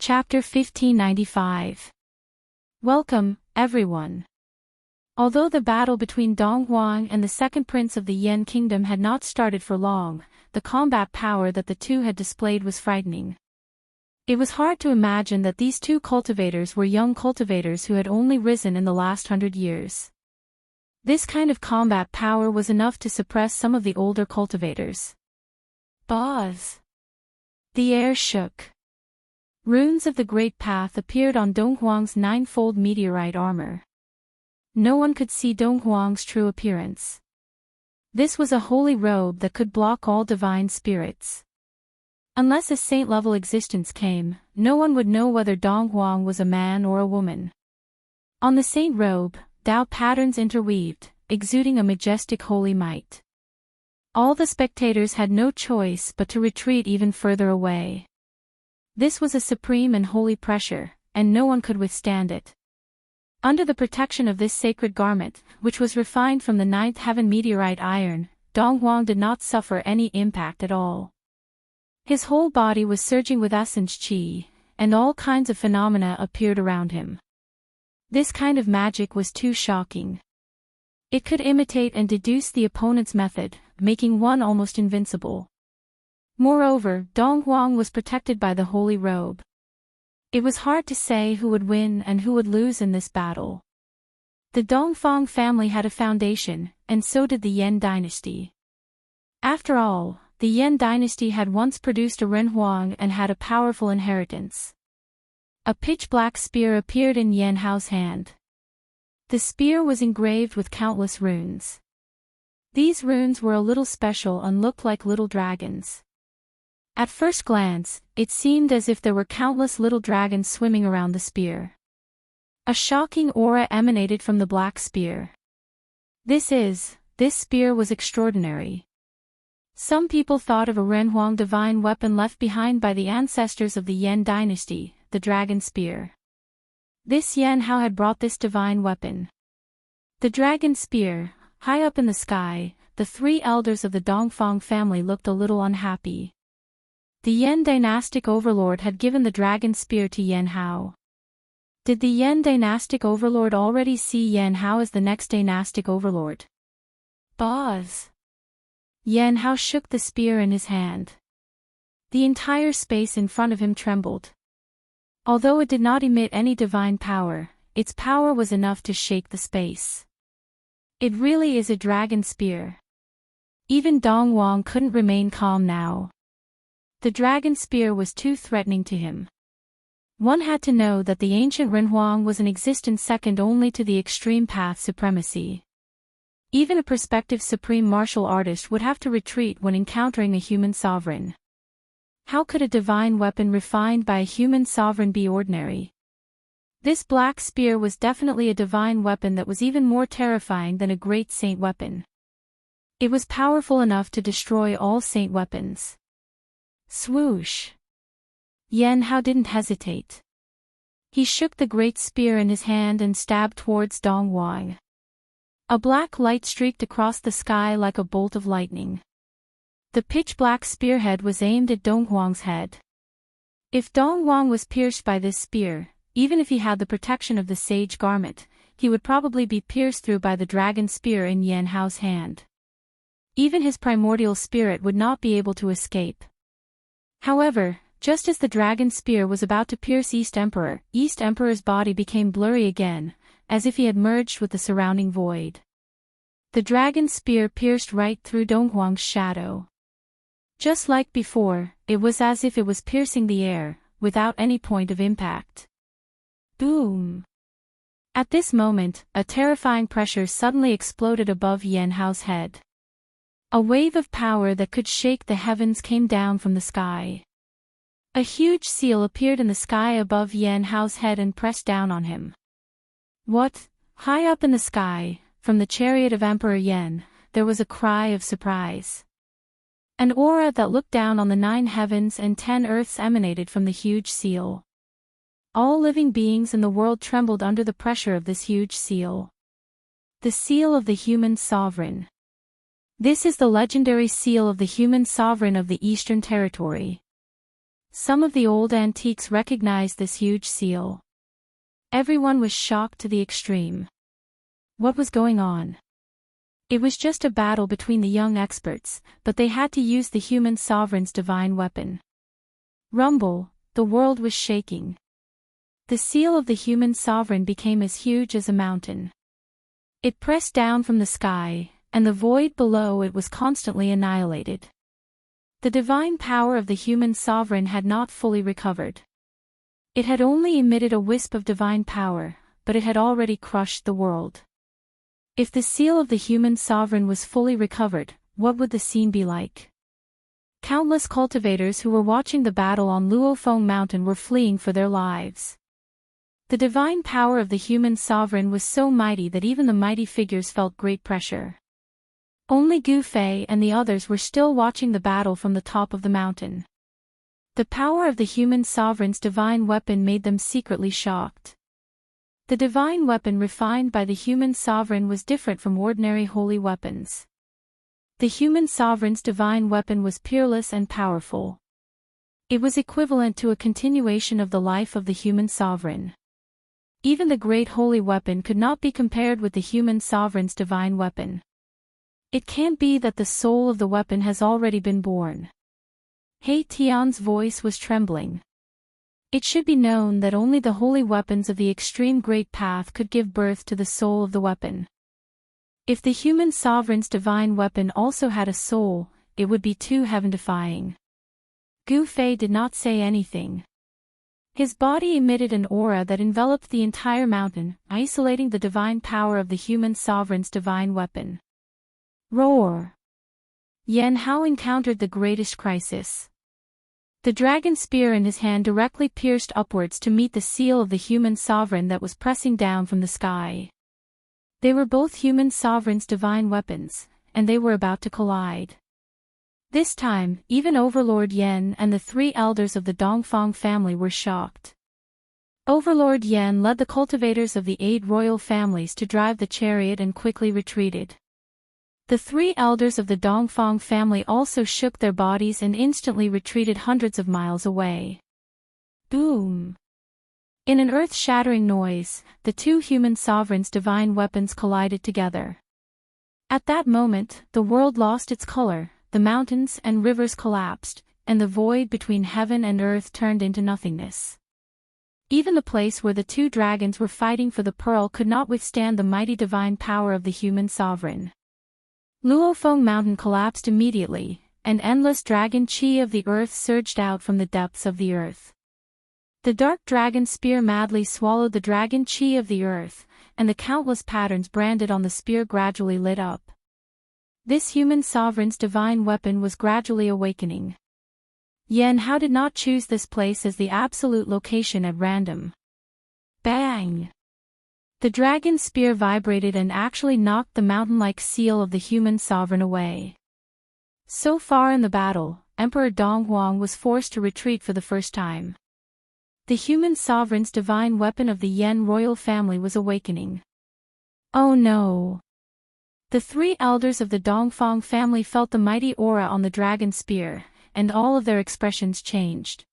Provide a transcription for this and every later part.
Chapter 1595. Welcome, everyone. Although the battle between Dong Huang and the second prince of the Yan kingdom had not started for long, the combat power that the two had displayed was frightening. It was hard to imagine that these two cultivators were young cultivators who had only risen in the last 100 years. This kind of combat power was enough to suppress some of the older cultivators. Buzz! The air shook. Runes of the Great Path appeared on Dong Huang's ninefold meteorite armor. No one could see Dong Huang's true appearance. This was a holy robe that could block all divine spirits. Unless a saint-level existence came, no one would know whether Dong Huang was a man or a woman. On the saint robe, Tao patterns interweaved, exuding a majestic holy might. All the spectators had no choice but to retreat even further away. This was a supreme and holy pressure, and no one could withstand it. Under the protection of this sacred garment, which was refined from the ninth heaven meteorite iron, Dong Huang did not suffer any impact at all. His whole body was surging with essence qi, and all kinds of phenomena appeared around him. This kind of magic was too shocking. It could imitate and deduce the opponent's method, making one almost invincible. Moreover, Dong Huang was protected by the holy robe. It was hard to say who would win and who would lose in this battle. The Dongfang family had a foundation, and so did the Yan dynasty. After all, the Yan dynasty had once produced a Ren Huang and had a powerful inheritance. A pitch-black spear appeared in Yan Hao's hand. The spear was engraved with countless runes. These runes were a little special and looked like little dragons. At first glance, it seemed as if there were countless little dragons swimming around the spear. A shocking aura emanated from the black spear. This spear was extraordinary. Some people thought of a Ren Huang divine weapon left behind by the ancestors of the Yan dynasty, the dragon spear. This Yan Hao had brought this divine weapon. The dragon spear, high up in the sky, the three elders of the Dongfang family looked a little unhappy. The Yan dynastic overlord had given the dragon spear to Yan Hao. Did the Yan dynastic overlord already see Yan Hao as the next dynastic overlord? Buzz! Yan Hao shook the spear in his hand. The entire space in front of him trembled. Although it did not emit any divine power, its power was enough to shake the space. It really is a dragon spear. Even Dong Huang couldn't remain calm now. The dragon spear was too threatening to him. One had to know that the ancient Ren Huang was in existence second only to the extreme path supremacy. Even a prospective supreme martial artist would have to retreat when encountering a human sovereign. How could a divine weapon refined by a human sovereign be ordinary? This black spear was definitely a divine weapon that was even more terrifying than a great saint weapon. It was powerful enough to destroy all saint weapons. Swoosh! Yan Hao didn't hesitate. He shook the great spear in his hand and stabbed towards Dong Huang. A black light streaked across the sky like a bolt of lightning. The pitch-black spearhead was aimed at Dong Huang's head. If Dong Huang was pierced by this spear, even if he had the protection of the sage garment, he would probably be pierced through by the dragon spear in Yan Hao's hand. Even his primordial spirit would not be able to escape. However, just as the dragon spear was about to pierce East Emperor's body became blurry again, as if he had merged with the surrounding void. The dragon spear pierced right through Dong Huang's shadow. Just like before, it was as if it was piercing the air, without any point of impact. Boom! At this moment, a terrifying pressure suddenly exploded above Yan Hao's head. A wave of power that could shake the heavens came down from the sky. A huge seal appeared in the sky above Yan Hao's head and pressed down on him. What? High up in the sky, from the chariot of Emperor Yan, there was a cry of surprise. An aura that looked down on the 9 heavens and 10 earths emanated from the huge seal. All living beings in the world trembled under the pressure of this huge seal. The seal of the human sovereign. This is the legendary seal of the human sovereign of the Eastern Territory. Some of the old antiques recognized this huge seal. Everyone was shocked to the extreme. What was going on? It was just a battle between the young experts, but they had to use the human sovereign's divine weapon. Rumble, the world was shaking. The seal of the human sovereign became as huge as a mountain. It pressed down from the sky, and the void below it was constantly annihilated. The divine power of the human sovereign had not fully recovered. It had only emitted a wisp of divine power, but it had already crushed the world. If the seal of the human sovereign was fully recovered, what would the scene be like? Countless cultivators who were watching the battle on Luofeng Mountain were fleeing for their lives. The divine power of the human sovereign was so mighty that even the mighty figures felt great pressure. Only Gu Fei and the others were still watching the battle from the top of the mountain. The power of the human sovereign's divine weapon made them secretly shocked. The divine weapon refined by the human sovereign was different from ordinary holy weapons. The human sovereign's divine weapon was peerless and powerful. It was equivalent to a continuation of the life of the human sovereign. Even the great holy weapon could not be compared with the human sovereign's divine weapon. It can't be that the soul of the weapon has already been born. He Tian's voice was trembling. It should be known that only the holy weapons of the extreme great path could give birth to the soul of the weapon. If the human sovereign's divine weapon also had a soul, it would be too heaven-defying. Gu Fei did not say anything. His body emitted an aura that enveloped the entire mountain, isolating the divine power of the human sovereign's divine weapon. Roar! Yan Hao encountered the greatest crisis. The dragon spear in his hand directly pierced upwards to meet the seal of the human sovereign that was pressing down from the sky. They were both human sovereign's divine weapons, and they were about to collide. This time, even Overlord Yan and the three elders of the Dongfang family were shocked. Overlord Yan led the cultivators of the 8 royal families to drive the chariot and quickly retreated. The 3 elders of the Dongfang family also shook their bodies and instantly retreated hundreds of miles away. Boom! In an earth-shattering noise, the 2 human sovereigns' divine weapons collided together. At that moment, the world lost its color, the mountains and rivers collapsed, and the void between heaven and earth turned into nothingness. Even the place where the 2 dragons were fighting for the pearl could not withstand the mighty divine power of the human sovereign. Luofeng Mountain collapsed immediately, and endless dragon chi of the earth surged out from the depths of the earth. The dark dragon spear madly swallowed the dragon chi of the earth, and the countless patterns branded on the spear gradually lit up. This human sovereign's divine weapon was gradually awakening. Yan Hao did not choose this place as the absolute location at random. Bang! The dragon spear vibrated and actually knocked the mountain-like seal of the human sovereign away. So far in the battle, Emperor Donghuang was forced to retreat for the first time. The human sovereign's divine weapon of the Yan royal family was awakening. Oh no! The 3 elders of the Dongfang family felt the mighty aura on the dragon spear, and all of their expressions changed.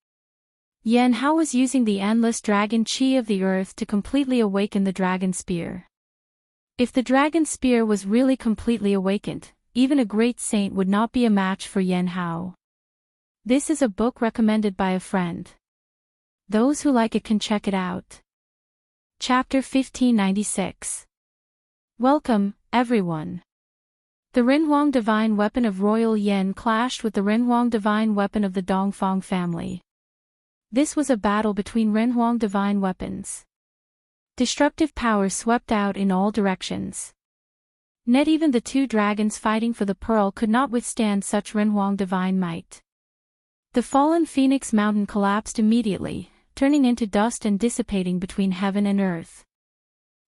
Yan Hao was using the endless dragon chi of the earth to completely awaken the dragon spear. If the dragon spear was really completely awakened, even a great saint would not be a match for Yan Hao. This is a book recommended by a friend. Those who like it can check it out. Chapter 1596. Welcome, everyone. The Renhuang divine weapon of Royal Yan clashed with the Renhuang divine weapon of the Dongfang family. This was a battle between Renhuang divine weapons. Destructive power swept out in all directions. Not even the 2 dragons fighting for the pearl could not withstand such Renhuang divine might. The fallen Phoenix Mountain collapsed immediately, turning into dust and dissipating between heaven and earth.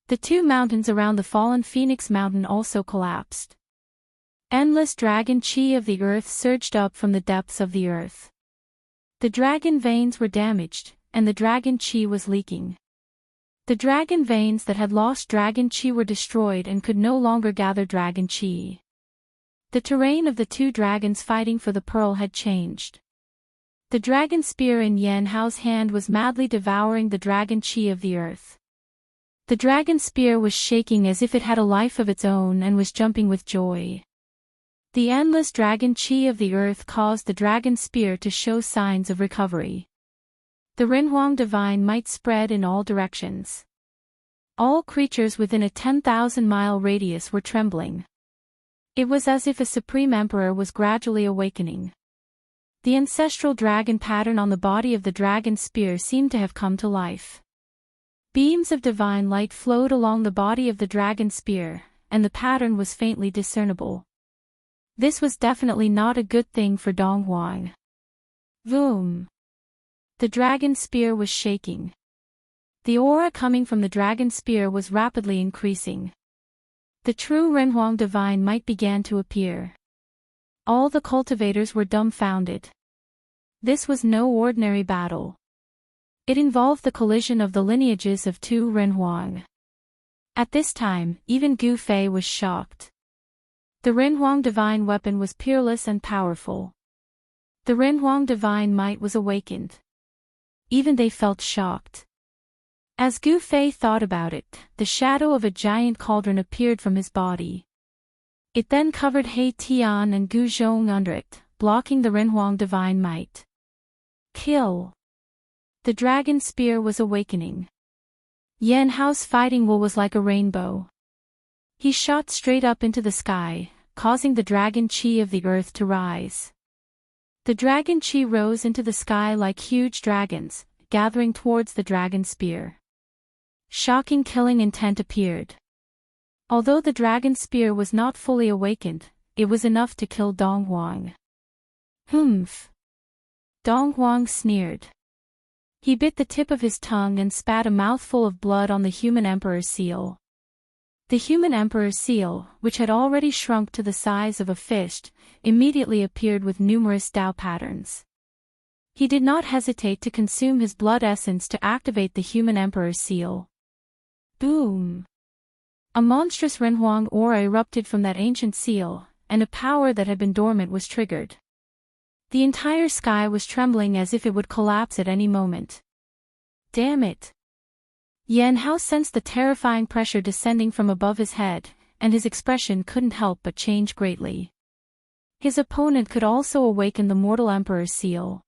The 2 mountains around the fallen Phoenix Mountain also collapsed. Endless dragon chi of the earth surged up from the depths of the earth. The dragon veins were damaged, and the dragon chi was leaking. The dragon veins that had lost dragon chi were destroyed and could no longer gather dragon chi. The terrain of the 2 dragons fighting for the pearl had changed. The dragon spear in Yan Hao's hand was madly devouring the dragon chi of the earth. The dragon spear was shaking as if it had a life of its own and was jumping with joy. The endless dragon chi of the earth caused the dragon spear to show signs of recovery. The Renhuang divine might spread in all directions. All creatures within a 10,000-mile radius were trembling. It was as if a supreme emperor was gradually awakening. The ancestral dragon pattern on the body of the dragon spear seemed to have come to life. Beams of divine light flowed along the body of the dragon spear, and the pattern was faintly discernible. This was definitely not a good thing for Dong Huang. Boom! The dragon spear was shaking. The aura coming from the dragon spear was rapidly increasing. The true Renhuang divine might began to appear. All the cultivators were dumbfounded. This was no ordinary battle. It involved the collision of the lineages of two Renhuang. At this time, even Gu Fei was shocked. The Renhuang divine weapon was peerless and powerful. The Renhuang divine might was awakened. Even they felt shocked. As Gu Fei thought about it, the shadow of a giant cauldron appeared from his body. It then covered He Tian and Gu Zhong under it, blocking the Renhuang divine might. Kill! The dragon spear was awakening. Yan Hao's fighting will was like a rainbow. He shot straight up into the sky, causing the dragon chi of the earth to rise. The dragon chi rose into the sky like huge dragons, gathering towards the dragon spear. Shocking killing intent appeared. Although the dragon spear was not fully awakened, it was enough to kill Dong Huang. Humph! Dong Huang sneered. He bit the tip of his tongue and spat a mouthful of blood on the human emperor's seal. The human emperor's seal, which had already shrunk to the size of a fist, immediately appeared with numerous Dao patterns. He did not hesitate to consume his blood essence to activate the human emperor's seal. Boom! A monstrous Renhuang aura erupted from that ancient seal, and a power that had been dormant was triggered. The entire sky was trembling as if it would collapse at any moment. Damn it! Yan Hao sensed the terrifying pressure descending from above his head, and his expression couldn't help but change greatly. His opponent could also awaken the mortal emperor's seal.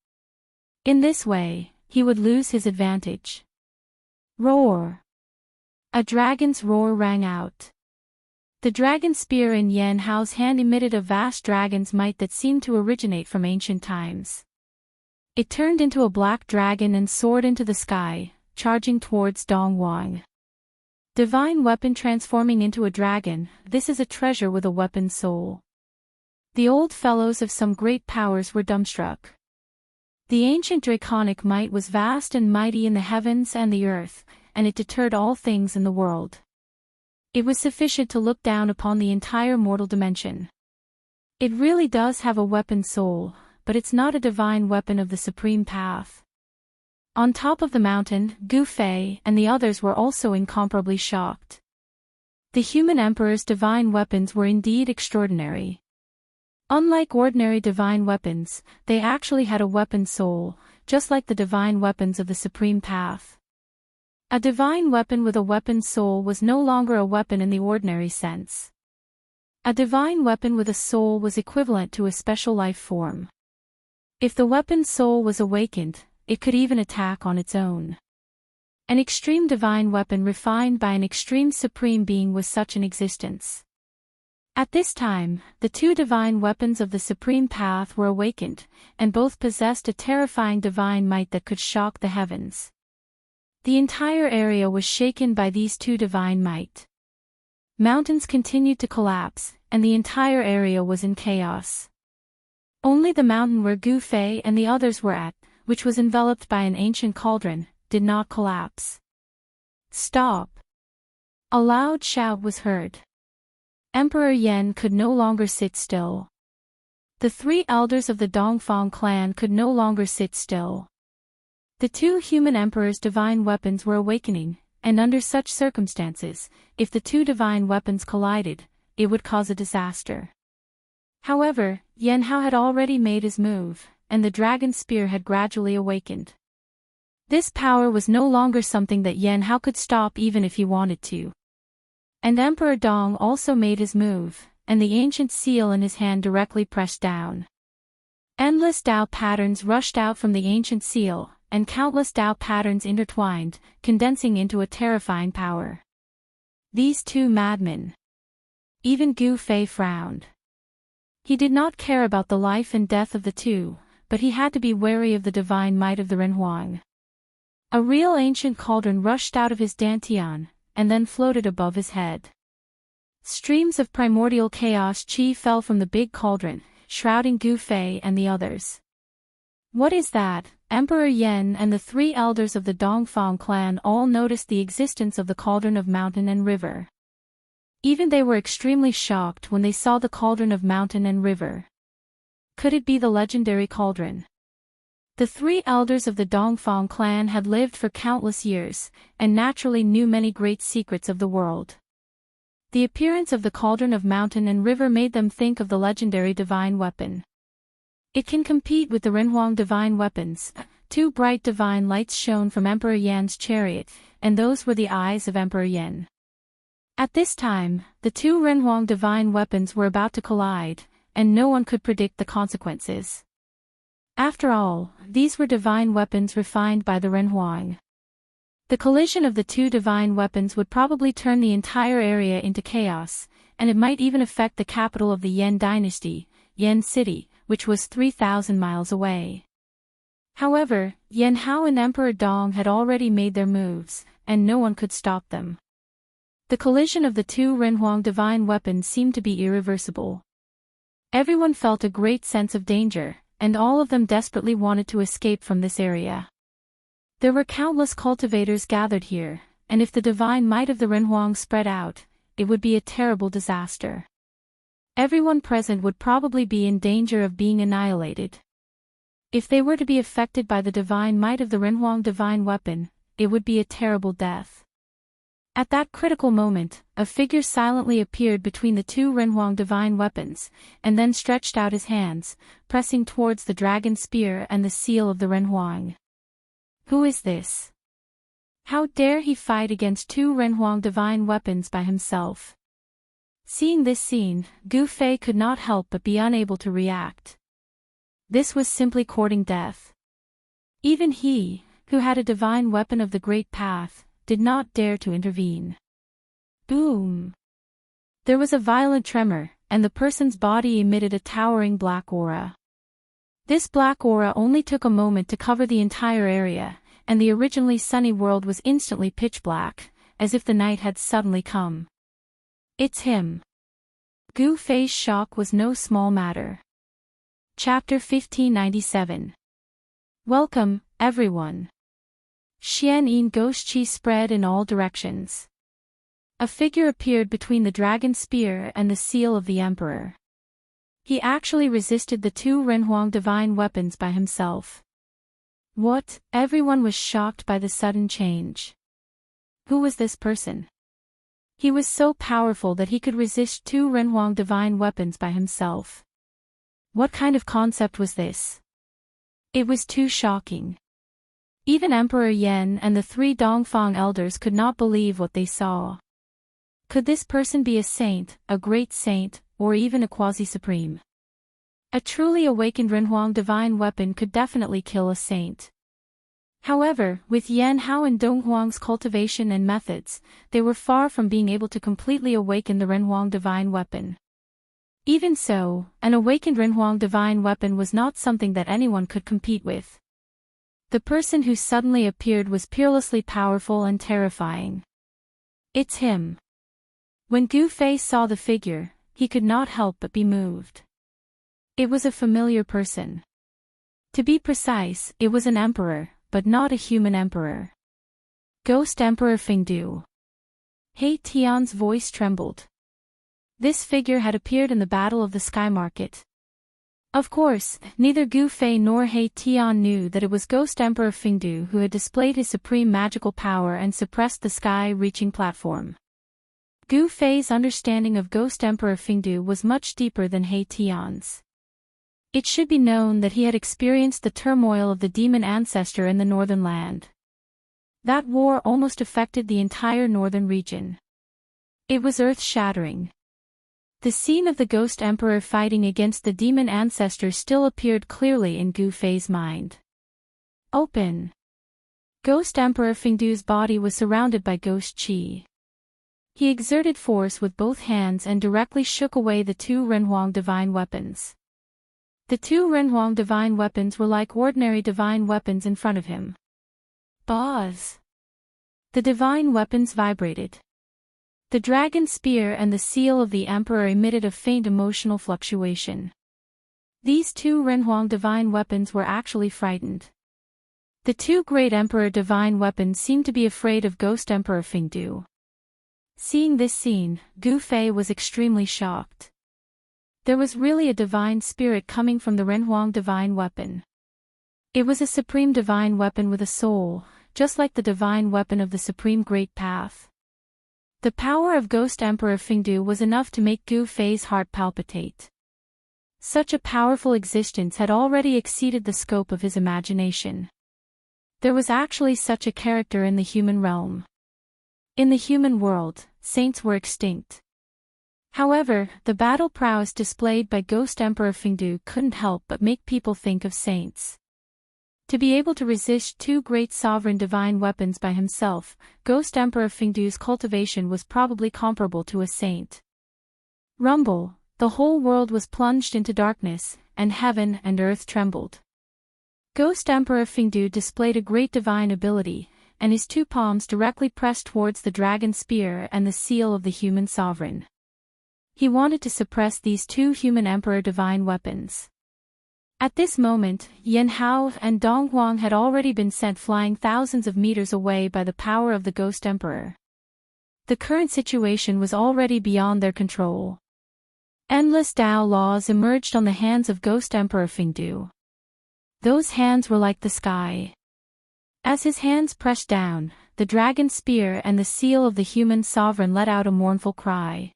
In this way, he would lose his advantage. Roar! A dragon's roar rang out. The dragon spear in Yan Hao's hand emitted a vast dragon's might that seemed to originate from ancient times. It turned into a black dragon and soared into the sky, charging towards Dong Huang. Divine weapon transforming into a dragon, this is a treasure with a weapon soul. The old fellows of some great powers were dumbstruck. The ancient draconic might was vast and mighty in the heavens and the earth, and it deterred all things in the world. It was sufficient to look down upon the entire mortal dimension. It really does have a weapon soul, but it's not a divine weapon of the supreme path. On top of the mountain, Gu Fei and the others were also incomparably shocked. The human emperor's divine weapons were indeed extraordinary. Unlike ordinary divine weapons, they actually had a weapon soul, just like the divine weapons of the supreme path. A divine weapon with a weapon soul was no longer a weapon in the ordinary sense. A divine weapon with a soul was equivalent to a special life form. If the weapon soul was awakened, it could even attack on its own. An extreme divine weapon refined by an extreme supreme being was such an existence. At this time, the two divine weapons of the supreme path were awakened, and both possessed a terrifying divine might that could shock the heavens. The entire area was shaken by these two divine might. Mountains continued to collapse, and the entire area was in chaos. Only the mountain where Gu Fei and the others were at, which was enveloped by an ancient cauldron, did not collapse. Stop! A loud shout was heard. Emperor Yan could no longer sit still. The three elders of the Dongfang clan could no longer sit still. The two human emperors' divine weapons were awakening, and under such circumstances, if the two divine weapons collided, it would cause a disaster. However, Yan Hao had already made his move, and the dragon spear had gradually awakened. This power was no longer something that Yan Hao could stop even if he wanted to. And Emperor Dong also made his move, and the ancient seal in his hand directly pressed down. Endless Tao patterns rushed out from the ancient seal, and countless Tao patterns intertwined, condensing into a terrifying power. These two madmen. Even Gu Fei frowned. He did not care about the life and death of the two, but he had to be wary of the divine might of the Renhuang. A real ancient cauldron rushed out of his dantian, and then floated above his head. Streams of primordial chaos chi fell from the big cauldron, shrouding Gu Fei and the others. What is that? Emperor Yan and the three elders of the Dongfang clan all noticed the existence of the cauldron of mountain and river. Even they were extremely shocked when they saw the cauldron of mountain and river. Could it be the legendary cauldron? The three elders of the Dongfang clan had lived for countless years, and naturally knew many great secrets of the world. The appearance of the cauldron of mountain and river made them think of the legendary divine weapon. It can compete with the Renhuang divine weapons. Two bright divine lights shone from Emperor Yan's chariot, and those were the eyes of Emperor Yan. At this time, the two Renhuang divine weapons were about to collide, and no one could predict the consequences. After all, these were divine weapons refined by the Renhuang. The collision of the two divine weapons would probably turn the entire area into chaos, and it might even affect the capital of the Yan dynasty, Yan City, which was 3,000 miles away. However, Yan Hao and Emperor Dong had already made their moves, and no one could stop them. The collision of the two Renhuang divine weapons seemed to be irreversible. Everyone felt a great sense of danger, and all of them desperately wanted to escape from this area. There were countless cultivators gathered here, and if the divine might of the Renhuang spread out, it would be a terrible disaster. Everyone present would probably be in danger of being annihilated. If they were to be affected by the divine might of the Renhuang divine weapon, it would be a terrible death. At that critical moment, a figure silently appeared between the two Renhuang divine weapons, and then stretched out his hands, pressing towards the dragon spear and the seal of the Renhuang. Who is this? How dare he fight against two Renhuang divine weapons by himself? Seeing this scene, Gu Fei could not help but be unable to react. This was simply courting death. Even he, who had a divine weapon of the Great Path, did not dare to intervene. Boom! There was a violent tremor, and the person's body emitted a towering black aura. This black aura only took a moment to cover the entire area, and the originally sunny world was instantly pitch black, as if the night had suddenly come. It's him. Gu Fei's shock was no small matter. Chapter 1597. Welcome, everyone. Xian Yin ghost chi spread in all directions. A figure appeared between the dragon spear and the seal of the emperor. He actually resisted the two Renhuang divine weapons by himself. What? Everyone was shocked by the sudden change. Who was this person? He was so powerful that he could resist two Renhuang divine weapons by himself. What kind of concept was this? It was too shocking. Even Emperor Yan and the three Dongfang elders could not believe what they saw. Could this person be a saint, a great saint, or even a quasi-supreme? A truly awakened Renhuang divine weapon could definitely kill a saint. However, with Yan Hao and Donghuang's cultivation and methods, they were far from being able to completely awaken the Renhuang divine weapon. Even so, an awakened Renhuang divine weapon was not something that anyone could compete with. The person who suddenly appeared was peerlessly powerful and terrifying. It's him. When Gu Fei saw the figure, he could not help but be moved. It was a familiar person. To be precise, it was an emperor, but not a human emperor. Ghost Emperor Fengdu. He Tian's voice trembled. This figure had appeared in the Battle of the Sky Market. Of course, neither Gu Fei nor He Tian knew that it was Ghost Emperor Fengdu who had displayed his supreme magical power and suppressed the sky-reaching platform. Gu Fei's understanding of Ghost Emperor Fengdu was much deeper than He Tian's. It should be known that he had experienced the turmoil of the demon ancestor in the northern land. That war almost affected the entire northern region. It was earth-shattering. The scene of the Ghost Emperor fighting against the demon ancestor still appeared clearly in Gu Fei's mind. Open. Ghost Emperor Fengdu's body was surrounded by ghost qi. He exerted force with both hands and directly shook away the two Renhuang divine weapons. The two Renhuang divine weapons were like ordinary divine weapons in front of him. Buzz! The divine weapons vibrated. The dragon spear and the seal of the Emperor emitted a faint emotional fluctuation. These two Renhuang divine weapons were actually frightened. The two great Emperor divine weapons seemed to be afraid of Ghost Emperor Fengdu. Seeing this scene, Gu Fei was extremely shocked. There was really a divine spirit coming from the Renhuang divine weapon. It was a supreme divine weapon with a soul, just like the divine weapon of the Supreme Great Path. The power of Ghost Emperor Fengdu was enough to make Gu Fei's heart palpitate. Such a powerful existence had already exceeded the scope of his imagination. There was actually such a character in the human realm. In the human world, saints were extinct. However, the battle prowess displayed by Ghost Emperor Fengdu couldn't help but make people think of saints. To be able to resist two great sovereign divine weapons by himself, Ghost Emperor Fengdu's cultivation was probably comparable to a saint. Rumble, the whole world was plunged into darkness, and heaven and earth trembled. Ghost Emperor Fengdu displayed a great divine ability, and his two palms directly pressed towards the dragon spear and the seal of the human sovereign. He wanted to suppress these two human emperor divine weapons. At this moment, Yan Hao and Dong Huang had already been sent flying thousands of meters away by the power of the Ghost Emperor. The current situation was already beyond their control. Endless Tao laws emerged on the hands of Ghost Emperor Fengdu. Those hands were like the sky. As his hands pressed down, the dragon spear and the seal of the human sovereign let out a mournful cry.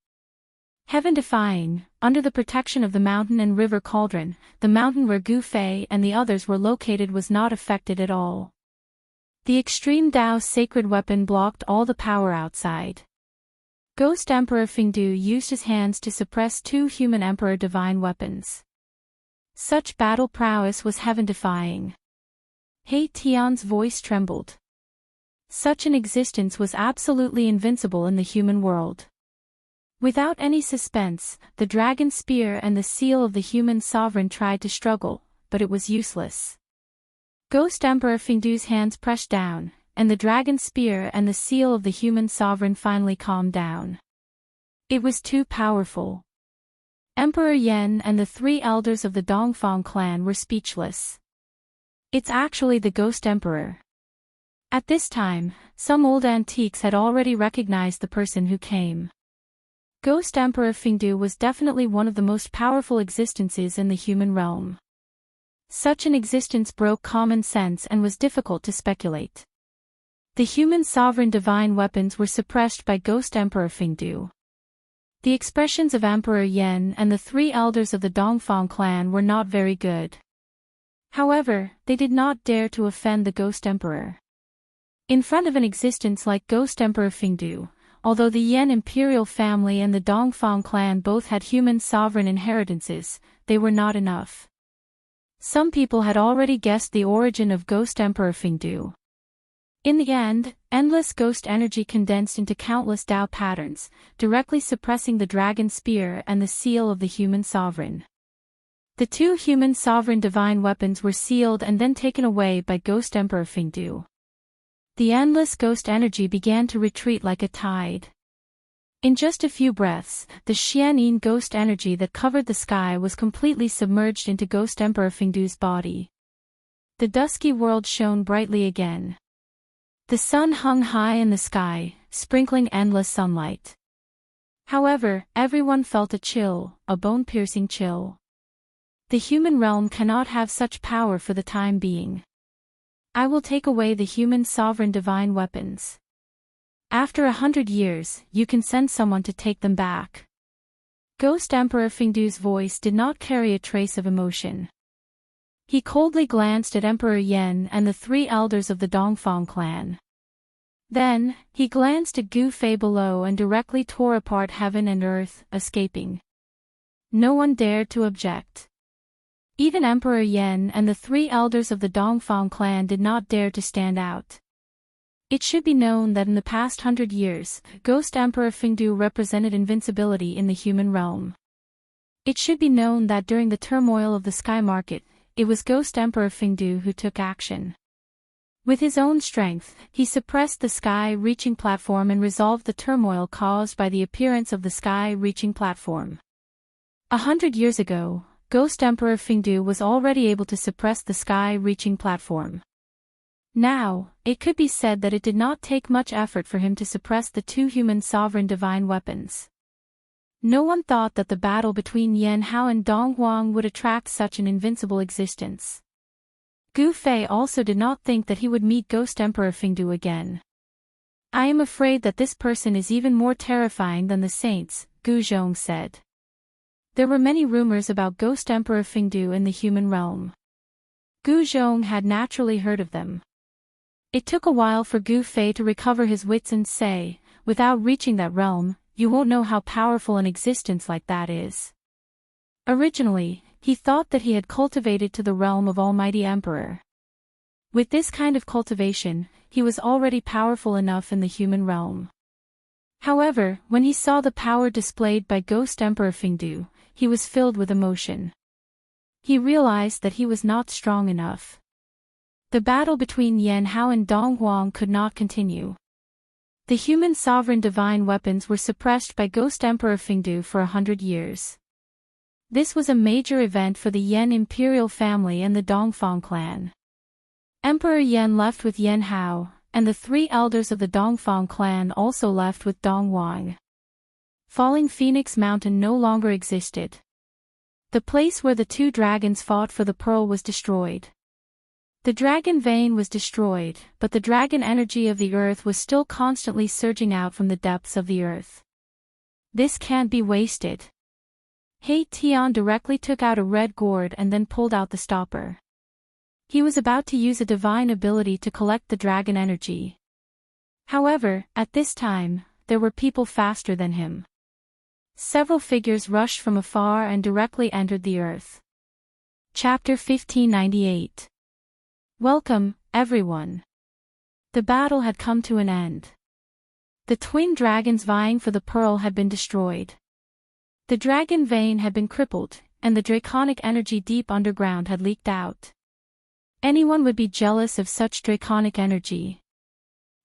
Heaven-defying, under the protection of the mountain and river cauldron, the mountain where Gu Fei and the others were located was not affected at all. The extreme Tao's sacred weapon blocked all the power outside. Ghost Emperor Fengdu used his hands to suppress two human emperor divine weapons. Such battle prowess was heaven-defying. He Tian's voice trembled. Such an existence was absolutely invincible in the human world. Without any suspense, the dragon spear and the seal of the human sovereign tried to struggle, but it was useless. Ghost Emperor Fengdu's hands pressed down, and the dragon spear and the seal of the human sovereign finally calmed down. It was too powerful. Emperor Yan and the three elders of the Dongfang clan were speechless. It's actually the Ghost Emperor. At this time, some old antiques had already recognized the person who came. Ghost Emperor Fengdu was definitely one of the most powerful existences in the human realm. Such an existence broke common sense and was difficult to speculate. The human sovereign divine weapons were suppressed by Ghost Emperor Fengdu. The expressions of Emperor Yan and the three elders of the Dongfang clan were not very good. However, they did not dare to offend the Ghost Emperor. In front of an existence like Ghost Emperor Fengdu, although the Yan imperial family and the Dongfang clan both had human sovereign inheritances, they were not enough. Some people had already guessed the origin of Ghost Emperor Fengdu. In the end, endless ghost energy condensed into countless Tao patterns, directly suppressing the dragon spear and the seal of the human sovereign. The two human sovereign divine weapons were sealed and then taken away by Ghost Emperor Fengdu. The endless ghost energy began to retreat like a tide. In just a few breaths, the Xianyin ghost energy that covered the sky was completely submerged into Ghost Emperor Fengdu's body. The dusky world shone brightly again. The sun hung high in the sky, sprinkling endless sunlight. However, everyone felt a chill, a bone-piercing chill. The human realm cannot have such power for the time being. I will take away the human sovereign divine weapons. After 100 years, you can send someone to take them back. Ghost Emperor Fingdu's voice did not carry a trace of emotion. He coldly glanced at Emperor Yan and the three elders of the Dongfang clan. Then, he glanced at Gu Fei below and directly tore apart heaven and earth, escaping. No one dared to object. Even Emperor Yan and the three elders of the Dongfang clan did not dare to stand out. It should be known that in the past 100 years, Ghost Emperor Fingdu represented invincibility in the human realm. It should be known that during the turmoil of the sky market, it was Ghost Emperor Fingdu who took action. With his own strength, he suppressed the sky-reaching platform and resolved the turmoil caused by the appearance of the sky-reaching platform. 100 years ago, Ghost Emperor Fingdu was already able to suppress the sky-reaching platform. Now, it could be said that it did not take much effort for him to suppress the two human sovereign divine weapons. No one thought that the battle between Yan Hao and Dong Huang would attract such an invincible existence. Gu Fei also did not think that he would meet Ghost Emperor Fingdu again. "I am afraid that this person is even more terrifying than the saints," Gu Zhong said. There were many rumors about Ghost Emperor Fingdu in the human realm. Gu Zhong had naturally heard of them. It took a while for Gu Fei to recover his wits and say, "Without reaching that realm, you won't know how powerful an existence like that is." Originally, he thought that he had cultivated to the realm of Almighty Emperor. With this kind of cultivation, he was already powerful enough in the human realm. However, when he saw the power displayed by Ghost Emperor Fingdu, he was filled with emotion. He realized that he was not strong enough. The battle between Yan Hao and Dong Huang could not continue. The human sovereign divine weapons were suppressed by Ghost Emperor Fingdu for 100 years. This was a major event for the Yan imperial family and the Dongfang clan. Emperor Yan left with Yan Hao, and the three elders of the Dongfang clan also left with Dong Huang. Falling Phoenix Mountain no longer existed. The place where the two dragons fought for the pearl was destroyed. The dragon vein was destroyed, but the dragon energy of the earth was still constantly surging out from the depths of the earth. This can't be wasted. He Tian directly took out a red gourd and then pulled out the stopper. He was about to use a divine ability to collect the dragon energy. However, at this time, there were people faster than him. Several figures rushed from afar and directly entered the earth. Chapter 1598. Welcome, everyone. The battle had come to an end. The twin dragons vying for the pearl had been destroyed. The dragon vein had been crippled, and the draconic energy deep underground had leaked out. Anyone would be jealous of such draconic energy.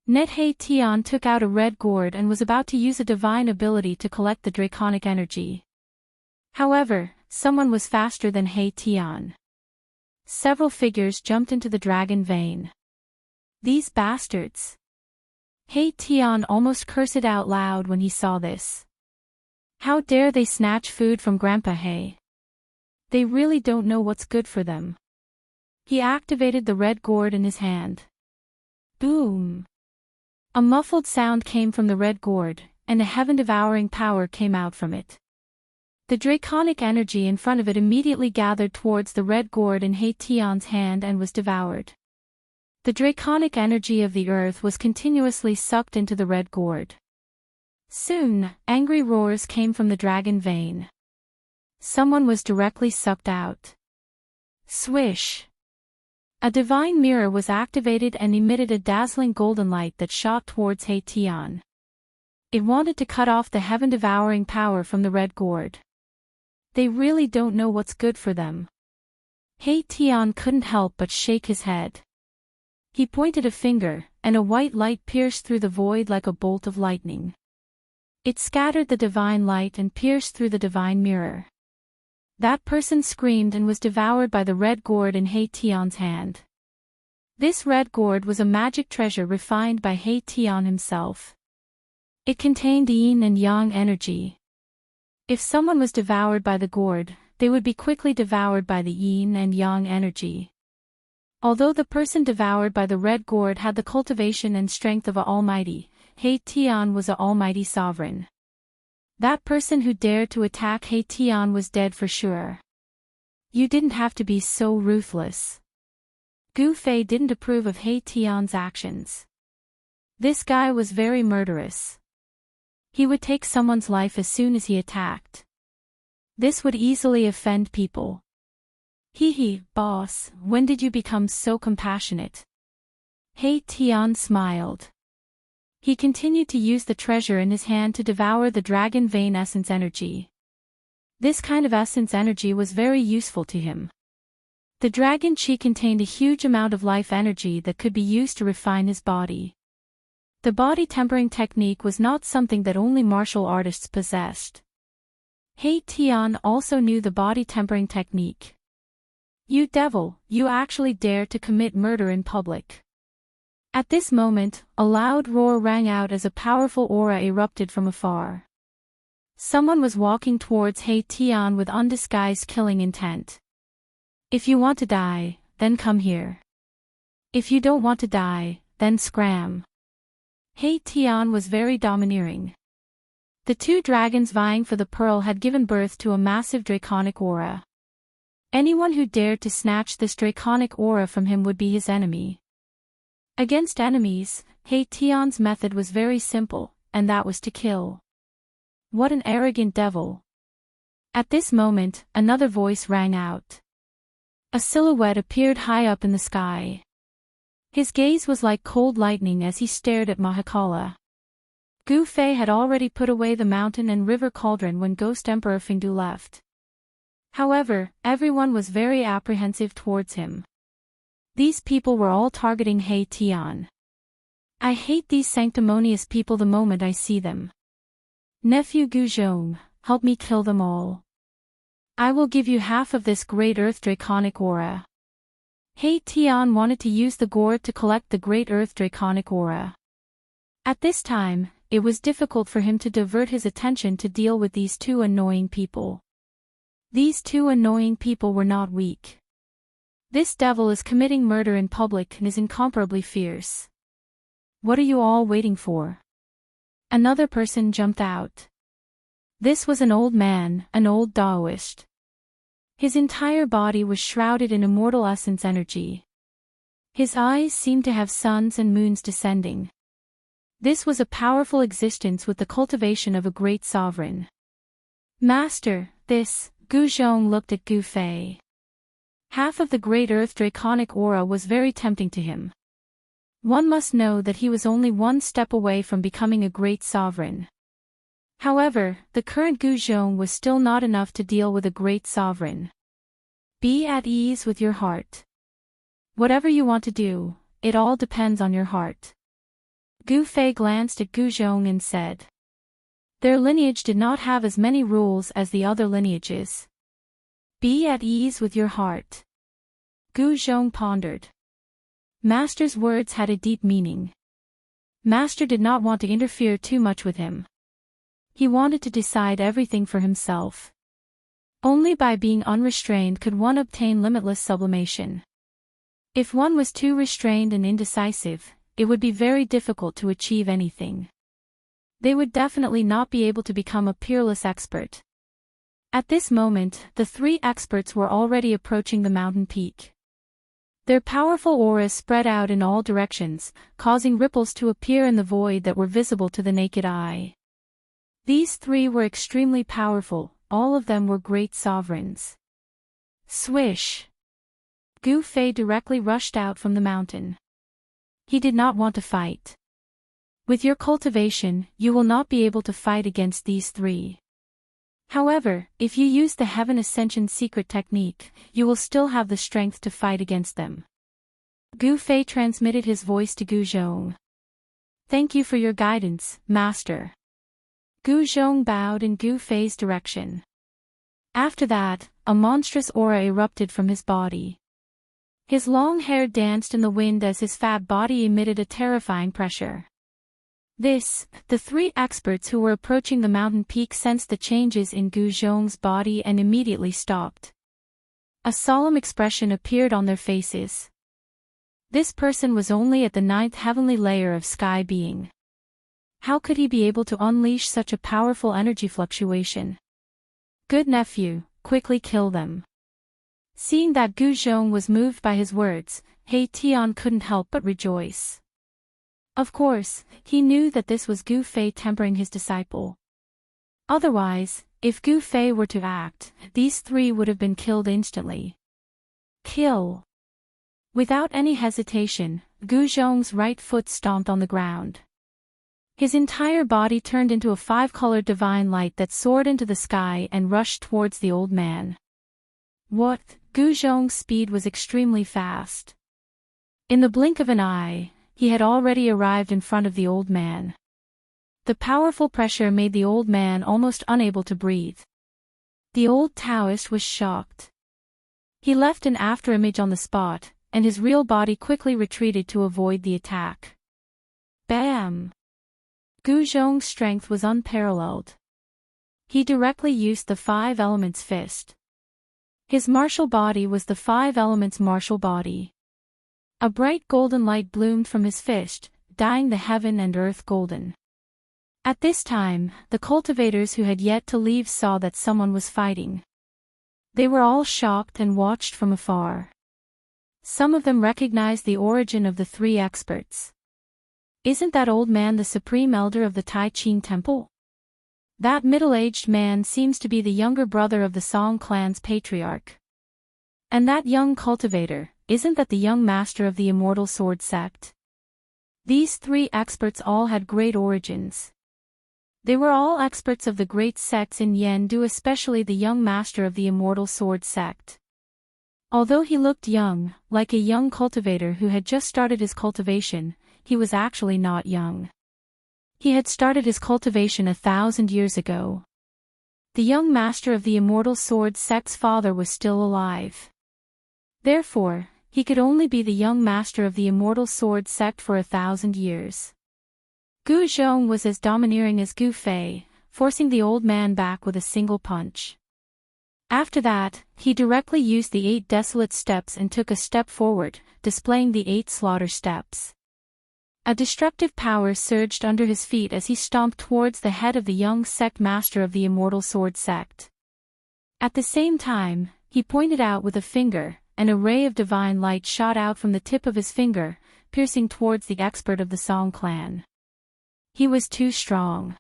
He Tian took out a red gourd and was about to use a divine ability to collect the draconic energy. However, someone was faster than He Tian. Several figures jumped into the dragon vein. These bastards! He Tian almost cursed out loud when he saw this. How dare they snatch food from Grandpa He? They really don't know what's good for them. He activated the red gourd in his hand. Boom! A muffled sound came from the red gourd, and a heaven-devouring power came out from it. The draconic energy in front of it immediately gathered towards the red gourd in He Tian's hand and was devoured. The draconic energy of the earth was continuously sucked into the red gourd. Soon, angry roars came from the dragon vein. Someone was directly sucked out. Swish! A divine mirror was activated and emitted a dazzling golden light that shot towards He Tian. It wanted to cut off the heaven-devouring power from the red gourd. They really don't know what's good for them. He Tian couldn't help but shake his head. He pointed a finger, and a white light pierced through the void like a bolt of lightning. It scattered the divine light and pierced through the divine mirror. That person screamed and was devoured by the red gourd in He Tian's hand. This red gourd was a magic treasure refined by He Tian himself. It contained yin and yang energy. If someone was devoured by the gourd, they would be quickly devoured by the yin and yang energy. Although the person devoured by the red gourd had the cultivation and strength of an almighty, He Tian was an almighty sovereign. That person who dared to attack He Tian was dead for sure. You didn't have to be so ruthless. Gu Fei didn't approve of He Tian's actions. This guy was very murderous. He would take someone's life as soon as he attacked. This would easily offend people. Boss, when did you become so compassionate? He Tian smiled. He continued to use the treasure in his hand to devour the dragon vein essence energy. This kind of essence energy was very useful to him. The dragon chi contained a huge amount of life energy that could be used to refine his body. The body tempering technique was not something that only martial artists possessed. He Tian also knew the body tempering technique. You devil, you actually dared to commit murder in public. At this moment, a loud roar rang out as a powerful aura erupted from afar. Someone was walking towards He Tian with undisguised killing intent. If you want to die, then come here. If you don't want to die, then scram. He Tian was very domineering. The two dragons vying for the pearl had given birth to a massive draconic aura. Anyone who dared to snatch this draconic aura from him would be his enemy. Against enemies, He Tian's method was very simple, and that was to kill. What an arrogant devil. At this moment, another voice rang out. A silhouette appeared high up in the sky. His gaze was like cold lightning as he stared at Mahakala. Gu Fei had already put away the mountain and river cauldron when Ghost Emperor Fingdu left. However, everyone was very apprehensive towards him. These people were all targeting He Tian. I hate these sanctimonious people the moment I see them. Nephew Gu Zhong, help me kill them all. I will give you half of this Great Earth Draconic Aura. He Tian wanted to use the gourd to collect the Great Earth Draconic Aura. At this time, it was difficult for him to divert his attention to deal with these two annoying people. These two annoying people were not weak. This devil is committing murder in public and is incomparably fierce. What are you all waiting for? Another person jumped out. This was an old man, an old Taoist. His entire body was shrouded in immortal essence energy. His eyes seemed to have suns and moons descending. This was a powerful existence with the cultivation of a great sovereign. Master, Gu Zhong looked at Gu Fei. Half of the Great Earth Draconic Aura was very tempting to him. One must know that he was only one step away from becoming a great sovereign. However, the current Gu Zhong was still not enough to deal with a great sovereign. Be at ease with your heart. Whatever you want to do, it all depends on your heart. Gu Fei glanced at Gu Zhong and said. Their lineage did not have as many rules as the other lineages. Be at ease with your heart. Gu Zhong pondered. Master's words had a deep meaning. Master did not want to interfere too much with him. He wanted to decide everything for himself. Only by being unrestrained could one obtain limitless sublimation. If one was too restrained and indecisive, it would be very difficult to achieve anything. They would definitely not be able to become a peerless expert. At this moment, the three experts were already approaching the mountain peak. Their powerful auras spread out in all directions, causing ripples to appear in the void that were visible to the naked eye. These three were extremely powerful, all of them were great sovereigns. Swish! Gu Fei directly rushed out from the mountain. He did not want to fight. With your cultivation, you will not be able to fight against these three. However, if you use the Heaven Ascension secret technique, you will still have the strength to fight against them. Gu Fei transmitted his voice to Gu Zhong. Thank you for your guidance, Master. Gu Zhong bowed in Gu Fei's direction. After that, a monstrous aura erupted from his body. His long hair danced in the wind as his fat body emitted a terrifying pressure. The three experts who were approaching the mountain peak sensed the changes in Gu Zhong's body and immediately stopped. A solemn expression appeared on their faces. This person was only at the 9th heavenly layer of sky being. How could he be able to unleash such a powerful energy fluctuation? Good nephew, quickly kill them. Seeing that Gu Zhong was moved by his words, He Tian couldn't help but rejoice. Of course, he knew that this was Gu Fei tempering his disciple. Otherwise, if Gu Fei were to act, these three would have been killed instantly. Kill! Without any hesitation, Gu Zhong's right foot stomped on the ground. His entire body turned into a five-colored divine light that soared into the sky and rushed towards the old man. What? Gu Zhong's speed was extremely fast. In the blink of an eye, he had already arrived in front of the old man. The powerful pressure made the old man almost unable to breathe. The old Taoist was shocked. He left an afterimage on the spot, and his real body quickly retreated to avoid the attack. Bam! Gu Zhong's strength was unparalleled. He directly used the Five Elements fist. His martial body was the Five Elements martial body. A bright golden light bloomed from his fist, dyeing the heaven and earth golden. At this time, the cultivators who had yet to leave saw that someone was fighting. They were all shocked and watched from afar. Some of them recognized the origin of the three experts. Isn't that old man the supreme elder of the Tai Ching temple? That middle-aged man seems to be the younger brother of the Song clan's patriarch. And that young cultivator, isn't that the young master of the Immortal Sword sect? These three experts all had great origins. They were all experts of the great sects in Yendu, especially the young master of the Immortal Sword sect. Although he looked young, like a young cultivator who had just started his cultivation, he was actually not young. He had started his cultivation 1,000 years ago. The young master of the Immortal Sword sect's father was still alive. Therefore, he could only be the young master of the Immortal Sword sect for 1,000 years. Gu Zhong was as domineering as Gu Fei, forcing the old man back with a single punch. After that, he directly used the 8 desolate steps and took a step forward, displaying the 8 slaughter steps. A destructive power surged under his feet as he stomped towards the head of the young sect master of the Immortal Sword sect. At the same time, he pointed out with a finger, and a ray of divine light shot out from the tip of his finger, piercing towards the expert of the Song clan. He was too strong.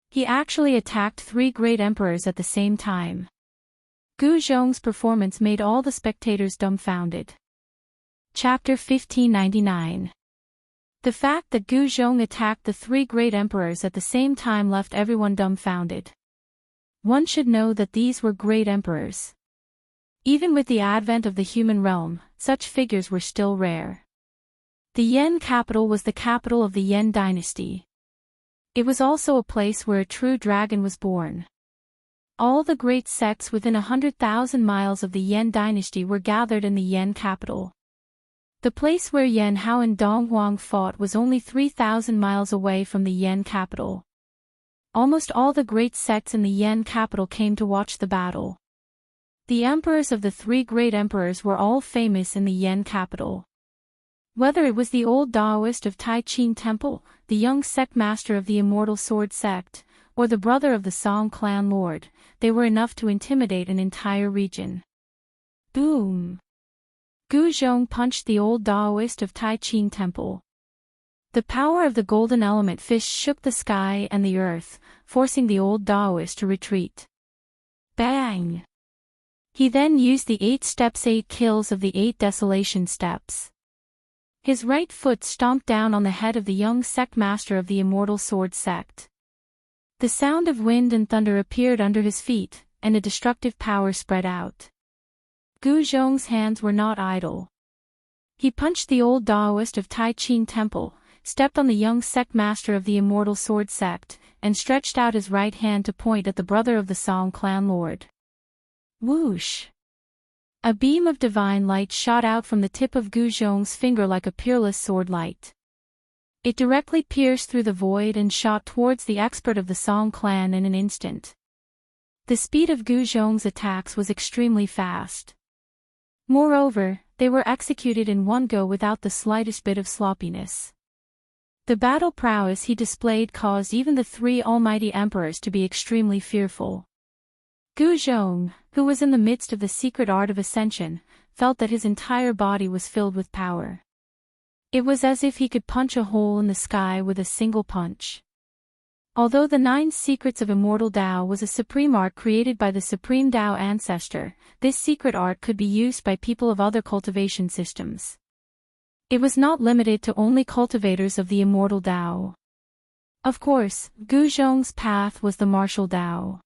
He actually attacked 3 great emperors at the same time. Gu Zhong's performance made all the spectators dumbfounded. Chapter 1599. The fact that Gu Zhong attacked the 3 great emperors at the same time left everyone dumbfounded. One should know that these were great emperors. Even with the advent of the human realm, such figures were still rare. The Yen capital was the capital of the Yen dynasty. It was also a place where a true dragon was born. All the great sects within 100,000 miles of the Yen dynasty were gathered in the Yen capital. The place where Yen Hao and Dong Huang fought was only 3,000 miles away from the Yen capital. Almost all the great sects in the Yen capital came to watch the battle. The emperors of the 3 great emperors were all famous in the Yen capital. Whether it was the old Taoist of Tai Ching Temple, the young sect master of the Immortal Sword sect, or the brother of the Song clan lord, they were enough to intimidate an entire region. Boom! Gu Zhong punched the old Taoist of Tai Ching Temple. The power of the golden element fish shook the sky and the earth, forcing the old Taoist to retreat. Bang! He then used the 8 steps 8 kills of the 8 desolation steps. His right foot stomped down on the head of the young sect master of the Immortal Sword sect. The sound of wind and thunder appeared under his feet, and a destructive power spread out. Gu Zhong's hands were not idle. He punched the old Taoist of Tai Ching Temple, stepped on the young sect master of the Immortal Sword sect, and stretched out his right hand to point at the brother of the Song clan lord. Whoosh! A beam of divine light shot out from the tip of Gu Zhong's finger like a peerless sword light. It directly pierced through the void and shot towards the expert of the Song clan in an instant. The speed of Gu Zhong's attacks was extremely fast. Moreover, they were executed in one go without the slightest bit of sloppiness. The battle prowess he displayed caused even the three almighty emperors to be extremely fearful. Gu Zhong, who was in the midst of the secret art of ascension, felt that his entire body was filled with power. It was as if he could punch a hole in the sky with a single punch. Although the 9 secrets of Immortal Tao was a supreme art created by the supreme Tao ancestor, this secret art could be used by people of other cultivation systems. It was not limited to only cultivators of the Immortal Tao. Of course, Gu Zhong's path was the martial Tao.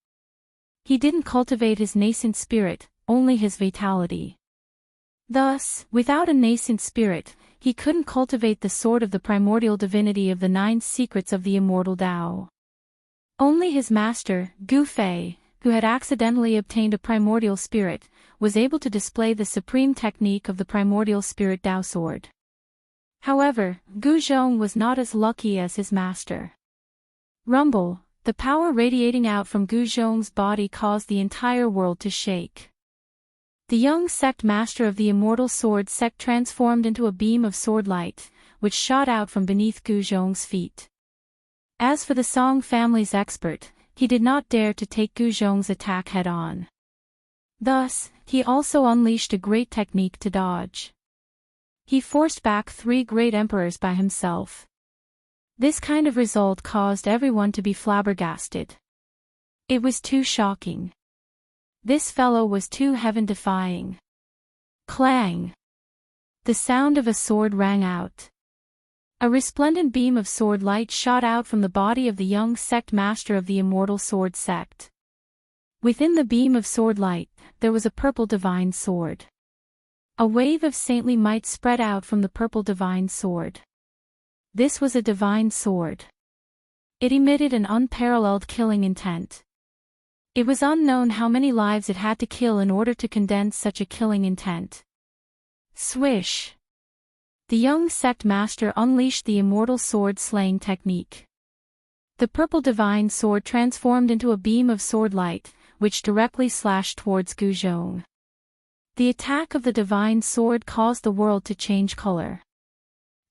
He didn't cultivate his nascent spirit, only his vitality. Thus, without a nascent spirit, he couldn't cultivate the sword of the primordial divinity of the 9 secrets of the Immortal Tao. Only his master, Gu Fei, who had accidentally obtained a primordial spirit, was able to display the supreme technique of the primordial spirit Tao sword. However, Gu Zhong was not as lucky as his master. Rumble, the power radiating out from Gu Zhong's body caused the entire world to shake. The young sect master of the immortal sword sect transformed into a beam of sword light, which shot out from beneath Gu Zhong's feet. As for the Song family's expert, he did not dare to take Gu Zhong's attack head-on. Thus, he also unleashed a great technique to dodge. He forced back 3 great emperors by himself. This kind of result caused everyone to be flabbergasted. It was too shocking. This fellow was too heaven-defying. Clang! The sound of a sword rang out. A resplendent beam of sword light shot out from the body of the young sect master of the immortal sword sect. Within the beam of sword light, there was a purple divine sword. A wave of saintly might spread out from the purple divine sword. This was a divine sword. It emitted an unparalleled killing intent. It was unknown how many lives it had to kill in order to condense such a killing intent. Swish! The young sect master unleashed the immortal sword slaying technique. The purple divine sword transformed into a beam of sword light, which directly slashed towards Gu Zhong. The attack of the divine sword caused the world to change color.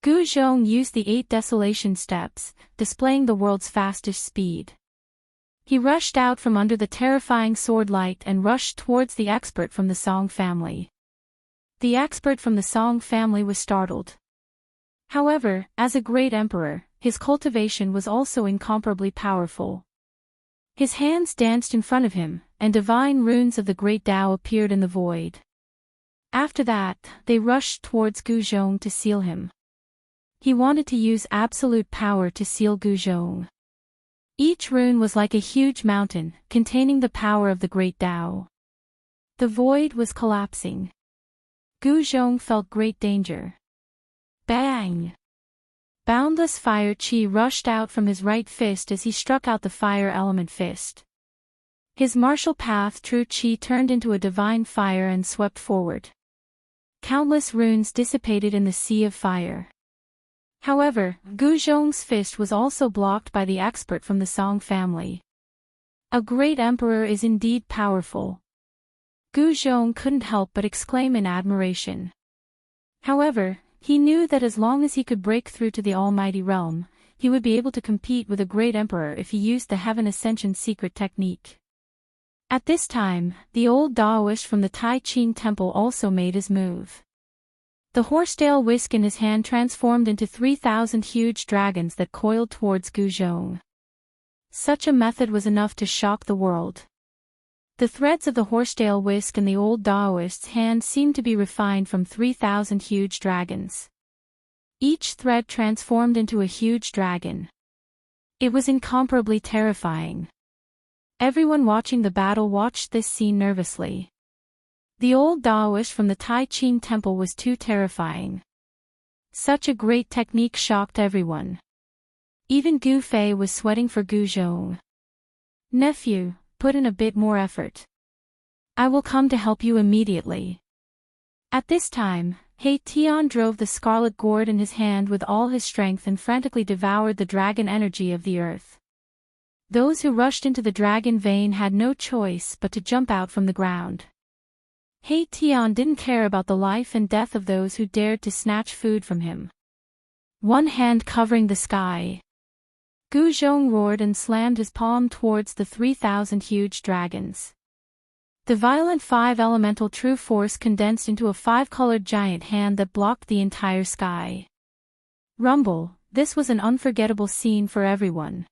Gu Zhong used the 8 desolation steps, displaying the world's fastest speed. He rushed out from under the terrifying sword light and rushed towards the expert from the Song family. The expert from the Song family was startled. However, as a great emperor, his cultivation was also incomparably powerful. His hands danced in front of him, and divine runes of the great Tao appeared in the void. After that, they rushed towards Gu Zhong to seal him. He wanted to use absolute power to seal Gu Zhong. Each rune was like a huge mountain, containing the power of the great Tao. The void was collapsing. Gu Zhong felt great danger. Bang! Boundless fire chi rushed out from his right fist as he struck out the fire element fist. His martial path true chi turned into a divine fire and swept forward. Countless runes dissipated in the sea of fire. However, Gu Zhong's fist was also blocked by the expert from the Song family. A great emperor is indeed powerful. Gu Zhong couldn't help but exclaim in admiration. However, he knew that as long as he could break through to the almighty realm, he would be able to compete with a great emperor if he used the Heaven Ascension secret technique. At this time, the old Daoist from the Tai Ching temple also made his move. The horsetail whisk in his hand transformed into 3,000 huge dragons that coiled towards Gu Zhong. Such a method was enough to shock the world. The threads of the horsetail whisk in the old Daoist's hand seemed to be refined from 3,000 huge dragons. Each thread transformed into a huge dragon. It was incomparably terrifying. Everyone watching the battle watched this scene nervously. The old Daoist from the Tai Ching temple was too terrifying. Such a great technique shocked everyone. Even Gu Fei was sweating for Gu Zhong. Nephew, put in a bit more effort. I will come to help you immediately. At this time, He Tian drove the scarlet gourd in his hand with all his strength and frantically devoured the dragon energy of the earth. Those who rushed into the dragon vein had no choice but to jump out from the ground. He Tian didn't care about the life and death of those who dared to snatch food from him. one hand covering the sky. Gu Zhong roared and slammed his palm towards the 3,000 huge dragons. The violent five-elemental true force condensed into a five-colored giant hand that blocked the entire sky. Rumble, this was an unforgettable scene for everyone.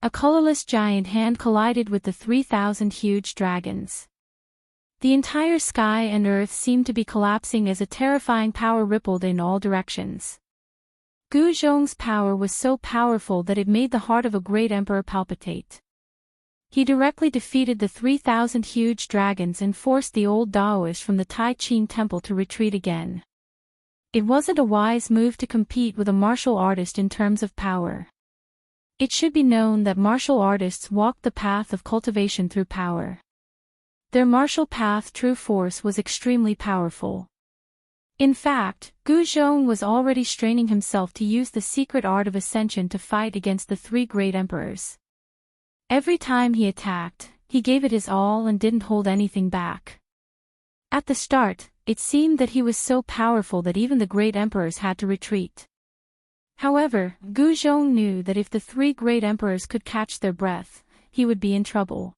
A colorless giant hand collided with the 3,000 huge dragons. The entire sky and earth seemed to be collapsing as a terrifying power rippled in all directions. Gu Zhong's power was so powerful that it made the heart of a great emperor palpitate. He directly defeated the 3,000 huge dragons and forced the old Taoist from the Tai Ching temple to retreat again. It wasn't a wise move to compete with a martial artist in terms of power. It should be known that martial artists walked the path of cultivation through power. Their martial path true force was extremely powerful. In fact, Gu Zhong was already straining himself to use the secret art of ascension to fight against the three great emperors. Every time he attacked, he gave it his all and didn't hold anything back. At the start, it seemed that he was so powerful that even the great emperors had to retreat. However, Gu Zhong knew that if the three great emperors could catch their breath, he would be in trouble.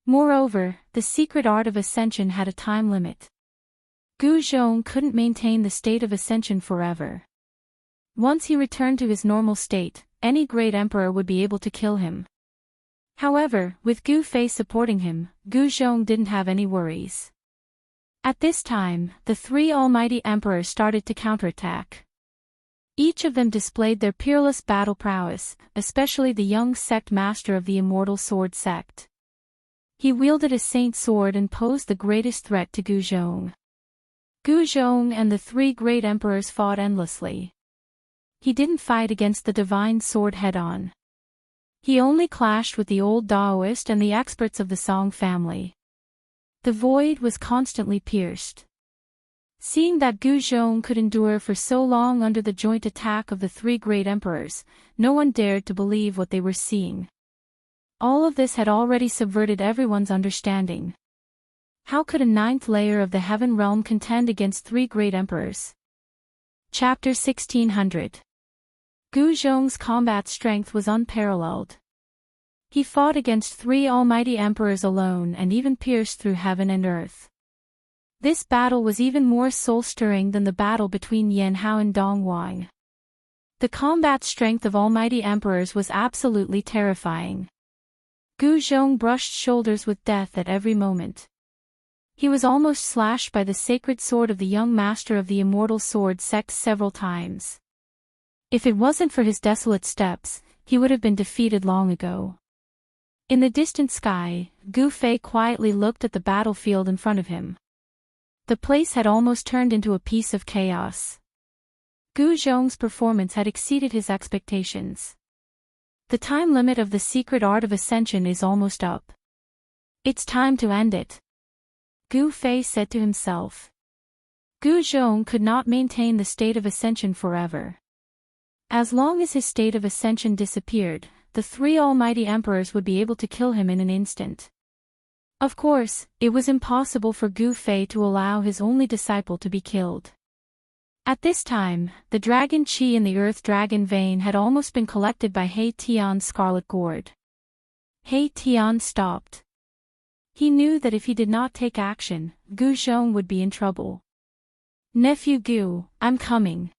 Moreover, the secret art of ascension had a time limit. Gu Zhong couldn't maintain the state of ascension forever. Once he returned to his normal state, any great emperor would be able to kill him. However, with Gu Fei supporting him, Gu Zhong didn't have any worries. At this time, the three almighty emperors started to counterattack. Each of them displayed their peerless battle prowess, especially the young sect master of the Immortal Sword sect. He wielded a saint sword and posed the greatest threat to Gu Zhong. Gu Zhong and the three great emperors fought endlessly. He didn't fight against the divine sword head-on. He only clashed with the old Taoist and the experts of the Song family. The void was constantly pierced. Seeing that Gu Zhong could endure for so long under the joint attack of the three great emperors, no one dared to believe what they were seeing. All of this had already subverted everyone's understanding. How could a ninth layer of the heaven realm contend against three great emperors? Chapter 1600. Gu Zhong's combat strength was unparalleled. He fought against three almighty emperors alone and even pierced through heaven and earth. This battle was even more soul-stirring than the battle between Yan Hao and Dong Wang. The combat strength of almighty emperors was absolutely terrifying. Gu Zhong brushed shoulders with death at every moment. He was almost slashed by the sacred sword of the young master of the Immortal Sword sect several times. If it wasn't for his desolate steps, he would have been defeated long ago. In the distant sky, Gu Fei quietly looked at the battlefield in front of him. The place had almost turned into a piece of chaos. Gu Zhong's performance had exceeded his expectations. The time limit of the secret art of ascension is almost up. It's time to end it, Gu Fei said to himself. Gu Zhong could not maintain the state of ascension forever. As long as his state of ascension disappeared, the three almighty emperors would be able to kill him in an instant. Of course, it was impossible for Gu Fei to allow his only disciple to be killed. At this time, the dragon Qi in the earth dragon vein had almost been collected by He Tian's scarlet gourd. He Tian stopped. He knew that if he did not take action, Gu Zhong would be in trouble. Nephew Gu, I'm coming.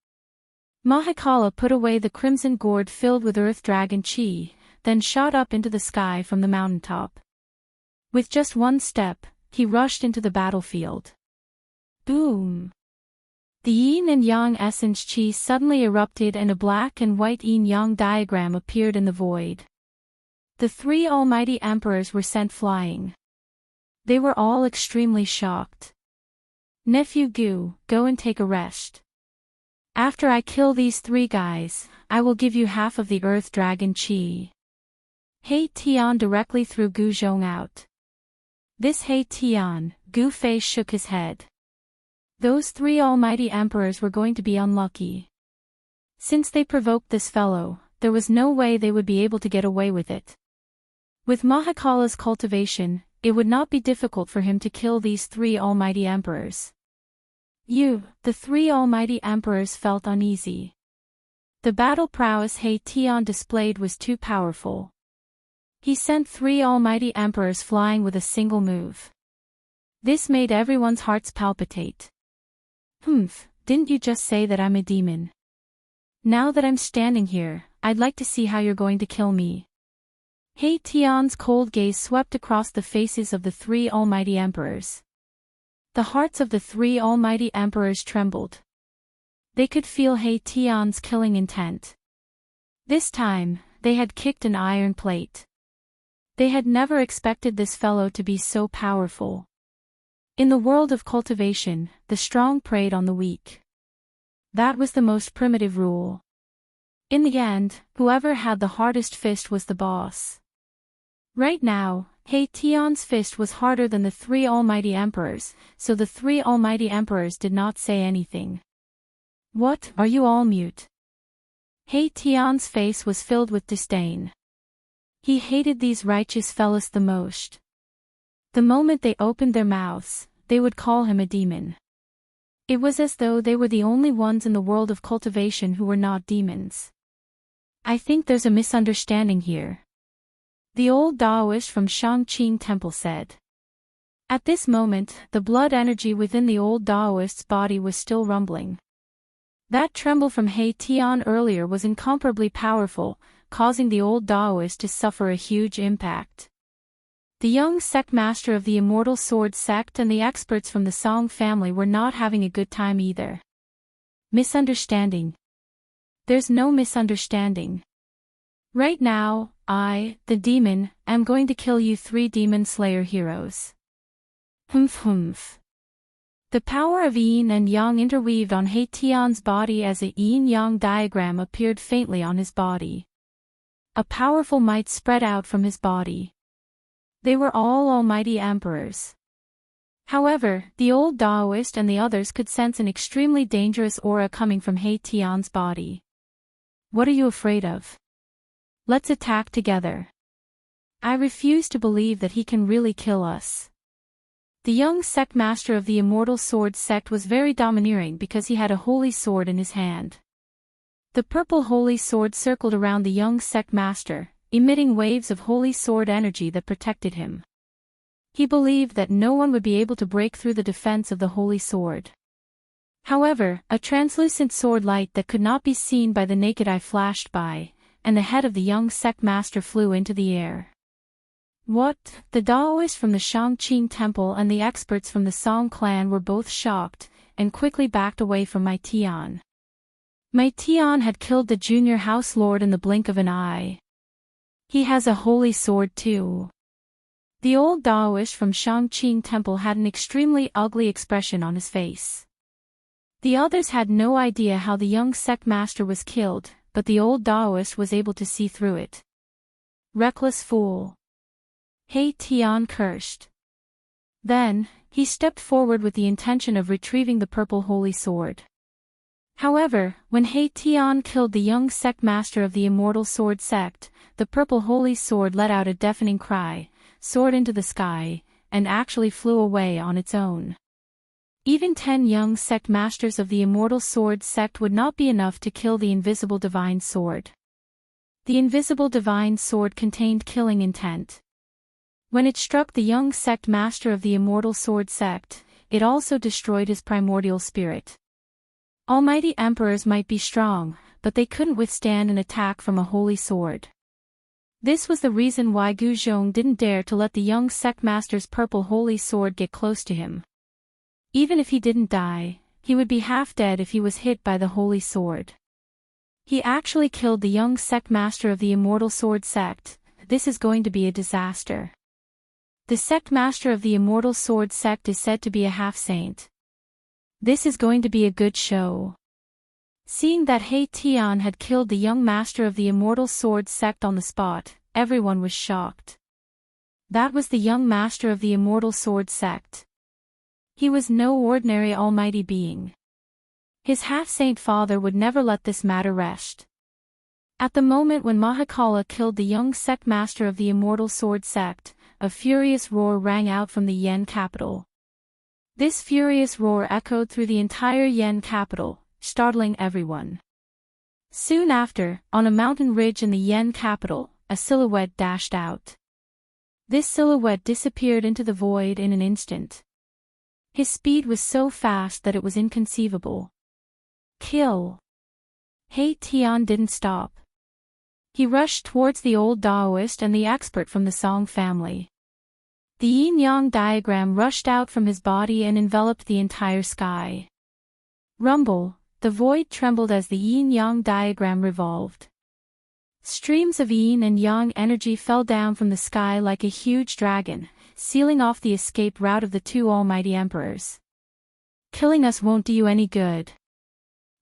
Mahakala put away the crimson gourd filled with earth dragon Qi, then shot up into the sky from the mountaintop. With just one step, he rushed into the battlefield. Boom! The yin and yang essence Qi suddenly erupted and a black and white yin-yang diagram appeared in the void. The three almighty emperors were sent flying. They were all extremely shocked. Nephew Gu, go and take a rest. After I kill these three guys, I will give you half of the earth dragon Qi. He Tian directly threw Gu Zhong out. This He Tian, Gu Fei shook his head. Those three almighty emperors were going to be unlucky. Since they provoked this fellow, there was no way they would be able to get away with it. With Mahakala's cultivation, it would not be difficult for him to kill these three almighty emperors. The three almighty emperors felt uneasy. The battle prowess He Tian displayed was too powerful. He sent 3 almighty emperors flying with a single move. This made everyone's hearts palpitate. Didn't you just say that I'm a demon? Now that I'm standing here, I'd like to see how you're going to kill me. He Tian's cold gaze swept across the faces of the 3 almighty emperors. The hearts of the 3 almighty emperors trembled. They could feel He Tian's killing intent. This time, they had kicked an iron plate. They had never expected this fellow to be so powerful. In the world of cultivation, the strong preyed on the weak. That was the most primitive rule. In the end, whoever had the hardest fist was the boss. Right now, He Tian's fist was harder than the 3 almighty emperors, so the 3 almighty emperors did not say anything. What, are you all mute? He Tian's face was filled with disdain. He hated these righteous fellows the most. The moment they opened their mouths, they would call him a demon. It was as though they were the only ones in the world of cultivation who were not demons. I think there's a misunderstanding here. The old Taoist from Shangqing Temple said. At this moment, the blood energy within the old Taoist's body was still rumbling. That tremble from He Tian earlier was incomparably powerful, causing the old Taoist to suffer a huge impact. The young sect master of the Immortal Sword sect and the experts from the Song family were not having a good time either. Misunderstanding. There's no misunderstanding. Right now, I, the demon, am going to kill you 3 demon slayer heroes. Humph. The power of yin and yang interweaved on He Tian's body as a yin-yang diagram appeared faintly on his body. A powerful might spread out from his body. They were all almighty emperors. However, the old Taoist and the others could sense an extremely dangerous aura coming from He Tian's body. What are you afraid of? Let's attack together. I refuse to believe that he can really kill us. The young sect master of the Immortal Sword sect was very domineering because he had a holy sword in his hand. The purple holy sword circled around the young sect master, emitting waves of holy sword energy that protected him. He believed that no one would be able to break through the defense of the holy sword. However, a translucent sword light that could not be seen by the naked eye flashed by, and the head of the young sect master flew into the air. What? The Taoist from the Shangqing Temple and the experts from the Song clan were both shocked, and quickly backed away from Mai Tian. Mai Tian had killed the junior house lord in the blink of an eye. He has a holy sword too. The old Taoist from Shangqing Temple had an extremely ugly expression on his face. The others had no idea how the young sect master was killed, but the old Taoist was able to see through it. Reckless fool. He Tian cursed. Then, he stepped forward with the intention of retrieving the purple holy sword. However, when He Tian killed the young sect master of the Immortal Sword sect, the purple holy sword let out a deafening cry, soared into the sky, and actually flew away on its own. Even 10 young sect masters of the Immortal Sword sect would not be enough to kill the invisible divine sword. The invisible divine sword contained killing intent. When it struck the young sect master of the Immortal Sword sect, it also destroyed his primordial spirit. Almighty emperors might be strong, but they couldn't withstand an attack from a holy sword. This was the reason why Gu Zhong didn't dare to let the young sect master's purple holy sword get close to him. Even if he didn't die, he would be half dead if he was hit by the holy sword. He actually killed the young sect master of the Immortal Sword sect. This is going to be a disaster. The sect master of the Immortal Sword sect is said to be a half-saint. This is going to be a good show. Seeing that He Tian had killed the young master of the Immortal Sword sect on the spot, everyone was shocked. That was the young master of the Immortal Sword sect. He was no ordinary almighty being. His half-saint father would never let this matter rest. At the moment when Mahakala killed the young sect master of the Immortal Sword sect, a furious roar rang out from the Yen capital. This furious roar echoed through the entire Yen capital, startling everyone. Soon after, on a mountain ridge in the Yen capital, a silhouette dashed out. This silhouette disappeared into the void in an instant. His speed was so fast that it was inconceivable. Kill! He Tian didn't stop. He rushed towards the old Taoist and the expert from the Song family. The yin-yang diagram rushed out from his body and enveloped the entire sky. Rumble, the void trembled as the yin-yang diagram revolved. Streams of yin and yang energy fell down from the sky like a huge dragon, sealing off the escape route of the two almighty emperors. Killing us won't do you any good.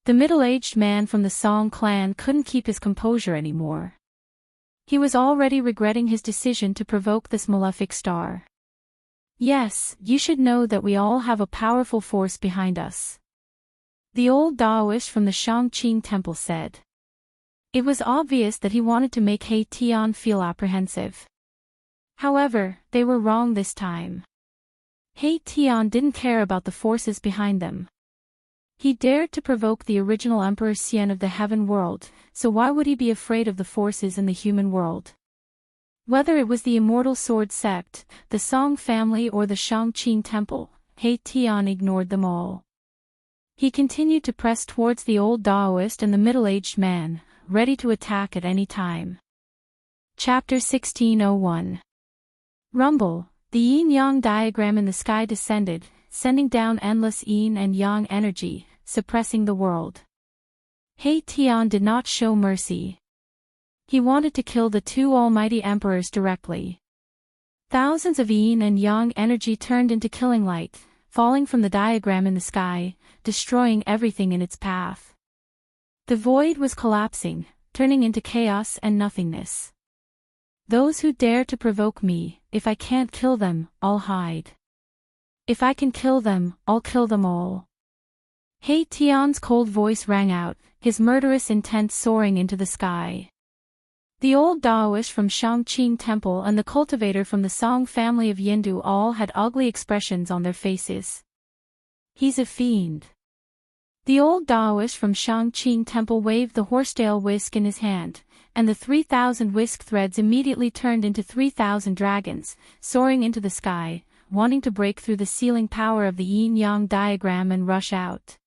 The middle-aged man from the Song clan couldn't keep his composure anymore. He was already regretting his decision to provoke this malefic star. Yes, you should know that we all have a powerful force behind us. The old Taoist from the Shangqing temple said. It was obvious that he wanted to make He Tian feel apprehensive. However, they were wrong this time. He Tian didn't care about the forces behind them. He dared to provoke the original Emperor Xian of the Heaven world, so why would he be afraid of the forces in the human world? Whether it was the Immortal Sword Sect, the Song family or the Shangqing temple, He Tian ignored them all. He continued to press towards the old Taoist and the middle-aged man, ready to attack at any time. Chapter 1601. Rumble, the yin-yang diagram in the sky descended, sending down endless yin and yang energy, suppressing the world. He Tian did not show mercy. He wanted to kill the two almighty emperors directly. Thousands of yin and yang energy turned into killing light, falling from the diagram in the sky, destroying everything in its path. The void was collapsing, turning into chaos and nothingness. Those who dare to provoke me, if I can't kill them, I'll hide. If I can kill them, I'll kill them all. He Tian's cold voice rang out, his murderous intent soaring into the sky. The old Taoist from Shangqing temple and the cultivator from the Song family of Yindu all had ugly expressions on their faces. He's a fiend. The old Taoist from Shangqing temple waved the horsetail whisk in his hand, and the 3,000 whisk threads immediately turned into 3,000 dragons, soaring into the sky, wanting to break through the sealing power of the yin-yang diagram and rush out.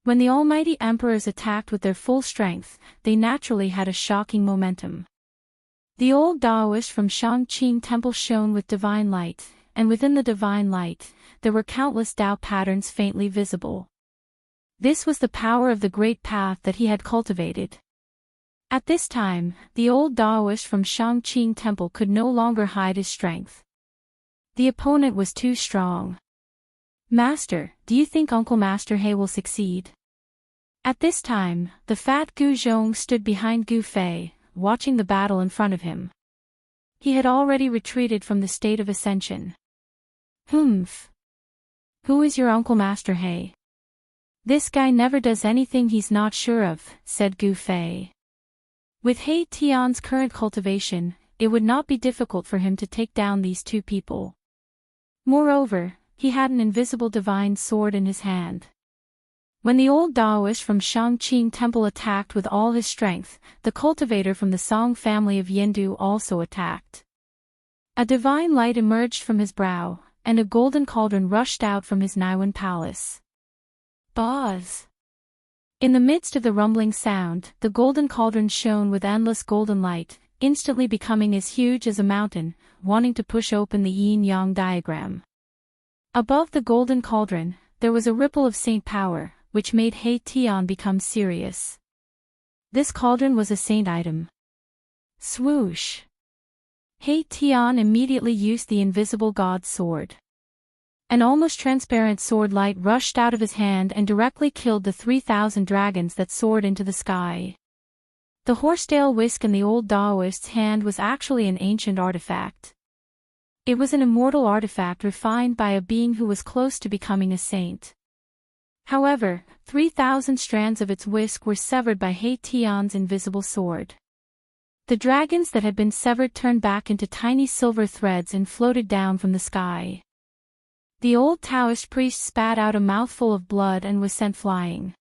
When the almighty emperors attacked with their full strength, they naturally had a shocking momentum. The old Taoist from Shangqing temple shone with divine light, and within the divine light, there were countless Tao patterns faintly visible. This was the power of the great path that he had cultivated. At this time, the old Taoist from Shangqing temple could no longer hide his strength. The opponent was too strong. Master, do you think Uncle Master He will succeed? At this time, the fat Gu Zhong stood behind Gu Fei, watching the battle in front of him. He had already retreated from the state of ascension. Humph. Who is your Uncle Master He? This guy never does anything he's not sure of, said Gu Fei. With He Tian's current cultivation, it would not be difficult for him to take down these two people. Moreover, he had an invisible divine sword in his hand. When the old Taoist from Shangqing temple attacked with all his strength, the cultivator from the Song family of Yindu also attacked. A divine light emerged from his brow, and a golden cauldron rushed out from his Naiwan palace. Buzz! In the midst of the rumbling sound, the golden cauldron shone with endless golden light, instantly becoming as huge as a mountain, wanting to push open the yin-yang diagram. Above the golden cauldron, there was a ripple of saint power, which made He Tian become serious. This cauldron was a saint item. Swoosh! He Tian immediately used the invisible god's sword. An almost transparent sword light rushed out of his hand and directly killed the 3,000 dragons that soared into the sky. The horsetail whisk in the old Taoist's hand was actually an ancient artifact. It was an immortal artifact refined by a being who was close to becoming a saint. However, 3,000 strands of its whisk were severed by He Tian's invisible sword. The dragons that had been severed turned back into tiny silver threads and floated down from the sky. The old Taoist priest spat out a mouthful of blood and was sent flying.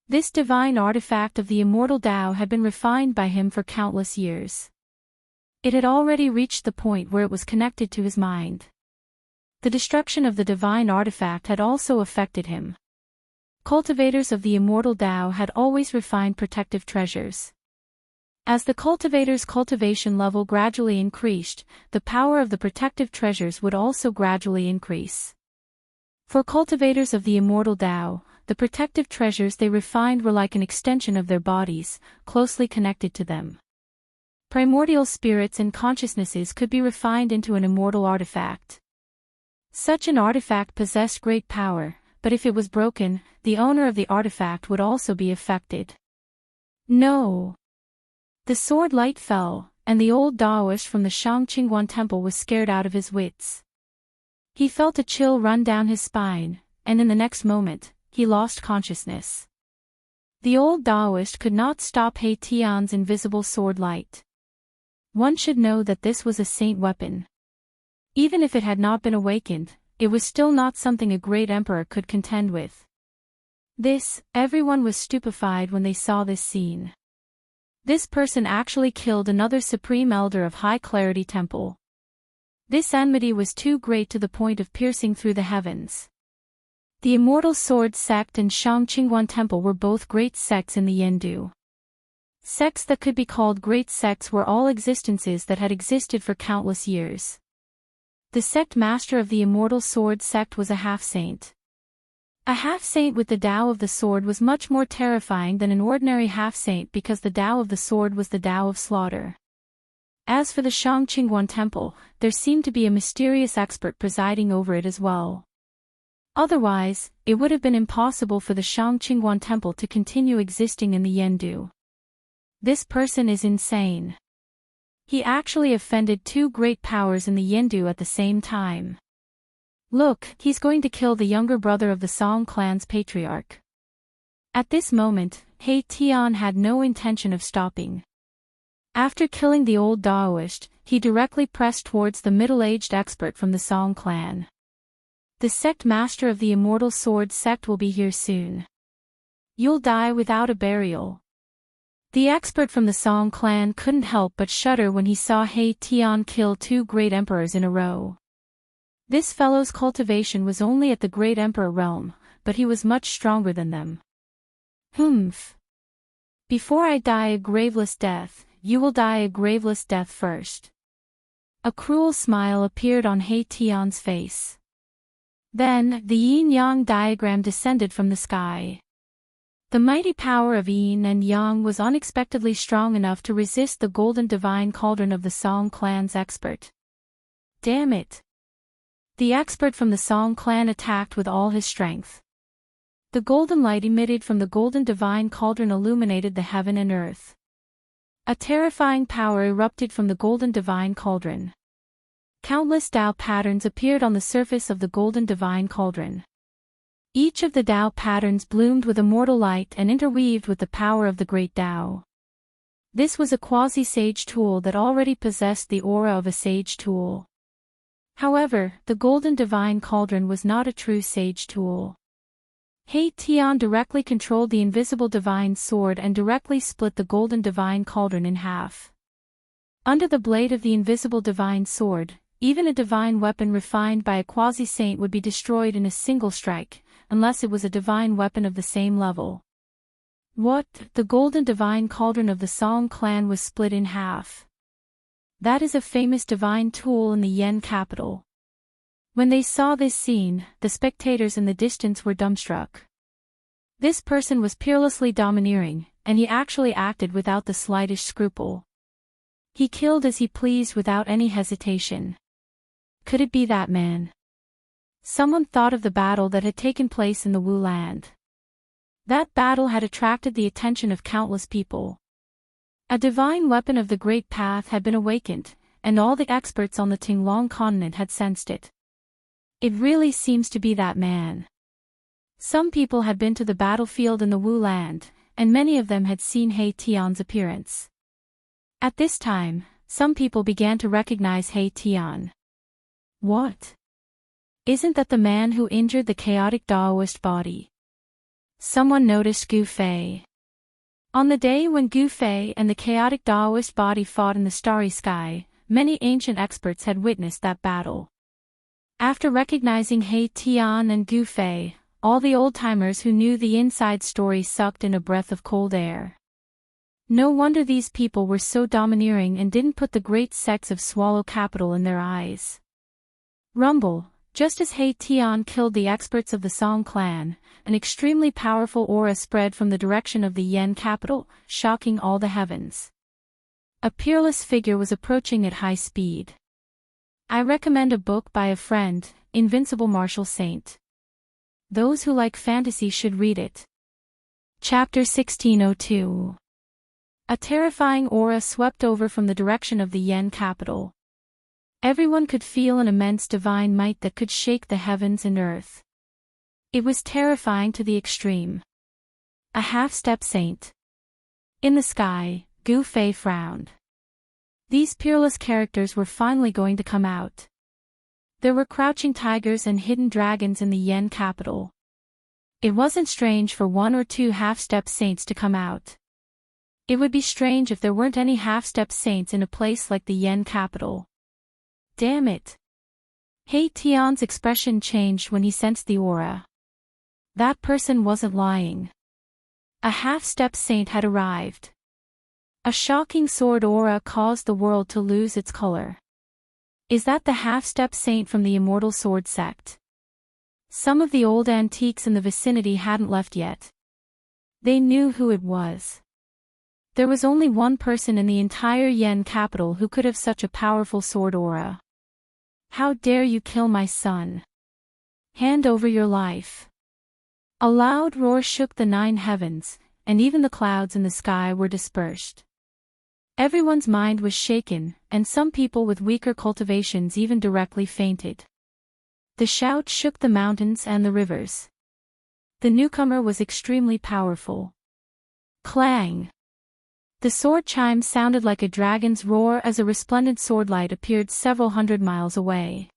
This divine artifact of the immortal Tao had been refined by him for countless years. It had already reached the point where it was connected to his mind. The destruction of the divine artifact had also affected him. Cultivators of the immortal Tao had always refined protective treasures. As the cultivator's cultivation level gradually increased, the power of the protective treasures would also gradually increase. For cultivators of the immortal Tao, the protective treasures they refined were like an extension of their bodies, closely connected to them. Primordial spirits and consciousnesses could be refined into an immortal artifact. Such an artifact possessed great power, but if it was broken, the owner of the artifact would also be affected. No. The sword light fell, and the old Taoist from the Shangqingguan temple was scared out of his wits. He felt a chill run down his spine, and in the next moment, he lost consciousness. The old Taoist could not stop He Tian's invisible sword light. One should know that this was a saint weapon. Even if it had not been awakened, it was still not something a great emperor could contend with. Everyone was stupefied when they saw this scene. This person actually killed another supreme elder of High Clarity Temple. This enmity was too great to the point of piercing through the heavens. The Immortal Sword Sect and Shangqingguan Temple were both great sects in the Yendu. Sects that could be called great sects were all existences that had existed for countless years. The sect master of the Immortal Sword Sect was a half-saint. A half-saint with the Tao of the sword was much more terrifying than an ordinary half-saint because the Tao of the sword was the Tao of slaughter. As for the Shangqingguan Temple, there seemed to be a mysterious expert presiding over it as well. Otherwise, it would have been impossible for the Shangqingguan Temple to continue existing in the Yendu. This person is insane. He actually offended two great powers in the Yendu at the same time. Look, he's going to kill the younger brother of the Song clan's patriarch. At this moment, He Tian had no intention of stopping. After killing the old Taoist, he directly pressed towards the middle-aged expert from the Song clan. The sect master of the Immortal Sword Sect will be here soon. You'll die without a burial. The expert from the Song clan couldn't help but shudder when he saw He Tian kill two great emperors in a row. This fellow's cultivation was only at the great emperor realm, but he was much stronger than them. Humph. Before I die a graveless death, you will die a graveless death first. A cruel smile appeared on He Tian's face. Then, the yin-yang diagram descended from the sky. The mighty power of yin and yang was unexpectedly strong enough to resist the golden divine cauldron of the Song clan's expert. Damn it! The expert from the Song clan attacked with all his strength. The golden light emitted from the golden divine cauldron illuminated the heaven and earth. A terrifying power erupted from the golden divine cauldron. Countless Tao patterns appeared on the surface of the golden divine cauldron. Each of the Tao patterns bloomed with immortal light and interweaved with the power of the great Tao. This was a quasi-sage tool that already possessed the aura of a sage tool. However, the golden divine cauldron was not a true sage tool. He Tian directly controlled the invisible divine sword and directly split the golden divine cauldron in half. Under the blade of the invisible divine sword, even a divine weapon refined by a quasi-saint would be destroyed in a single strike, unless it was a divine weapon of the same level. What? The golden divine cauldron of the Song clan was split in half. That is a famous divine tool in the Yen capital. When they saw this scene, the spectators in the distance were dumbstruck. This person was peerlessly domineering, and he actually acted without the slightest scruple. He killed as he pleased without any hesitation. Could it be that man? Someone thought of the battle that had taken place in the Wu land. That battle had attracted the attention of countless people. A divine weapon of the Great Path had been awakened, and all the experts on the Tinglong continent had sensed it. It really seems to be that man. Some people had been to the battlefield in the Wu land, and many of them had seen He Tian's appearance. At this time, some people began to recognize He Tian. What? Isn't that the man who injured the chaotic Taoist body? Someone noticed Gu Fei. On the day when Gu Fei and the chaotic Daoist body fought in the starry sky, many ancient experts had witnessed that battle. After recognizing He Tian and Gu Fei, all the old-timers who knew the inside story sucked in a breath of cold air. No wonder these people were so domineering and didn't put the great sects of Swallow Capital in their eyes. Rumble, just as He Tian killed the experts of the Song clan, an extremely powerful aura spread from the direction of the Yen capital, shocking all the heavens. A peerless figure was approaching at high speed. I recommend a book by a friend, Invincible Martial Saint. Those who like fantasy should read it. Chapter 1602. A terrifying aura swept over from the direction of the Yen capital. Everyone could feel an immense divine might that could shake the heavens and earth. It was terrifying to the extreme. A half-step saint. In the sky, Gu Fei frowned. These peerless characters were finally going to come out. There were crouching tigers and hidden dragons in the Yen capital. It wasn't strange for one or two half-step saints to come out. It would be strange if there weren't any half-step saints in a place like the Yen capital. Damn it! He Tian's expression changed when he sensed the aura. That person wasn't lying. A half-step saint had arrived. A shocking sword aura caused the world to lose its color. Is that the half-step saint from the Immortal sword sect? Some of the old antiques in the vicinity hadn't left yet. They knew who it was. There was only one person in the entire Yen capital who could have such a powerful sword aura. How dare you kill my son? Hand over your life. A loud roar shook the 9 heavens, and even the clouds in the sky were dispersed. Everyone's mind was shaken, and some people with weaker cultivations even directly fainted. The shout shook the mountains and the rivers. The newcomer was extremely powerful. Clang! The sword chime sounded like a dragon's roar as a resplendent sword light appeared several hundred miles away.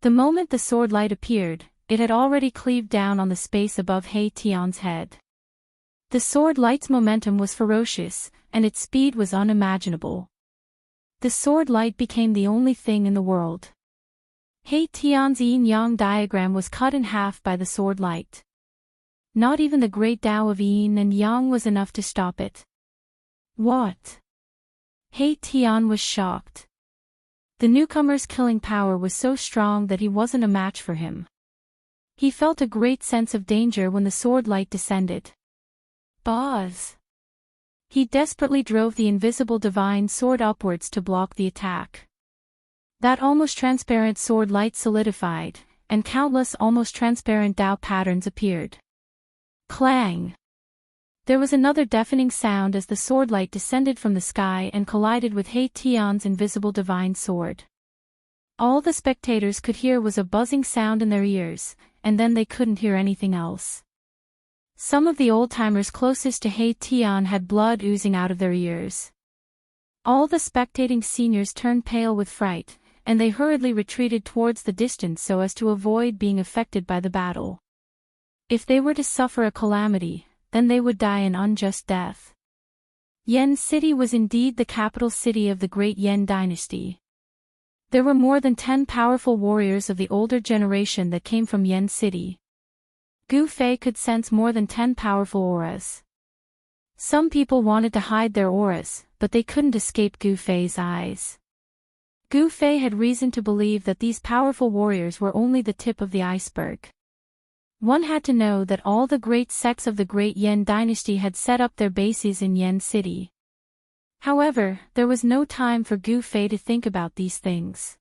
The moment the sword light appeared, it had already cleaved down on the space above He Tian's head. The sword light's momentum was ferocious, and its speed was unimaginable. The sword light became the only thing in the world. He Tian's yin-yang diagram was cut in half by the sword light. Not even the great Tao of yin and yang was enough to stop it. What? He Tian was shocked. The newcomer's killing power was so strong that he wasn't a match for him. He felt a great sense of danger when the sword light descended. Buzz! He desperately drove the invisible divine sword upwards to block the attack. That almost transparent sword light solidified, and countless almost transparent Tao patterns appeared. Clang! There was another deafening sound as the sword light descended from the sky and collided with He Tian's invisible divine sword. All the spectators could hear was a buzzing sound in their ears, and then they couldn't hear anything else. Some of the old-timers closest to He Tian had blood oozing out of their ears. All the spectating seniors turned pale with fright, and they hurriedly retreated towards the distance so as to avoid being affected by the battle. If they were to suffer a calamity, then they would die an unjust death. Yen City was indeed the capital city of the great Yen dynasty. There were more than 10 powerful warriors of the older generation that came from Yen City. Gu Fei could sense more than 10 powerful auras. Some people wanted to hide their auras, but they couldn't escape Gu Fei's eyes. Gu Fei had reason to believe that these powerful warriors were only the tip of the iceberg. One had to know that all the great sects of the great Yen dynasty had set up their bases in Yen City. However, there was no time for Gu Fei to think about these things.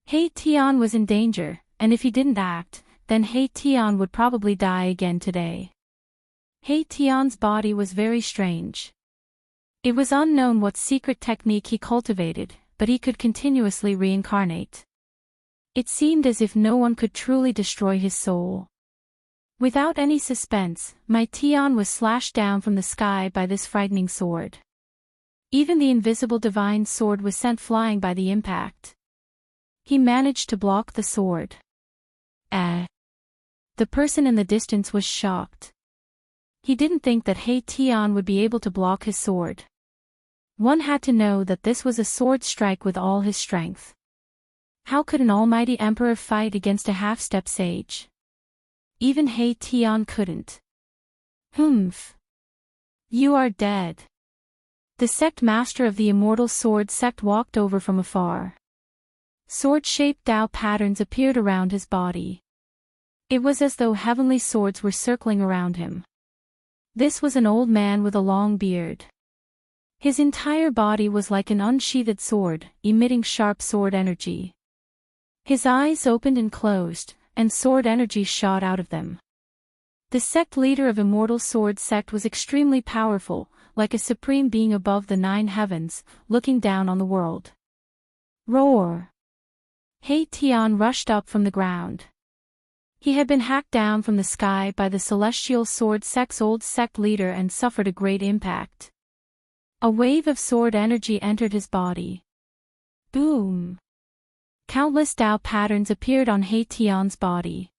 He Tian was in danger, and if he didn't act, then He Tian would probably die again today. He Tian's body was very strange. It was unknown what secret technique he cultivated, but he could continuously reincarnate. It seemed as if no one could truly destroy his soul. Without any suspense, my Tian was slashed down from the sky by this frightening sword. Even the invisible divine sword was sent flying by the impact. He managed to block the sword. The person in the distance was shocked. He didn't think that He Tian would be able to block his sword. One had to know that this was a sword strike with all his strength. How could an almighty emperor fight against a half-step sage? Even He Tian couldn't. Humph. You are dead. The sect master of the Immortal Sword sect walked over from afar. Sword-shaped Tao patterns appeared around his body. It was as though heavenly swords were circling around him. This was an old man with a long beard. His entire body was like an unsheathed sword, emitting sharp sword energy. His eyes opened and closed, and sword energy shot out of them. The sect leader of Immortal Sword sect was extremely powerful, like a supreme being above the 9 heavens, looking down on the world. Roar! He Tian rushed up from the ground. He had been hacked down from the sky by the Celestial Sword sect's old sect leader and suffered a great impact. A wave of sword energy entered his body. Boom! Countless Tao patterns appeared on He Tian's body.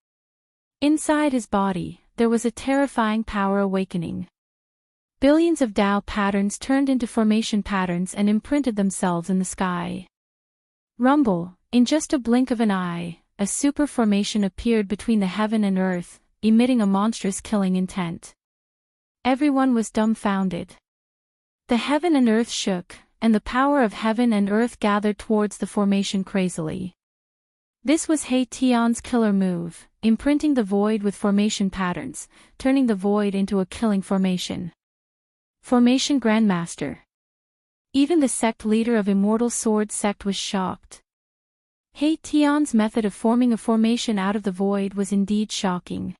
Inside his body, there was a terrifying power awakening. Billions of Tao patterns turned into formation patterns and imprinted themselves in the sky. Rumble, in just a blink of an eye, a super formation appeared between the heaven and earth, emitting a monstrous killing intent. Everyone was dumbfounded. The heaven and earth shook, and the power of heaven and earth gathered towards the formation crazily. This was He Tian's killer move, imprinting the void with formation patterns, turning the void into a killing formation. Formation Grandmaster. Even the sect leader of Immortal Sword sect was shocked. He Tian's method of forming a formation out of the void was indeed shocking.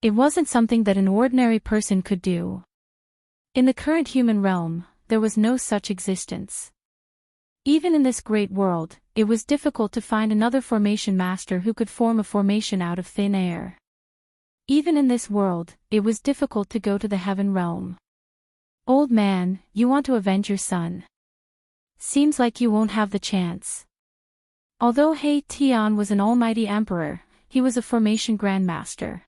It wasn't something that an ordinary person could do. In the current human realm, there was no such existence. Even in this great world, it was difficult to find another formation master who could form a formation out of thin air. Even in this world, it was difficult to go to the heaven realm. Old man, you want to avenge your son. Seems like you won't have the chance. Although He Tian was an almighty emperor, he was a formation grandmaster.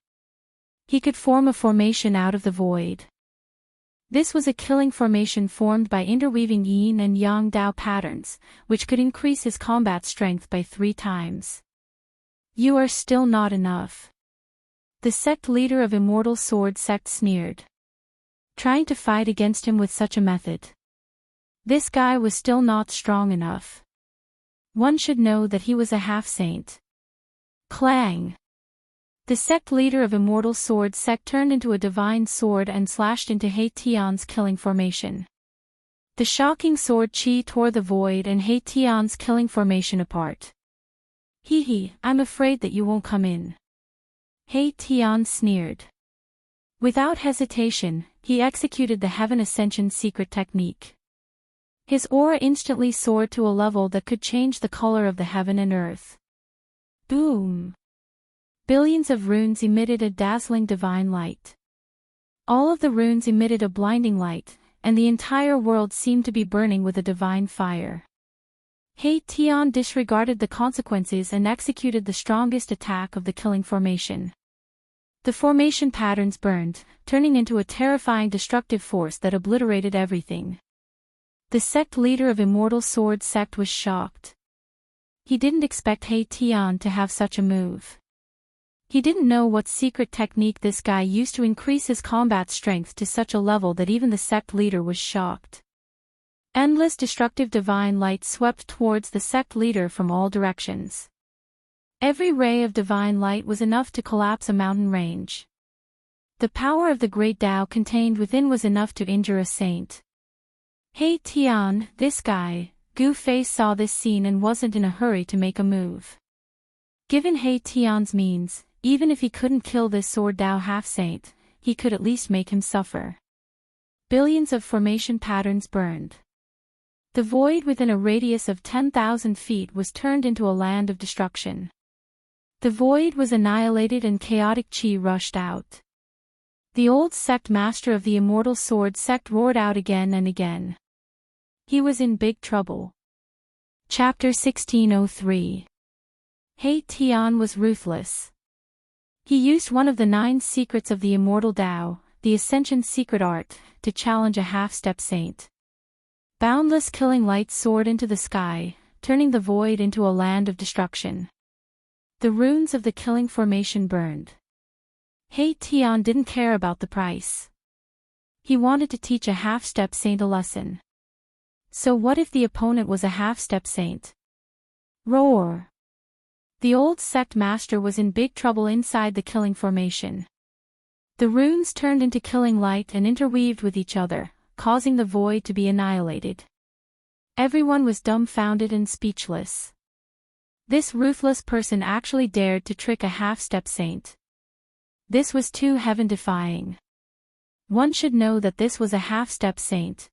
He could form a formation out of the void. This was a killing formation formed by interweaving yin and yang Tao patterns, which could increase his combat strength by 3 times. You are still not enough. The sect leader of Immortal Sword sect sneered. Trying to fight against him with such a method. This guy was still not strong enough. One should know that he was a half-saint. Clang! The sect leader of Immortal Sword sect turned into a divine sword and slashed into He Tian's killing formation. The shocking sword chi tore the void and He Tian's killing formation apart. Hee, I'm afraid that you won't come in. He Tian sneered. Without hesitation, he executed the Heaven Ascension secret technique. His aura instantly soared to a level that could change the color of the heaven and earth. Boom! Billions of runes emitted a dazzling divine light. All of the runes emitted a blinding light, and the entire world seemed to be burning with a divine fire. He Tian disregarded the consequences and executed the strongest attack of the killing formation. The formation patterns burned, turning into a terrifying destructive force that obliterated everything. The sect leader of Immortal Sword sect was shocked. He didn't expect He Tian to have such a move. He didn't know what secret technique this guy used to increase his combat strength to such a level that even the sect leader was shocked. Endless destructive divine light swept towards the sect leader from all directions. Every ray of divine light was enough to collapse a mountain range. The power of the great Tao contained within was enough to injure a saint. He Tian, this guy, Gu Fei saw this scene and wasn't in a hurry to make a move. Given He Tian's means, even if he couldn't kill this sword Tao half-saint, he could at least make him suffer. Billions of formation patterns burned. The void within a radius of 10,000 feet was turned into a land of destruction. The void was annihilated and chaotic chi rushed out. The old sect master of the Immortal Sword sect roared out again and again. He was in big trouble. Chapter 1603. He Tian was ruthless. He used one of the 9 secrets of the Immortal Tao, the Ascension's secret art, to challenge a half-step saint. Boundless killing light soared into the sky, turning the void into a land of destruction. The runes of the killing formation burned. He Tian didn't care about the price. He wanted to teach a half-step saint a lesson. So what if the opponent was a half-step saint? Roar! The old sect master was in big trouble inside the killing formation. The runes turned into killing light and interweaved with each other, causing the void to be annihilated. Everyone was dumbfounded and speechless. This ruthless person actually dared to trick a half-step saint. This was too heaven-defying. One should know that this was a half-step saint.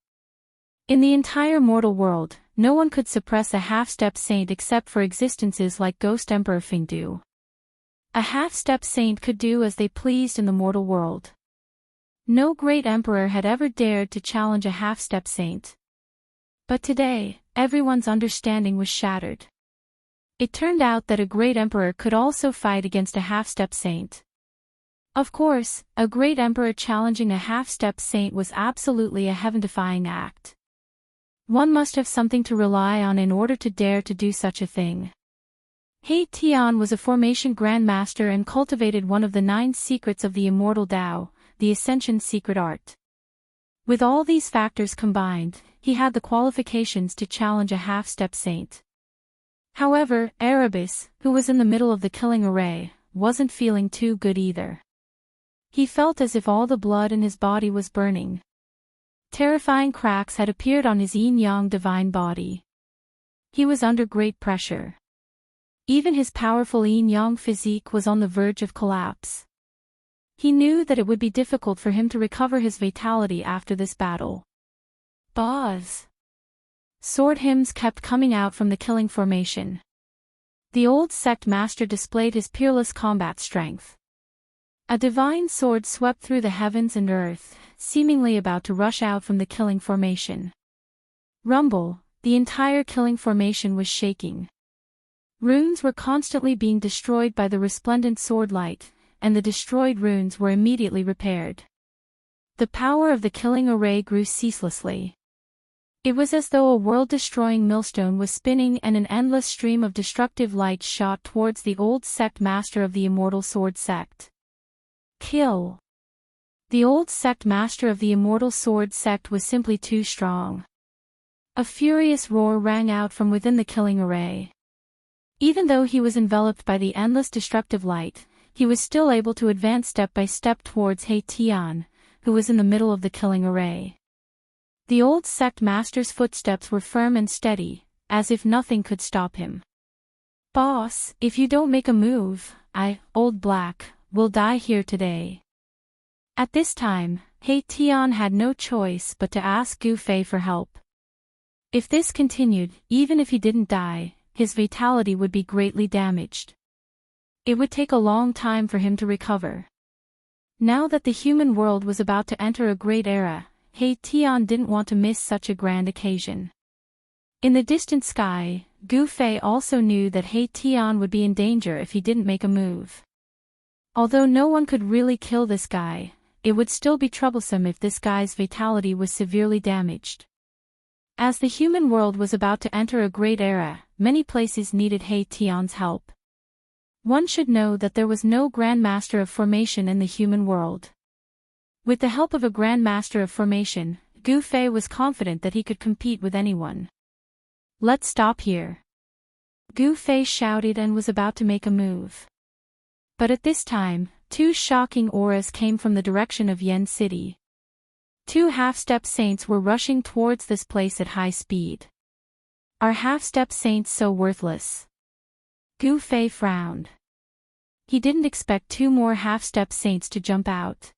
In the entire mortal world, no one could suppress a half-step saint except for existences like Ghost Emperor Fingdu. A half-step saint could do as they pleased in the mortal world. No great emperor had ever dared to challenge a half-step saint. But today, everyone's understanding was shattered. It turned out that a great emperor could also fight against a half-step saint. Of course, a great emperor challenging a half-step saint was absolutely a heaven-defying act. One must have something to rely on in order to dare to do such a thing. He Tian was a formation grandmaster and cultivated one of the 9 secrets of the Immortal Tao, the Ascension's secret art. With all these factors combined, he had the qualifications to challenge a half-step saint. However, Erebus, who was in the middle of the killing array, wasn't feeling too good either. He felt as if all the blood in his body was burning. Terrifying cracks had appeared on his yin-yang divine body. He was under great pressure. Even his powerful yin-yang physique was on the verge of collapse. He knew that it would be difficult for him to recover his vitality after this battle. Boz! Sword hymns kept coming out from the killing formation. The old sect master displayed his peerless combat strength. A divine sword swept through the heavens and earth, seemingly about to rush out from the killing formation. Rumble, the entire killing formation was shaking. Runes were constantly being destroyed by the resplendent sword light, and the destroyed runes were immediately repaired. The power of the killing array grew ceaselessly. It was as though a world-destroying millstone was spinning and an endless stream of destructive light shot towards the old sect master of the Immortal Sword Sect. Kill! The old sect master of the Immortal Sword Sect was simply too strong. A furious roar rang out from within the killing array. Even though he was enveloped by the endless destructive light, he was still able to advance step by step towards He Tian, who was in the middle of the killing array. The old sect master's footsteps were firm and steady, as if nothing could stop him. Boss, if you don't make a move, Old Black, will die here today. At this time, He Tian had no choice but to ask Gu Fei for help. If this continued, even if he didn't die, his vitality would be greatly damaged. It would take a long time for him to recover. Now that the human world was about to enter a great era, He Tian didn't want to miss such a grand occasion. In the distant sky, Gu Fei also knew that He Tian would be in danger if he didn't make a move. Although no one could really kill this guy, it would still be troublesome if this guy's vitality was severely damaged. As the human world was about to enter a great era, many places needed He Tian's help. One should know that there was no Grandmaster of Formation in the human world. With the help of a Grandmaster of Formation, Gu Fei was confident that he could compete with anyone. Let's stop here. Gu Fei shouted and was about to make a move. But at this time, 2 shocking auras came from the direction of Yen City. 2 half-step saints were rushing towards this place at high speed. Are half-step saints so worthless? Gu Fei frowned. He didn't expect 2 more half-step saints to jump out.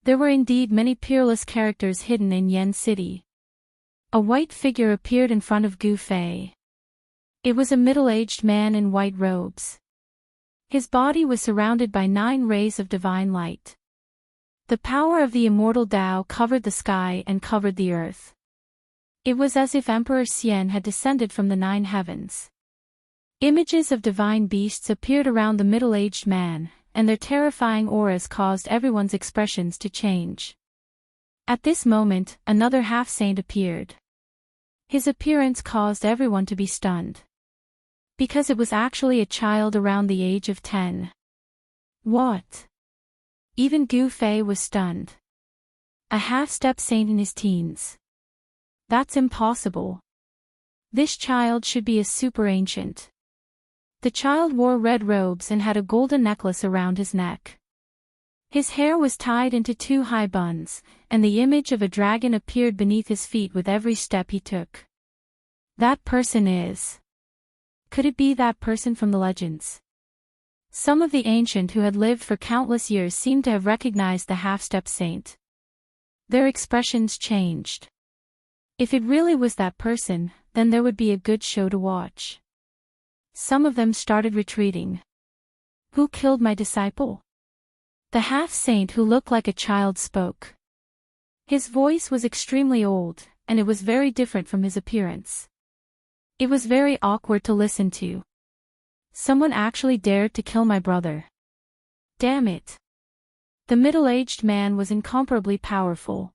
There were indeed many peerless characters hidden in Yen City. A white figure appeared in front of Gu Fei. It was a middle-aged man in white robes. His body was surrounded by 9 rays of divine light. The power of the Immortal Tao covered the sky and covered the earth. It was as if Emperor Xian had descended from the 9 heavens. Images of divine beasts appeared around the middle-aged man, and their terrifying auras caused everyone's expressions to change. At this moment, another half-saint appeared. His appearance caused everyone to be stunned. Because it was actually a child around the age of 10. What? Even Gu Fei was stunned. A half-step saint in his teens. That's impossible. This child should be a super ancient. The child wore red robes and had a golden necklace around his neck. His hair was tied into 2 high buns, and the image of a dragon appeared beneath his feet with every step he took. That person is... Could it be that person from the legends? Some of the ancient who had lived for countless years seemed to have recognized the half-step saint. Their expressions changed. If it really was that person, then there would be a good show to watch. Some of them started retreating. Who killed my disciple? The half-saint who looked like a child spoke. His voice was extremely old, and it was very different from his appearance. It was very awkward to listen to. Someone actually dared to kill my brother. Damn it. The middle-aged man was incomparably powerful.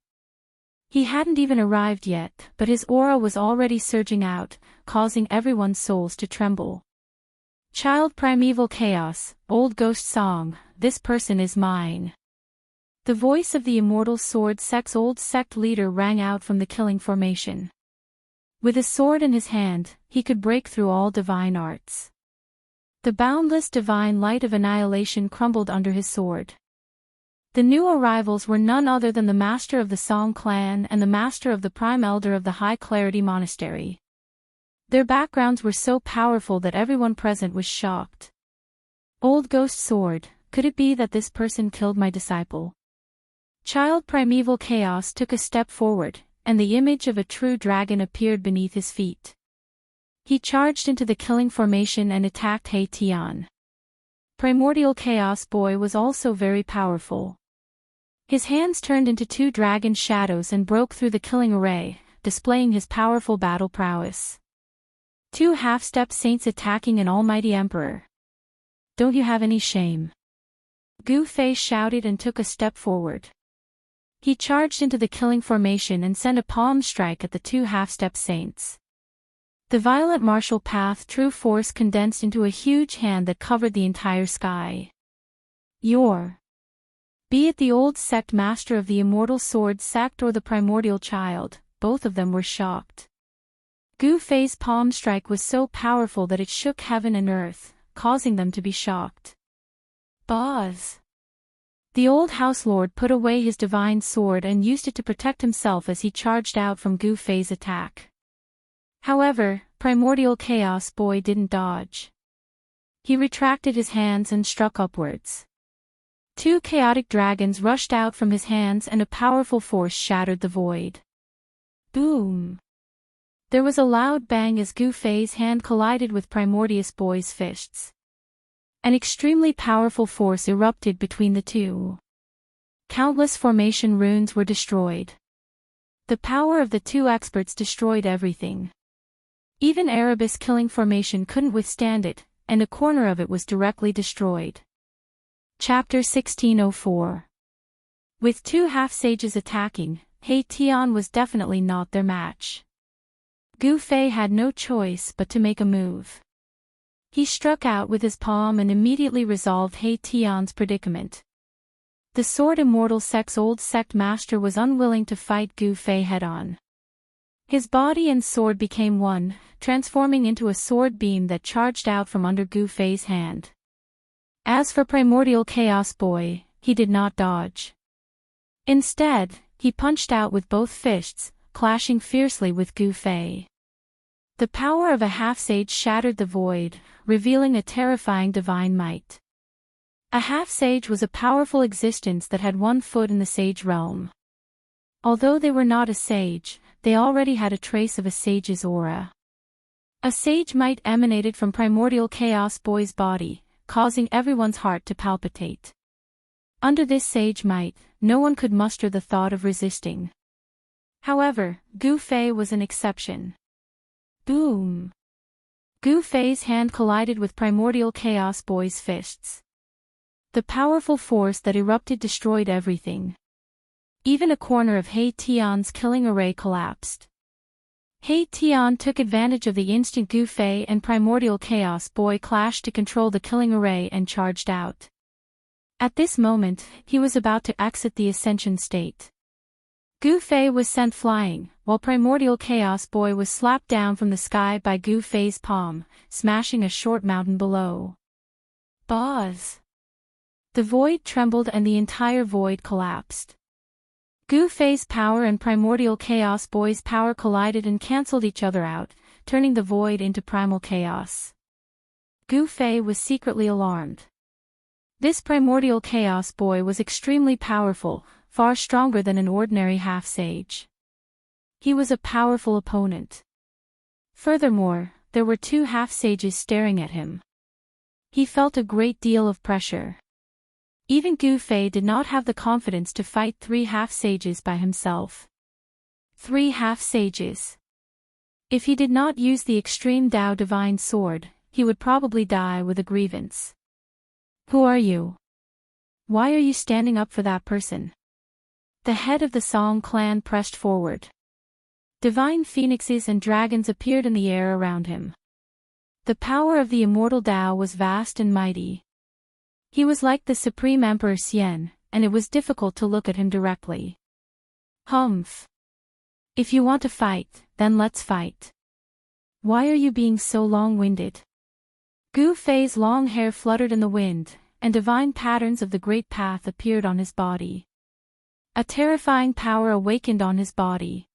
He hadn't even arrived yet, but his aura was already surging out, causing everyone's souls to tremble. Child primeval chaos, old ghost song, this person is mine. The voice of the immortal sword sect's old sect leader rang out from the killing formation. With a sword in his hand, he could break through all divine arts. The boundless divine light of annihilation crumbled under his sword. The new arrivals were none other than the master of the Song clan and the master of the prime elder of the High Clarity Monastery. Their backgrounds were so powerful that everyone present was shocked. Old ghost sword, could it be that this person killed my disciple? Child primeval chaos took a step forward, and the image of a true dragon appeared beneath his feet. He charged into the killing formation and attacked He Tian. Primordial Chaos Boy was also very powerful. His hands turned into 2 dragon shadows and broke through the killing array, displaying his powerful battle prowess. 2 half-step saints attacking an almighty emperor. Don't you have any shame? Gu Fei shouted and took a step forward. He charged into the killing formation and sent a palm strike at the 2 half-step saints. The violent martial path true force condensed into a huge hand that covered the entire sky. Be it the old sect master of the immortal sword sect or the primordial child, both of them were shocked. Gu Fei's palm strike was so powerful that it shook heaven and earth, causing them to be shocked. Boz! The old house lord put away his divine sword and used it to protect himself as he charged out from Gu Fei's attack. However, Primordial Chaos Boy didn't dodge. He retracted his hands and struck upwards. 2 chaotic dragons rushed out from his hands and a powerful force shattered the void. Boom! There was a loud bang as Gu Fei's hand collided with Primordius Boy's fists. An extremely powerful force erupted between the 2. Countless formation runes were destroyed. The power of the 2 experts destroyed everything. Even Erebus killing formation couldn't withstand it, and a corner of it was directly destroyed. Chapter 1604. With 2 half-sages attacking, He Tian was definitely not their match. Gu Fei had no choice but to make a move. He struck out with his palm and immediately resolved He Tian's predicament. The Sword Immortal sect's old sect master was unwilling to fight Gu Fei head-on. His body and sword became one, transforming into a sword beam that charged out from under Gu Fei's hand. As for Primordial Chaos Boy, he did not dodge. Instead, he punched out with both fists, clashing fiercely with Gu Fei. The power of a half-sage shattered the void, revealing a terrifying divine might. A half-sage was a powerful existence that had 1 foot in the sage realm. Although they were not a sage, they already had a trace of a sage's aura. A sage might emanated from Primordial Chaos Boy's body, causing everyone's heart to palpitate. Under this sage might, no one could muster the thought of resisting. However, Gu Fei was an exception. Boom! Gu Fei's hand collided with Primordial Chaos Boy's fists. The powerful force that erupted destroyed everything. Even a corner of He Tian's killing array collapsed. He Tian took advantage of the instant Gu Fei and Primordial Chaos Boy clashed to control the killing array and charged out. At this moment, he was about to exit the Ascension state. Gu Fei was sent flying, while Primordial Chaos Boy was slapped down from the sky by Gu Fei's palm, smashing a short mountain below. Buzz! The void trembled and the entire void collapsed. Gu Fei's power and Primordial Chaos Boy's power collided and cancelled each other out, turning the void into primal chaos. Gu Fei was secretly alarmed. This Primordial Chaos Boy was extremely powerful, far stronger than an ordinary half-sage. He was a powerful opponent. Furthermore, there were two half-sages staring at him. He felt a great deal of pressure. Even Gu Fei did not have the confidence to fight 3 half-sages by himself. 3 half-sages. If he did not use the Extreme Dao Divine Sword, he would probably die with a grievance. Who are you? Why are you standing up for that person? The head of the Song clan pressed forward. Divine phoenixes and dragons appeared in the air around him. The power of the Immortal Dao was vast and mighty. He was like the Supreme Emperor Xian, and it was difficult to look at him directly. Humph. If you want to fight, then let's fight. Why are you being so long-winded? Gu Fei's long hair fluttered in the wind, and divine patterns of the Great Path appeared on his body. A terrifying power awakened on his body.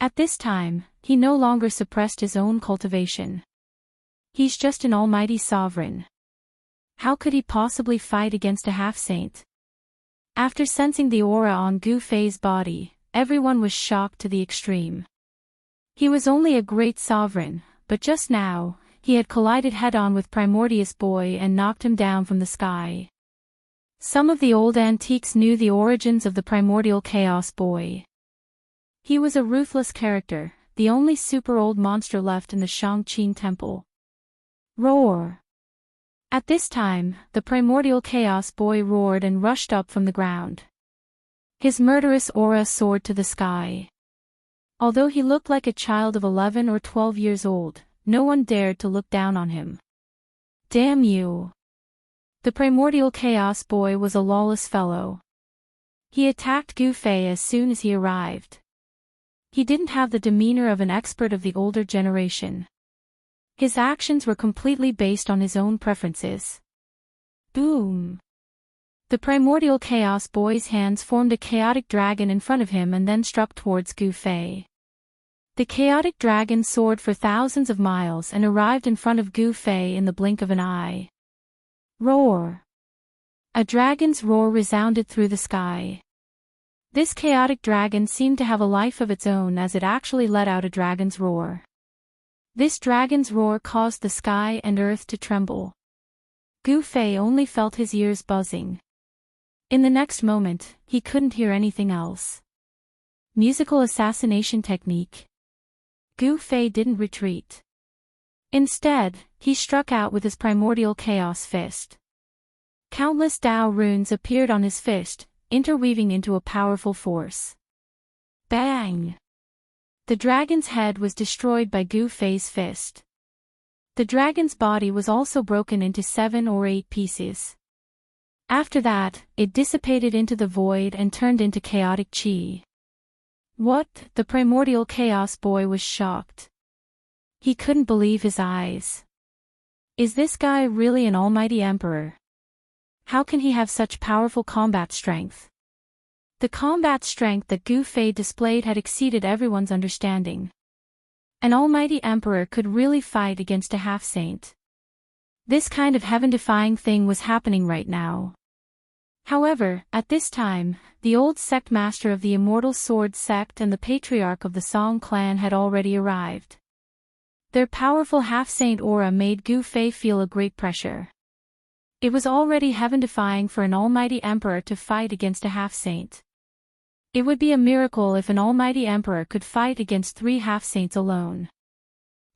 At this time, he no longer suppressed his own cultivation. He's just an almighty sovereign. How could he possibly fight against a half-saint? After sensing the aura on Gu Fei's body, everyone was shocked to the extreme. He was only a great sovereign, but just now, he had collided head-on with Primordius Boy and knocked him down from the sky. Some of the old antiques knew the origins of the Primordial Chaos Boy. He was a ruthless character, the only super-old monster left in the Shangqing Temple. Roar! At this time, the Primordial Chaos Boy roared and rushed up from the ground. His murderous aura soared to the sky. Although he looked like a child of 11 or 12 years old, no one dared to look down on him. Damn you! The Primordial Chaos Boy was a lawless fellow. He attacked Gu Fei as soon as he arrived. He didn't have the demeanor of an expert of the older generation. His actions were completely based on his own preferences. Boom! The Primordial Chaos Boy's hands formed a chaotic dragon in front of him and then struck towards Gu Fei. The chaotic dragon soared for thousands of miles and arrived in front of Gu Fei in the blink of an eye. Roar! A dragon's roar resounded through the sky. This chaotic dragon seemed to have a life of its own as it actually let out a dragon's roar. This dragon's roar caused the sky and earth to tremble. Gu Fei only felt his ears buzzing. In the next moment, he couldn't hear anything else. Musical assassination technique. Gu Fei didn't retreat. Instead, he struck out with his Primordial Chaos Fist. Countless Dao runes appeared on his fist, interweaving into a powerful force. Bang! The dragon's head was destroyed by Gu Fei's fist. The dragon's body was also broken into 7 or 8 pieces. After that, it dissipated into the void and turned into chaotic chi. What? The Primordial Chaos Boy was shocked. He couldn't believe his eyes. Is this guy really an almighty emperor? How can he have such powerful combat strength? The combat strength that Gu Fei displayed had exceeded everyone's understanding. An almighty emperor could really fight against a half-saint. This kind of heaven-defying thing was happening right now. However, at this time, the old sect master of the Immortal Sword sect and the patriarch of the Song clan had already arrived. Their powerful half-saint aura made Gu Fei feel a great pressure. It was already heaven-defying for an almighty emperor to fight against a half-saint. It would be a miracle if an almighty emperor could fight against 3 half-saints alone.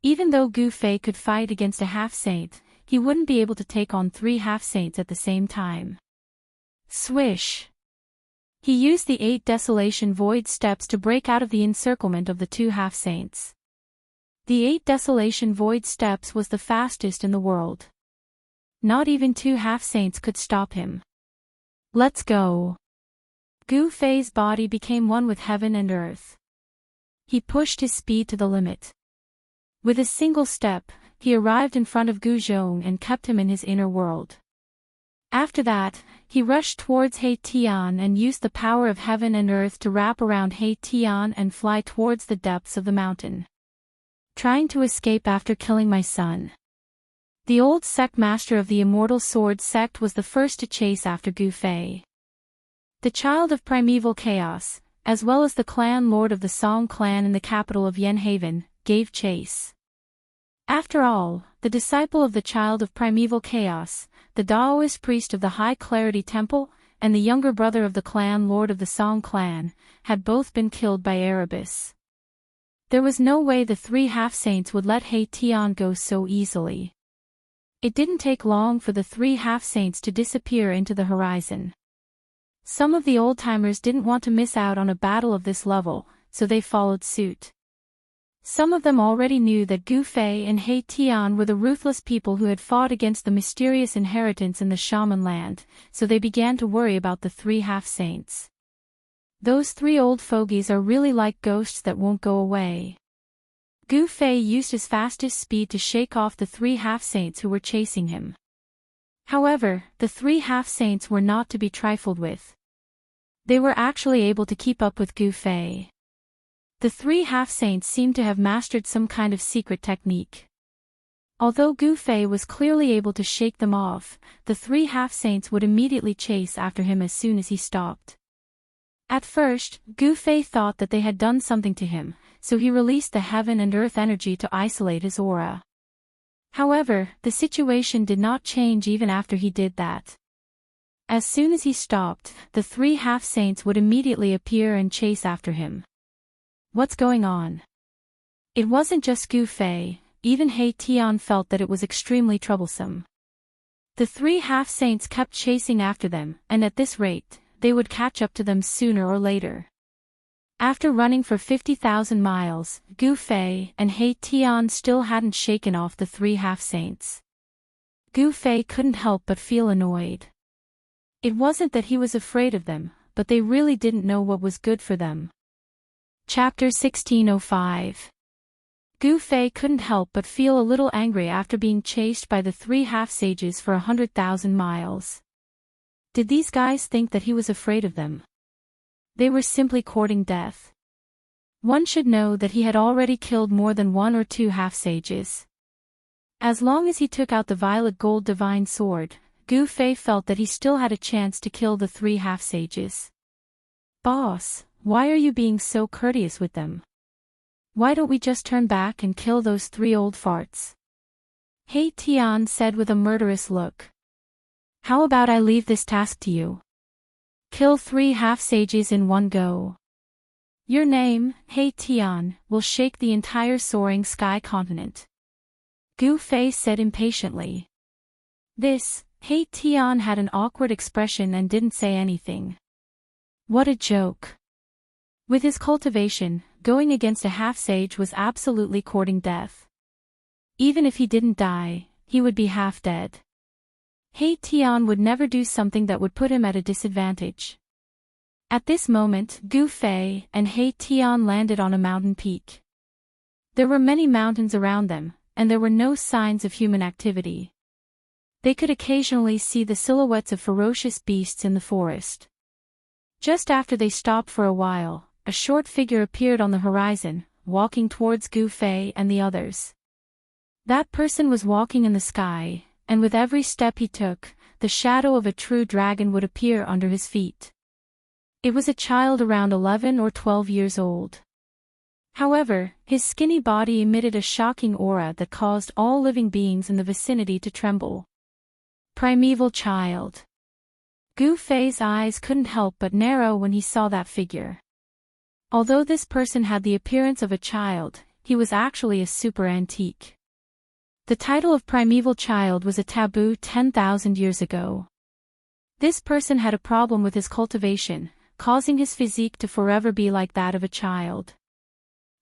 Even though Gu Fei could fight against a half-saint, he wouldn't be able to take on 3 half-saints at the same time. Swish! He used the 8 Desolation Void steps to break out of the encirclement of the 2 half-saints. The 8 Desolation Void steps was the fastest in the world. Not even 2 half-saints could stop him. Let's go! Gu Fei's body became one with heaven and earth. He pushed his speed to the limit. With a single step, he arrived in front of Gu Zhong and kept him in his inner world. After that, he rushed towards He Tian and used the power of heaven and earth to wrap around He Tian and fly towards the depths of the mountain. Trying to escape after killing my son. The old sect master of the Immortal Sword sect was the first to chase after Gu Fei. The child of primeval chaos, as well as the clan lord of the Song clan in the capital of Yenhaven, gave chase. After all, the disciple of the child of primeval chaos, the Daoist priest of the High Clarity Temple, and the younger brother of the clan lord of the Song clan, had both been killed by Erebus. There was no way the 3 half-saints would let He Tian go so easily. It didn't take long for the 3 half-saints to disappear into the horizon. Some of the old-timers didn't want to miss out on a battle of this level, so they followed suit. Some of them already knew that Gu Fei and He Tian were the ruthless people who had fought against the mysterious inheritance in the shaman land, so they began to worry about the 3 half-saints. Those 3 old fogies are really like ghosts that won't go away. Gu Fei used his fastest speed to shake off the 3 half-saints who were chasing him. However, the 3 half-saints were not to be trifled with. They were actually able to keep up with Gu Fei. The 3 half-saints seemed to have mastered some kind of secret technique. Although Gu Fei was clearly able to shake them off, the 3 half-saints would immediately chase after him as soon as he stopped. At first, Gu Fei thought that they had done something to him, so he released the heaven and earth energy to isolate his aura. However, the situation did not change even after he did that. As soon as he stopped, the 3 half-saints would immediately appear and chase after him. What's going on? It wasn't just Gu Fei, even He Tian felt that it was extremely troublesome. The 3 half-saints kept chasing after them, and at this rate, they would catch up to them sooner or later. After running for 50,000 miles, Gu Fei and He Tian still hadn't shaken off the 3 half-saints. Gu Fei couldn't help but feel annoyed. It wasn't that he was afraid of them, but they really didn't know what was good for them. Chapter 1605. Gu Fei couldn't help but feel a little angry after being chased by the 3 half-sages for 100,000 miles. Did these guys think that he was afraid of them? They were simply courting death. One should know that he had already killed more than 1 or 2 half-sages. As long as he took out the violet gold divine sword, Gu Fei felt that he still had a chance to kill the 3 half-sages. Boss, why are you being so courteous with them? Why don't we just turn back and kill those 3 old farts? He Tian said with a murderous look. How about I leave this task to you? Kill 3 half-sages in one go. Your name, He Tian, will shake the entire soaring sky continent. Gu Fei said impatiently. This, He Tian had an awkward expression and didn't say anything. What a joke. With his cultivation, going against a half-sage was absolutely courting death. Even if he didn't die, he would be half dead. He Tian would never do something that would put him at a disadvantage. At this moment, Gu Fei and He Tian landed on a mountain peak. There were many mountains around them, and there were no signs of human activity. They could occasionally see the silhouettes of ferocious beasts in the forest. Just after they stopped for a while, a short figure appeared on the horizon, walking towards Gu Fei and the others. That person was walking in the sky, and with every step he took, the shadow of a true dragon would appear under his feet. It was a child around 11 or 12 years old. However, his skinny body emitted a shocking aura that caused all living beings in the vicinity to tremble. Primeval child. Gu Fei's eyes couldn't help but narrow when he saw that figure. Although this person had the appearance of a child, he was actually a super antique. The title of primeval child was a taboo 10,000 years ago. This person had a problem with his cultivation, causing his physique to forever be like that of a child.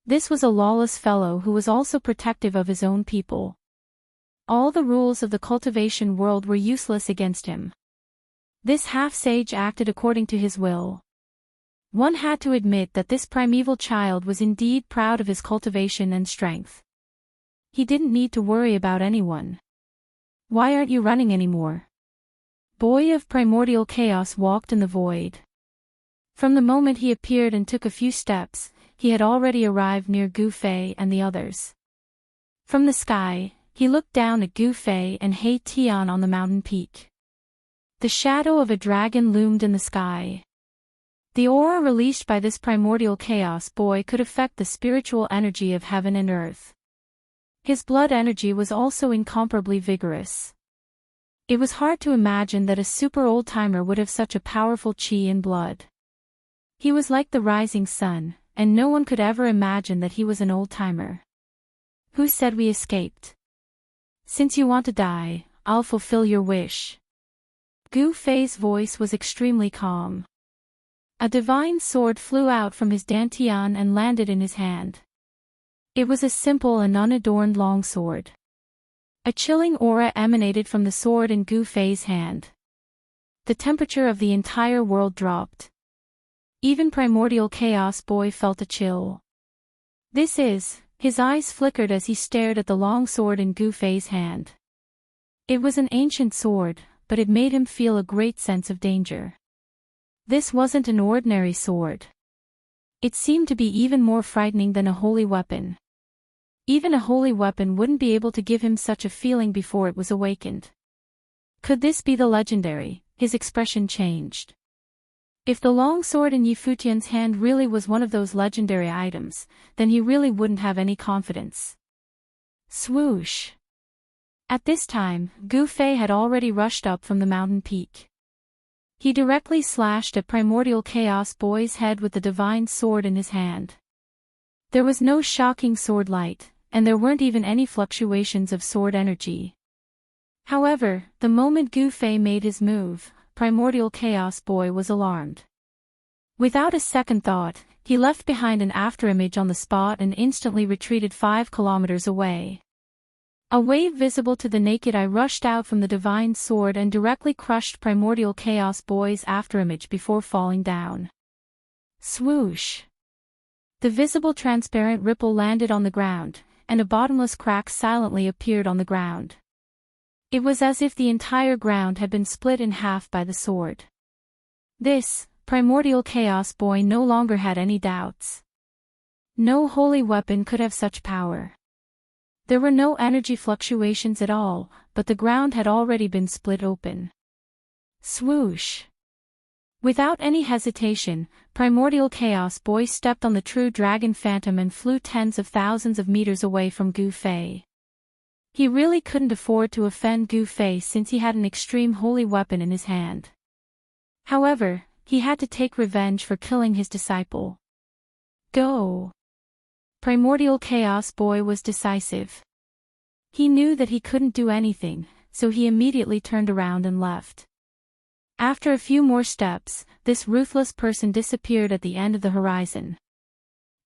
This was a lawless fellow who was also protective of his own people. All the rules of the cultivation world were useless against him. This half-sage acted according to his will. One had to admit that this primeval child was indeed proud of his cultivation and strength. He didn't need to worry about anyone. "Why aren't you running anymore?" Boy of primordial chaos walked in the void. From the moment he appeared and took a few steps, he had already arrived near Gu Fei and the others. From the sky, he looked down at Gu Fei and He Tian on the mountain peak. The shadow of a dragon loomed in the sky. The aura released by this primordial chaos boy could affect the spiritual energy of heaven and earth. His blood energy was also incomparably vigorous. It was hard to imagine that a super old-timer would have such a powerful chi in blood. He was like the rising sun, and no one could ever imagine that he was an old-timer. "Who said we escaped? Since you want to die, I'll fulfill your wish." Gu Fei's voice was extremely calm. A divine sword flew out from his dantian and landed in his hand. It was a simple and unadorned long sword. A chilling aura emanated from the sword in Gu Fei's hand. The temperature of the entire world dropped. Even primordial chaos boy felt a chill. His eyes flickered as he stared at the long sword in Gu Fei's hand. It was an ancient sword, but it made him feel a great sense of danger. This wasn't an ordinary sword. It seemed to be even more frightening than a holy weapon. Even a holy weapon wouldn't be able to give him such a feeling before it was awakened. Could this be the legendary? His expression changed. If the long sword in Yi Futian's hand really was one of those legendary items, then he really wouldn't have any confidence. Swoosh! At this time, Gu Fei had already rushed up from the mountain peak. He directly slashed at primordial chaos boy's head with the divine sword in his hand. There was no shocking sword light, and there weren't even any fluctuations of sword energy. However, the moment Gu Fei made his move, primordial chaos boy was alarmed. Without a second thought, he left behind an afterimage on the spot and instantly retreated 5 kilometers away. A wave visible to the naked eye rushed out from the divine sword and directly crushed primordial chaos boy's afterimage before falling down. Swoosh! The visible transparent ripple landed on the ground, and a bottomless crack silently appeared on the ground. It was as if the entire ground had been split in half by the sword. This primordial chaos boy no longer had any doubts. No holy weapon could have such power. There were no energy fluctuations at all, but the ground had already been split open. Swoosh! Without any hesitation, primordial chaos boy stepped on the true dragon phantom and flew tens of thousands of meters away from Gu Fei. He really couldn't afford to offend Gu Fei since he had an extreme holy weapon in his hand. However, he had to take revenge for killing his disciple. Go! Primordial chaos boy was decisive. He knew that he couldn't do anything, so he immediately turned around and left. After a few more steps, this ruthless person disappeared at the end of the horizon.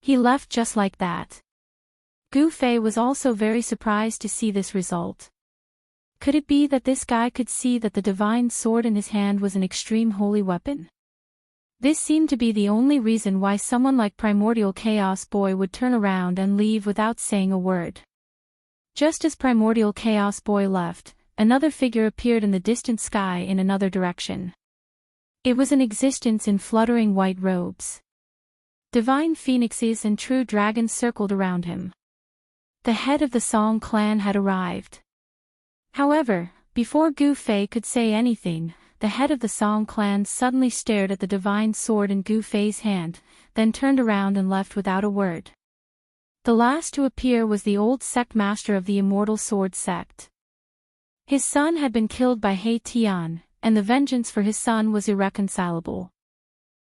He left just like that. Gu Fei was also very surprised to see this result. Could it be that this guy could see that the divine sword in his hand was an extreme holy weapon? This seemed to be the only reason why someone like Primordial Chaos Boy would turn around and leave without saying a word. Just as Primordial Chaos Boy left, another figure appeared in the distant sky in another direction. It was an existence in fluttering white robes. Divine phoenixes and true dragons circled around him. The head of the Song clan had arrived. However, before Gu Fei could say anything, the head of the Song clan suddenly stared at the divine sword in Gu Fei's hand, then turned around and left without a word. The last to appear was the old sect master of the Immortal Sword sect. His son had been killed by He Tian, and the vengeance for his son was irreconcilable.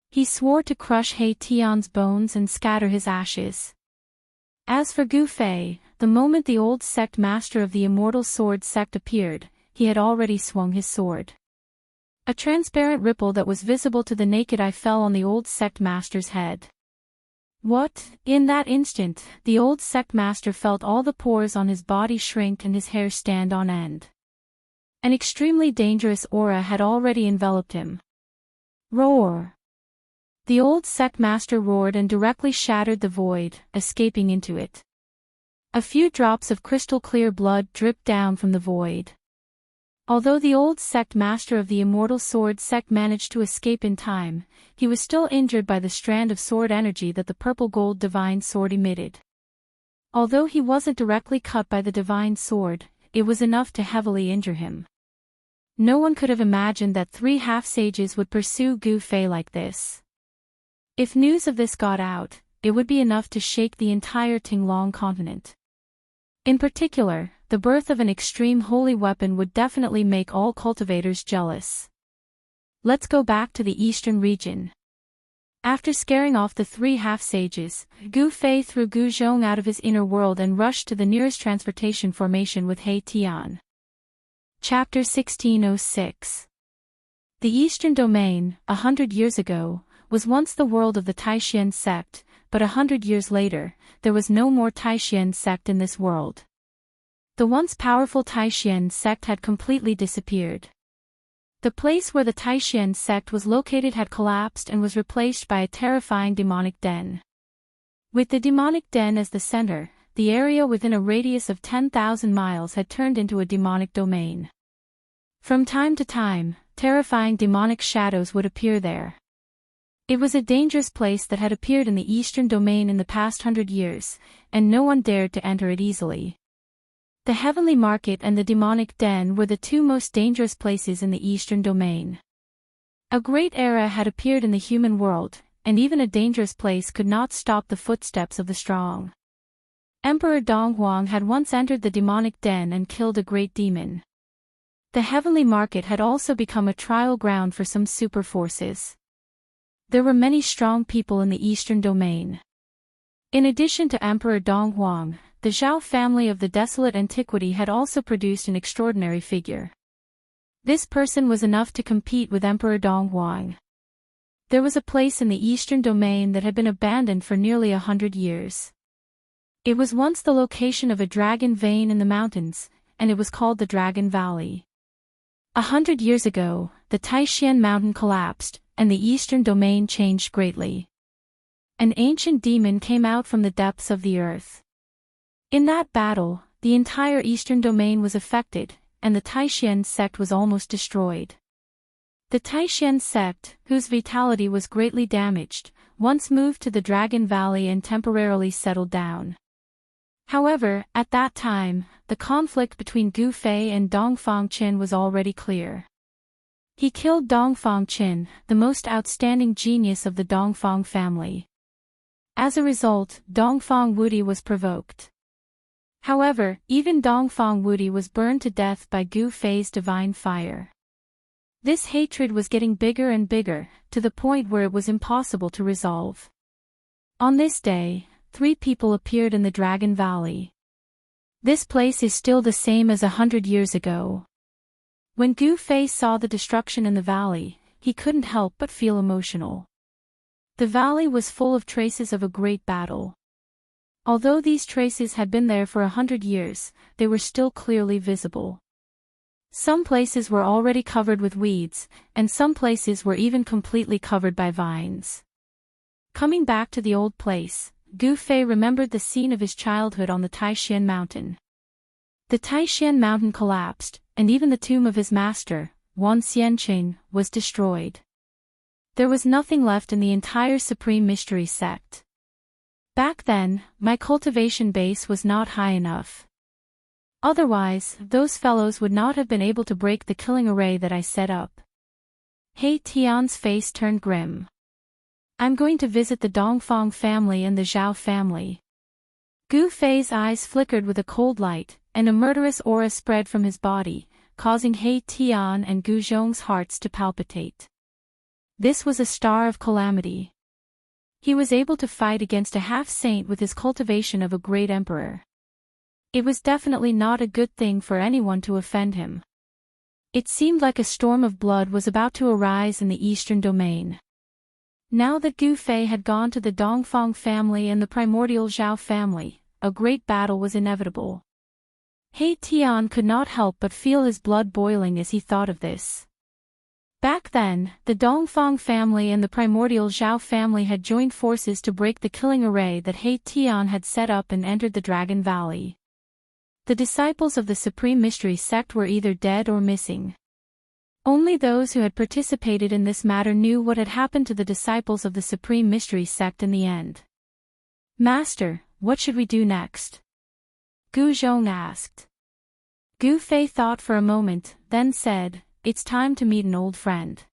He swore to crush He Tian's bones and scatter his ashes. As for Gu Fei, the moment the old sect master of the Immortal Sword sect appeared, he had already swung his sword. A transparent ripple that was visible to the naked eye fell on the old sect master's head. What? In that instant, the old sect master felt all the pores on his body shrink and his hair stand on end. An extremely dangerous aura had already enveloped him. Roar! The old sect master roared and directly shattered the void, escaping into it. A few drops of crystal-clear blood dripped down from the void. Although the old sect master of the Immortal Sword sect managed to escape in time, he was still injured by the strand of sword energy that the purple-gold divine sword emitted. Although he wasn't directly cut by the divine sword, it was enough to heavily injure him. No one could have imagined that 3 half-sages would pursue Gu Fei like this. If news of this got out, it would be enough to shake the entire Tinglong continent. In particular, the birth of an extreme holy weapon would definitely make all cultivators jealous. Let's go back to the eastern region. After scaring off the 3 half-sages, Gu Fei threw Gu Zhong out of his inner world and rushed to the nearest transportation formation with He Tian. Chapter 1606. The Eastern Domain, 100 years ago, was once the world of the Taishan sect, but 100 years later, there was no more Taishan sect in this world. The once powerful Taishan sect had completely disappeared. The place where the Taishan sect was located had collapsed and was replaced by a terrifying demonic den. With the demonic den as the center, the area within a radius of 10,000 miles had turned into a demonic domain. From time to time, terrifying demonic shadows would appear there. It was a dangerous place that had appeared in the Eastern Domain in the past 100 years, and no one dared to enter it easily. The Heavenly Market and the Demonic Den were the 2 most dangerous places in the Eastern Domain. A great era had appeared in the human world, and even a dangerous place could not stop the footsteps of the strong. Emperor Donghuang had once entered the Demonic Den and killed a great demon. The Heavenly Market had also become a trial ground for some super forces. There were many strong people in the Eastern Domain. In addition to Emperor Donghuang, the Zhao family of the desolate antiquity had also produced an extraordinary figure. This person was enough to compete with Emperor Donghuang. There was a place in the Eastern Domain that had been abandoned for nearly 100 years. It was once the location of a dragon vein in the mountains, and it was called the Dragon Valley. 100 years ago, the Taishan mountain collapsed, and the Eastern Domain changed greatly. An ancient demon came out from the depths of the earth. In that battle, the entire Eastern Domain was affected, and the Taishan sect was almost destroyed. The Taishan sect, whose vitality was greatly damaged, once moved to the Dragon Valley and temporarily settled down. However, at that time, the conflict between Gu Fei and Dongfang Qin was already clear. He killed Dongfang Qin, the most outstanding genius of the Dongfang family. As a result, Dongfang Wudi was provoked. However, even Dongfang Wudi was burned to death by Gu Fei's divine fire. This hatred was getting bigger and bigger, to the point where it was impossible to resolve. On this day, 3 people appeared in the Dragon Valley. This place is still the same as 100 years ago. When Gu Fei saw the destruction in the valley, he couldn't help but feel emotional. The valley was full of traces of a great battle. Although these traces had been there for 100 years, they were still clearly visible. Some places were already covered with weeds, and some places were even completely covered by vines. Coming back to the old place, Gu Fei remembered the scene of his childhood on the Taishan mountain. The Taishan mountain collapsed, and even the tomb of his master, Wan Xianqing, was destroyed. There was nothing left in the entire Supreme Mystery sect. Back then, my cultivation base was not high enough. Otherwise, those fellows would not have been able to break the killing array that I set up. He Tian's face turned grim. I'm going to visit the Dongfang family and the Zhao family. Gu Fei's eyes flickered with a cold light, and a murderous aura spread from his body, causing He Tian and Gu Zhong's hearts to palpitate. This was a star of calamity. He was able to fight against a half-saint with his cultivation of a great emperor. It was definitely not a good thing for anyone to offend him. It seemed like a storm of blood was about to arise in the eastern domain. Now that Gu Fei had gone to the Dongfang family and the primordial Zhao family, a great battle was inevitable. He Tian could not help but feel his blood boiling as he thought of this. Back then, the Dongfang family and the primordial Zhao family had joined forces to break the killing array that He Tian had set up and entered the Dragon Valley. The disciples of the Supreme Mystery Sect were either dead or missing. Only those who had participated in this matter knew what had happened to the disciples of the Supreme Mystery Sect in the end. "Master, what should we do next?" Gu Zhong asked. Gu Fei thought for a moment, then said, "It's time to meet an old friend."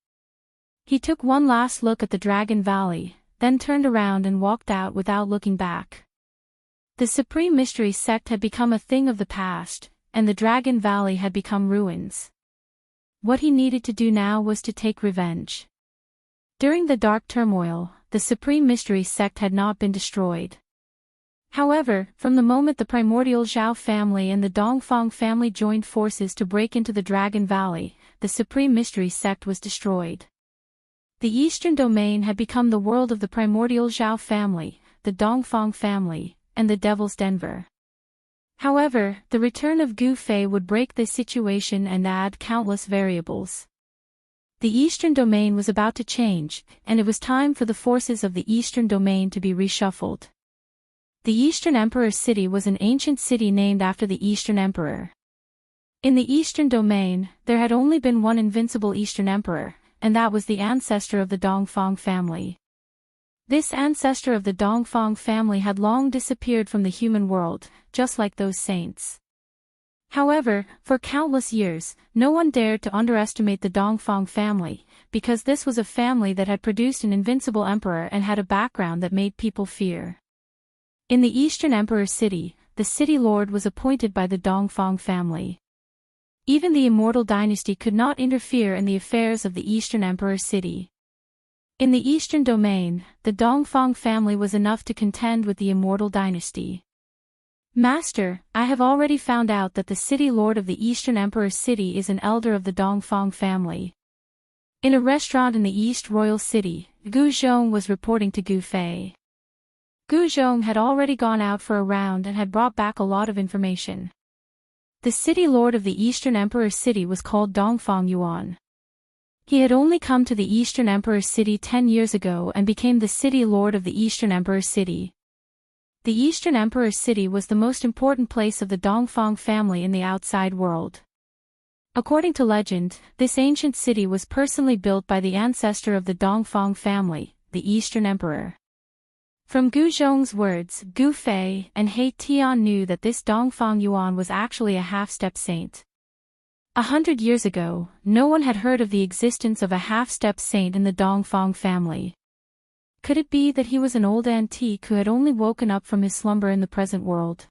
He took one last look at the Dragon Valley, then turned around and walked out without looking back. The Supreme Mystery Sect had become a thing of the past, and the Dragon Valley had become ruins. What he needed to do now was to take revenge. During the dark turmoil, the Supreme Mystery Sect had not been destroyed. However, from the moment the primordial Zhao family and the Dongfang family joined forces to break into the Dragon Valley, the Supreme Mystery Sect was destroyed. The eastern domain had become the world of the primordial Zhao family, the Dongfang family, and the Devil's Denver. However, the return of Gu Fei would break this situation and add countless variables. The eastern domain was about to change, and it was time for the forces of the eastern domain to be reshuffled. The Eastern Emperor's City was an ancient city named after the Eastern Emperor. In the Eastern Domain, there had only been one invincible Eastern Emperor, and that was the ancestor of the Dongfang family. This ancestor of the Dongfang family had long disappeared from the human world, just like those saints. However, for countless years, no one dared to underestimate the Dongfang family, because this was a family that had produced an invincible emperor and had a background that made people fear. In the Eastern Emperor's City, the city lord was appointed by the Dongfang family. Even the Immortal dynasty could not interfere in the affairs of the Eastern Emperor's City. In the Eastern Domain, the Dongfang family was enough to contend with the Immortal dynasty. "Master, I have already found out that the city lord of the Eastern Emperor's City is an elder of the Dongfang family." In a restaurant in the East Royal City, Gu Zhong was reporting to Gu Fei. Gu Zhong had already gone out for a round and had brought back a lot of information. The city lord of the Eastern Emperor's City was called Dongfang Yuan. He had only come to the Eastern Emperor's City 10 years ago and became the city lord of the Eastern Emperor's City. The Eastern Emperor's City was the most important place of the Dongfang family in the outside world. According to legend, this ancient city was personally built by the ancestor of the Dongfang family, the Eastern Emperor. From Gu Zhong's words, Gu Fei and He Tian knew that this Dongfang Yuan was actually a half-step saint. 100 years ago, no one had heard of the existence of a half-step saint in the Dongfang family. Could it be that he was an old antique who had only woken up from his slumber in the present world?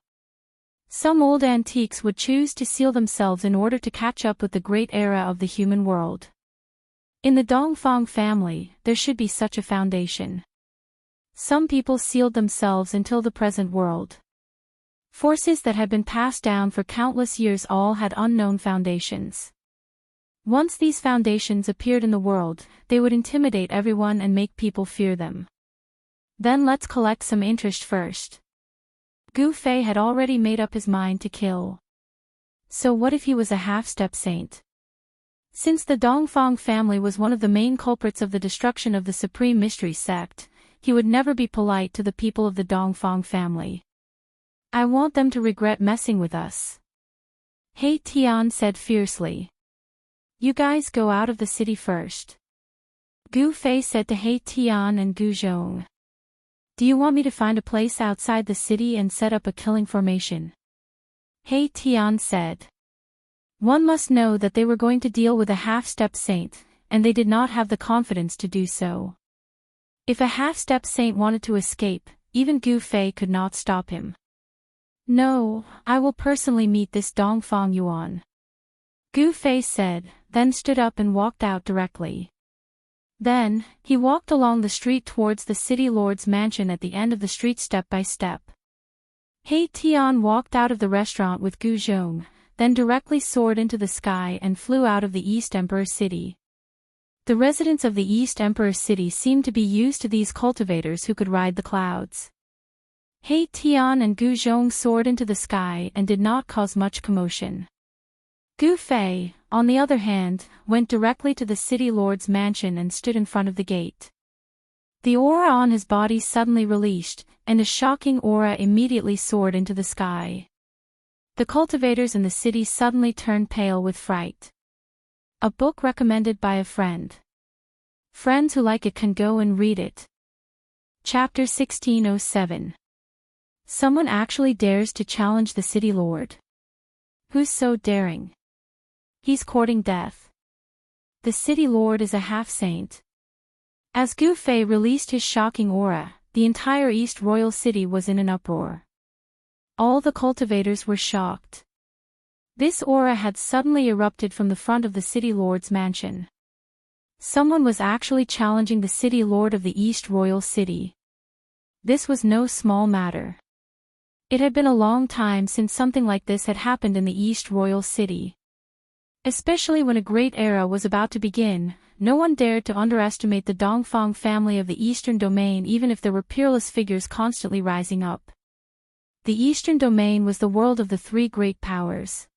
Some old antiques would choose to seal themselves in order to catch up with the great era of the human world. In the Dongfang family, there should be such a foundation. Some people sealed themselves until the present world. Forces that had been passed down for countless years all had unknown foundations. Once these foundations appeared in the world, they would intimidate everyone and make people fear them. Then let's collect some interest first. Gu Fei had already made up his mind to kill. So what if he was a half-step saint? Since the Dongfang family was one of the main culprits of the destruction of the Supreme Mystery Sect, he would never be polite to the people of the Dongfang family. "I want them to regret messing with us," He Tian said fiercely. "You guys go out of the city first," Gu Fei said to He Tian and Gu Zhong. "Do you want me to find a place outside the city and set up a killing formation?" He Tian said. One must know that they were going to deal with a half-step saint, and they did not have the confidence to do so. If a half-step saint wanted to escape, even Gu Fei could not stop him. "No, I will personally meet this Dongfang Yuan," Gu Fei said, then stood up and walked out directly. Then, he walked along the street towards the city lord's mansion at the end of the street step by step. He Tian walked out of the restaurant with Gu Zhong, then directly soared into the sky and flew out of the East Emperor City. The residents of the East Emperor City seemed to be used to these cultivators who could ride the clouds. He Tian and Gu Zhong soared into the sky and did not cause much commotion. Gu Fei, on the other hand, went directly to the city lord's mansion and stood in front of the gate. The aura on his body suddenly released, and a shocking aura immediately soared into the sky. The cultivators in the city suddenly turned pale with fright. A book recommended by a friend. Friends who like it can go and read it. Chapter 1607. Someone actually dares to challenge the city lord. Who's so daring? He's courting death. The city lord is a half-saint. As Gu Fei released his shocking aura, the entire East Royal City was in an uproar. All the cultivators were shocked. This aura had suddenly erupted from the front of the city lord's mansion. Someone was actually challenging the city lord of the East Royal City. This was no small matter. It had been a long time since something like this had happened in the East Royal City. Especially when a great era was about to begin, no one dared to underestimate the Dongfang family of the Eastern Domain even if there were peerless figures constantly rising up. The Eastern Domain was the world of the three great powers.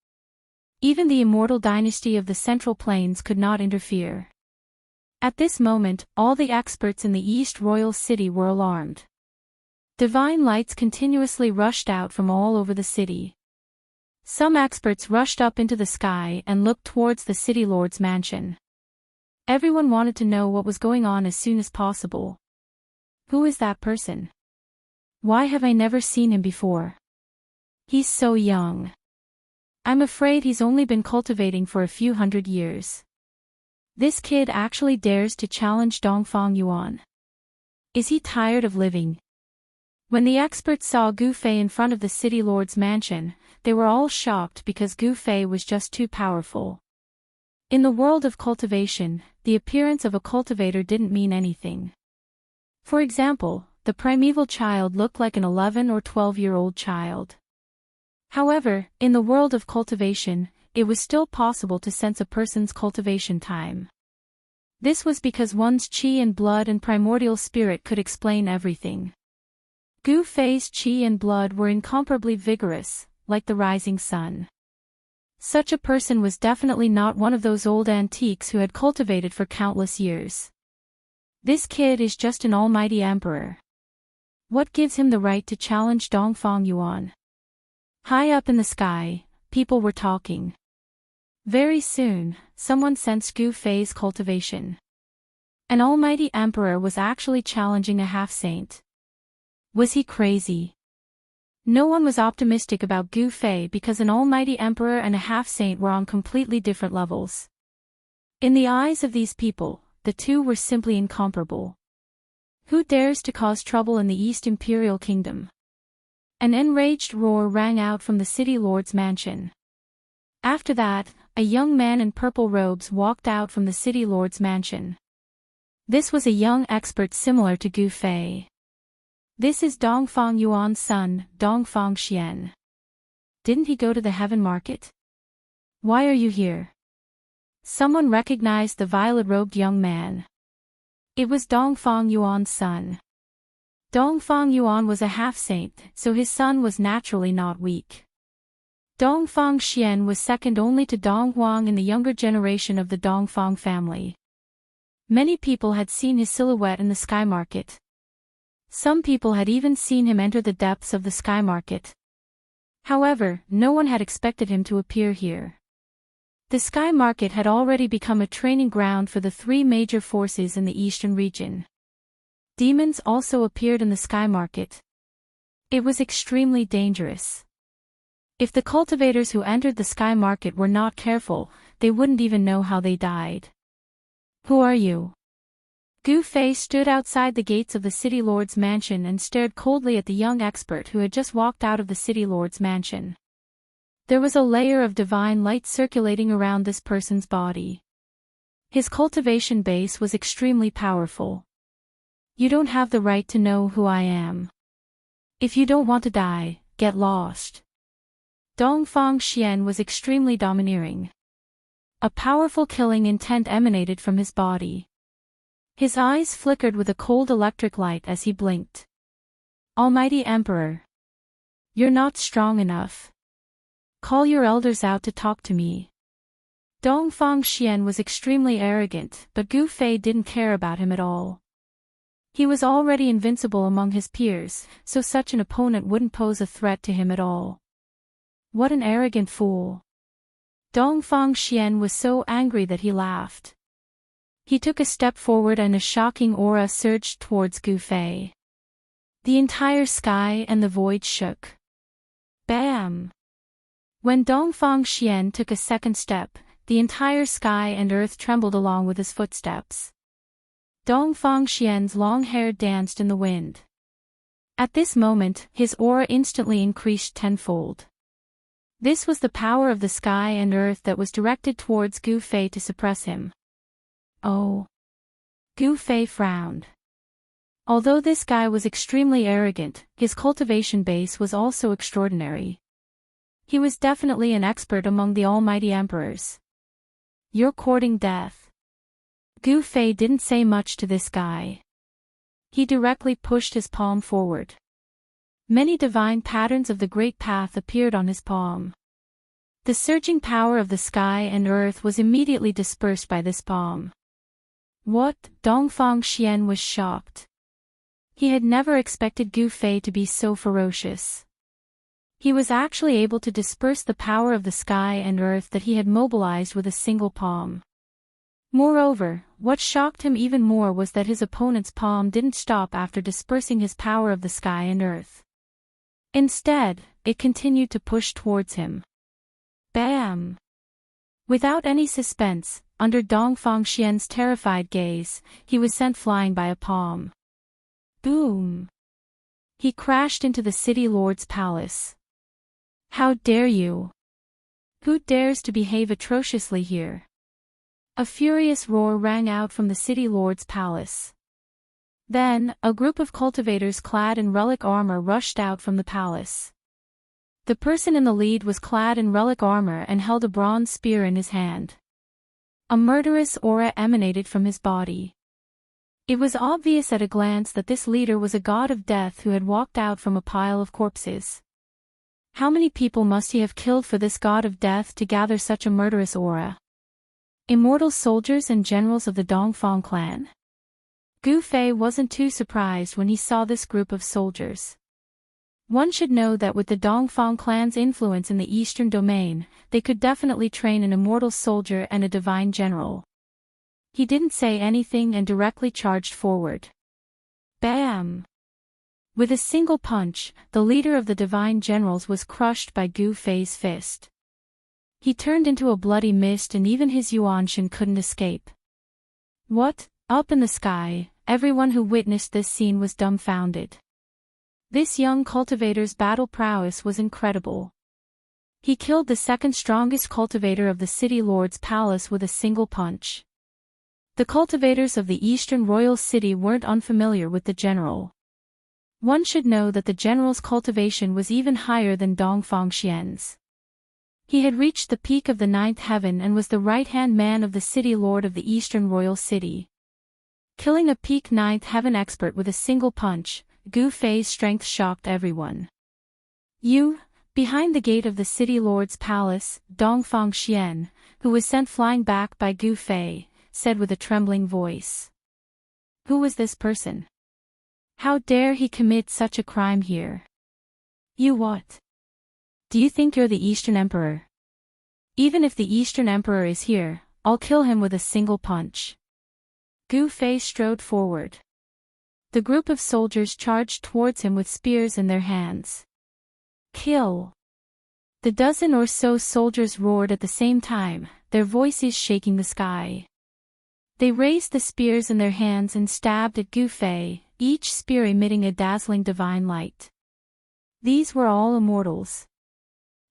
Even the Immortal dynasty of the Central Plains could not interfere. At this moment, all the experts in the East Royal City were alarmed. Divine lights continuously rushed out from all over the city. Some experts rushed up into the sky and looked towards the city lord's mansion. Everyone wanted to know what was going on as soon as possible. Who is that person? Why have I never seen him before? He's so young. I'm afraid he's only been cultivating for a few hundred years. This kid actually dares to challenge Dongfang Yuan. Is he tired of living? When the experts saw Gu Fei in front of the city lord's mansion, they were all shocked because Gu Fei was just too powerful. In the world of cultivation, the appearance of a cultivator didn't mean anything. For example, the primeval child looked like an 11 or 12-year-old child. However, in the world of cultivation, it was still possible to sense a person's cultivation time. This was because one's qi and blood and primordial spirit could explain everything. Gu Fei's qi and blood were incomparably vigorous, like the rising sun. Such a person was definitely not one of those old antiques who had cultivated for countless years. This kid is just an almighty emperor. What gives him the right to challenge Dongfang Yuan? High up in the sky, people were talking. Very soon, someone sensed Gu Fei's cultivation. An almighty emperor was actually challenging a half-saint. Was he crazy? No one was optimistic about Gu Fei because an almighty emperor and a half-saint were on completely different levels. In the eyes of these people, the two were simply incomparable. Who dares to cause trouble in the East Imperial Kingdom? An enraged roar rang out from the city lord's mansion. After that, a young man in purple robes walked out from the city lord's mansion. This was a young expert similar to Gu Fei. This is Dongfang Yuan's son, Dongfang Xian. Didn't he go to the heaven market? Why are you here? Someone recognized the violet-robed young man. It was Dongfang Yuan's son. Dongfang Yuan was a half-saint, so his son was naturally not weak. Dongfang Xian was second only to Dong Huang in the younger generation of the Dongfang family. Many people had seen his silhouette in the sky market. Some people had even seen him enter the depths of the sky market. However, no one had expected him to appear here. The sky market had already become a training ground for the three major forces in the eastern region. Demons also appeared in the sky market. It was extremely dangerous. If the cultivators who entered the sky market were not careful, they wouldn't even know how they died. Who are you? Gu Fei stood outside the gates of the city lord's mansion and stared coldly at the young expert who had just walked out of the city lord's mansion. There was a layer of divine light circulating around this person's body. His cultivation base was extremely powerful. You don't have the right to know who I am. If you don't want to die, get lost. Dongfang Xian was extremely domineering. A powerful killing intent emanated from his body. His eyes flickered with a cold electric light as he blinked. Almighty Emperor. You're not strong enough. Call your elders out to talk to me. Dongfang Xian was extremely arrogant, but Gu Fei didn't care about him at all. He was already invincible among his peers, so such an opponent wouldn't pose a threat to him at all. What an arrogant fool. Dongfang Xian was so angry that he laughed. He took a step forward and a shocking aura surged towards Gu Fei. The entire sky and the void shook. Bam! When Dongfang Xian took a second step, the entire sky and earth trembled along with his footsteps. Dongfang Xian's long hair danced in the wind. At this moment, his aura instantly increased tenfold. This was the power of the sky and earth that was directed towards Gu Fei to suppress him. Oh! Gu Fei frowned. Although this guy was extremely arrogant, his cultivation base was also extraordinary. He was definitely an expert among the almighty emperors. You're courting death. Gu Fei didn't say much to this guy. He directly pushed his palm forward. Many divine patterns of the Great Path appeared on his palm. The surging power of the sky and earth was immediately dispersed by this palm. What? Dongfang Xian was shocked. He had never expected Gu Fei to be so ferocious. He was actually able to disperse the power of the sky and earth that he had mobilized with a single palm. Moreover, what shocked him even more was that his opponent's palm didn't stop after dispersing his power of the sky and earth. Instead, it continued to push towards him. Bam! Without any suspense, under Dongfang Xian's terrified gaze, he was sent flying by a palm. Boom! He crashed into the city lord's palace. How dare you? Who dares to behave atrociously here? A furious roar rang out from the city lord's palace. Then, a group of cultivators clad in relic armor rushed out from the palace. The person in the lead was clad in relic armor and held a bronze spear in his hand. A murderous aura emanated from his body. It was obvious at a glance that this leader was a god of death who had walked out from a pile of corpses. How many people must he have killed for this god of death to gather such a murderous aura? Immortal soldiers and generals of the Dongfang clan? Gu Fei wasn't too surprised when he saw this group of soldiers. One should know that with the Dongfang clan's influence in the eastern domain, they could definitely train an immortal soldier and a divine general. He didn't say anything and directly charged forward. Bam! With a single punch, the leader of the divine generals was crushed by Gu Fei's fist. He turned into a bloody mist and even his Yuanshan couldn't escape. What? Up in the sky, everyone who witnessed this scene was dumbfounded. This young cultivator's battle prowess was incredible. He killed the second strongest cultivator of the city lord's palace with a single punch. The cultivators of the eastern royal city weren't unfamiliar with the general. One should know that the general's cultivation was even higher than Dongfang Xian's. He had reached the peak of the ninth heaven and was the right-hand man of the city lord of the eastern royal city. Killing a peak ninth heaven expert with a single punch, Gu Fei's strength shocked everyone. Behind the gate of the city lord's palace, Dongfang Xian, who was sent flying back by Gu Fei, said with a trembling voice. Who was this person? How dare he commit such a crime here? You what? Do you think you're the Eastern Emperor? Even if the Eastern Emperor is here, I'll kill him with a single punch. Gu Fei strode forward. The group of soldiers charged towards him with spears in their hands. Kill! The dozen or so soldiers roared at the same time, their voices shaking the sky. They raised the spears in their hands and stabbed at Gu Fei, each spear emitting a dazzling divine light. These were all immortals.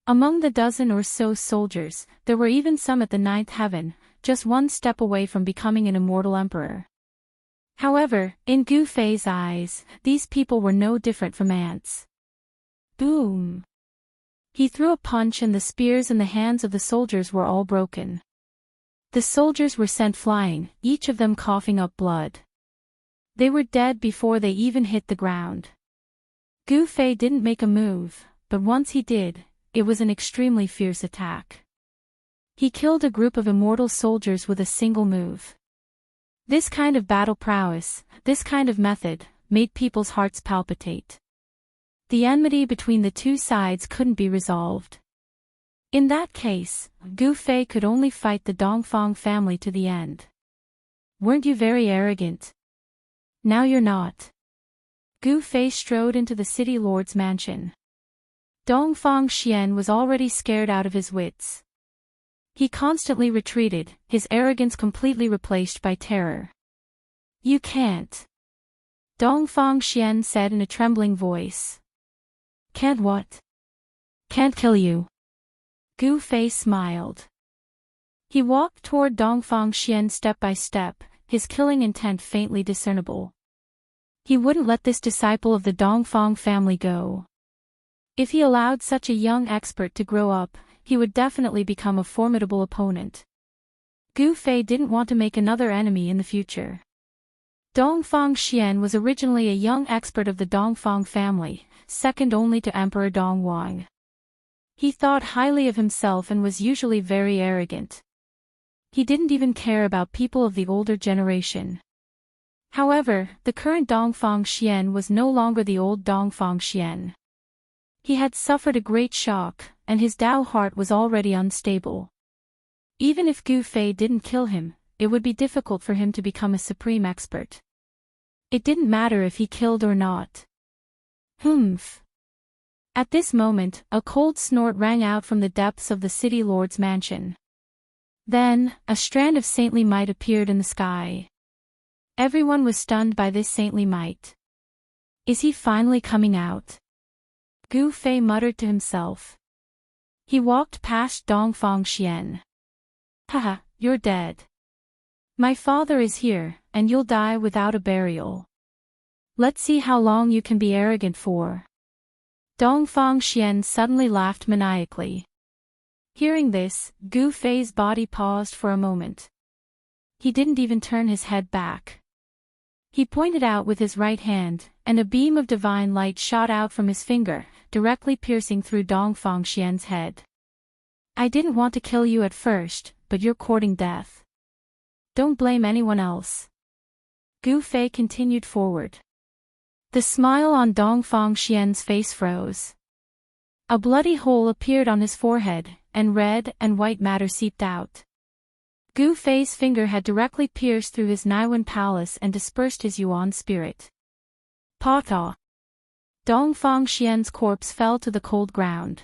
Among the dozen or so soldiers, there were even some at the ninth heaven, just one step away from becoming an immortal emperor. However, in Gu Fei's eyes, these people were no different from ants. Boom! He threw a punch and the spears in the hands of the soldiers were all broken. The soldiers were sent flying, each of them coughing up blood. They were dead before they even hit the ground. Gu Fei didn't make a move, but once he did, it was an extremely fierce attack. He killed a group of immortal soldiers with a single move. This kind of battle prowess, this kind of method, made people's hearts palpitate. The enmity between the two sides couldn't be resolved. In that case, Gu Fei could only fight the Dongfang family to the end. Weren't you very arrogant? Now you're not. Gu Fei strode into the city lord's mansion. Dongfang Xian was already scared out of his wits. He constantly retreated, his arrogance completely replaced by terror. You can't. Dongfang Xian said in a trembling voice. Can't what? Can't kill you. Gu Fei smiled. He walked toward Dongfang Xian step by step, his killing intent faintly discernible. He wouldn't let this disciple of the Dongfang family go. If he allowed such a young expert to grow up, he would definitely become a formidable opponent. Gu Fei didn't want to make another enemy in the future. Dongfang Xian was originally a young expert of the Dongfang family, second only to Emperor Dongwang. He thought highly of himself and was usually very arrogant. He didn't even care about people of the older generation. However, the current Dongfang Xian was no longer the old Dongfang Xian. He had suffered a great shock, and his Dao heart was already unstable. Even if Gu Fei didn't kill him, it would be difficult for him to become a supreme expert. It didn't matter if he killed or not. Humph. At this moment, a cold snort rang out from the depths of the city lord's mansion. Then, a strand of saintly might appeared in the sky. Everyone was stunned by this saintly might. Is he finally coming out? Gu Fei muttered to himself. He walked past Dongfang Xian. Haha, you're dead. My father is here, and you'll die without a burial. Let's see how long you can be arrogant for. Dongfang Xian suddenly laughed maniacally. Hearing this, Gu Fei's body paused for a moment. He didn't even turn his head back. He pointed out with his right hand, and a beam of divine light shot out from his finger, directly piercing through Dongfang Xian's head. I didn't want to kill you at first, but you're courting death. Don't blame anyone else. Gu Fei continued forward. The smile on Dongfang Xian's face froze. A bloody hole appeared on his forehead, and red and white matter seeped out. Gu Fei's finger had directly pierced through his Naiwan palace and dispersed his Yuan spirit. Pata! Dongfang Xian's corpse fell to the cold ground.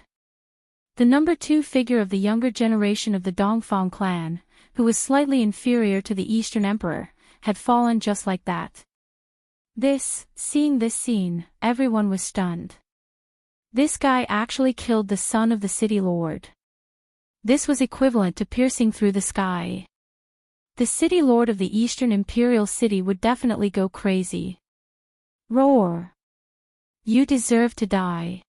The number 2 figure of the younger generation of the Dongfang clan, who was slightly inferior to the Eastern Emperor, had fallen just like that. Seeing this scene, everyone was stunned. This guy actually killed the son of the city lord. This was equivalent to piercing through the sky. The city lord of the Eastern Imperial City would definitely go crazy. Roar! You deserve to die.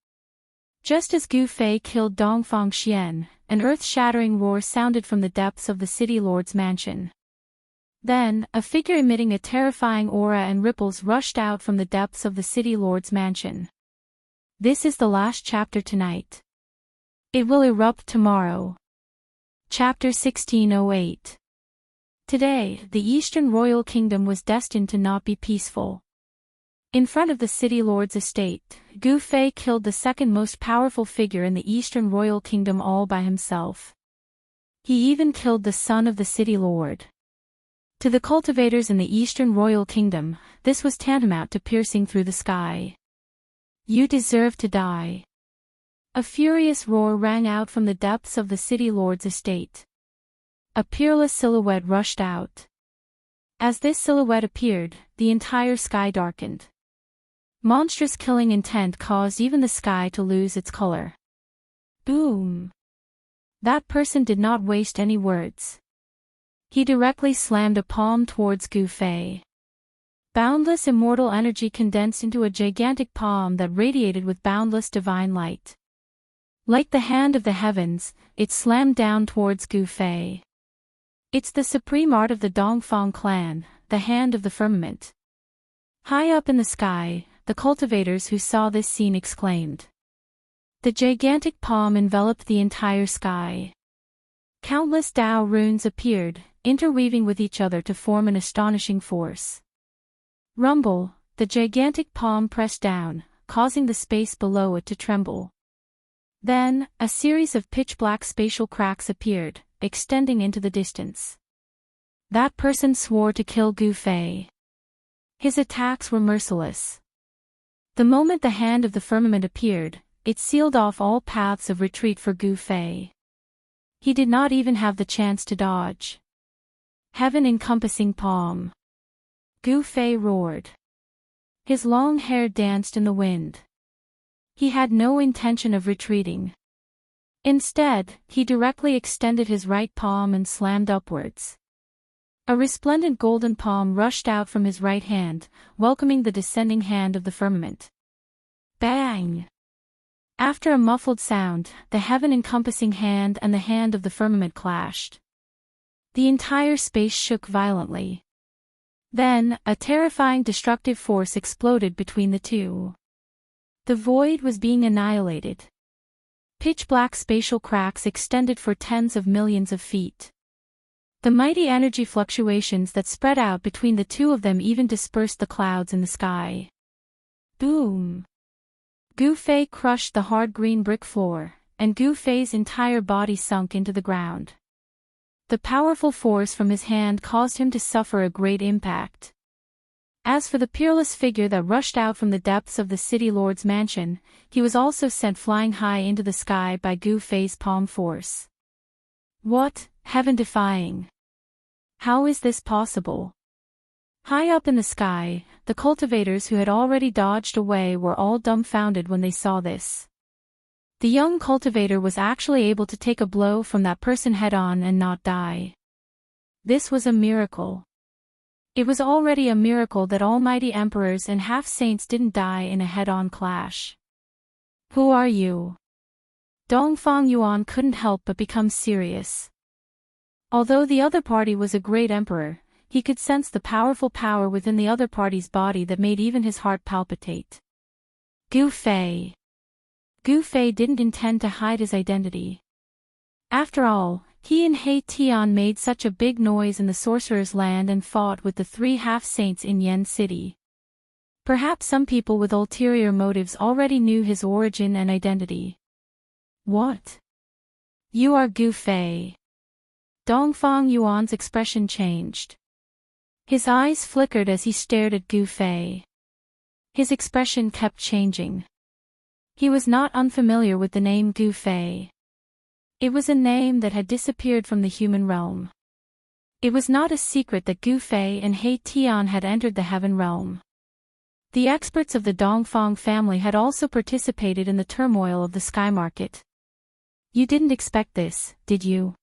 Just as Gu Fei killed Dongfang Xian, an earth-shattering roar sounded from the depths of the city lord's mansion. Then, a figure emitting a terrifying aura and ripples rushed out from the depths of the city lord's mansion. This is the last chapter tonight. It will erupt tomorrow. Chapter 1608. Today, the Eastern Royal Kingdom was destined to not be peaceful. In front of the city lord's estate, Gu Fei killed the second most powerful figure in the Eastern Royal Kingdom all by himself. He even killed the son of the city lord. To the cultivators in the Eastern Royal Kingdom, this was tantamount to piercing through the sky. You deserve to die. A furious roar rang out from the depths of the city lord's estate. A peerless silhouette rushed out. As this silhouette appeared, the entire sky darkened. Monstrous killing intent caused even the sky to lose its color. Boom! That person did not waste any words. He directly slammed a palm towards Gu Fei. Boundless immortal energy condensed into a gigantic palm that radiated with boundless divine light. Like the hand of the heavens, it slammed down towards Gu Fei. It's the supreme art of the Dongfang clan, the hand of the firmament. High up in the sky, the cultivators who saw this scene exclaimed. The gigantic palm enveloped the entire sky. Countless Dao runes appeared, interweaving with each other to form an astonishing force. Rumble, the gigantic palm pressed down, causing the space below it to tremble. Then, a series of pitch-black spatial cracks appeared, extending into the distance. That person swore to kill Gu Fei. His attacks were merciless. The moment the hand of the firmament appeared, it sealed off all paths of retreat for Gu Fei. He did not even have the chance to dodge. Heaven-encompassing palm. Gu Fei roared. His long hair danced in the wind. He had no intention of retreating. Instead, he directly extended his right palm and slammed upwards. A resplendent golden palm rushed out from his right hand, welcoming the descending hand of the firmament. Bang! After a muffled sound, the heaven-encompassing hand and the hand of the firmament clashed. The entire space shook violently. Then, a terrifying destructive force exploded between the two. The void was being annihilated. Pitch-black spatial cracks extended for tens of millions of feet. The mighty energy fluctuations that spread out between the two of them even dispersed the clouds in the sky. Boom! Gu Fei crushed the hard green brick floor, and Gu Fei's entire body sunk into the ground. The powerful force from his hand caused him to suffer a great impact. As for the peerless figure that rushed out from the depths of the city lord's mansion, he was also sent flying high into the sky by Gu Fei's palm force. What, heaven-defying! How is this possible? High up in the sky, the cultivators who had already dodged away were all dumbfounded when they saw this. The young cultivator was actually able to take a blow from that person head-on and not die. This was a miracle. It was already a miracle that almighty emperors and half-saints didn't die in a head-on clash. Who are you? Dongfang Yuan couldn't help but become serious. Although the other party was a great emperor, he could sense the powerful power within the other party's body that made even his heart palpitate. Gu Fei. Gu Fei didn't intend to hide his identity. After all, he and He Tian made such a big noise in the sorcerer's land and fought with the 3 half-saints in Yen City. Perhaps some people with ulterior motives already knew his origin and identity. What? You are Gu Fei. Dongfang Yuan's expression changed. His eyes flickered as he stared at Gu Fei. His expression kept changing. He was not unfamiliar with the name Gu Fei. It was a name that had disappeared from the human realm. It was not a secret that Gu Fei and He Tian had entered the heaven realm. The experts of the Dongfang family had also participated in the turmoil of the sky market. You didn't expect this, did you?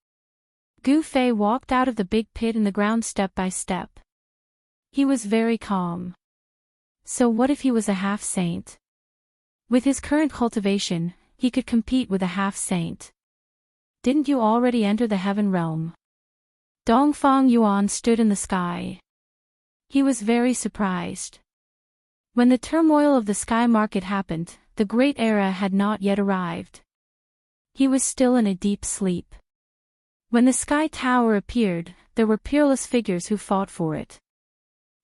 Gu Fei walked out of the big pit in the ground step by step. He was very calm. So what if he was a half-saint? With his current cultivation, he could compete with a half-saint. Didn't you already enter the heaven realm? Dongfang Yuan stood in the sky. He was very surprised. When the turmoil of the sky market happened, the great era had not yet arrived. He was still in a deep sleep. When the sky tower appeared, there were peerless figures who fought for it.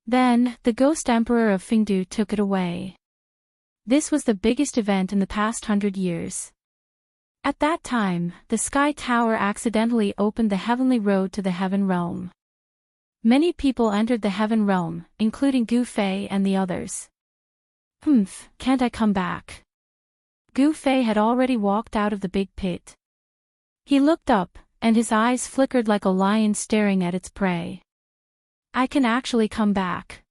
Then, the ghost emperor of Fengdu took it away. This was the biggest event in the past 100 years. At that time, the sky tower accidentally opened the heavenly road to the heaven realm. Many people entered the heaven realm, including Gu Fei and the others. Can't I come back? Gu Fei had already walked out of the big pit. He looked up, and his eyes flickered like a lion staring at its prey. I can actually come back.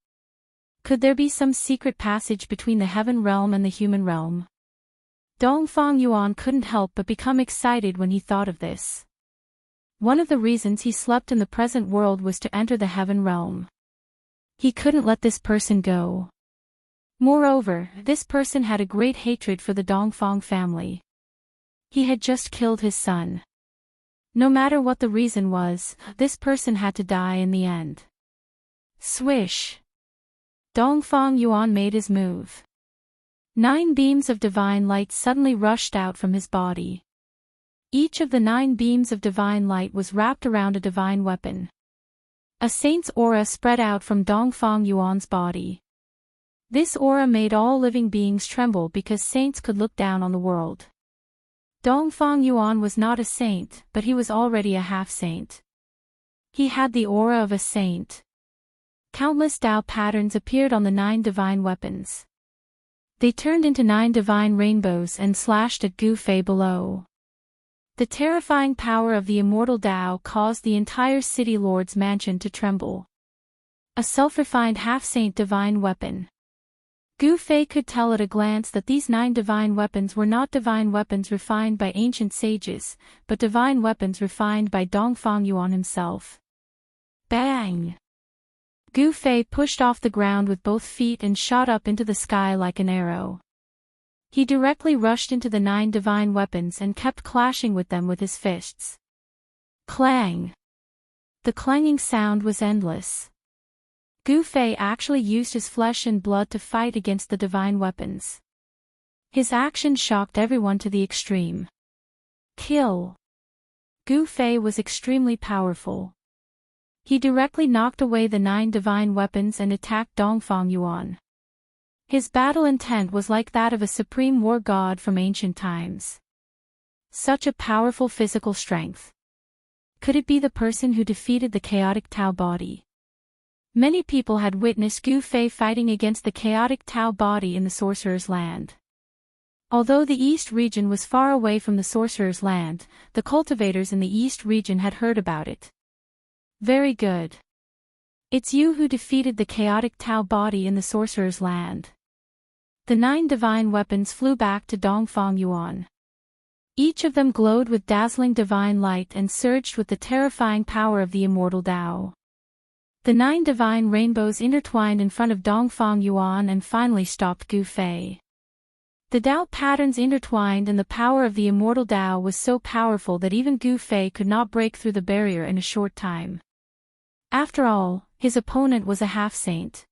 Could there be some secret passage between the heaven realm and the human realm? Dongfang Yuan couldn't help but become excited when he thought of this. One of the reasons he slept in the present world was to enter the heaven realm. He couldn't let this person go. Moreover, this person had a great hatred for the Dongfang family. He had just killed his son. No matter what the reason was, this person had to die in the end. Swish! Dongfang Yuan made his move. 9 beams of divine light suddenly rushed out from his body. Each of the 9 beams of divine light was wrapped around a divine weapon. A saint's aura spread out from Dongfang Yuan's body. This aura made all living beings tremble because saints could look down on the world. Dongfang Yuan was not a saint, but he was already a half-saint. He had the aura of a saint. Countless Tao patterns appeared on the 9 divine weapons. They turned into 9 divine rainbows and slashed at Gu Fei below. The terrifying power of the immortal Tao caused the entire city lord's mansion to tremble. A self-refined half-saint divine weapon. Gu Fei could tell at a glance that these 9 divine weapons were not divine weapons refined by ancient sages, but divine weapons refined by Dongfang Yuan himself. Bang! Gu Fei pushed off the ground with both feet and shot up into the sky like an arrow. He directly rushed into the 9 divine weapons and kept clashing with them with his fists. Clang! The clanging sound was endless. Gu Fei actually used his flesh and blood to fight against the divine weapons. His action shocked everyone to the extreme. Kill! Gu Fei was extremely powerful. He directly knocked away the 9 divine weapons and attacked Dongfang Yuan. His battle intent was like that of a supreme war god from ancient times. Such a powerful physical strength. Could it be the person who defeated the chaotic Tao body? Many people had witnessed Gu Fei fighting against the chaotic Tao body in the Sorcerer's Land. Although the East region was far away from the Sorcerer's Land, the cultivators in the East region had heard about it. Very good. It's you who defeated the chaotic Tao body in the Sorcerer's Land. The 9 divine weapons flew back to Dongfang Yuan. Each of them glowed with dazzling divine light and surged with the terrifying power of the immortal Tao. The 9 divine rainbows intertwined in front of Dongfang Yuan and finally stopped Gu Fei. The Tao patterns intertwined and the power of the immortal Tao was so powerful that even Gu Fei could not break through the barrier in a short time. After all, his opponent was a half-saint.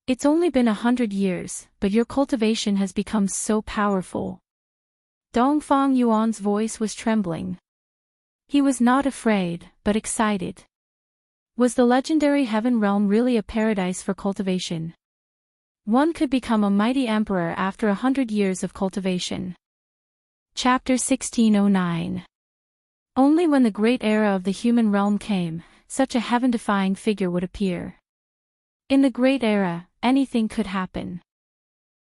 It's only been 100 years, but your cultivation has become so powerful. Dongfang Yuan's voice was trembling. He was not afraid, but excited. Was the legendary heaven realm really a paradise for cultivation? One could become a mighty emperor after 100 years of cultivation. Chapter 1609. Only when the great era of the human realm came, such a heaven-defying figure would appear. In the great era, anything could happen.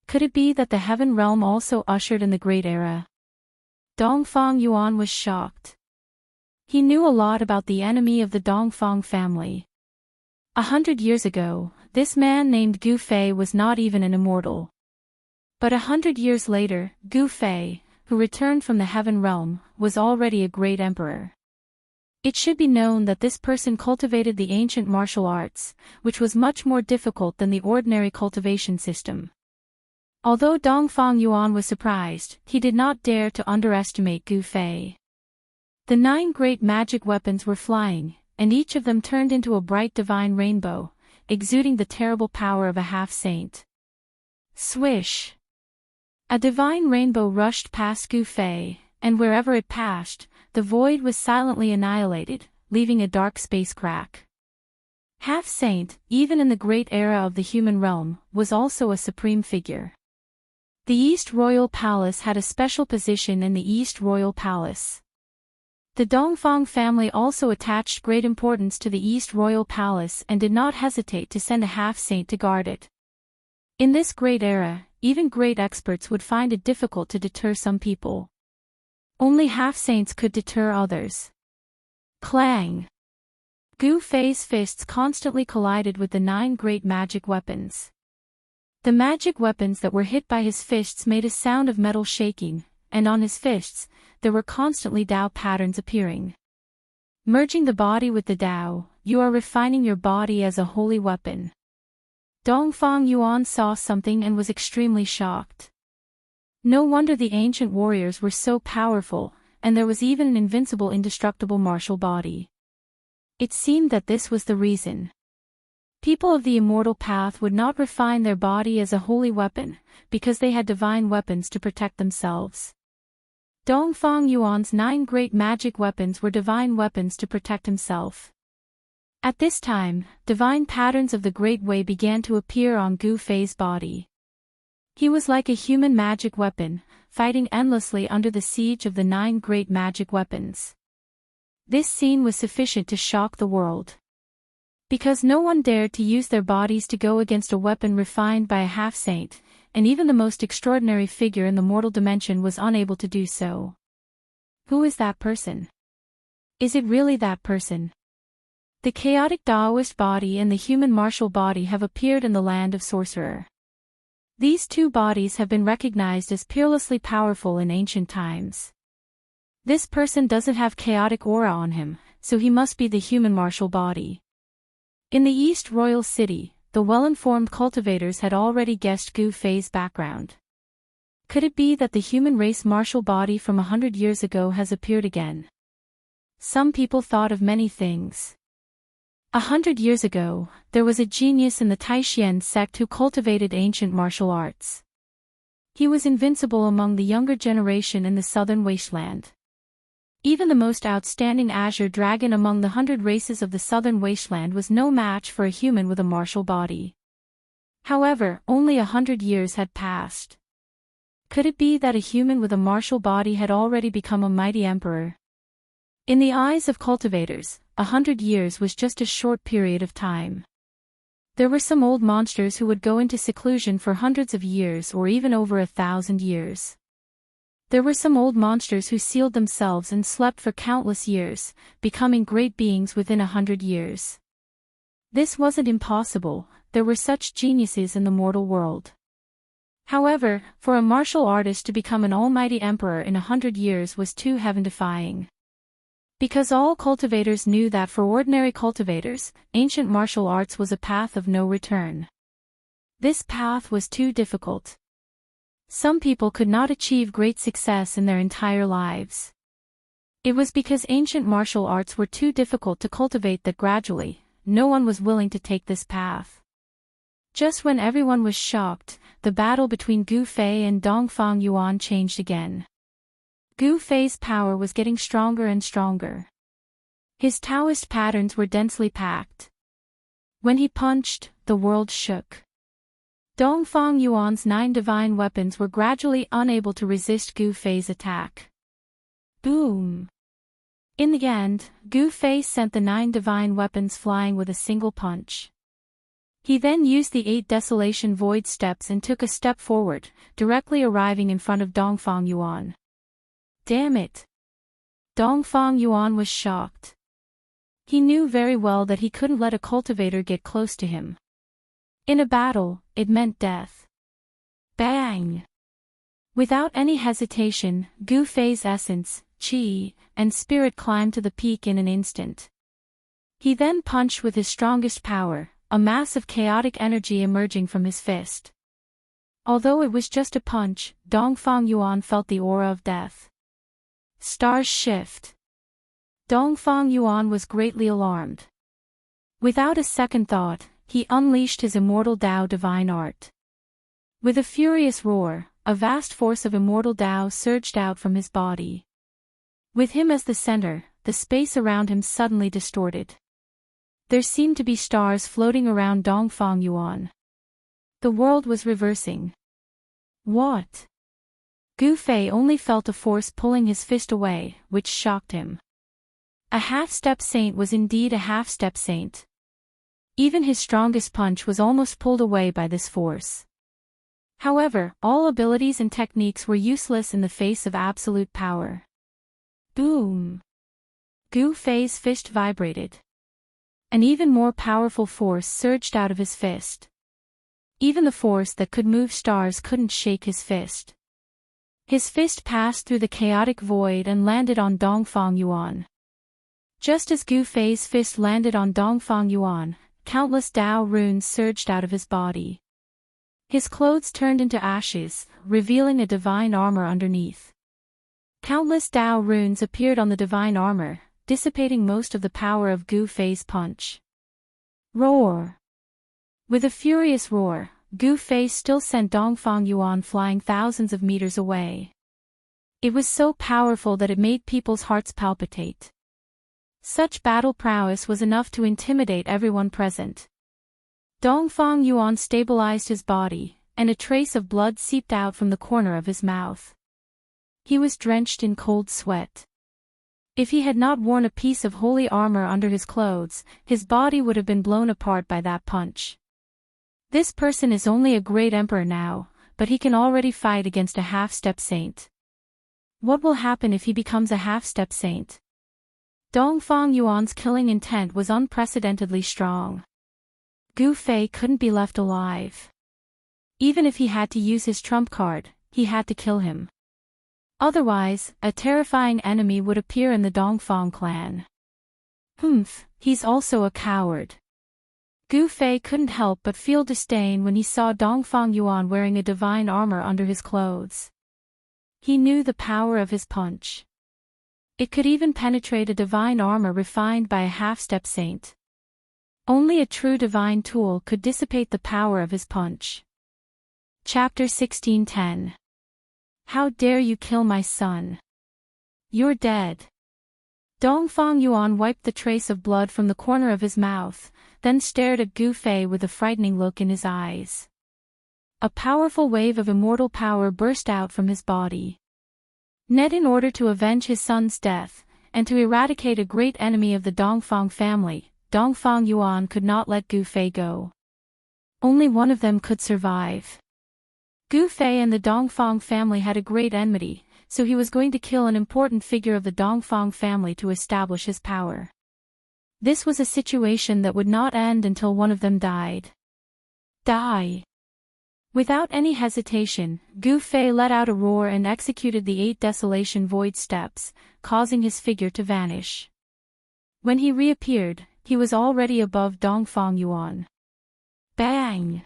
Could it be that the heaven realm also ushered in the great era? Dongfang Yuan was shocked. He knew a lot about the enemy of the Dongfang family. 100 years ago, this man named Gu Fei was not even an immortal. But 100 years later, Gu Fei, who returned from the heaven realm, was already a great emperor. It should be known that this person cultivated the ancient martial arts, which was much more difficult than the ordinary cultivation system. Although Dongfang Yuan was surprised, he did not dare to underestimate Gu Fei. The 9 great magic weapons were flying, and each of them turned into a bright divine rainbow, exuding the terrible power of a half-saint. Swish! A divine rainbow rushed past Gu Fei, and wherever it passed, the void was silently annihilated, leaving a dark space crack. Half-saint, even in the great era of the human realm, was also a supreme figure. The East Royal Palace had a special position in the East Royal Palace. The Dongfang family also attached great importance to the East Royal Palace and did not hesitate to send a half-saint to guard it. In this great era, even great experts would find it difficult to deter some people. Only half-saints could deter others. Clang! Gu Fei's fists constantly collided with the 9 great magic weapons. The magic weapons that were hit by his fists made a sound of metal shaking, and on his fists, there were constantly Tao patterns appearing. Merging the body with the Tao, you are refining your body as a holy weapon. Dongfang Yuan saw something and was extremely shocked. No wonder the ancient warriors were so powerful, and there was even an invincible indestructible martial body. It seemed that this was the reason. People of the immortal path would not refine their body as a holy weapon, because they had divine weapons to protect themselves. Dongfang Yuan's 9 great magic weapons were divine weapons to protect himself. At this time, divine patterns of the Great Way began to appear on Gu Fei's body. He was like a human magic weapon, fighting endlessly under the siege of the 9 great magic weapons. This scene was sufficient to shock the world. Because no one dared to use their bodies to go against a weapon refined by a half-saint, and even the most extraordinary figure in the mortal dimension was unable to do so. Who is that person? Is it really that person? The chaotic Taoist body and the human martial body have appeared in the land of Sorcerer. These 2 bodies have been recognized as peerlessly powerful in ancient times. This person doesn't have chaotic aura on him, so he must be the human martial body. In the East Royal City, the well-informed cultivators had already guessed Gu Fei's background. Could it be that the human race martial body from 100 years ago has appeared again? Some people thought of many things. 100 years ago, there was a genius in the Taishan sect who cultivated ancient martial arts. He was invincible among the younger generation in the southern wasteland. Even the most outstanding azure dragon among the 100 races of the southern wasteland was no match for a human with a martial body. However, only 100 years had passed. Could it be that a human with a martial body had already become a mighty emperor? In the eyes of cultivators, 100 years was just a short period of time. There were some old monsters who would go into seclusion for hundreds of years or even over 1,000 years. There were some old monsters who sealed themselves and slept for countless years, becoming great beings within 100 years. This wasn't impossible, there were such geniuses in the mortal world. However, for a martial artist to become an almighty emperor in 100 years was too heaven-defying. Because all cultivators knew that for ordinary cultivators, ancient martial arts was a path of no return. This path was too difficult. Some people could not achieve great success in their entire lives. It was because ancient martial arts were too difficult to cultivate that gradually, no one was willing to take this path. Just when everyone was shocked, the battle between Gu Fei and Dongfang Yuan changed again. Gu Fei's power was getting stronger and stronger. His Taoist patterns were densely packed. When he punched, the world shook. Dongfang Yuan's 9 divine weapons were gradually unable to resist Gu Fei's attack. Boom! In the end, Gu Fei sent the 9 divine weapons flying with a single punch. He then used the 8 Desolation Void steps and took a step forward, directly arriving in front of Dongfang Yuan. Damn it! Dongfang Yuan was shocked. He knew very well that he couldn't let a cultivator get close to him. In a battle, it meant death. Bang! Without any hesitation, Gu Fei's essence, qi, and spirit climbed to the peak in an instant. He then punched with his strongest power, a mass of chaotic energy emerging from his fist. Although it was just a punch, Dongfang Yuan felt the aura of death. Stars shift. Dongfang Yuan was greatly alarmed. Without a second thought, he unleashed his immortal Tao divine art. With a furious roar, a vast force of immortal Tao surged out from his body. With him as the center, the space around him suddenly distorted. There seemed to be stars floating around Dongfang Yuan. The world was reversing. What? Gu Fei only felt a force pulling his fist away, which shocked him. A half-step saint was indeed a half-step saint. Even his strongest punch was almost pulled away by this force. However, all abilities and techniques were useless in the face of absolute power. Boom! Gu Fei's fist vibrated. An even more powerful force surged out of his fist. Even the force that could move stars couldn't shake his fist. His fist passed through the chaotic void and landed on Dongfang Yuan. Just as Gu Fei's fist landed on Dongfang Yuan, countless Dao runes surged out of his body. His clothes turned into ashes, revealing a divine armor underneath. Countless Dao runes appeared on the divine armor, dissipating most of the power of Gu Fei's punch. Roar! With a furious roar, Gu Fei still sent Dongfang Yuan flying thousands of meters away. It was so powerful that it made people's hearts palpitate. Such battle prowess was enough to intimidate everyone present. Dongfang Yuan stabilized his body, and a trace of blood seeped out from the corner of his mouth. He was drenched in cold sweat. If he had not worn a piece of holy armor under his clothes, his body would have been blown apart by that punch. This person is only a great emperor now, but he can already fight against a half-step saint. What will happen if he becomes a half-step saint? Dongfang Yuan's killing intent was unprecedentedly strong. Gu Fei couldn't be left alive. Even if he had to use his trump card, he had to kill him. Otherwise, a terrifying enemy would appear in the Dongfang clan. He's also a coward. Gu Fei couldn't help but feel disdain when he saw Dongfang Yuan wearing a divine armor under his clothes. He knew the power of his punch. It could even penetrate a divine armor refined by a half-step saint. Only a true divine tool could dissipate the power of his punch. Chapter 1610. How dare you kill my son? You're dead. Dongfang Yuan wiped the trace of blood from the corner of his mouth, then stared at Gu Fei with a frightening look in his eyes. A powerful wave of immortal power burst out from his body. In order to avenge his son's death, and to eradicate a great enemy of the Dongfang family, Dongfang Yuan could not let Gu Fei go. Only one of them could survive. Gu Fei and the Dongfang family had a great enmity, so he was going to kill an important figure of the Dongfang family to establish his power. This was a situation that would not end until one of them died. Die! Without any hesitation, Gu Fei let out a roar and executed the 8 Desolation Void steps, causing his figure to vanish. When he reappeared, he was already above Dongfang Yuan. Bang!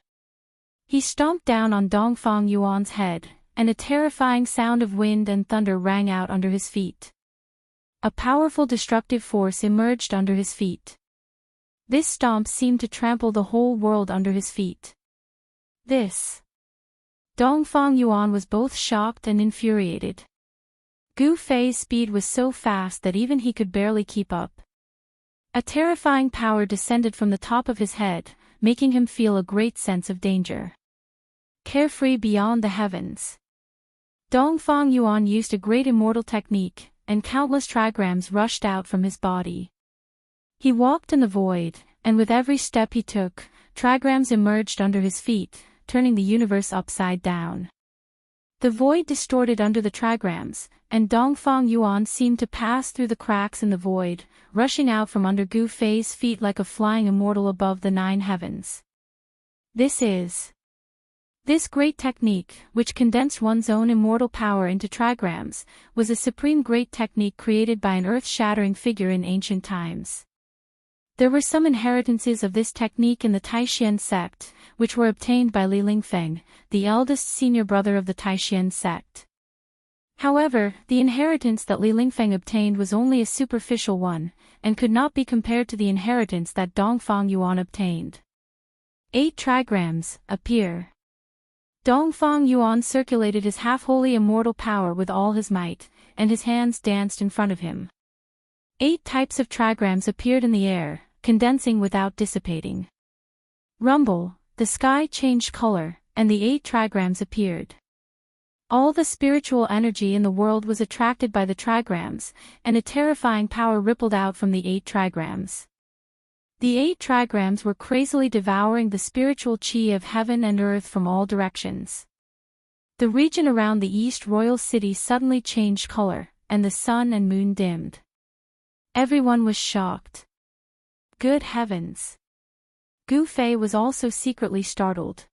He stomped down on Dongfang Yuan's head, and a terrifying sound of wind and thunder rang out under his feet. A powerful destructive force emerged under his feet. This stomp seemed to trample the whole world under his feet. Dongfang Yuan was both shocked and infuriated. Gu Fei's speed was so fast that even he could barely keep up. A terrifying power descended from the top of his head, making him feel a great sense of danger. Carefree beyond the heavens. Dongfang Yuan used a great immortal technique, and countless trigrams rushed out from his body. He walked in the void, and with every step he took, trigrams emerged under his feet, turning the universe upside down. The void distorted under the trigrams, and Dongfang Yuan seemed to pass through the cracks in the void, rushing out from under Gu Fei's feet like a flying immortal above the 9 heavens. This great technique, which condensed one's own immortal power into trigrams, was a supreme great technique created by an earth-shattering figure in ancient times. There were some inheritances of this technique in the Taishan sect, which were obtained by Li Lingfeng, the eldest senior brother of the Taishan sect. However, the inheritance that Li Lingfeng obtained was only a superficial one, and could not be compared to the inheritance that Dongfang Yuan obtained. 8 trigrams, appear. Dongfang Yuan circulated his half-holy immortal power with all his might, and his hands danced in front of him. 8 types of trigrams appeared in the air, condensing without dissipating. Rumble, the sky changed color, and the 8 trigrams appeared. All the spiritual energy in the world was attracted by the trigrams, and a terrifying power rippled out from the 8 trigrams. The 8 trigrams were crazily devouring the spiritual chi of heaven and earth from all directions. The region around the East Royal City suddenly changed color, and the sun and moon dimmed. Everyone was shocked. Good heavens! Gu Fei was also secretly startled.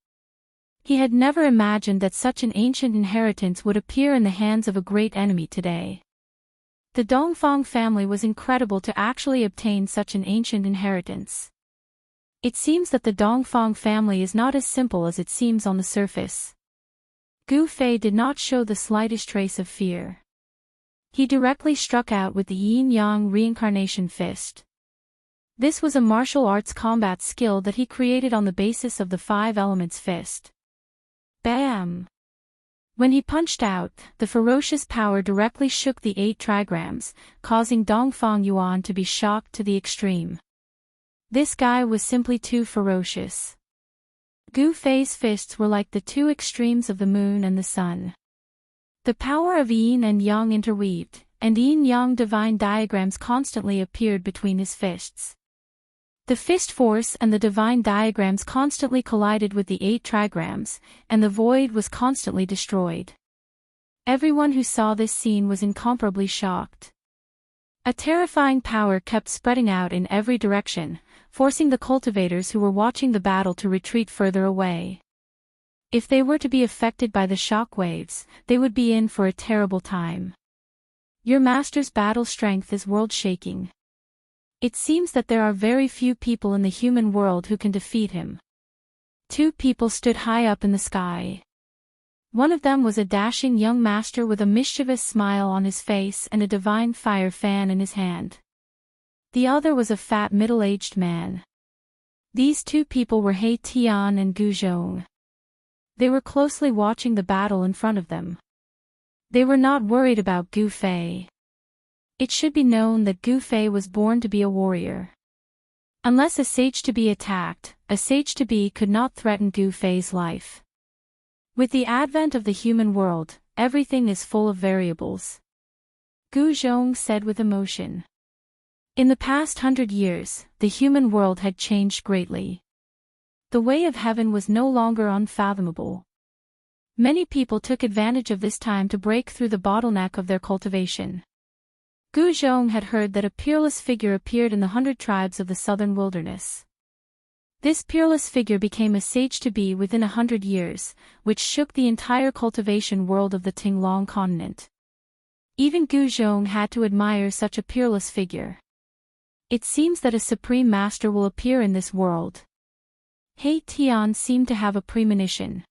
He had never imagined that such an ancient inheritance would appear in the hands of a great enemy today. The Dongfang family was incredible to actually obtain such an ancient inheritance. It seems that the Dongfang family is not as simple as it seems on the surface. Gu Fei did not show the slightest trace of fear. He directly struck out with the yin-yang reincarnation fist. This was a martial arts combat skill that he created on the basis of the 5 elements fist. Bam! When he punched out, the ferocious power directly shook the 8 trigrams, causing Dongfang Yuan to be shocked to the extreme. This guy was simply too ferocious. Gu Fei's fists were like the 2 extremes of the moon and the sun. The power of yin and yang interweaved, and yin-yang divine diagrams constantly appeared between his fists. The fist force and the divine diagrams constantly collided with the 8 trigrams, and the void was constantly destroyed. Everyone who saw this scene was incomparably shocked. A terrifying power kept spreading out in every direction, forcing the cultivators who were watching the battle to retreat further away. If they were to be affected by the shock waves, they would be in for a terrible time. Your master's battle strength is world-shaking. It seems that there are very few people in the human world who can defeat him. 2 people stood high up in the sky. One of them was a dashing young master with a mischievous smile on his face and a divine fire fan in his hand. The other was a fat middle-aged man. These 2 people were He Tian and Gu Zhong. They were closely watching the battle in front of them. They were not worried about Gu Fei. It should be known that Gu Fei was born to be a warrior. Unless a sage-to-be attacked, a sage-to-be could not threaten Gu Fei's life. With the advent of the human world, everything is full of variables. Gu Zhong said with emotion. In the past 100 years, the human world had changed greatly. The way of heaven was no longer unfathomable. Many people took advantage of this time to break through the bottleneck of their cultivation. Gu Zhong had heard that a peerless figure appeared in the 100 tribes of the southern wilderness. This peerless figure became a sage-to-be within 100 years, which shook the entire cultivation world of the Tinglong continent. Even Gu Zhong had to admire such a peerless figure. It seems that a supreme master will appear in this world. He Tian seemed to have a premonition.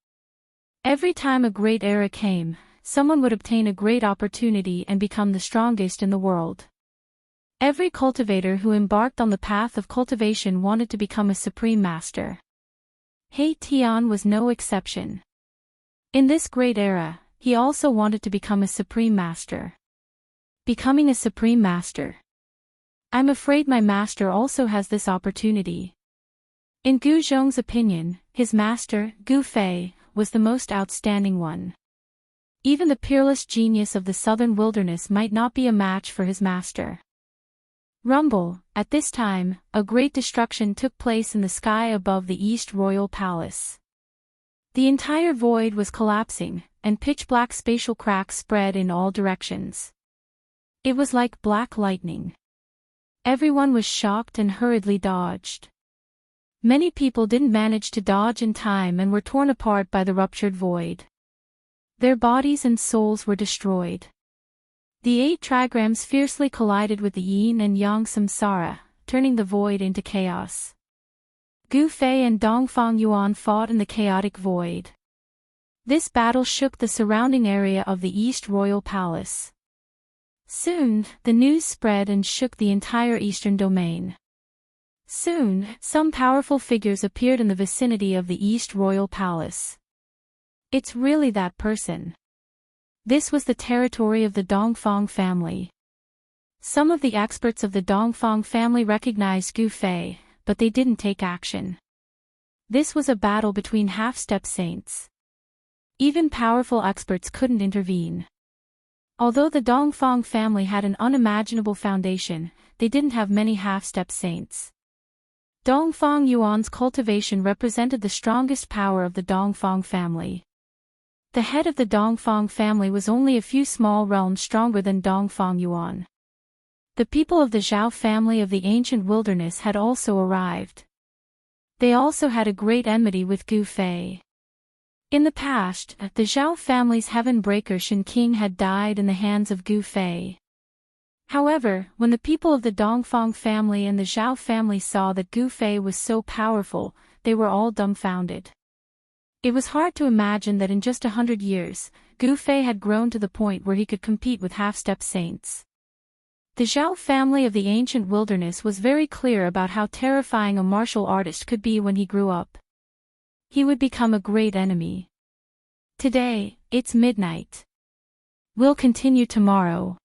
Every time a great era came, someone would obtain a great opportunity and become the strongest in the world. Every cultivator who embarked on the path of cultivation wanted to become a supreme master. He Tian was no exception. In this great era, he also wanted to become a supreme master. Becoming a supreme master. I'm afraid my master also has this opportunity. In Gu Zhong's opinion, his master, Gu Fei, was the most outstanding one. Even the peerless genius of the southern wilderness might not be a match for his master. Rumble, at this time, a great destruction took place in the sky above the East Royal Palace. The entire void was collapsing, and pitch-black spatial cracks spread in all directions. It was like black lightning. Everyone was shocked and hurriedly dodged. Many people didn't manage to dodge in time and were torn apart by the ruptured void. Their bodies and souls were destroyed. The 8 trigrams fiercely collided with the yin and yang samsara, turning the void into chaos. Gu Fei and Dongfang Yuan fought in the chaotic void. This battle shook the surrounding area of the East Royal Palace. Soon, the news spread and shook the entire eastern domain. Soon, some powerful figures appeared in the vicinity of the East Royal Palace. It's really that person. This was the territory of the Dongfang family. Some of the experts of the Dongfang family recognized Gu Fei, but they didn't take action. This was a battle between half-step saints. Even powerful experts couldn't intervene. Although the Dongfang family had an unimaginable foundation, they didn't have many half-step saints. Dongfang Yuan's cultivation represented the strongest power of the Dongfang family. The head of the Dongfang family was only a few small realms stronger than Dongfang Yuan. The people of the Zhao family of the ancient wilderness had also arrived. They also had a great enmity with Gu Fei. In the past, the Zhao family's heaven breaker Shen King had died in the hands of Gu Fei. However, when the people of the Dongfang family and the Zhao family saw that Gu Fei was so powerful, they were all dumbfounded. It was hard to imagine that in just 100 years, Gu Fei had grown to the point where he could compete with half-step saints. The Zhao family of the ancient wilderness was very clear about how terrifying a martial artist could be when he grew up. He would become a great enemy. Today, it's midnight. We'll continue tomorrow.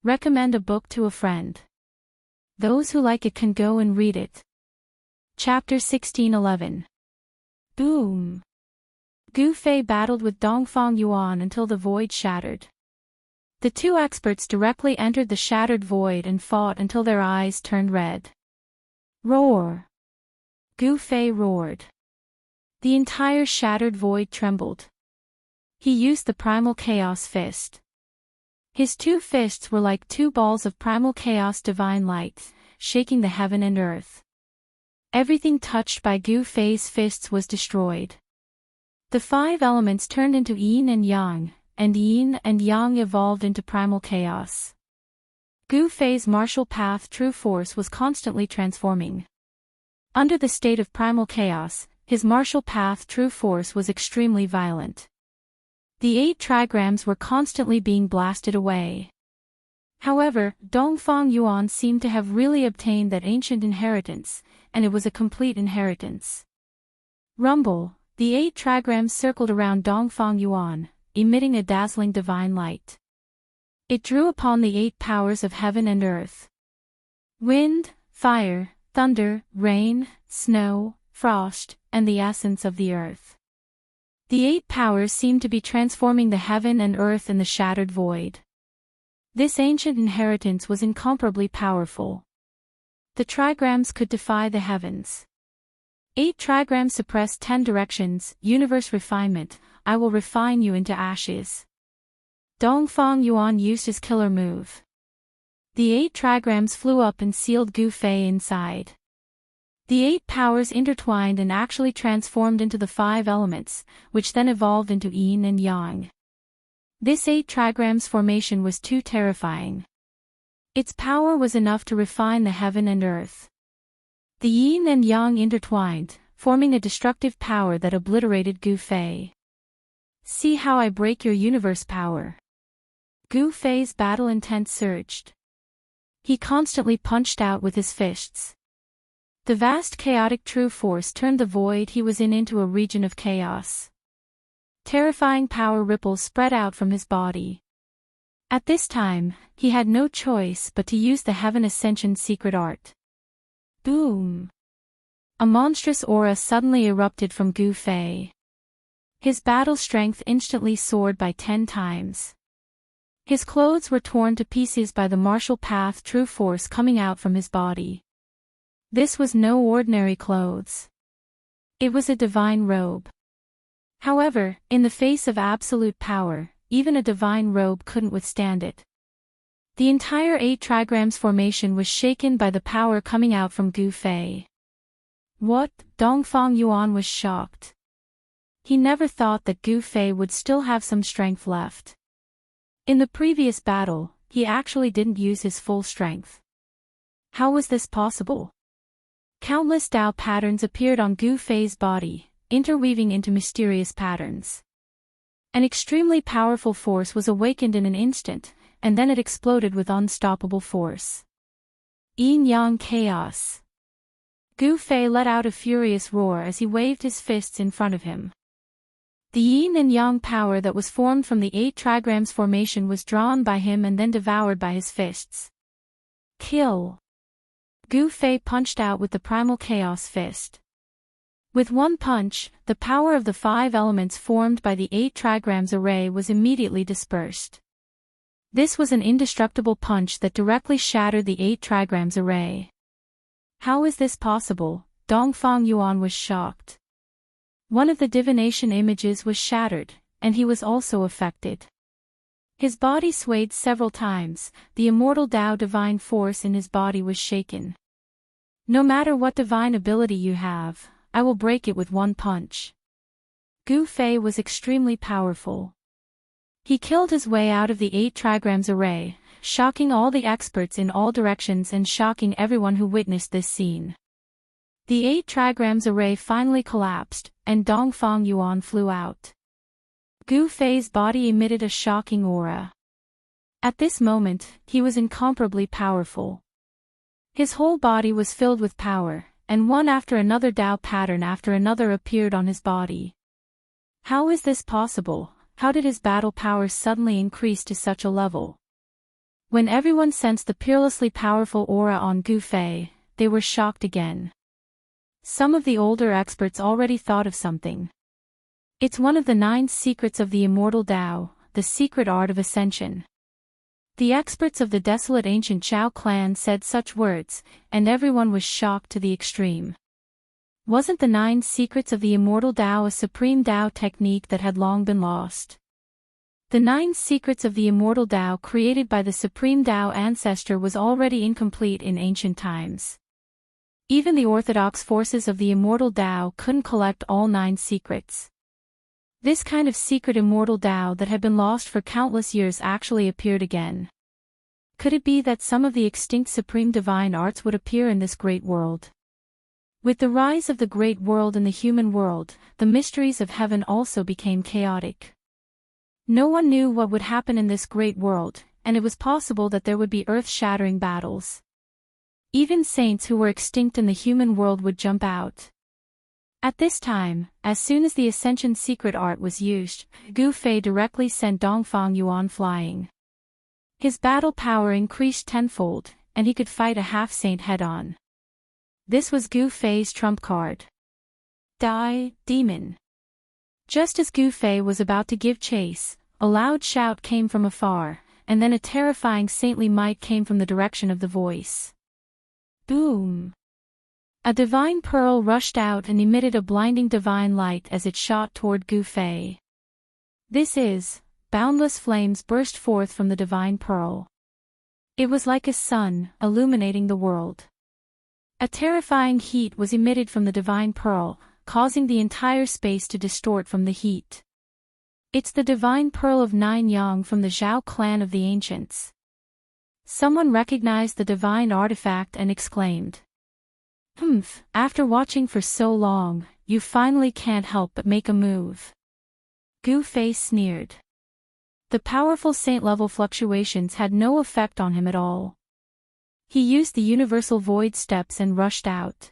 Recommend a book to a friend. Those who like it can go and read it. Chapter 1611. Boom! Gu Fei battled with Dongfang Yuan until the void shattered. The two experts directly entered the shattered void and fought until their eyes turned red. Roar! Gu Fei roared. The entire shattered void trembled. He used the primal chaos fist. His two fists were like two balls of primal chaos divine light, shaking the heaven and earth. Everything touched by Gu Fei's fists was destroyed. The five elements turned into yin and yang evolved into primal chaos. Gu Fei's martial path true force was constantly transforming. Under the state of primal chaos, his martial path true force was extremely violent. The 8 trigrams were constantly being blasted away. However, Dongfang Yuan seemed to have really obtained that ancient inheritance, and it was a complete inheritance. Rumble, the 8 trigrams circled around Dongfang Yuan, emitting a dazzling divine light. It drew upon the 8 powers of heaven and earth. Wind, fire, thunder, rain, snow, frost, and the essence of the earth. The 8 powers seemed to be transforming the heaven and earth in the shattered void. This ancient inheritance was incomparably powerful. The trigrams could defy the heavens. 8 trigrams suppress 10 directions, universe refinement, I will refine you into ashes. Dongfang Yuan used his killer move. The 8 trigrams flew up and sealed Gu Fei inside. The 8 powers intertwined and actually transformed into the 5 elements, which then evolved into yin and yang. This 8 trigrams formation was too terrifying. Its power was enough to refine the heaven and earth. The yin and yang intertwined, forming a destructive power that obliterated Gu Fei. See how I break your universe power. Gu Fei's battle intent surged. He constantly punched out with his fists. The vast chaotic true force turned the void he was in into a region of chaos. Terrifying power ripples spread out from his body. At this time, he had no choice but to use the Heaven Ascension secret art. Boom! A monstrous aura suddenly erupted from Gu Fei. His battle strength instantly soared by 10 times. His clothes were torn to pieces by the martial path true force coming out from his body. This was no ordinary clothes. It was a divine robe. However, in the face of absolute power, even a divine robe couldn't withstand it. The entire 8 trigrams formation was shaken by the power coming out from Gu Fei. What? Dongfang Yuan was shocked. He never thought that Gu Fei would still have some strength left. In the previous battle, he actually didn't use his full strength. How was this possible? Countless Tao patterns appeared on Gu Fei's body, interweaving into mysterious patterns. An extremely powerful force was awakened in an instant, and then it exploded with unstoppable force. Yin-yang chaos. Gu Fei let out a furious roar as he waved his fists in front of him. The yin and yang power that was formed from the 8 trigrams formation was drawn by him and then devoured by his fists. Kill! Gu Fei punched out with the primal chaos fist. With one punch, the power of the 5 elements formed by the 8 trigrams array was immediately dispersed. This was an indestructible punch that directly shattered the 8 trigrams array. How is this possible? Dongfang Yuan was shocked. One of the divination images was shattered, and he was also affected. His body swayed several times, the immortal Tao divine force in his body was shaken. No matter what divine ability you have, I will break it with one punch. Gu Fei was extremely powerful. He killed his way out of the 8 trigrams array, shocking all the experts in all directions and shocking everyone who witnessed this scene. The 8 trigrams array finally collapsed, and Dongfang Yuan flew out. Gu Fei's body emitted a shocking aura. At this moment, he was incomparably powerful. His whole body was filled with power, and one after another Dao pattern after another appeared on his body. How is this possible? How did his battle powers suddenly increase to such a level? When everyone sensed the peerlessly powerful aura on Gu Fei, they were shocked again. Some of the older experts already thought of something. It's one of the 9 secrets of the Immortal Tao, the secret art of ascension. The experts of the desolate ancient Zhao clan said such words, and everyone was shocked to the extreme. Wasn't the 9 secrets of the Immortal Tao a supreme Tao technique that had long been lost? The 9 secrets of the Immortal Tao created by the supreme Tao ancestor was already incomplete in ancient times. Even the orthodox forces of the Immortal Tao couldn't collect all 9 secrets. This kind of secret Immortal Tao that had been lost for countless years actually appeared again. Could it be that some of the extinct supreme divine arts would appear in this great world? With the rise of the great world in the human world, the mysteries of heaven also became chaotic. No one knew what would happen in this great world, and it was possible that there would be earth-shattering battles. Even saints who were extinct in the human world would jump out. At this time, as soon as the Ascension secret art was used, Gu Fei directly sent Dongfang Yuan flying. His battle power increased tenfold, and he could fight a half-saint head-on. This was Gu Fei's trump card. Die, demon. Just as Gu Fei was about to give chase, a loud shout came from afar, and then a terrifying saintly might came from the direction of the voice. Boom! A divine pearl rushed out and emitted a blinding divine light as it shot toward Gu Fei. This is, boundless flames burst forth from the divine pearl. It was like a sun, illuminating the world. A terrifying heat was emitted from the divine pearl, causing the entire space to distort from the heat. It's the divine pearl of 9 yang from the Zhao clan of the ancients. Someone recognized the divine artifact and exclaimed. After watching for so long, you finally can't help but make a move. Gu Fei sneered. The powerful saint-level fluctuations had no effect on him at all. He used the universal void steps and rushed out.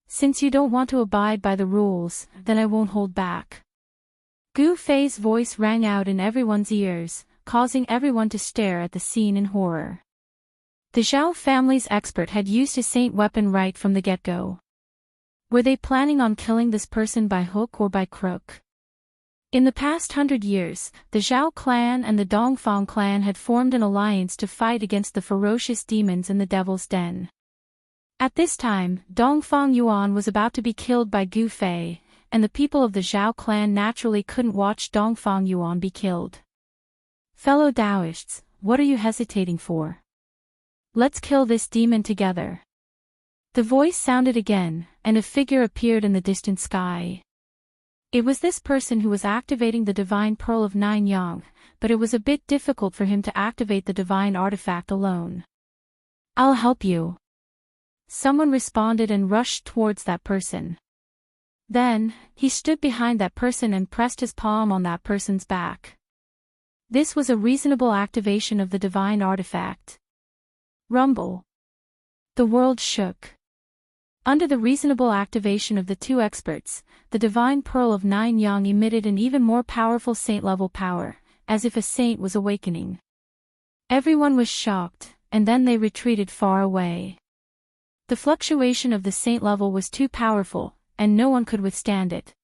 Since you don't want to abide by the rules, then I won't hold back. Gu Fei's voice rang out in everyone's ears, causing everyone to stare at the scene in horror. The Zhao family's expert had used his saint weapon right from the get-go. Were they planning on killing this person by hook or by crook? In the past 100 years, the Zhao clan and the Dongfang clan had formed an alliance to fight against the ferocious demons in the Devil's Den. At this time, Dongfang Yuan was about to be killed by Gu Fei, and the people of the Zhao clan naturally couldn't watch Dongfang Yuan be killed. Fellow Taoists, what are you hesitating for? Let's kill this demon together. The voice sounded again, and a figure appeared in the distant sky. It was this person who was activating the divine pearl of 9 yang, but it was a bit difficult for him to activate the divine artifact alone. I'll help you. Someone responded and rushed towards that person. Then, he stood behind that person and pressed his palm on that person's back. This was a reasonable activation of the divine artifact. Rumble. The world shook. Under the reasonable activation of the 2 experts, the divine pearl of 9 yang emitted an even more powerful saint-level power, as if a saint was awakening. Everyone was shocked, and then they retreated far away. The fluctuation of the saint level was too powerful, and no one could withstand it.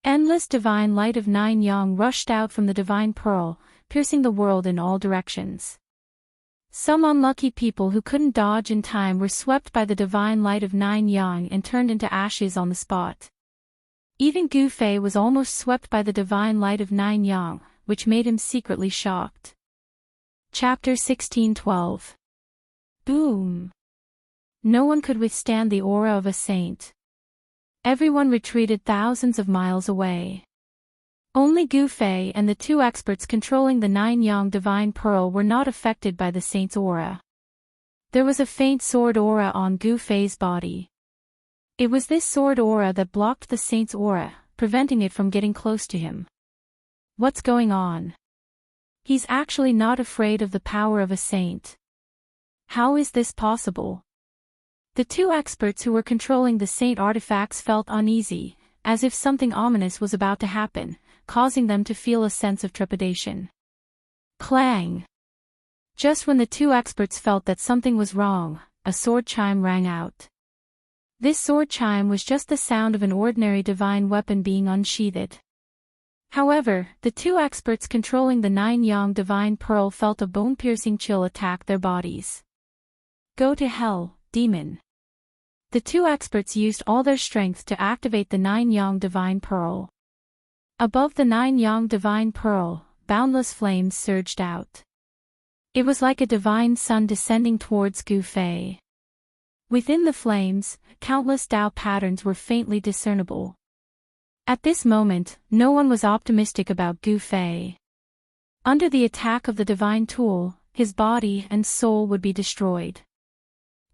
Endless divine light of 9 yang rushed out from the divine pearl, piercing the world in all directions. Some unlucky people who couldn't dodge in time were swept by the divine light of 9 yang and turned into ashes on the spot. Even Gu Fei was almost swept by the divine light of 9 yang, which made him secretly shocked. Chapter 16:12. Boom! No one could withstand the aura of a saint. Everyone retreated thousands of miles away. Only Gu Fei and the two experts controlling the nine-yang divine pearl were not affected by the saint's aura. There was a faint sword aura on Gu Fei's body. It was this sword aura that blocked the saint's aura, preventing it from getting close to him. What's going on? He's actually not afraid of the power of a saint. How is this possible? The two experts who were controlling the saint artifacts felt uneasy, as if something ominous was about to happen, causing them to feel a sense of trepidation. Clang! Just when the two experts felt that something was wrong, a sword chime rang out. This sword chime was just the sound of an ordinary divine weapon being unsheathed. However, the two experts controlling the nine-yang divine pearl felt a bone-piercing chill attack their bodies. Go to hell, demon. The two experts used all their strength to activate the nine-yang divine pearl. Above the nine-yang divine pearl, boundless flames surged out. It was like a divine sun descending towards Gu Fei. Within the flames, countless Dao patterns were faintly discernible. At this moment, no one was optimistic about Gu Fei. Under the attack of the divine tool, his body and soul would be destroyed.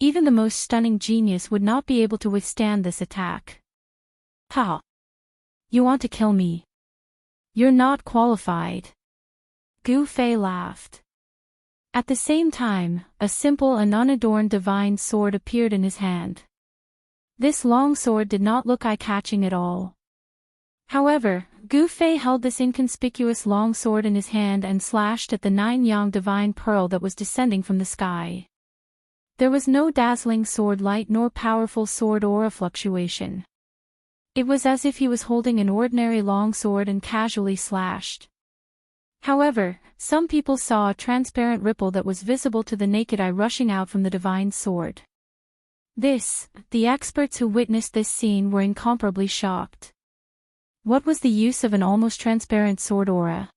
Even the most stunning genius would not be able to withstand this attack. Ha! You want to kill me? You're not qualified. Gu Fei laughed. At the same time, a simple and unadorned divine sword appeared in his hand. This long sword did not look eye-catching at all. However, Gu Fei held this inconspicuous long sword in his hand and slashed at the nine-yang divine pearl that was descending from the sky. There was no dazzling sword light nor powerful sword aura fluctuation. It was as if he was holding an ordinary long sword and casually slashed. However, some people saw a transparent ripple that was visible to the naked eye rushing out from the divine sword. The experts who witnessed this scene were incomparably shocked. What was the use of an almost transparent sword aura?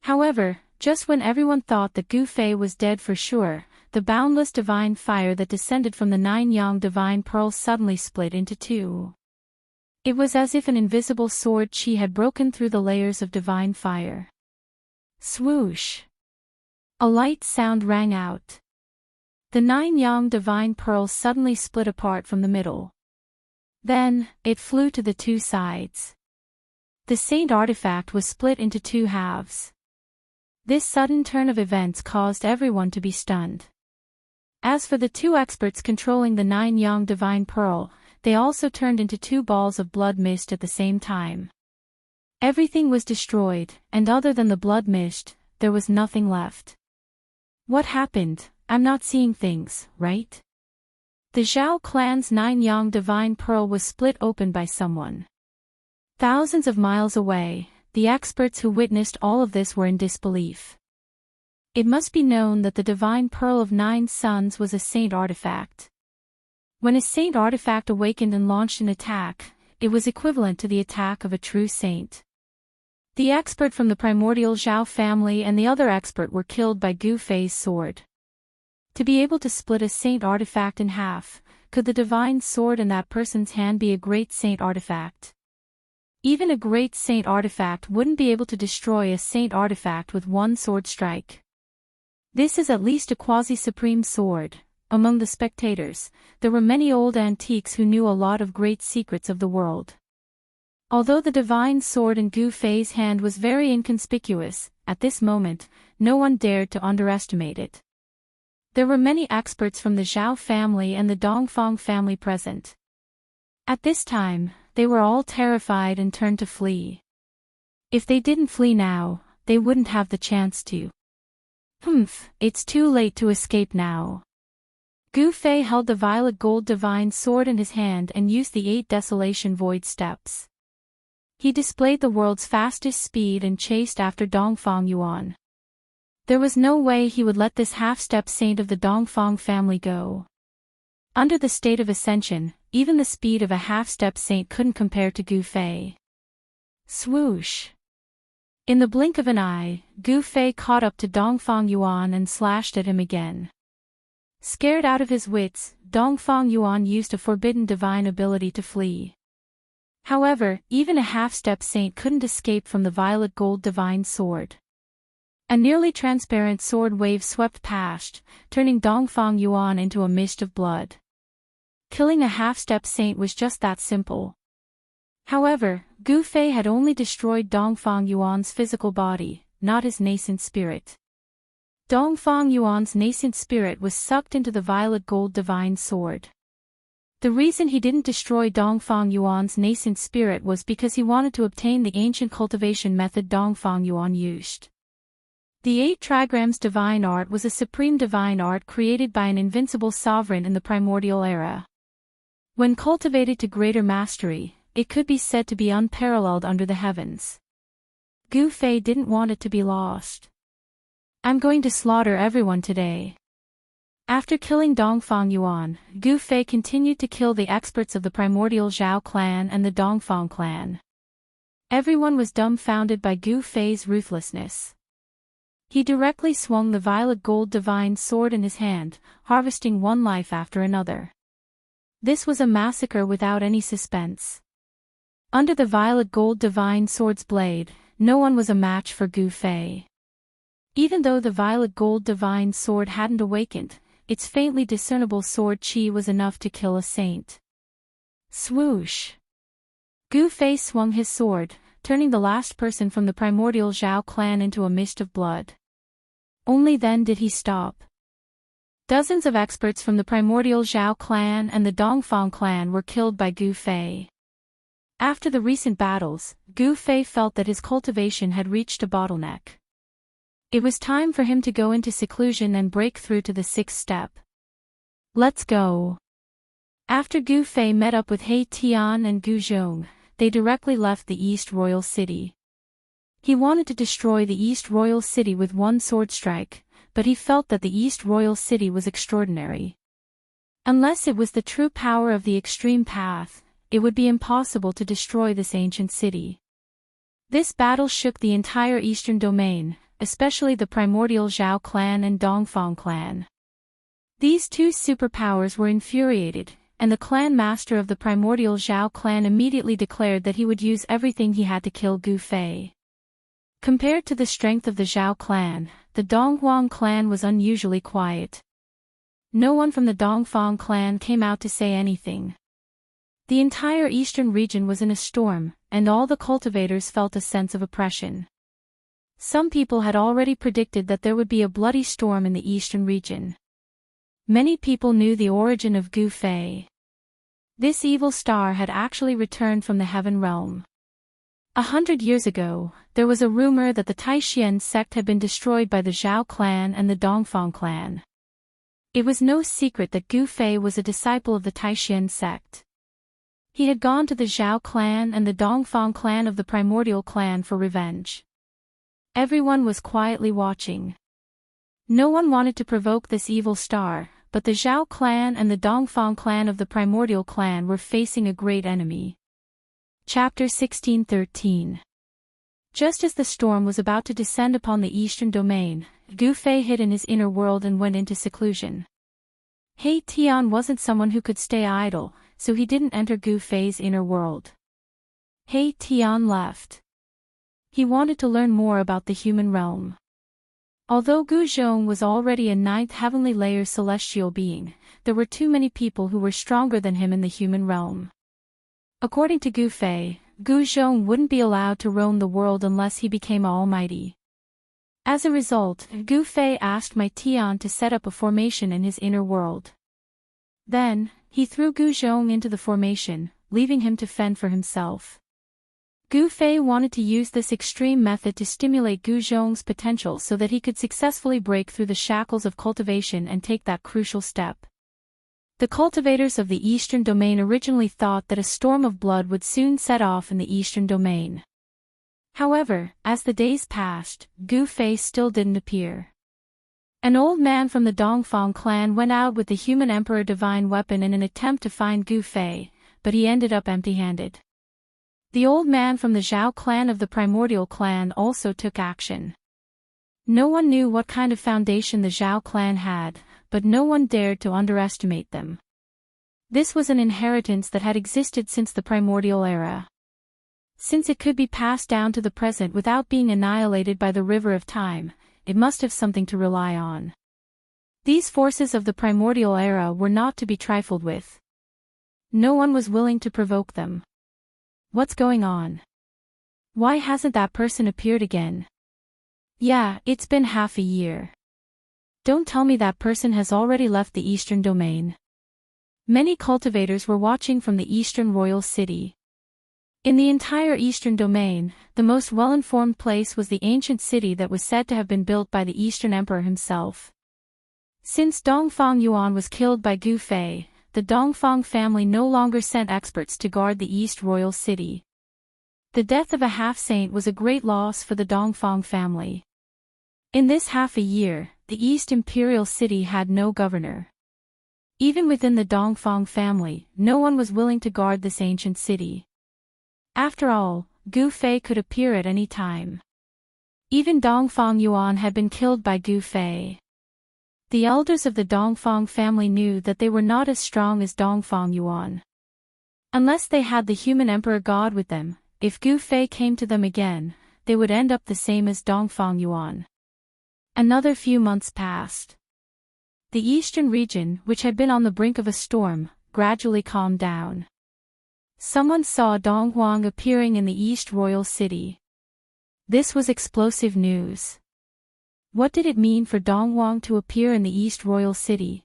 However, just when everyone thought that Gu Fei was dead for sure, the boundless divine fire that descended from the nine-yang divine pearl suddenly split into two. It was as if an invisible sword chi had broken through the layers of divine fire. Swoosh! A light sound rang out. The nine-yang divine pearl suddenly split apart from the middle. Then, it flew to the two sides. The saint artifact was split into two halves. This sudden turn of events caused everyone to be stunned. As for the two experts controlling the nine-yang divine pearl, they also turned into two balls of blood mist at the same time. Everything was destroyed, and other than the blood mist, there was nothing left. What happened? I'm not seeing things, right? The Zhao clan's nine-yang divine pearl was split open by someone. Thousands of miles away, the experts who witnessed all of this were in disbelief. It must be known that the divine pearl of 9 suns was a saint artifact. When a saint artifact awakened and launched an attack, it was equivalent to the attack of a true saint. The expert from the primordial Zhao family and the other expert were killed by Gu Fei's sword. To be able to split a saint artifact in half, could the divine sword in that person's hand be a great saint artifact? Even a great saint artifact wouldn't be able to destroy a saint artifact with one sword strike. This is at least a quasi-supreme sword. Among the spectators, there were many old antiques who knew a lot of great secrets of the world. Although the divine sword in Gu Fei's hand was very inconspicuous, at this moment, no one dared to underestimate it. There were many experts from the Zhao family and the Dongfang family present. At this time, they were all terrified and turned to flee. If they didn't flee now, they wouldn't have the chance to. It's too late to escape now. Gu Fei held the violet gold divine sword in his hand and used the 8 desolation void steps. He displayed the world's fastest speed and chased after Dongfang Yuan. There was no way he would let this half-step saint of the Dongfang family go. Under the state of ascension, even the speed of a half-step saint couldn't compare to Gu Fei. Swoosh! In the blink of an eye, Gu Fei caught up to Dongfang Yuan and slashed at him again. Scared out of his wits, Dongfang Yuan used a forbidden divine ability to flee. However, even a half-step saint couldn't escape from the violet gold divine sword. A nearly transparent sword wave swept past, turning Dongfang Yuan into a mist of blood. Killing a half-step saint was just that simple. However, Gu Fei had only destroyed Dongfang Yuan's physical body, not his nascent spirit. Dongfang Yuan's nascent spirit was sucked into the violet gold divine sword. The reason he didn't destroy Dongfang Yuan's nascent spirit was because he wanted to obtain the ancient cultivation method Dongfang Yuan used. The 8 trigrams divine art was a supreme divine art created by an invincible sovereign in the primordial era. When cultivated to greater mastery, it could be said to be unparalleled under the heavens. Gu Fei didn't want it to be lost. "I'm going to slaughter everyone today." After killing Dongfang Yuan, Gu Fei continued to kill the experts of the primordial Zhao clan and the Dongfang clan. Everyone was dumbfounded by Gu Fei's ruthlessness. He directly swung the violet gold divine sword in his hand, harvesting one life after another. This was a massacre without any suspense. Under the violet gold divine sword's blade, no one was a match for Gu Fei. Even though the violet gold divine sword hadn't awakened, its faintly discernible sword chi was enough to kill a saint. Swoosh! Gu Fei swung his sword, turning the last person from the primordial Zhao clan into a mist of blood. Only then did he stop. Dozens of experts from the primordial Zhao clan and the Dongfang clan were killed by Gu Fei. After the recent battles, Gu Fei felt that his cultivation had reached a bottleneck. It was time for him to go into seclusion and break through to the 6th step. Let's go. After Gu Fei met up with He Tian and Gu Zhong, they directly left the East Royal City. He wanted to destroy the East Royal City with one sword strike, but he felt that the East Royal City was extraordinary. Unless it was the true power of the extreme path, it would be impossible to destroy this ancient city. This battle shook the entire eastern domain, especially the primordial Zhao clan and Dongfang clan. These two superpowers were infuriated, and the clan master of the primordial Zhao clan immediately declared that he would use everything he had to kill Gu Fei. Compared to the strength of the Zhao clan, the Donghuang clan was unusually quiet. No one from the Dongfang clan came out to say anything. The entire eastern region was in a storm, and all the cultivators felt a sense of oppression. Some people had already predicted that there would be a bloody storm in the eastern region. Many people knew the origin of Gu Fei. This evil star had actually returned from the heaven realm. 100 years ago, there was a rumor that the Taishan sect had been destroyed by the Zhao clan and the Dongfang clan. It was no secret that Gu Fei was a disciple of the Taishan sect. He had gone to the Zhao clan and the Dongfang clan of the primordial clan for revenge. Everyone was quietly watching. No one wanted to provoke this evil star, but the Zhao clan and the Dongfang clan of the primordial clan were facing a great enemy. Chapter 16:13. Just as the storm was about to descend upon the eastern domain, Gu Fei hid in his inner world and went into seclusion. He Tian wasn't someone who could stay idle, so he didn't enter Gu Fei's inner world. He Tian left. He wanted to learn more about the human realm. Although Gu Zhong was already a 9th heavenly layer celestial being, there were too many people who were stronger than him in the human realm. According to Gu Fei, Gu Zhong wouldn't be allowed to roam the world unless he became almighty. As a result, Gu Fei asked Mai Tian to set up a formation in his inner world. Then, he threw Gu Zhong into the formation, leaving him to fend for himself. Gu Fei wanted to use this extreme method to stimulate Gu Zhong's potential so that he could successfully break through the shackles of cultivation and take that crucial step. The cultivators of the Eastern Domain originally thought that a storm of blood would soon set off in the Eastern Domain. However, as the days passed, Gu Fei still didn't appear. An old man from the Dongfang clan went out with the human emperor divine weapon in an attempt to find Gu Fei, but he ended up empty-handed. The old man from the Zhao clan of the primordial clan also took action. No one knew what kind of foundation the Zhao clan had, but no one dared to underestimate them. This was an inheritance that had existed since the primordial era. Since it could be passed down to the present without being annihilated by the river of time, it must have something to rely on. These forces of the primordial era were not to be trifled with. No one was willing to provoke them. What's going on? Why hasn't that person appeared again? Yeah, it's been half a year. Don't tell me that person has already left the Eastern Domain. Many cultivators were watching from the Eastern Royal City. In the entire Eastern Domain, the most well-informed place was the ancient city that was said to have been built by the Eastern Emperor himself. Since Dongfang Yuan was killed by Gu Fei, the Dongfang family no longer sent experts to guard the East Royal City. The death of a half-saint was a great loss for the Dongfang family. In this half a year, the East Imperial City had no governor. Even within the Dongfang family, no one was willing to guard this ancient city. After all, Gu Fei could appear at any time. Even Dongfang Yuan had been killed by Gu Fei. The elders of the Dongfang family knew that they were not as strong as Dongfang Yuan. Unless they had the human emperor god with them, if Gu Fei came to them again, they would end up the same as Dongfang Yuan. Another few months passed. The eastern region, which had been on the brink of a storm, gradually calmed down. Someone saw Dong Huang appearing in the East Royal City. This was explosive news. What did it mean for Dong Huang to appear in the East Royal City?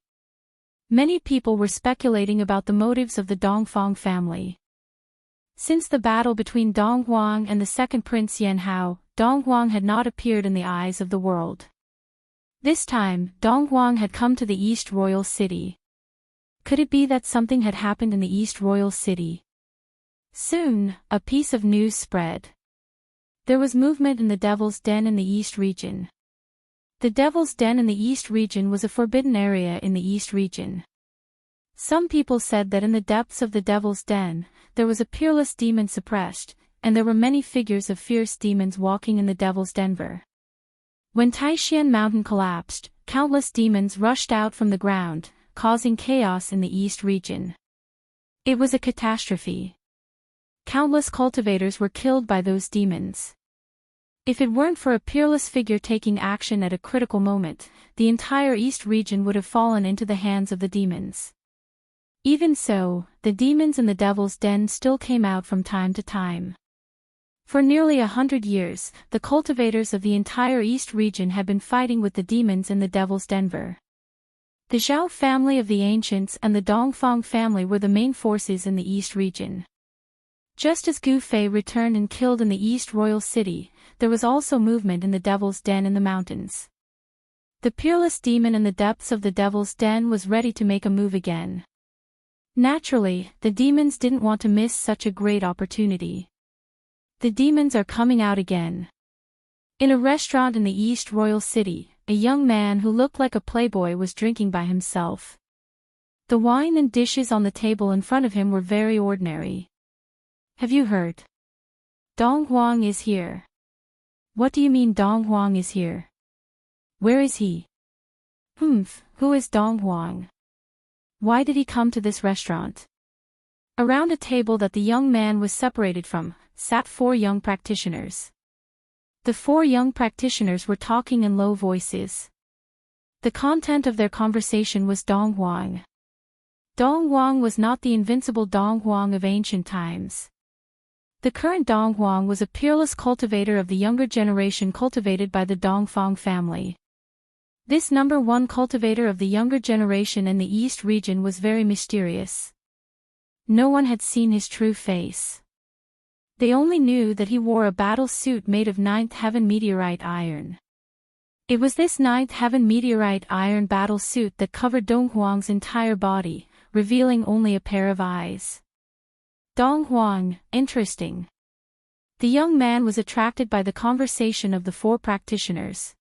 Many people were speculating about the motives of the Dongfang family. Since the battle between Dong Huang and the second prince Yan Hao, Dong Huang had not appeared in the eyes of the world. This time, Dong Huang had come to the East Royal City. Could it be that something had happened in the East Royal City? Soon, a piece of news spread. There was movement in the Devil's Den in the East region. The Devil's Den in the East region was a forbidden area in the East region. Some people said that in the depths of the Devil's Den, there was a peerless demon suppressed, and there were many figures of fierce demons walking in the Devil's Den. When Taishan Mountain collapsed, countless demons rushed out from the ground, causing chaos in the East region. It was a catastrophe. Countless cultivators were killed by those demons. If it weren't for a peerless figure taking action at a critical moment, the entire East region would have fallen into the hands of the demons. Even so, the demons in the Devil's Den still came out from time to time. For nearly 100 years, the cultivators of the entire East region had been fighting with the demons in the Devil's Den. The Zhao family of the ancients and the Dongfang family were the main forces in the East region. Just as Gu Fei returned and killed in the East Royal City, there was also movement in the Devil's Den in the mountains. The peerless demon in the depths of the Devil's Den was ready to make a move again. Naturally, the demons didn't want to miss such a great opportunity. The demons are coming out again. In a restaurant in the East Royal City, a young man who looked like a playboy was drinking by himself. The wine and dishes on the table in front of him were very ordinary. Have you heard? Dong Huang is here. What do you mean Dong Huang is here? Where is he? Who is Dong Huang? Why did he come to this restaurant? Around a table that the young man was separated from, sat 4 young practitioners. The 4 young practitioners were talking in low voices. The content of their conversation was Dong Huang. Dong Huang was not the invincible Dong Huang of ancient times. The current Dong Huang was a peerless cultivator of the younger generation cultivated by the Dongfang family. This number 1 cultivator of the younger generation in the East region was very mysterious. No one had seen his true face. They only knew that he wore a battle suit made of 9th heaven meteorite iron. It was this 9th heaven meteorite iron battle suit that covered Dong Huang's entire body, revealing only a pair of eyes. Dong Huang, interesting. The young man was attracted by the conversation of the 4 practitioners.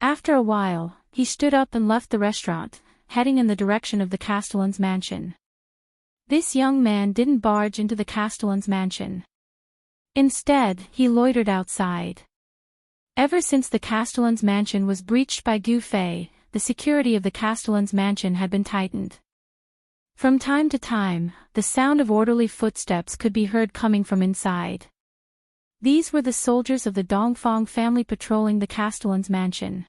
After a while, he stood up and left the restaurant, heading in the direction of the Castellan's mansion. This young man didn't barge into the Castellan's mansion. Instead, he loitered outside. Ever since the Castellan's mansion was breached by Gu Fei, the security of the Castellan's mansion had been tightened. From time to time, the sound of orderly footsteps could be heard coming from inside. These were the soldiers of the Dongfang family patrolling the Castellan's mansion.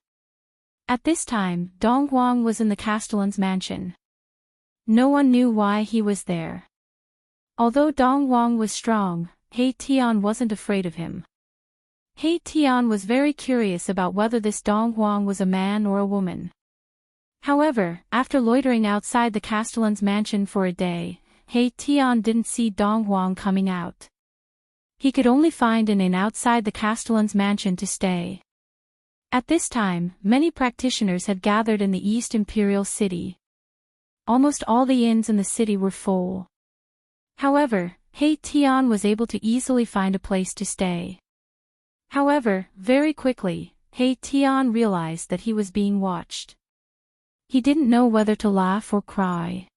At this time, Dong Huang was in the Castellan's mansion. No one knew why he was there. Although Dong Huang was strong, He Tian wasn't afraid of him. He Tian was very curious about whether this Dong Huang was a man or a woman. However, after loitering outside the Castellan's mansion for a day, He Tian didn't see Dong Huang coming out. He could only find an inn outside the Castellan's mansion to stay. At this time, many practitioners had gathered in the East Imperial City. Almost all the inns in the city were full. However, He Tian was able to easily find a place to stay. However, very quickly, He Tian realized that he was being watched. He didn't know whether to laugh or cry.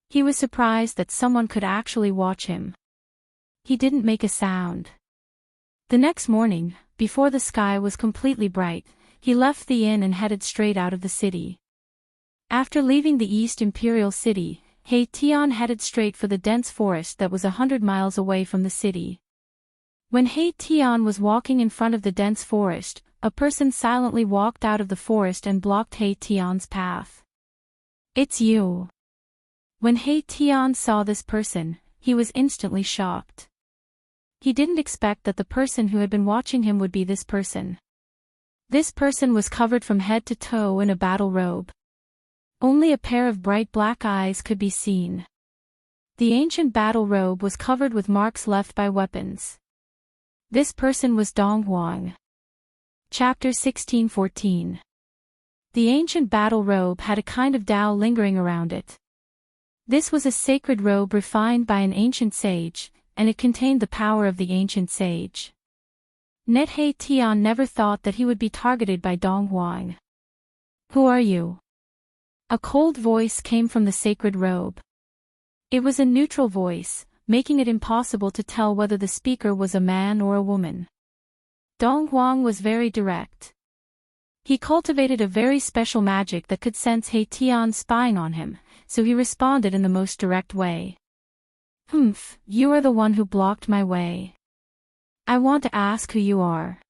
He was surprised that someone could actually watch him. He didn't make a sound. The next morning, before the sky was completely bright, he left the inn and headed straight out of the city. After leaving the East Imperial City, He Tian headed straight for the dense forest that was 100 miles away from the city. When He Tian was walking in front of the dense forest, a person silently walked out of the forest and blocked He Tian's path. "It's you." When He Tian saw this person, he was instantly shocked. He didn't expect that the person who had been watching him would be this person. This person was covered from head to toe in a battle robe. Only a pair of bright black eyes could be seen. The ancient battle robe was covered with marks left by weapons. This person was Dong Huang. Chapter 16:14. The ancient battle robe had a kind of Tao lingering around it. This was a sacred robe refined by an ancient sage, and it contained the power of the ancient sage. Net He Tian never thought that he would be targeted by Dong Huang. "Who are you?" A cold voice came from the sacred robe. It was a neutral voice, making it impossible to tell whether the speaker was a man or a woman. Dong Huang was very direct. He cultivated a very special magic that could sense He Tian spying on him, so he responded in the most direct way. "Humph, you are the one who blocked my way. I want to ask who you are."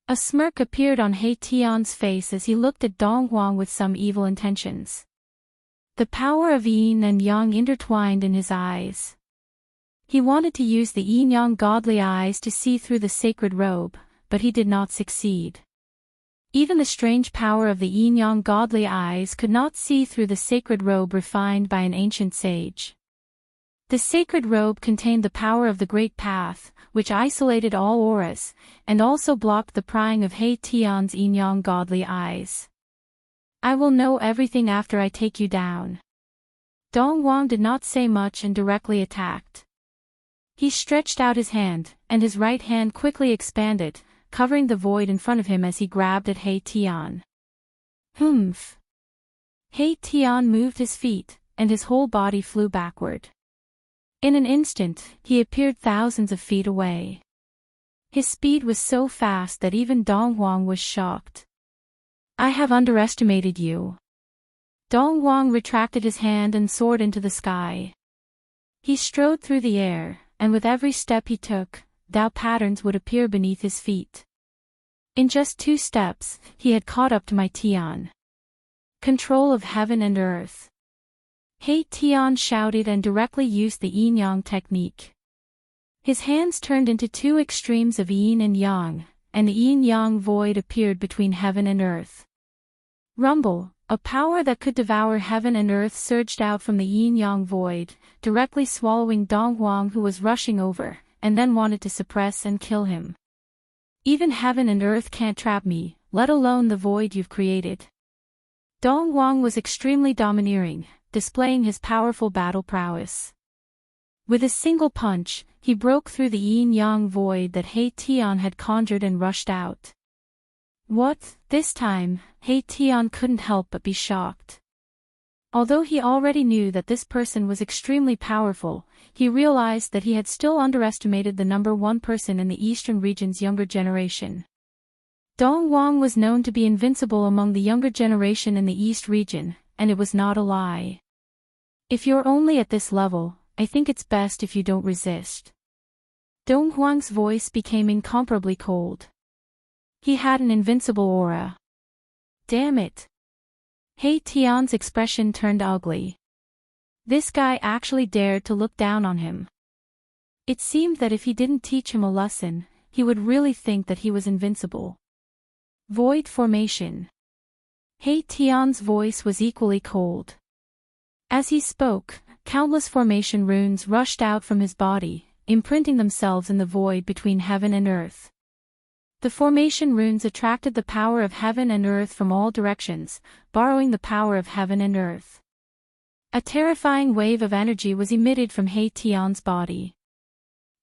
A smirk appeared on He Tian's face as he looked at Dong Huang with some evil intentions. The power of yin and yang intertwined in his eyes. He wanted to use the yin-yang godly eyes to see through the sacred robe, but he did not succeed. Even the strange power of the yin-yang godly eyes could not see through the sacred robe refined by an ancient sage. The sacred robe contained the power of the Great Path, which isolated all auras, and also blocked the prying of He Tian's yin-yang godly eyes. "I will know everything after I take you down." Dong Huang did not say much and directly attacked. He stretched out his hand, and his right hand quickly expanded, covering the void in front of him as he grabbed at He Tian. "Humph!" He Tian moved his feet, and his whole body flew backward. In an instant, he appeared thousands of feet away. His speed was so fast that even Dong Huang was shocked. "I have underestimated you." Dong Huang retracted his hand and soared into the sky. He strode through the air, and with every step he took, Tao patterns would appear beneath his feet. In just 2 steps, he had caught up to my Tian. Control of heaven and earth. He Tian shouted and directly used the yin-yang technique. His hands turned into 2 extremes of yin and yang, and the yin-yang void appeared between heaven and earth. Rumble, a power that could devour heaven and earth, surged out from the yin-yang void, directly swallowing Dong Huang, who was rushing over, and then wanted to suppress and kill him. "Even heaven and earth can't trap me, let alone the void you've created." Dong Huang was extremely domineering, displaying his powerful battle prowess. With a single punch, he broke through the yin-yang void that He Tian had conjured and rushed out. What? This time, He Tian couldn't help but be shocked. Although he already knew that this person was extremely powerful, he realized that he had still underestimated the number one person in the eastern region's younger generation. Dong Huang was known to be invincible among the younger generation in the East region, and it was not a lie. "If you're only at this level, I think it's best if you don't resist." Dong Huang's voice became incomparably cold. He had an invincible aura. Damn it. He Tian's expression turned ugly. This guy actually dared to look down on him. It seemed that if he didn't teach him a lesson, he would really think that he was invincible. Void formation. He Tian's voice was equally cold. As he spoke, countless formation runes rushed out from his body, imprinting themselves in the void between heaven and earth. The formation runes attracted the power of heaven and earth from all directions, borrowing the power of heaven and earth. A terrifying wave of energy was emitted from He Tian's body.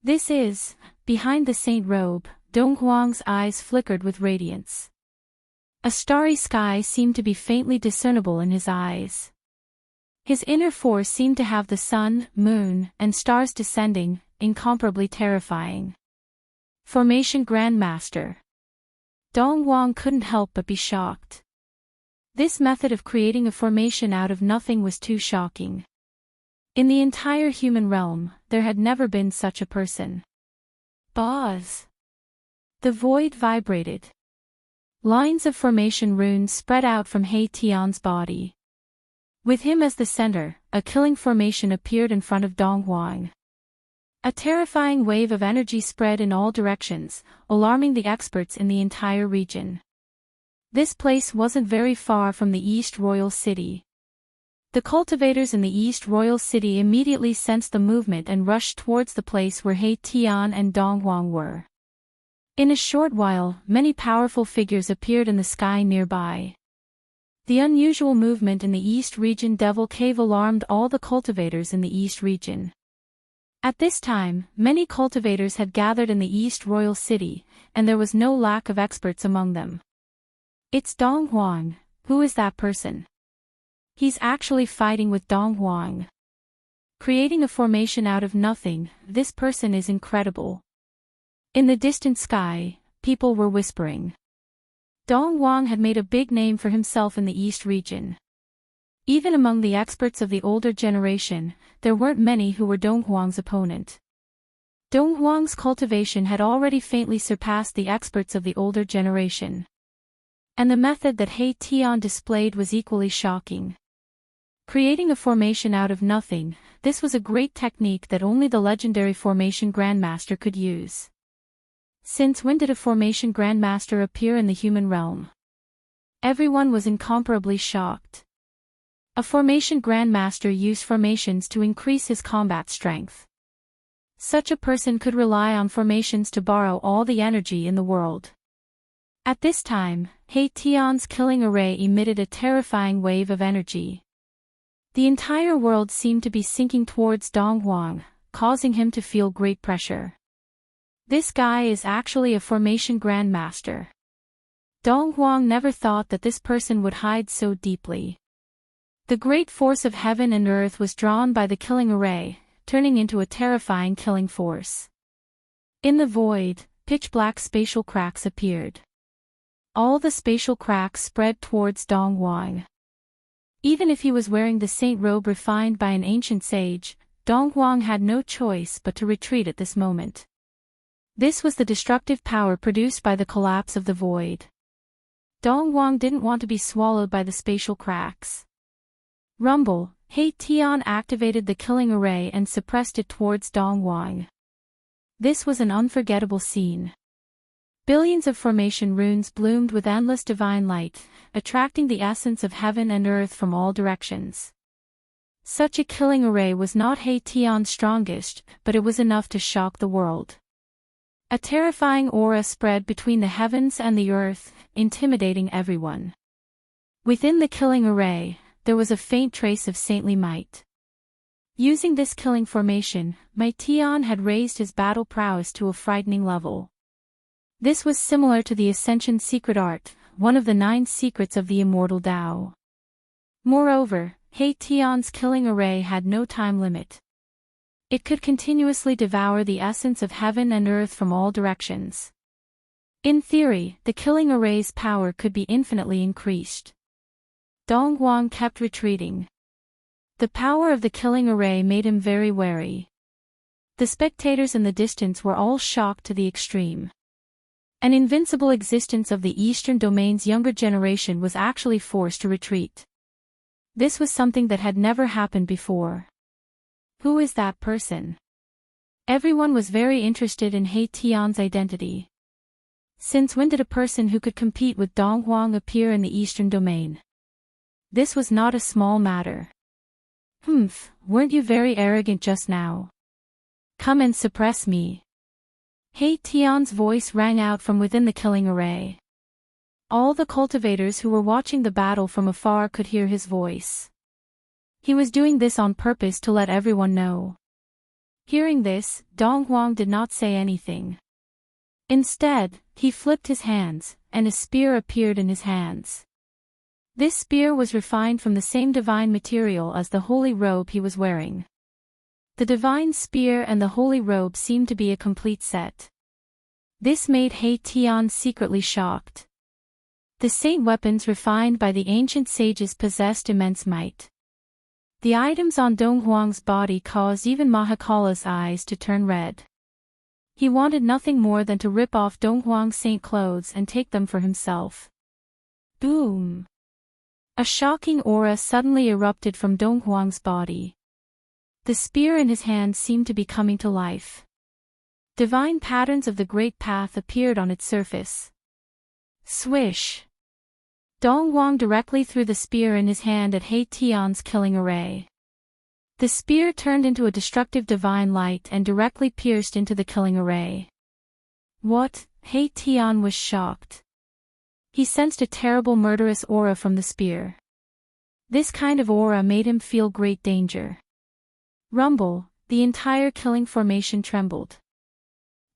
This is, behind the saint robe, Dong Huang's eyes flickered with radiance. A starry sky seemed to be faintly discernible in his eyes. His inner force seemed to have the sun, moon, and stars descending, incomparably terrifying. Formation Grandmaster. Dong Huang couldn't help but be shocked. This method of creating a formation out of nothing was too shocking. In the entire human realm, there had never been such a person. Boz. The void vibrated. Lines of formation runes spread out from He Tian's body. With him as the center, a killing formation appeared in front of Dong Huang. A terrifying wave of energy spread in all directions, alarming the experts in the entire region. This place wasn't very far from the East Royal City. The cultivators in the East Royal City immediately sensed the movement and rushed towards the place where He Tian and Dong Huang were. In a short while, many powerful figures appeared in the sky nearby. The unusual movement in the East region Devil Cave alarmed all the cultivators in the East region. At this time, many cultivators had gathered in the East Royal City, and there was no lack of experts among them. It's Dong Huang. Who is that person? He's actually fighting with Dong Huang. Creating a formation out of nothing, this person is incredible. In the distant sky, people were whispering. Dong Huang had made a big name for himself in the East region. Even among the experts of the older generation, there weren't many who were Dong Huang's opponent. Dong Huang's cultivation had already faintly surpassed the experts of the older generation. And the method that He Tian displayed was equally shocking. Creating a formation out of nothing, this was a great technique that only the legendary Formation Grandmaster could use. Since when did a Formation Grandmaster appear in the human realm? Everyone was incomparably shocked. A Formation Grandmaster used formations to increase his combat strength. Such a person could rely on formations to borrow all the energy in the world. At this time, He Tian's killing array emitted a terrifying wave of energy. The entire world seemed to be sinking towards Dong Huang, causing him to feel great pressure. This guy is actually a Formation Grandmaster. Dong Huang never thought that this person would hide so deeply. The great force of heaven and earth was drawn by the killing array, turning into a terrifying killing force. In the void, pitch-black spatial cracks appeared. All the spatial cracks spread towards Dong Huang. Even if he was wearing the saint robe refined by an ancient sage, Dong Huang had no choice but to retreat at this moment. This was the destructive power produced by the collapse of the void. Dong Huang didn't want to be swallowed by the spatial cracks. Rumble, He Tian activated the killing array and suppressed it towards Dong Huang. This was an unforgettable scene. Billions of formation runes bloomed with endless divine light, attracting the essence of heaven and earth from all directions. Such a killing array was not He Tian's strongest, but it was enough to shock the world. A terrifying aura spread between the heavens and the earth, intimidating everyone. Within the killing array, there was a faint trace of saintly might. Using this killing formation, Mai Tian had raised his battle prowess to a frightening level. This was similar to the Ascension secret art, one of the 9 secrets of the Immortal Tao. Moreover, He Tian's killing array had no time limit. It could continuously devour the essence of heaven and earth from all directions. In theory, the killing array's power could be infinitely increased. Dong Huang kept retreating. The power of the killing array made him very wary. The spectators in the distance were all shocked to the extreme. An invincible existence of the Eastern Domain's younger generation was actually forced to retreat. This was something that had never happened before. Who is that person? Everyone was very interested in He Tian's identity. Since when did a person who could compete with Dong Huang appear in the Eastern Domain? This was not a small matter. Weren't you very arrogant just now? Come and suppress me. He Tian's voice rang out from within the killing array. All the cultivators who were watching the battle from afar could hear his voice. He was doing this on purpose to let everyone know. Hearing this, Dong Huang did not say anything. Instead, he flipped his hands, and a spear appeared in his hands. This spear was refined from the same divine material as the holy robe he was wearing. The divine spear and the holy robe seemed to be a complete set. This made He Tian secretly shocked. The saint weapons refined by the ancient sages possessed immense might. The items on Dong Huang's body caused even Mahakala's eyes to turn red. He wanted nothing more than to rip off Dong Huang's saint clothes and take them for himself. Boom! A shocking aura suddenly erupted from Dong Huang's body. The spear in his hand seemed to be coming to life. Divine patterns of the Great Path appeared on its surface. Swish! Dong Huang directly threw the spear in his hand at He Tian's killing array. The spear turned into a destructive divine light and directly pierced into the killing array. What? He Tian was shocked. He sensed a terrible murderous aura from the spear. This kind of aura made him feel great danger. Rumble, the entire killing formation trembled.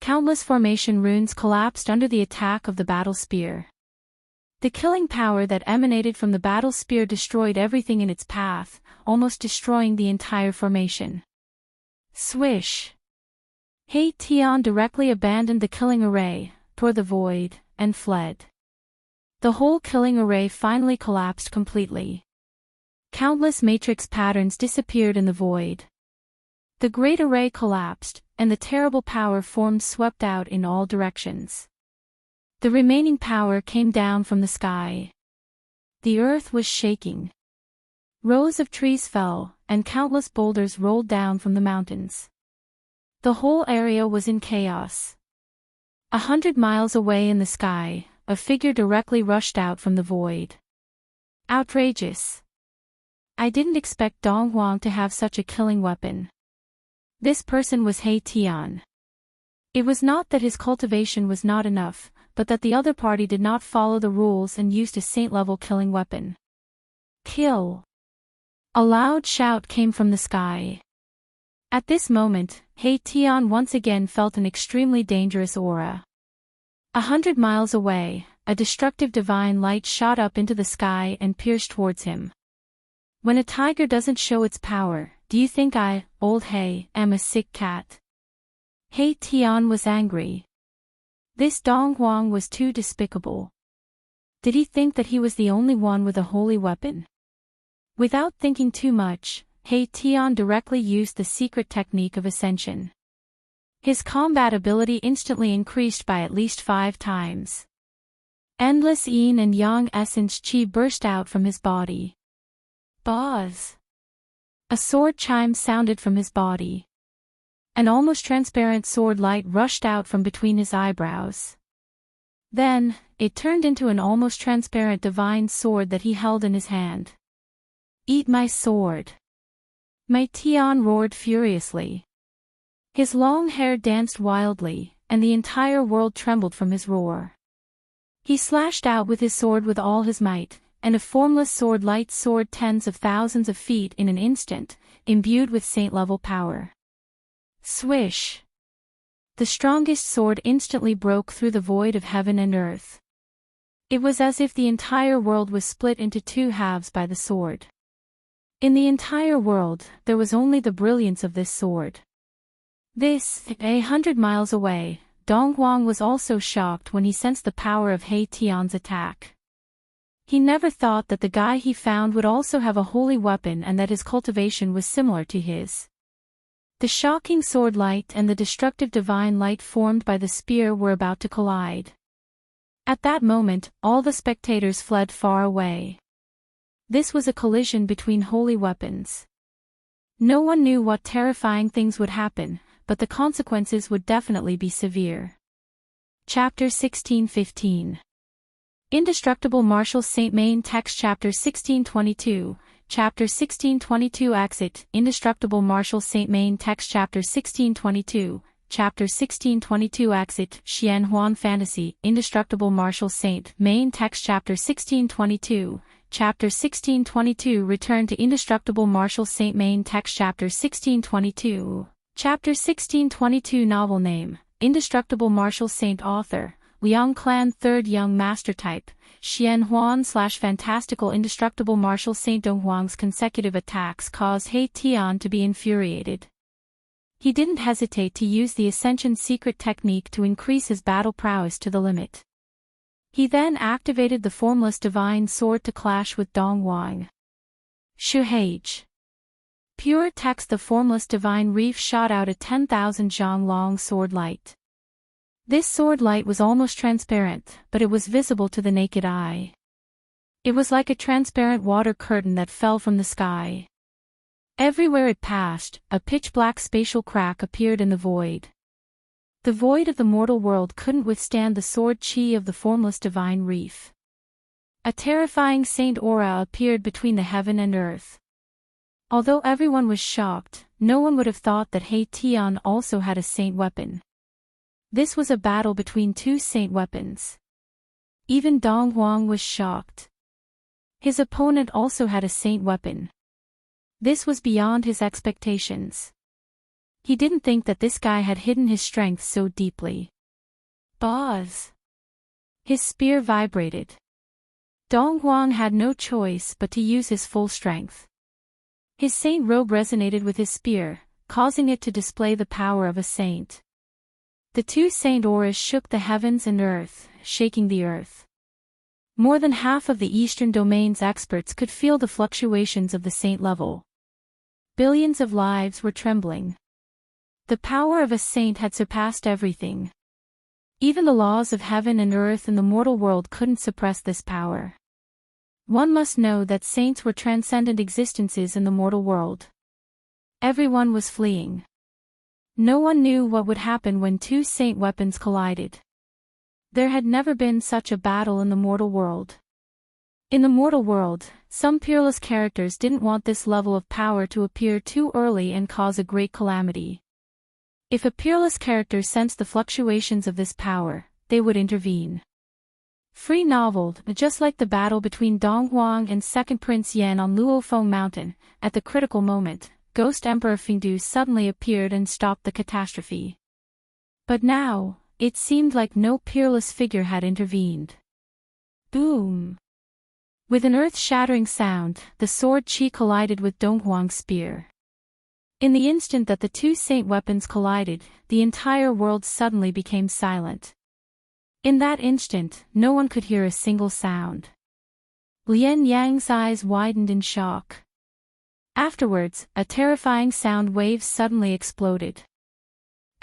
Countless formation runes collapsed under the attack of the battle spear. The killing power that emanated from the battle spear destroyed everything in its path, almost destroying the entire formation. Swish! He Tian directly abandoned the killing array, toward the void, and fled. The whole killing array finally collapsed completely. Countless matrix patterns disappeared in the void. The great array collapsed, and the terrible power formed swept out in all directions. The remaining power came down from the sky. The earth was shaking. Rows of trees fell, and countless boulders rolled down from the mountains. The whole area was in chaos. 100 miles away in the sky, a figure directly rushed out from the void. Outrageous! I didn't expect Dong Huang to have such a killing weapon. This person was He Tian. It was not that his cultivation was not enough, but that the other party did not follow the rules and used a saint-level killing weapon. Kill! A loud shout came from the sky. At this moment, He Tian once again felt an extremely dangerous aura. 100 miles away, a destructive divine light shot up into the sky and pierced towards him. When a tiger doesn't show its power, do you think I, old He, am a sick cat? He Tian was angry. This Dong Huang was too despicable. Did he think that he was the only one with a holy weapon? Without thinking too much, He Tian directly used the secret technique of ascension. His combat ability instantly increased by at least 5 times. Endless yin and yang essence chi burst out from his body. Buzz! A sword chime sounded from his body. An almost transparent sword light rushed out from between his eyebrows. Then, it turned into an almost transparent divine sword that he held in his hand. Eat my sword! Mei Tian roared furiously. His long hair danced wildly, and the entire world trembled from his roar. He slashed out with his sword with all his might, and a formless sword light soared tens of thousands of feet in an instant, imbued with saint-level power. Swish! The strongest sword instantly broke through the void of heaven and earth. It was as if the entire world was split into 2 halves by the sword. In the entire world, there was only the brilliance of this sword. 100 miles away, Dong Huang was also shocked when he sensed the power of He Tian's attack. He never thought that the guy he found would also have a holy weapon and that his cultivation was similar to his. The shocking sword light and the destructive divine light formed by the spear were about to collide. At that moment, all the spectators fled far away. This was a collision between holy weapons. No one knew what terrifying things would happen, but the consequences would definitely be severe. Chapter 16:15. Indestructible Martial Saint. Main text. Chapter 16:22. Chapter 16:22. Exit. Indestructible Martial Saint. Main text. Chapter 16:22. Chapter 16:22. Exit. Xian Huan Fantasy. Indestructible Martial Saint. Main text. Chapter 16:22. Chapter 16:22. Return to Indestructible Martial Saint. Main text. Chapter 16:22. Chapter 16:22. Novel name: Indestructible Martial Saint. Author: Liang Clan. Third Young Master. Type: Xian Huan / Fantastical. Indestructible Martial Saint. Dong Huang's consecutive attacks caused He Tian to be infuriated. He didn't hesitate to use the Ascension secret technique to increase his battle prowess to the limit. He then activated the formless divine sword to clash with Dong Huang. Shuhage. Pure text. The formless divine reef shot out a 10,000 zhang long sword light. This sword light was almost transparent, but it was visible to the naked eye. It was like a transparent water curtain that fell from the sky. Everywhere it passed, a pitch-black spatial crack appeared in the void. The void of the mortal world couldn't withstand the sword chi of the formless divine reef. A terrifying saint aura appeared between the heaven and earth. Although everyone was shocked, no one would have thought that He Tian also had a saint weapon. This was a battle between two saint weapons. Even Dong Huang was shocked. His opponent also had a saint weapon. This was beyond his expectations. He didn't think that this guy had hidden his strength so deeply. Buzz! His spear vibrated. Dong Huang had no choice but to use his full strength. His saint robe resonated with his spear, causing it to display the power of a saint. The two saint auras shook the heavens and earth, shaking the earth. More than half of the Eastern Domain's experts could feel the fluctuations of the saint level. Billions of lives were trembling. The power of a saint had surpassed everything. Even the laws of heaven and earth in the mortal world couldn't suppress this power. One must know that saints were transcendent existences in the mortal world. Everyone was fleeing. No one knew what would happen when two saint weapons collided. There had never been such a battle in the mortal world. In the mortal world, some peerless characters didn't want this level of power to appear too early and cause a great calamity. If a peerless character sensed the fluctuations of this power, they would intervene. Free novel. Just like the battle between Dong Huang and Second Prince Yan on Luofeng Mountain, at the critical moment, Ghost Emperor Fengdu suddenly appeared and stopped the catastrophe. But now, it seemed like no peerless figure had intervened. Boom! With an earth-shattering sound, the sword chi collided with Dong Huang's spear. In the instant that the two saint weapons collided, the entire world suddenly became silent. In that instant, no one could hear a single sound. Lian Yang's eyes widened in shock. Afterwards, a terrifying sound wave suddenly exploded.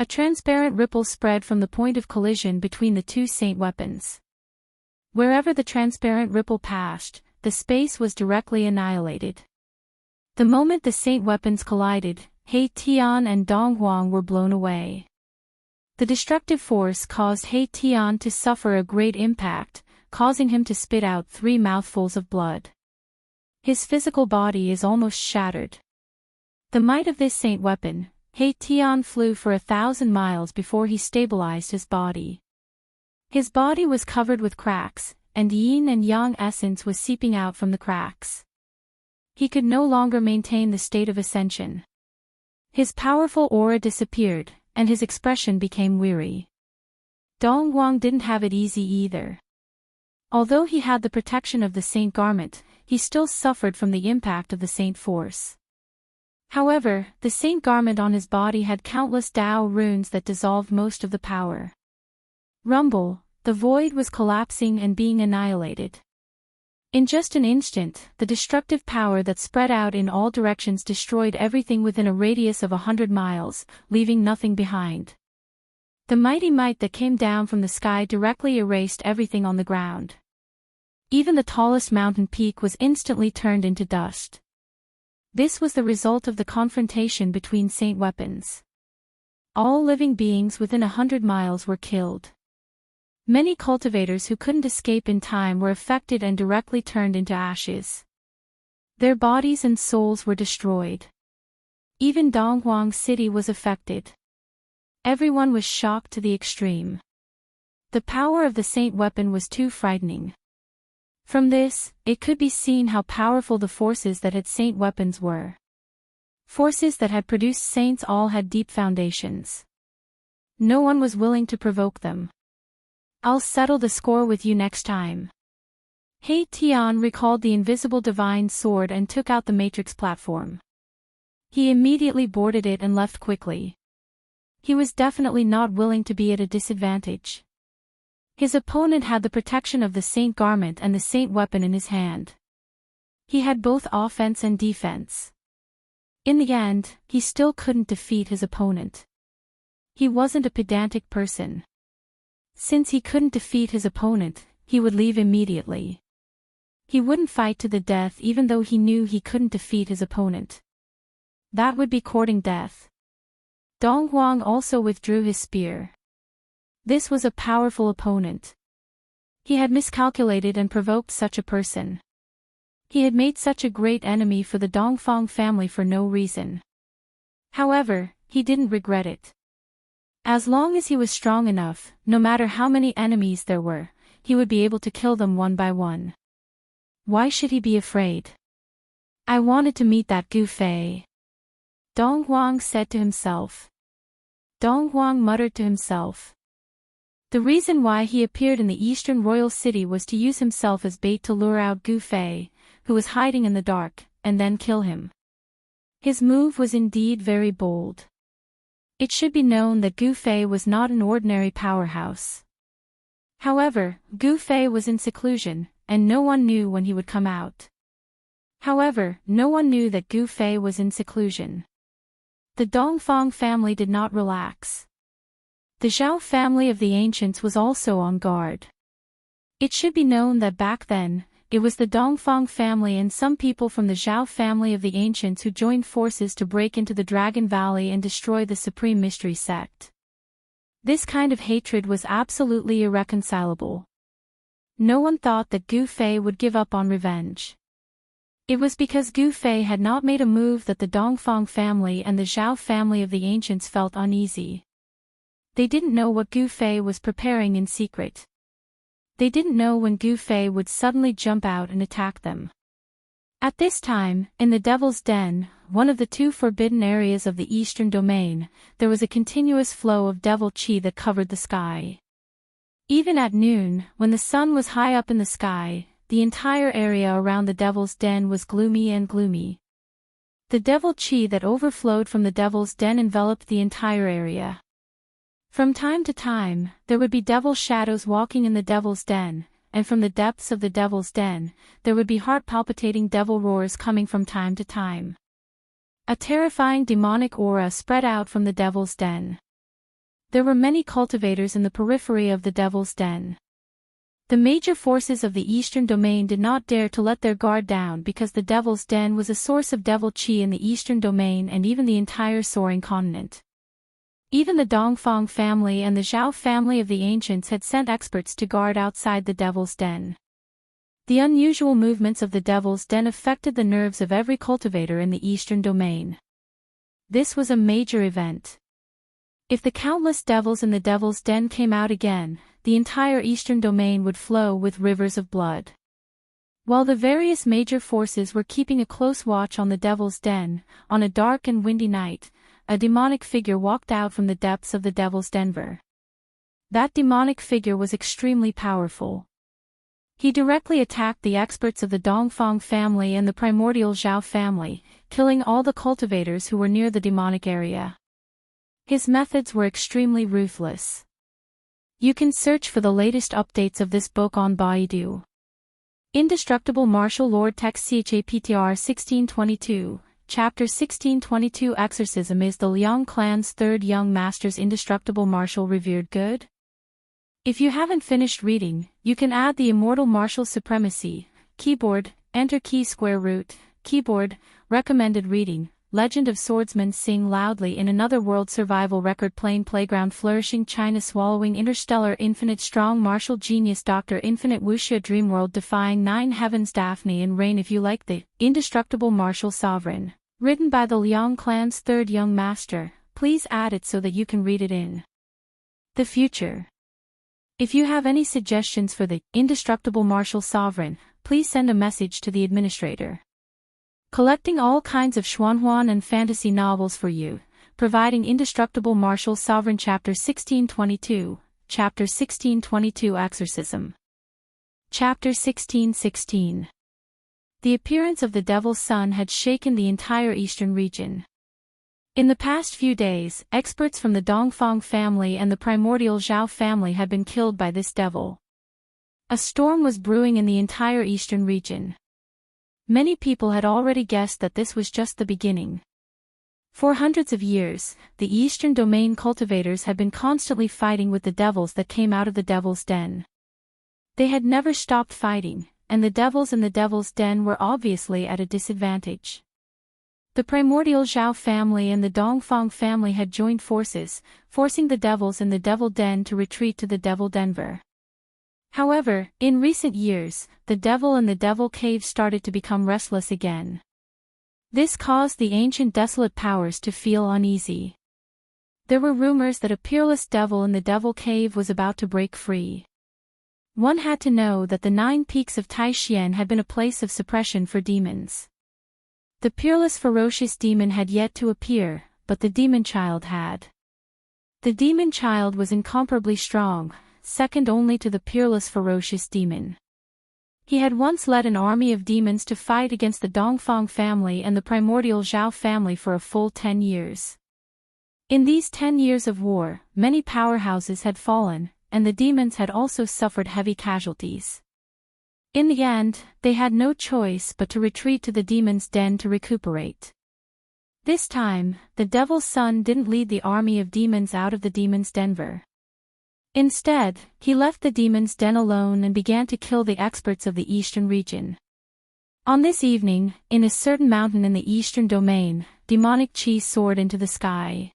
A transparent ripple spread from the point of collision between the two saint weapons. Wherever the transparent ripple passed, the space was directly annihilated. The moment the saint weapons collided, He Tian and Dong Huang were blown away. The destructive force caused He Tian to suffer a great impact, causing him to spit out 3 mouthfuls of blood. His physical body is almost shattered. The might of this saint weapon, He Tian flew for 1,000 miles before he stabilized his body. His body was covered with cracks, and yin and yang essence was seeping out from the cracks. He could no longer maintain the state of ascension. His powerful aura disappeared, and his expression became weary. Dong Huang didn't have it easy either. Although he had the protection of the saint garment, he still suffered from the impact of the saint force. However, the saint garment on his body had countless Dao runes that dissolved most of the power. Rumble, the void was collapsing and being annihilated. In just an instant, the destructive power that spread out in all directions destroyed everything within a radius of 100 miles, leaving nothing behind. The mighty might that came down from the sky directly erased everything on the ground. Even the tallest mountain peak was instantly turned into dust. This was the result of the confrontation between saint weapons. All living beings within 100 miles were killed. Many cultivators who couldn't escape in time were affected and directly turned into ashes. Their bodies and souls were destroyed. Even Donghuang City was affected. Everyone was shocked to the extreme. The power of the saint weapon was too frightening. From this, it could be seen how powerful the forces that had saint weapons were. Forces that had produced saints all had deep foundations. No one was willing to provoke them. "I'll settle the score with you next time." He Tian recalled the invisible divine sword and took out the matrix platform. He immediately boarded it and left quickly. He was definitely not willing to be at a disadvantage. His opponent had the protection of the saint garment and the saint weapon in his hand. He had both offense and defense. In the end, he still couldn't defeat his opponent. He wasn't a pedantic person. Since he couldn't defeat his opponent, he would leave immediately. He wouldn't fight to the death even though he knew he couldn't defeat his opponent. That would be courting death. Dong Huang also withdrew his spear. This was a powerful opponent. He had miscalculated and provoked such a person. He had made such a great enemy for the Dongfang family for no reason. However, he didn't regret it. As long as he was strong enough, no matter how many enemies there were, he would be able to kill them one by one. Why should he be afraid? "I wanted to meet that Gu Fei," Dong Huang said to himself. Dong Huang muttered to himself. The reason why he appeared in the eastern royal city was to use himself as bait to lure out Gu Fei, who was hiding in the dark, and then kill him. His move was indeed very bold. It should be known that Gu Fei was not an ordinary powerhouse. However, Gu Fei was in seclusion, and no one knew when he would come out. However, no one knew that Gu Fei was in seclusion. The Dongfang family did not relax. The Zhao family of the ancients was also on guard. It should be known that back then, it was the Dongfang family and some people from the Zhao family of the ancients who joined forces to break into the Dragon Valley and destroy the Supreme Mystery Sect. This kind of hatred was absolutely irreconcilable. No one thought that Gu Fei would give up on revenge. It was because Gu Fei had not made a move that the Dongfang family and the Zhao family of the ancients felt uneasy. They didn't know what Gu Fei was preparing in secret. They didn't know when Gu Fei would suddenly jump out and attack them. At this time, in the Devil's Den, one of the two forbidden areas of the Eastern Domain, there was a continuous flow of devil chi that covered the sky. Even at noon, when the sun was high up in the sky, the entire area around the Devil's Den was gloomy and gloomy. The devil chi that overflowed from the Devil's Den enveloped the entire area. From time to time, there would be devil shadows walking in the Devil's Den, and from the depths of the Devil's Den, there would be heart-palpitating devil roars coming from time to time. A terrifying demonic aura spread out from the Devil's Den. There were many cultivators in the periphery of the Devil's Den. The major forces of the Eastern Domain did not dare to let their guard down because the Devil's Den was a source of devil chi in the Eastern Domain and even the entire soaring continent. Even the Dongfang family and the Zhao family of the ancients had sent experts to guard outside the Devil's Den. The unusual movements of the Devil's Den affected the nerves of every cultivator in the Eastern Domain. This was a major event. If the countless devils in the Devil's Den came out again, the entire Eastern Domain would flow with rivers of blood. While the various major forces were keeping a close watch on the Devil's Den, on a dark and windy night, a demonic figure walked out from the depths of the Devil's Den. That demonic figure was extremely powerful. He directly attacked the experts of the Dongfang family and the primordial Zhao family, killing all the cultivators who were near the demonic area. His methods were extremely ruthless. You can search for the latest updates of this book on Baidu. Indestructible Martial Lord Text CHAPTR 1622, Chapter 1622 Exorcism. Is the Liang clan's third young master's indestructible martial revered good? If you haven't finished reading, you can add the Immortal Martial Supremacy, Keyboard, Enter Key Square Root, Keyboard, Recommended Reading, Legend of Swordsman Sing Loudly in Another World Survival Record Plain Playground Flourishing China Swallowing Interstellar Infinite Strong Martial Genius Doctor Infinite Wuxia Dream World Defying Nine Heavens Daphne and Rain. If you like the Indestructible Martial Sovereign, written by the Liang clan's third young master, please add it so that you can read it in the future. If you have any suggestions for the Indestructible Martial Sovereign, please send a message to the administrator. Collecting all kinds of xuanhuan and fantasy novels for you, providing Indestructible Martial Sovereign. Chapter 1622, Chapter 1622 Exorcism. Chapter 1616. The appearance of the Devil's Son had shaken the entire eastern region. In the past few days, experts from the Dongfang family and the primordial Zhao family had been killed by this devil. A storm was brewing in the entire eastern region. Many people had already guessed that this was just the beginning. For hundreds of years, the eastern domain cultivators had been constantly fighting with the devils that came out of the devil's den. They had never stopped fighting, and the devils in the devil's den were obviously at a disadvantage. The primordial Zhao family and the Dongfang family had joined forces, forcing the devils in the devil den to retreat to the devil denver. However, in recent years, the devil and the devil cave started to become restless again. This caused the ancient desolate powers to feel uneasy. There were rumors that a peerless devil in the devil cave was about to break free. One had to know that the 9 peaks of Taixuan had been a place of suppression for demons. The peerless ferocious demon had yet to appear, but the demon child had. The demon child was incomparably strong, second only to the peerless ferocious demon. He had once led an army of demons to fight against the Dongfang family and the primordial Zhao family for a full 10 years. In these 10 years of war, many powerhouses had fallen, and the demons had also suffered heavy casualties. In the end, they had no choice but to retreat to the demon's den to recuperate. This time, the Devil's Son didn't lead the army of demons out of the demon's denver. Instead, he left the demon's den alone and began to kill the experts of the eastern region. On this evening, in a certain mountain in the eastern domain, demonic chi soared into the sky.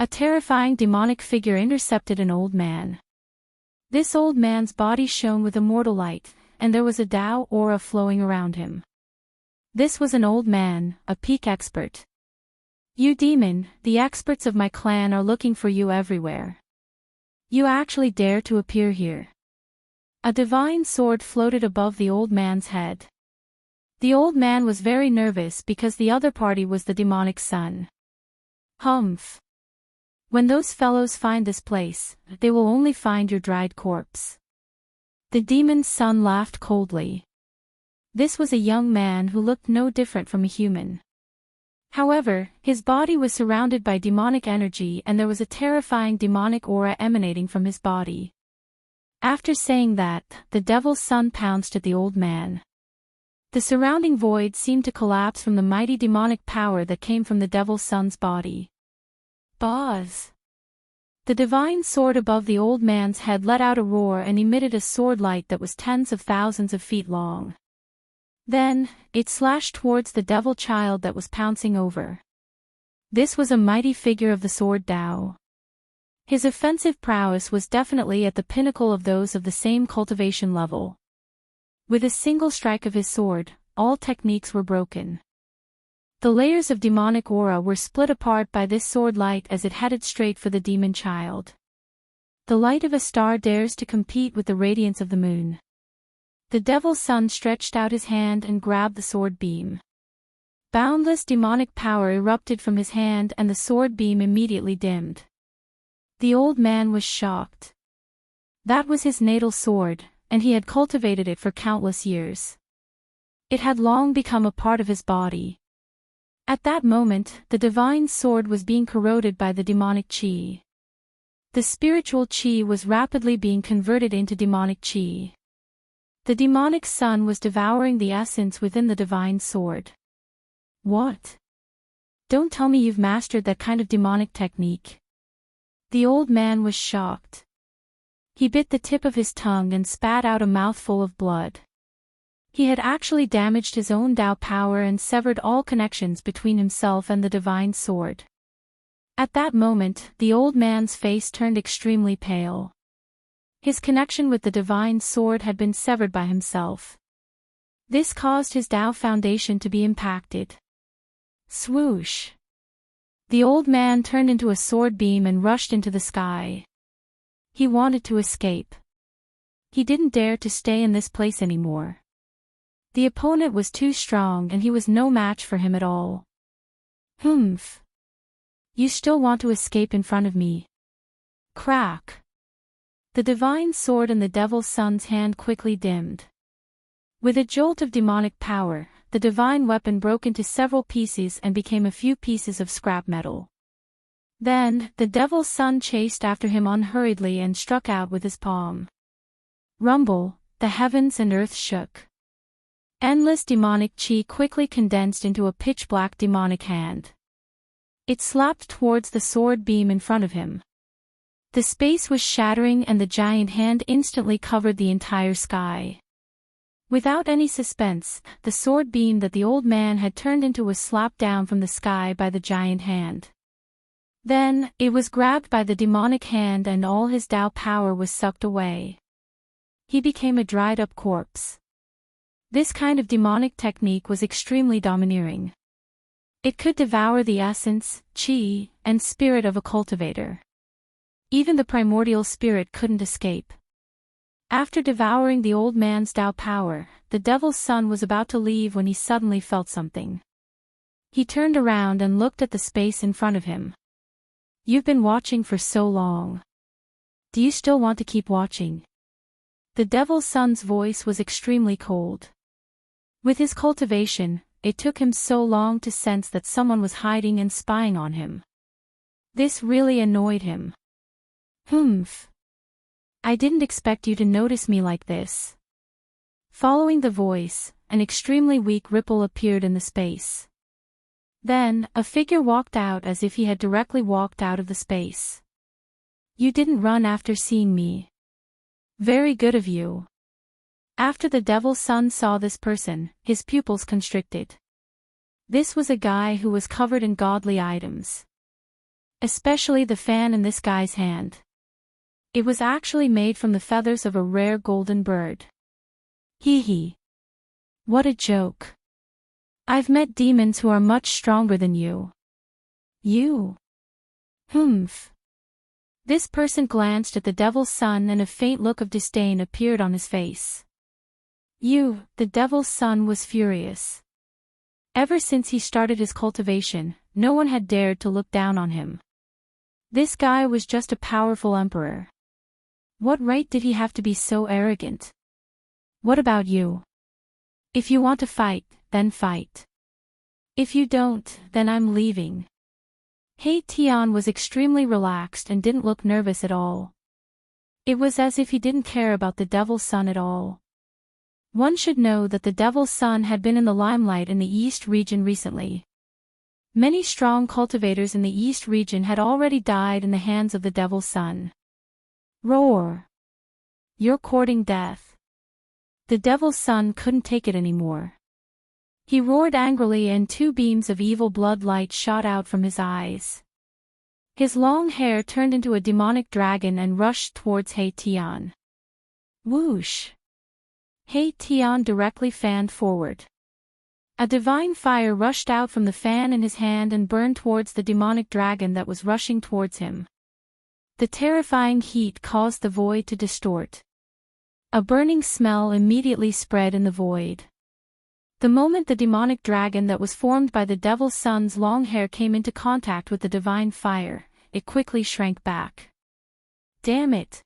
A terrifying demonic figure intercepted an old man. This old man's body shone with immortal light, and there was a Tao aura flowing around him. This was an old man, a peak expert. "You demon, the experts of my clan are looking for you everywhere. You actually dare to appear here." A divine sword floated above the old man's head. The old man was very nervous because the other party was the demonic son. "Humph. When those fellows find this place, they will only find your dried corpse." The demon's son laughed coldly. This was a young man who looked no different from a human. However, his body was surrounded by demonic energy and there was a terrifying demonic aura emanating from his body. After saying that, the Devil's Son pounced at the old man. The surrounding void seemed to collapse from the mighty demonic power that came from the Devil's Son's body. Buzz! The divine sword above the old man's head let out a roar and emitted a sword light that was tens of thousands of feet long. Then, it slashed towards the devil child that was pouncing over. This was a mighty figure of the sword Tao. His offensive prowess was definitely at the pinnacle of those of the same cultivation level. With a single strike of his sword, all techniques were broken. The layers of demonic aura were split apart by this sword light as it headed straight for the demon child. The light of a star dares to compete with the radiance of the moon. The Devil's Son stretched out his hand and grabbed the sword beam. Boundless demonic power erupted from his hand and the sword beam immediately dimmed. The old man was shocked. That was his natal sword, and he had cultivated it for countless years. It had long become a part of his body. At that moment, the divine sword was being corroded by the demonic chi. The spiritual chi was rapidly being converted into demonic chi. The demonic sun was devouring the essence within the divine sword. What? Don't tell me you've mastered that kind of demonic technique. The old man was shocked. He bit the tip of his tongue and spat out a mouthful of blood. He had actually damaged his own Tao power and severed all connections between himself and the divine sword. At that moment, the old man's face turned extremely pale. His connection with the divine sword had been severed by himself. This caused his Tao foundation to be impacted. Swoosh! The old man turned into a sword beam and rushed into the sky. He wanted to escape. He didn't dare to stay in this place anymore. The opponent was too strong and he was no match for him at all. Humph! You still want to escape in front of me? Crack! The divine sword in the devil's son's hand quickly dimmed. With a jolt of demonic power, the divine weapon broke into several pieces and became a few pieces of scrap metal. Then, the devil's son chased after him unhurriedly and struck out with his palm. Rumble, the heavens and earth shook. Endless demonic chi quickly condensed into a pitch-black demonic hand. It slapped towards the sword beam in front of him. The space was shattering and the giant hand instantly covered the entire sky. Without any suspense, the sword beam that the old man had turned into was slapped down from the sky by the giant hand. Then, it was grabbed by the demonic hand and all his Tao power was sucked away. He became a dried-up corpse. This kind of demonic technique was extremely domineering. It could devour the essence, chi, and spirit of a cultivator. Even the primordial spirit couldn't escape. After devouring the old man's Tao power, the devil's son was about to leave when he suddenly felt something. He turned around and looked at the space in front of him. You've been watching for so long. Do you still want to keep watching? The devil's son's voice was extremely cold. With his cultivation, it took him so long to sense that someone was hiding and spying on him. This really annoyed him. Humph! I didn't expect you to notice me like this. Following the voice, an extremely weak ripple appeared in the space. Then, a figure walked out as if he had directly walked out of the space. You didn't run after seeing me. Very good of you. After the devil's son saw this person, his pupils constricted. This was a guy who was covered in godly items. Especially the fan in this guy's hand. It was actually made from the feathers of a rare golden bird. Hee hee. What a joke. I've met demons who are much stronger than you. You? Humph. This person glanced at the devil's son and a faint look of disdain appeared on his face. The devil's son was furious. Ever since he started his cultivation, no one had dared to look down on him. This guy was just a powerful emperor. What right did he have to be so arrogant? What about you? If you want to fight, then fight. If you don't, then I'm leaving. He Tian was extremely relaxed and didn't look nervous at all. It was as if he didn't care about the devil's son at all. One should know that the devil's son had been in the limelight in the East region recently. Many strong cultivators in the East region had already died in the hands of the devil's son. Roar! You're courting death. The devil's son couldn't take it anymore. He roared angrily and two beams of evil blood light shot out from his eyes. His long hair turned into a demonic dragon and rushed towards He Tian. Whoosh! He Tian directly fanned forward. A divine fire rushed out from the fan in his hand and burned towards the demonic dragon that was rushing towards him. The terrifying heat caused the void to distort. A burning smell immediately spread in the void. The moment the demonic dragon that was formed by the devil's son's long hair came into contact with the divine fire, it quickly shrank back. Damn it!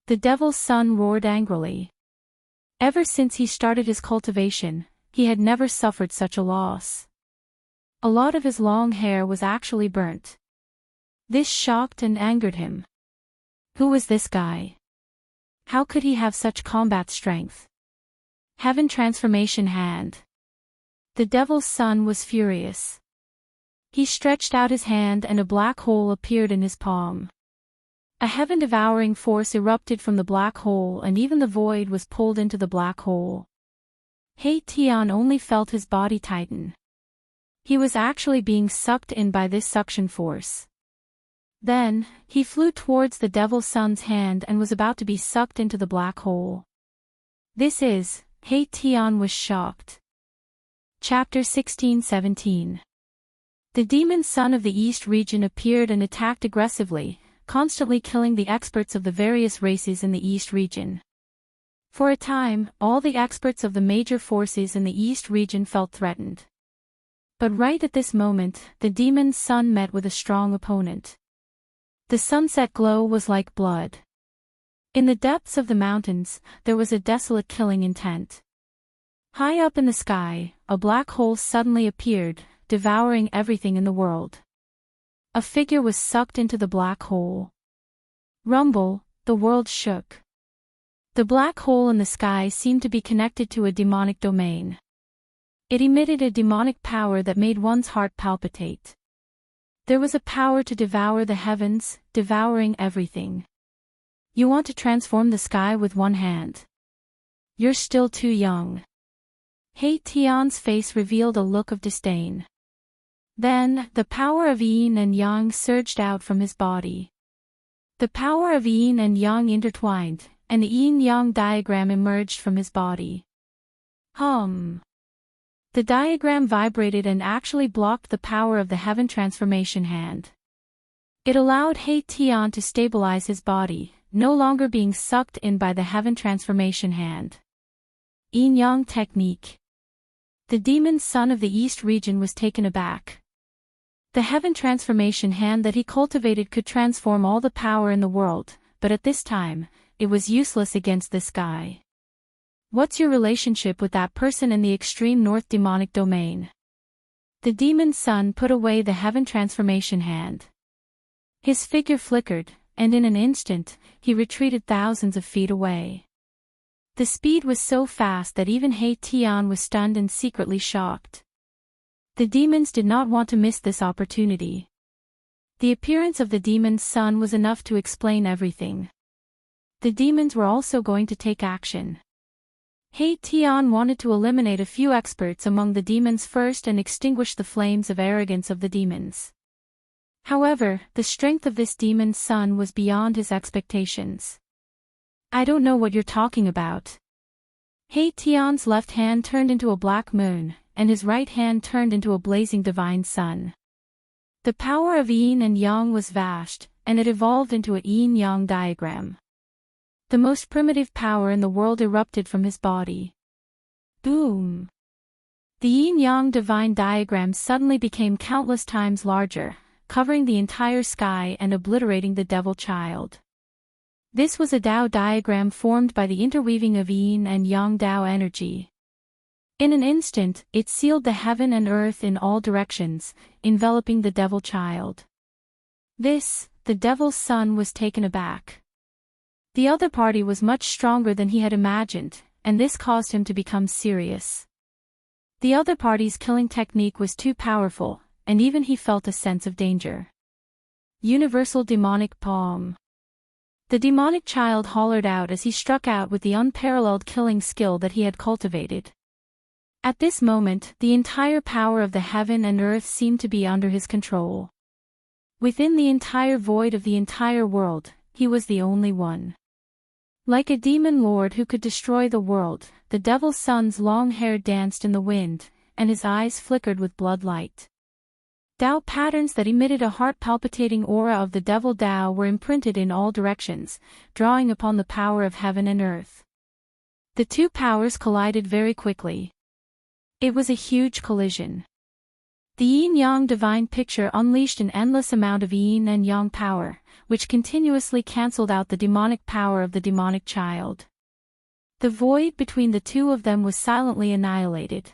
The devil's son roared angrily. Ever since he started his cultivation, he had never suffered such a loss. A lot of his long hair was actually burnt. This shocked and angered him. Who was this guy? How could he have such combat strength? Heaven Transformation Hand. The devil's son was furious. He stretched out his hand and a black hole appeared in his palm. A heaven-devouring force erupted from the black hole and even the void was pulled into the black hole. He Tian only felt his body tighten. He was actually being sucked in by this suction force. Then, he flew towards the devil's son's hand and was about to be sucked into the black hole. He Tian was shocked. Chapter 16-17. The demon son of the East region appeared and attacked aggressively, constantly killing the experts of the various races in the East region. For a time, all the experts of the major forces in the East region felt threatened. But right at this moment, the demon's son met with a strong opponent. The sunset glow was like blood. In the depths of the mountains, there was a desolate killing intent. High up in the sky, a black hole suddenly appeared, devouring everything in the world. A figure was sucked into the black hole. Rumble, the world shook. The black hole in the sky seemed to be connected to a demonic domain. It emitted a demonic power that made one's heart palpitate. There was a power to devour the heavens, devouring everything. You want to transform the sky with one hand. You're still too young. He Tian's face revealed a look of disdain. Then, the power of yin and yang surged out from his body. The power of yin and yang intertwined, and the yin-yang diagram emerged from his body. The diagram vibrated and actually blocked the power of the Heaven Transformation Hand. It allowed He Tian to stabilize his body, no longer being sucked in by the Heaven Transformation Hand. Yin-yang technique. The demon son of the East region was taken aback. The Heaven Transformation Hand that he cultivated could transform all the power in the world, but at this time, it was useless against this guy. What's your relationship with that person in the extreme north demonic domain? The demon's son put away the Heaven Transformation Hand. His figure flickered, and in an instant, he retreated thousands of feet away. The speed was so fast that even He Tian was stunned and secretly shocked. The demons did not want to miss this opportunity. The appearance of the demon's son was enough to explain everything. The demons were also going to take action. He Tian wanted to eliminate a few experts among the demons first and extinguish the flames of arrogance of the demons. However, the strength of this demon's son was beyond his expectations. I don't know what you're talking about. He Tian's left hand turned into a black moon, and his right hand turned into a blazing divine sun. The power of yin and yang was vast, and it evolved into a yin-yang diagram. The most primitive power in the world erupted from his body. Boom! The yin-yang divine diagram suddenly became countless times larger, covering the entire sky and obliterating the devil child. This was a Tao diagram formed by the interweaving of yin and yang Tao energy. In an instant, it sealed the heaven and earth in all directions, enveloping the devil child. The devil's son was taken aback. The other party was much stronger than he had imagined, and this caused him to become serious. The other party's killing technique was too powerful, and even he felt a sense of danger. Universal demonic palm. The demonic child hollered out as he struck out with the unparalleled killing skill that he had cultivated. At this moment, the entire power of the heaven and earth seemed to be under his control. Within the entire void of the entire world, he was the only one. Like a demon lord who could destroy the world, the devil's son's long hair danced in the wind, and his eyes flickered with blood light. Tao patterns that emitted a heart-palpitating aura of the devil Tao were imprinted in all directions, drawing upon the power of heaven and earth. The two powers collided very quickly. It was a huge collision. The yin-yang divine picture unleashed an endless amount of yin and yang power, which continuously cancelled out the demonic power of the demonic child. The void between the two of them was silently annihilated.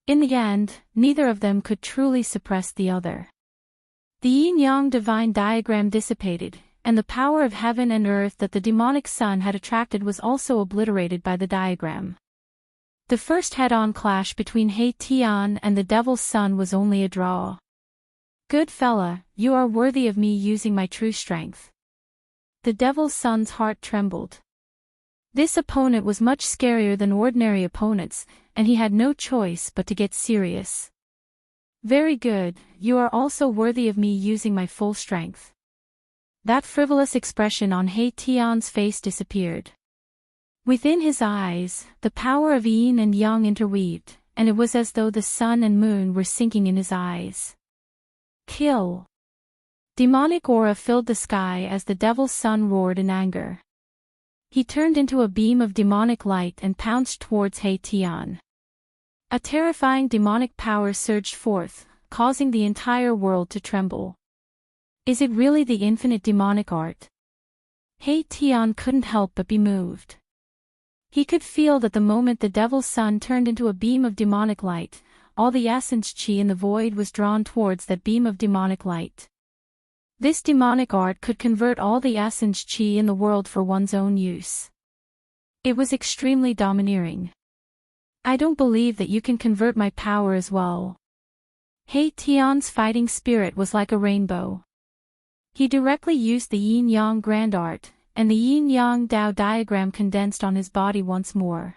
In the end, neither of them could truly suppress the other. The yin-yang divine diagram dissipated, and the power of heaven and earth that the demonic son had attracted was also obliterated by the diagram. The first head-on clash between He Tian and the Devil's Son was only a draw. Good fella, you are worthy of me using my true strength. The Devil's Son's heart trembled. This opponent was much scarier than ordinary opponents, and he had no choice but to get serious. Very good, you are also worthy of me using my full strength. That frivolous expression on He Tian's face disappeared. Within his eyes, the power of yin and yang interweaved, and it was as though the sun and moon were sinking in his eyes. Kill! Demonic aura filled the sky as the Devil's Son roared in anger. He turned into a beam of demonic light and pounced towards He Tian. A terrifying demonic power surged forth, causing the entire world to tremble. Is it really the infinite demonic art? He Tian couldn't help but be moved. He could feel that the moment the Devil's Son turned into a beam of demonic light, all the essence chi in the void was drawn towards that beam of demonic light. This demonic art could convert all the essence chi in the world for one's own use. It was extremely domineering. I don't believe that you can convert my power as well. He Tian's fighting spirit was like a rainbow. He directly used the yin-yang grand art, and the yin-yang Tao diagram condensed on his body once more.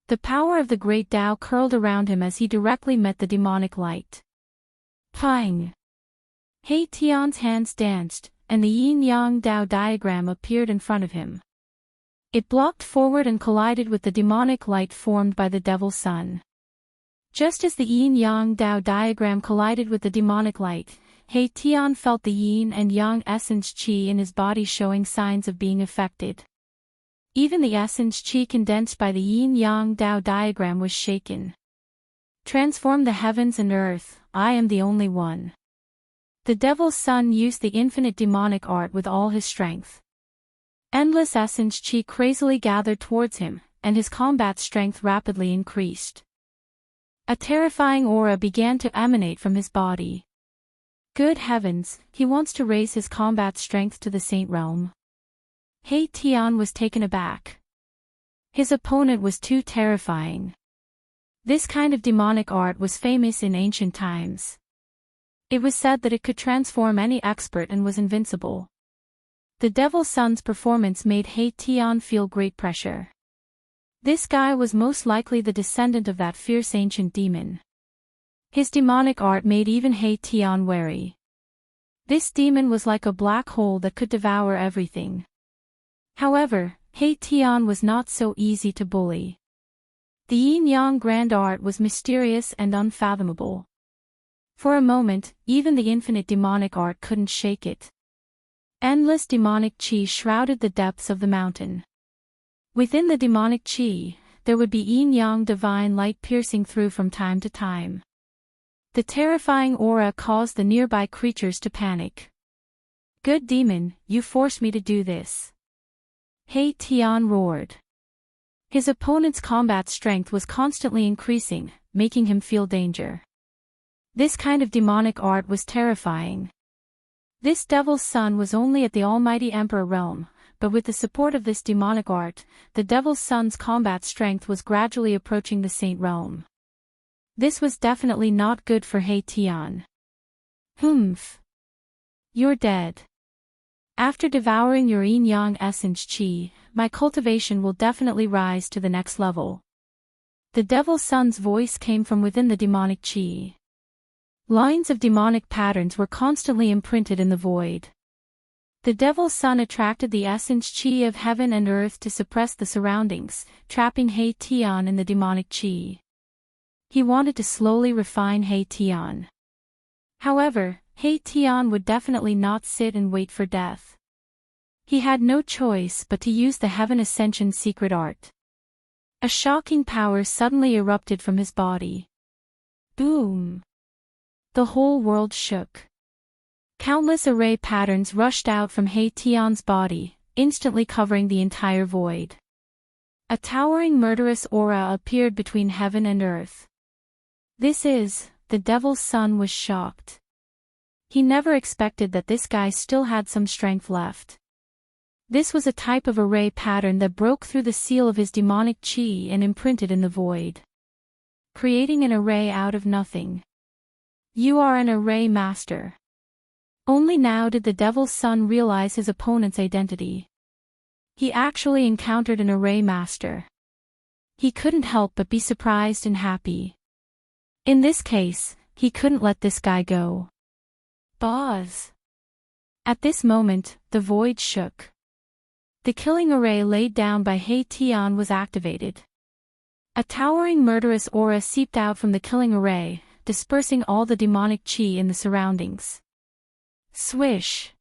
The power of the great Tao curled around him as he directly met the demonic light. Pang! He Tian's hands danced, and the yin-yang Tao diagram appeared in front of him. It blocked forward and collided with the demonic light formed by the Devil's Son. Just as the yin-yang Tao diagram collided with the demonic light, He Tian felt the yin and yang essence chi in his body showing signs of being affected. Even the essence chi condensed by the yin-yang Tao diagram was shaken. Transform the heavens and earth, I am the only one. The Devil's Son used the infinite demonic art with all his strength. Endless essence chi crazily gathered towards him, and his combat strength rapidly increased. A terrifying aura began to emanate from his body. Good heavens, he wants to raise his combat strength to the saint realm. He Tian was taken aback. His opponent was too terrifying. This kind of demonic art was famous in ancient times. It was said that it could transform any expert and was invincible. The Devil's Son's performance made He Tian feel great pressure. This guy was most likely the descendant of that fierce ancient demon. His demonic art made even He Tian wary. This demon was like a black hole that could devour everything. However, He Tian was not so easy to bully. The yin-yang grand art was mysterious and unfathomable. For a moment, even the infinite demonic art couldn't shake it. Endless demonic chi shrouded the depths of the mountain. Within the demonic chi, there would be yin-yang divine light piercing through from time to time. The terrifying aura caused the nearby creatures to panic. Good demon, you forced me to do this. He Tian roared. His opponent's combat strength was constantly increasing, making him feel danger. This kind of demonic art was terrifying. This Devil's Son was only at the almighty Emperor realm, but with the support of this demonic art, the Devil's Son's combat strength was gradually approaching the saint realm. This was definitely not good for He Tian. Humph. You're dead. After devouring your yin-yang essence chi, my cultivation will definitely rise to the next level. The Devil's Son's voice came from within the demonic chi. Lines of demonic patterns were constantly imprinted in the void. The Devil's Son attracted the essence chi of heaven and earth to suppress the surroundings, trapping He Tian in the demonic chi. He wanted to slowly refine He Tian. However, He Tian would definitely not sit and wait for death. He had no choice but to use the Heaven Ascension secret art. A shocking power suddenly erupted from his body. Boom! The whole world shook. Countless array patterns rushed out from He Tian's body, instantly covering the entire void. A towering murderous aura appeared between heaven and earth. The Devil's Son was shocked. He never expected that this guy still had some strength left. This was a type of array pattern that broke through the seal of his demonic chi and imprinted in the void, creating an array out of nothing. You are an array master. Only now did the Devil's Son realize his opponent's identity. He actually encountered an array master. He couldn't help but be surprised and happy. In this case, he couldn't let this guy go. Boz. At this moment, the void shook. The killing array laid down by He Tian was activated. A towering murderous aura seeped out from the killing array, dispersing all the demonic chi in the surroundings. Swish!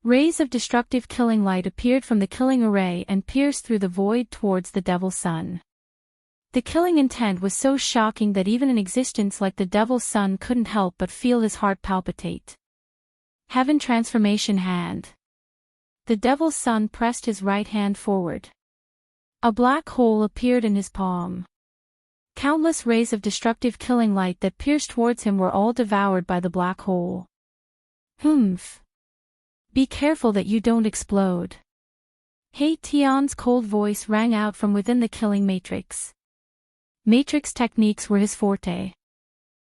Rays of destructive killing light appeared from the killing array and pierced through the void towards the Devil's Son. The killing intent was so shocking that even an existence like the Devil's Son couldn't help but feel his heart palpitate. Heaven Transformation Hand. The Devil's Son pressed his right hand forward. A black hole appeared in his palm. Countless rays of destructive killing light that pierced towards him were all devoured by the black hole. Humph. Be careful that you don't explode. He Tian's cold voice rang out from within the killing matrix. Matrix techniques were his forte.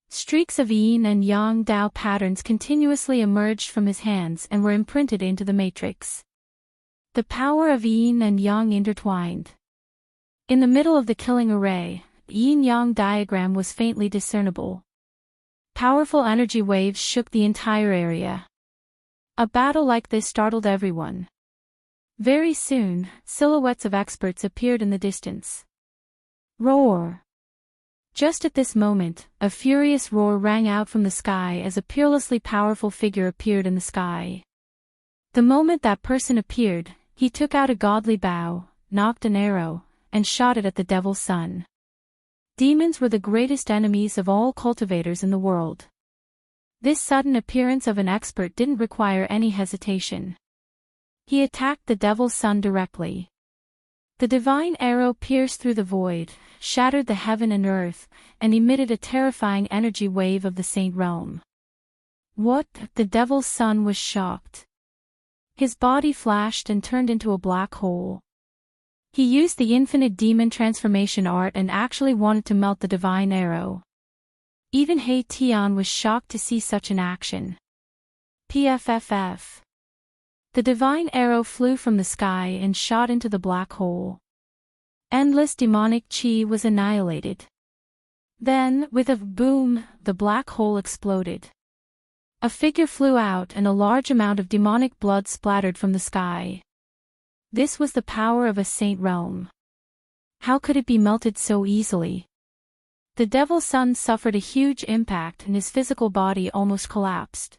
Streaks of yin and yang Dao patterns continuously emerged from his hands and were imprinted into the matrix. The power of yin and yang intertwined. In the middle of the killing array, the yin-yang diagram was faintly discernible. Powerful energy waves shook the entire area. A battle like this startled everyone. Very soon, silhouettes of experts appeared in the distance. Roar! Just at this moment, a furious roar rang out from the sky as a peerlessly powerful figure appeared in the sky. The moment that person appeared, he took out a godly bow, nocked an arrow, and shot it at the Devil's Son. Demons were the greatest enemies of all cultivators in the world. This sudden appearance of an expert didn't require any hesitation. He attacked the Devil's Son directly. The divine arrow pierced through the void, shattered the heaven and earth, and emitted a terrifying energy wave of the Saint Realm. What? The Devil's Son was shocked. His body flashed and turned into a black hole. He used the infinite demon transformation art and actually wanted to melt the divine arrow. Even He Tian was shocked to see such an action. PFFF. The divine arrow flew from the sky and shot into the black hole. Endless demonic chi was annihilated. Then, with a boom, the black hole exploded. A figure flew out and a large amount of demonic blood splattered from the sky. This was the power of a saint realm. How could it be melted so easily? The Devil's Son suffered a huge impact and his physical body almost collapsed.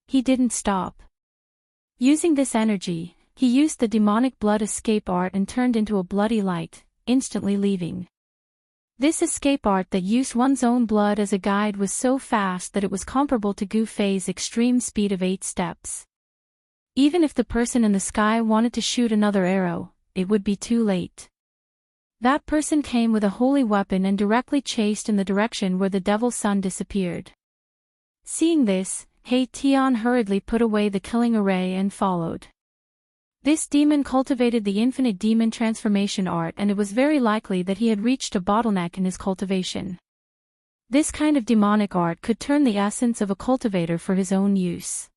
He didn't stop. Using this energy, he used the demonic blood escape art and turned into a bloody light, instantly leaving. This escape art that used one's own blood as a guide was so fast that it was comparable to Gu Fei's extreme speed of 8 steps. Even if the person in the sky wanted to shoot another arrow, it would be too late. That person came with a holy weapon and directly chased in the direction where the Devil's Son disappeared. Seeing this, He Tian hurriedly put away the killing array and followed. This demon cultivated the infinite demon transformation art, and it was very likely that he had reached a bottleneck in his cultivation. This kind of demonic art could turn the essence of a cultivator for his own use.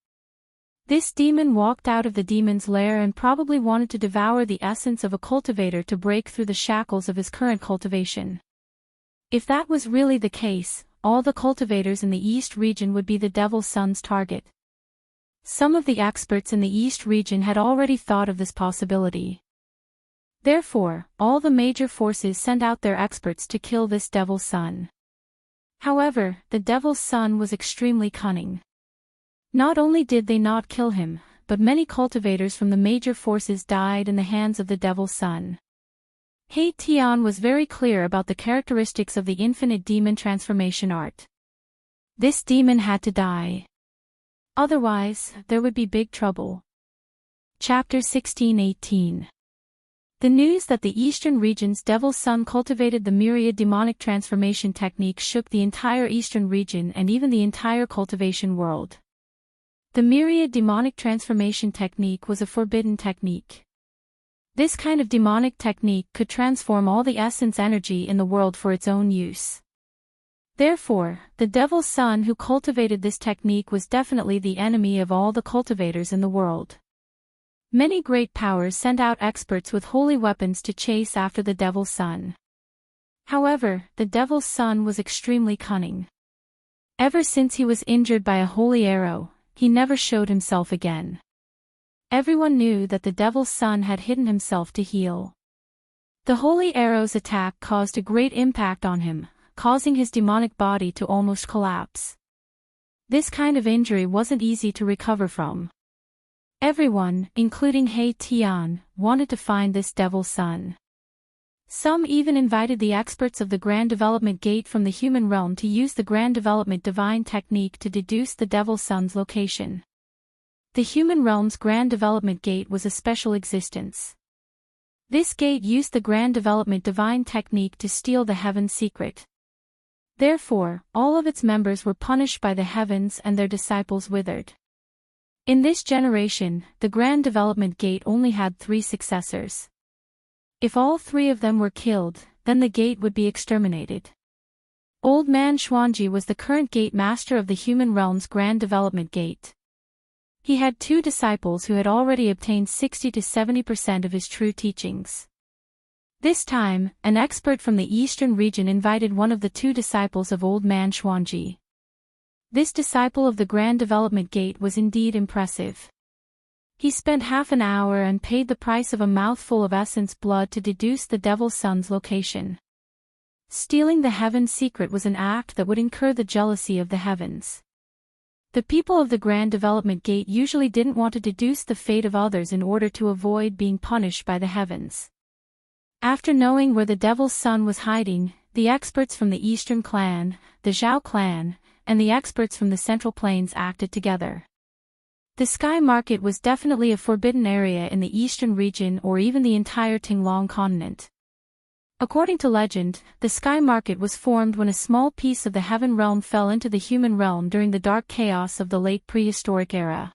This demon walked out of the demon's lair and probably wanted to devour the essence of a cultivator to break through the shackles of his current cultivation. If that was really the case, all the cultivators in the East region would be the Devil's Son's target. Some of the experts in the East region had already thought of this possibility. Therefore, all the major forces sent out their experts to kill this Devil's Son. However, the Devil's Son was extremely cunning. Not only did they not kill him, but many cultivators from the major forces died in the hands of the Devil's Son. He Tian was very clear about the characteristics of the infinite demon transformation art. This demon had to die. Otherwise, there would be big trouble. Chapter 16-18. The news that the Eastern region's Devil's Son cultivated the myriad demonic transformation techniques shook the entire Eastern region and even the entire cultivation world. The myriad demonic transformation technique was a forbidden technique. This kind of demonic technique could transform all the essence energy in the world for its own use. Therefore, the devil's son who cultivated this technique was definitely the enemy of all the cultivators in the world. Many great powers sent out experts with holy weapons to chase after the devil's son. However, the devil's son was extremely cunning. Ever since he was injured by a holy arrow, he never showed himself again. Everyone knew that the devil's son had hidden himself to heal. The holy arrow's attack caused a great impact on him, causing his demonic body to almost collapse. This kind of injury wasn't easy to recover from. Everyone, including He Tian, wanted to find this devil's son. Some even invited the experts of the Grand Development Gate from the human realm to use the Grand Development Divine Technique to deduce the devil's son's location. The human realm's Grand Development Gate was a special existence. This gate used the Grand Development Divine Technique to steal the heaven's secret. Therefore, all of its members were punished by the heavens and their disciples withered. In this generation, the Grand Development Gate only had 3 successors. If all 3 of them were killed, then the gate would be exterminated. Old Man Xuanji was the current gate master of the human realm's Grand Development Gate. He had 2 disciples who had already obtained 60 to 70% of his true teachings. This time, an expert from the eastern region invited one of the 2 disciples of Old Man Xuanji. This disciple of the Grand Development Gate was indeed impressive. He spent half an hour and paid the price of a mouthful of essence blood to deduce the devil's son's location. Stealing the heaven's secret was an act that would incur the jealousy of the heavens. The people of the Grand Development Gate usually didn't want to deduce the fate of others in order to avoid being punished by the heavens. After knowing where the devil's son was hiding, the experts from the Eastern Clan, the Zhao Clan, and the experts from the Central Plains acted together. The Sky Market was definitely a forbidden area in the Eastern region or even the entire Tinglong continent. According to legend, the Sky Market was formed when a small piece of the heaven realm fell into the human realm during the dark chaos of the late prehistoric era.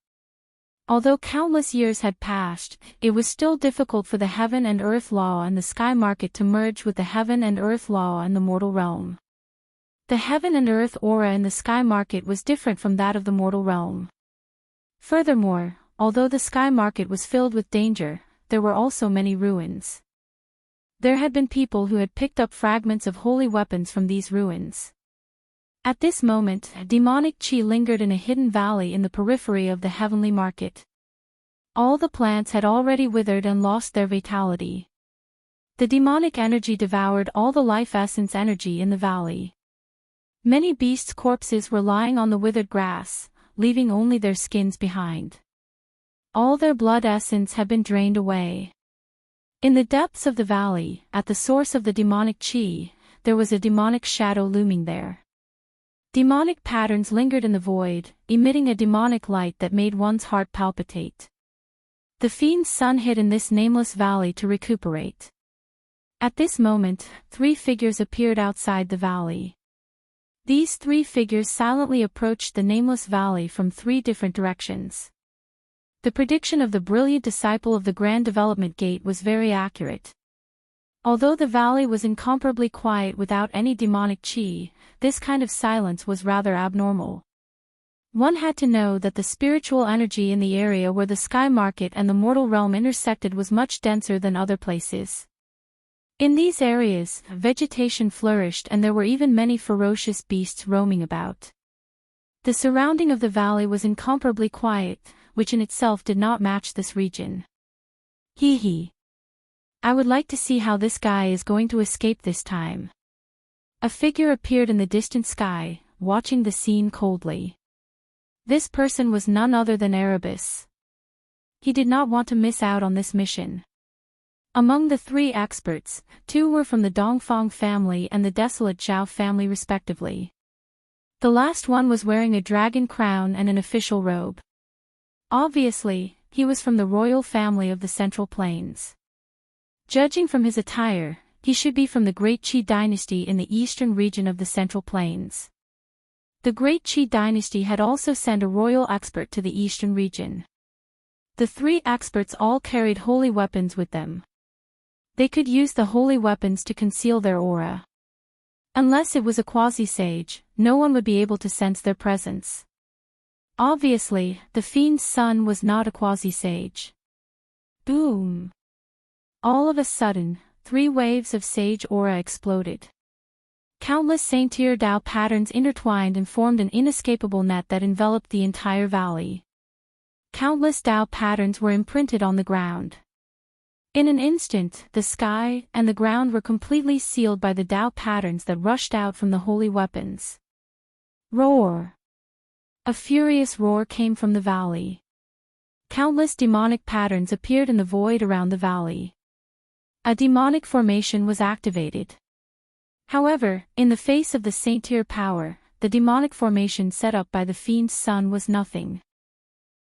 Although countless years had passed, it was still difficult for the heaven and earth law and the Sky Market to merge with the heaven and earth law and the mortal realm. The heaven and earth aura in the Sky Market was different from that of the mortal realm. Furthermore, although the Sky Market was filled with danger, there were also many ruins. There had been people who had picked up fragments of holy weapons from these ruins. At this moment, demonic chi lingered in a hidden valley in the periphery of the heavenly market. All the plants had already withered and lost their vitality. The demonic energy devoured all the life essence energy in the valley. Many beasts' corpses were lying on the withered grass, leaving only their skins behind. All their blood essence had been drained away. In the depths of the valley, at the source of the demonic chi, there was a demonic shadow looming there. Demonic patterns lingered in the void, emitting a demonic light that made one's heart palpitate. The fiend's son hid in this nameless valley to recuperate. At this moment, 3 figures appeared outside the valley. These 3 figures silently approached the nameless valley from 3 different directions. The prediction of the brilliant disciple of the Grand Development Gate was very accurate. Although the valley was incomparably quiet without any demonic chi, this kind of silence was rather abnormal. One had to know that the spiritual energy in the area where the Sky Market and the mortal realm intersected was much denser than other places. In these areas, vegetation flourished and there were even many ferocious beasts roaming about. The surrounding of the valley was incomparably quiet, which in itself did not match this region. Hee hee. I would like to see how this guy is going to escape this time. A figure appeared in the distant sky, watching the scene coldly. This person was none other than Erebus. He did not want to miss out on this mission. Among the 3 experts, 2 were from the Dongfang family and the Desolate Zhao family respectively. The last one was wearing a dragon crown and an official robe. Obviously, he was from the royal family of the Central Plains. Judging from his attire, he should be from the Great Qi dynasty in the eastern region of the Central Plains. The Great Qi dynasty had also sent a royal expert to the eastern region. The three experts all carried holy weapons with them. They could use the holy weapons to conceal their aura. Unless it was a quasi-sage, no one would be able to sense their presence. Obviously, the fiend's son was not a quasi-sage. Boom! All of a sudden, 3 waves of sage aura exploded. Countless Saint-Tier Dao patterns intertwined and formed an inescapable net that enveloped the entire valley. Countless Dao patterns were imprinted on the ground. In an instant, the sky and the ground were completely sealed by the Dao patterns that rushed out from the holy weapons. Roar! A furious roar came from the valley. Countless demonic patterns appeared in the void around the valley. A demonic formation was activated. However, in the face of the Saint-Tier power, the demonic formation set up by the fiend's son was nothing.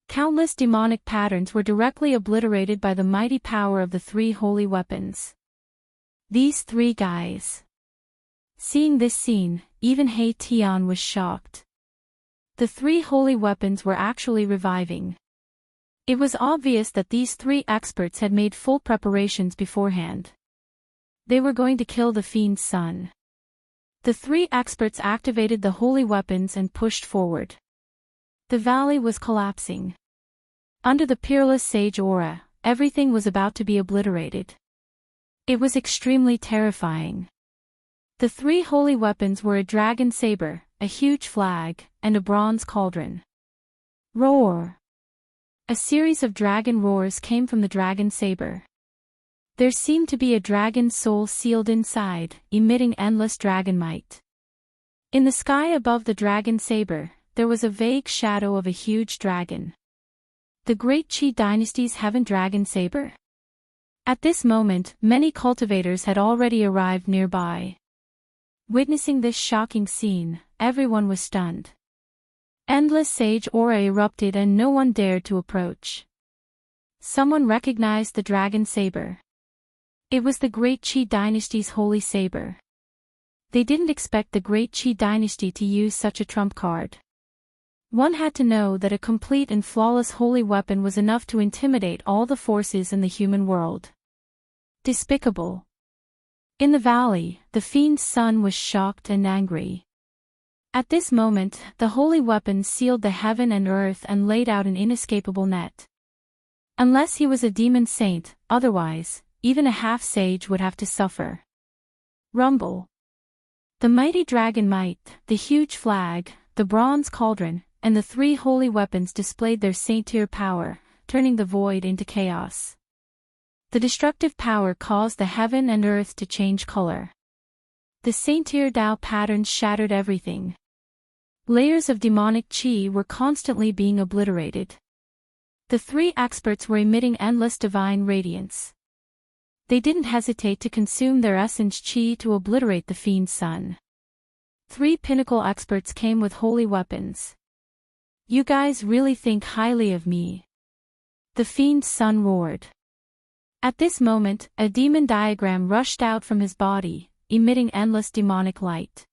Countless demonic patterns were directly obliterated by the mighty power of the 3 holy weapons. These 3 guys. Seeing this scene, even He Tian was shocked. The 3 holy weapons were actually reviving. It was obvious that these 3 experts had made full preparations beforehand. They were going to kill the fiend's son. The 3 experts activated the holy weapons and pushed forward. The valley was collapsing. Under the peerless sage aura, everything was about to be obliterated. It was extremely terrifying. The 3 holy weapons were a dragon saber, a huge flag, and a bronze cauldron. Roar! A series of dragon roars came from the dragon saber. There seemed to be a dragon's soul sealed inside, emitting endless dragon might. In the sky above the dragon saber, there was a vague shadow of a huge dragon. The Great Qi dynasty's heaven dragon saber? At this moment, many cultivators had already arrived nearby. Witnessing this shocking scene, everyone was stunned. Endless sage aura erupted and no one dared to approach. Someone recognized the dragon saber. It was the Great Qi dynasty's holy saber. They didn't expect the Great Qi dynasty to use such a trump card. One had to know that a complete and flawless holy weapon was enough to intimidate all the forces in the human world. Despicable. In the valley, the fiend's son was shocked and angry. At this moment, the holy weapon sealed the heaven and earth and laid out an inescapable net. Unless he was a demon saint, otherwise, even a half-sage would have to suffer. Rumble. The mighty dragon might, the huge flag, the bronze cauldron, and the 3 holy weapons displayed their Saint-Tier power, turning the void into chaos. The destructive power caused the heaven and earth to change color. The Saint-Tier Dao patterns shattered everything. Layers of demonic qi were constantly being obliterated. The 3 experts were emitting endless divine radiance. They didn't hesitate to consume their essence qi to obliterate the fiend's son. 3 pinnacle experts came with holy weapons. You guys really think highly of me. The fiend's son roared. At this moment, a demon diagram rushed out from his body, emitting endless demonic light.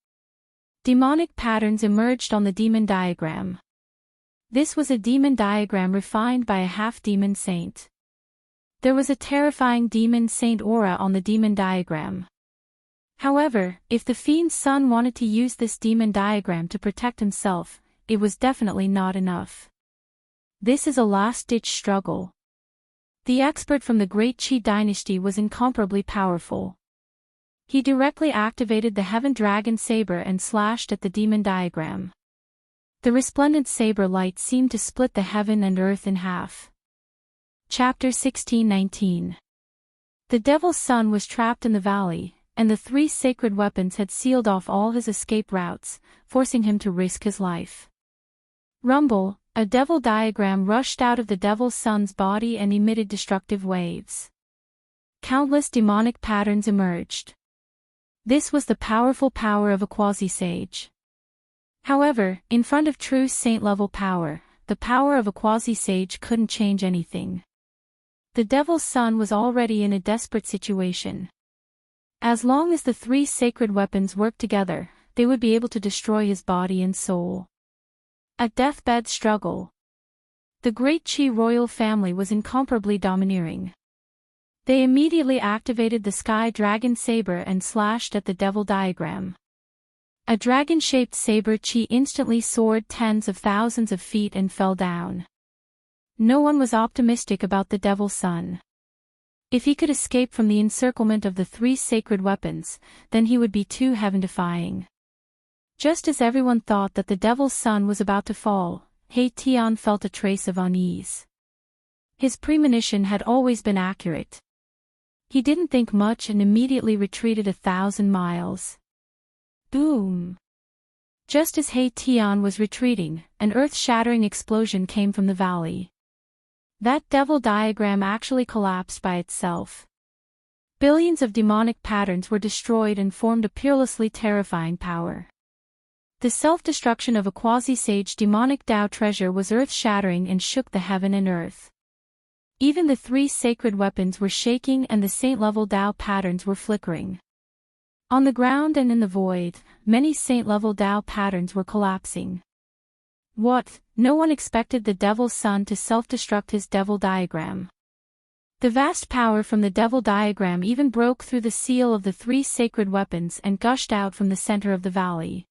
Demonic patterns emerged on the demon diagram. This was a demon diagram refined by a half-demon saint. There was a terrifying demon saint aura on the demon diagram. However, if the fiend's son wanted to use this demon diagram to protect himself, it was definitely not enough. This is a last-ditch struggle. The expert from the Great Qi dynasty was incomparably powerful. He directly activated the Heaven Dragon Saber and slashed at the demon diagram. The resplendent saber light seemed to split the heaven and earth in half. Chapter 16:19. The Devil's Son was trapped in the valley, and the 3 sacred weapons had sealed off all his escape routes, forcing him to risk his life. Rumble, a devil diagram rushed out of the Devil's Son's body and emitted destructive waves. Countless demonic patterns emerged. This was the powerful power of a quasi-sage. However, in front of true saint-level power, the power of a quasi-sage couldn't change anything. The Devil's Son was already in a desperate situation. As long as the 3 sacred weapons worked together, they would be able to destroy his body and soul. A deathbed struggle. The great Qi royal family was incomparably domineering. They immediately activated the sky dragon saber and slashed at the devil diagram. A dragon-shaped saber Qi instantly soared tens of thousands of feet and fell down. No one was optimistic about the devil's son. If he could escape from the encirclement of the three sacred weapons, then he would be too heaven-defying. Just as everyone thought that the devil's son was about to fall, He Tian felt a trace of unease. His premonition had always been accurate. He didn't think much and immediately retreated 1,000 miles. Boom! Just as He Tian was retreating, an earth-shattering explosion came from the valley. That devil diagram actually collapsed by itself. Billions of demonic patterns were destroyed and formed a peerlessly terrifying power. The self-destruction of a quasi-sage demonic Tao treasure was earth-shattering and shook the heaven and earth. Even the three sacred weapons were shaking and the saint-level Tao patterns were flickering. On the ground and in the void, many saint-level Tao patterns were collapsing. What? No one expected the devil's son to self-destruct his devil diagram. The vast power from the devil diagram even broke through the seal of the three sacred weapons and gushed out from the center of the valley.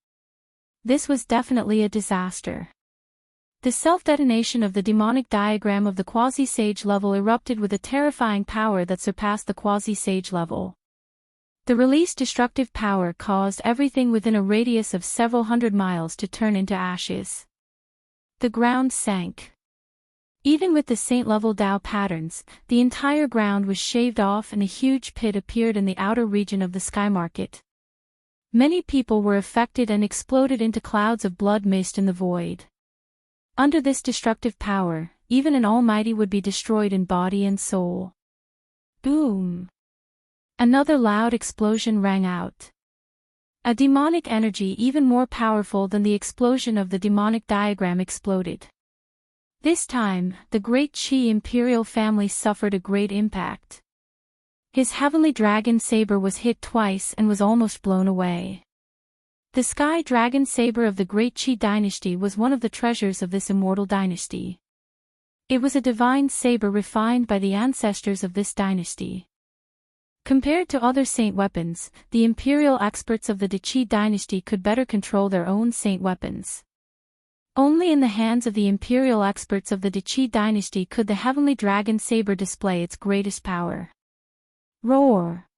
This was definitely a disaster. The self-detonation of the demonic diagram of the quasi-sage level erupted with a terrifying power that surpassed the quasi-sage level. The released destructive power caused everything within a radius of several hundred miles to turn into ashes. The ground sank. Even with the saint-level Tao patterns, the entire ground was shaved off and a huge pit appeared in the outer region of the sky market. Many people were affected and exploded into clouds of blood mist in the void. Under this destructive power, even an almighty would be destroyed in body and soul. Boom! Another loud explosion rang out. A demonic energy even more powerful than the explosion of the demonic diagram exploded. This time, the great Qi imperial family suffered a great impact. His heavenly dragon saber was hit twice and was almost blown away. The sky dragon saber of the great Qi dynasty was one of the treasures of this immortal dynasty. It was a divine saber refined by the ancestors of this dynasty. Compared to other saint weapons, the imperial experts of the Qi dynasty could better control their own saint weapons. Only in the hands of the imperial experts of the Qi dynasty could the heavenly dragon saber display its greatest power. Roar!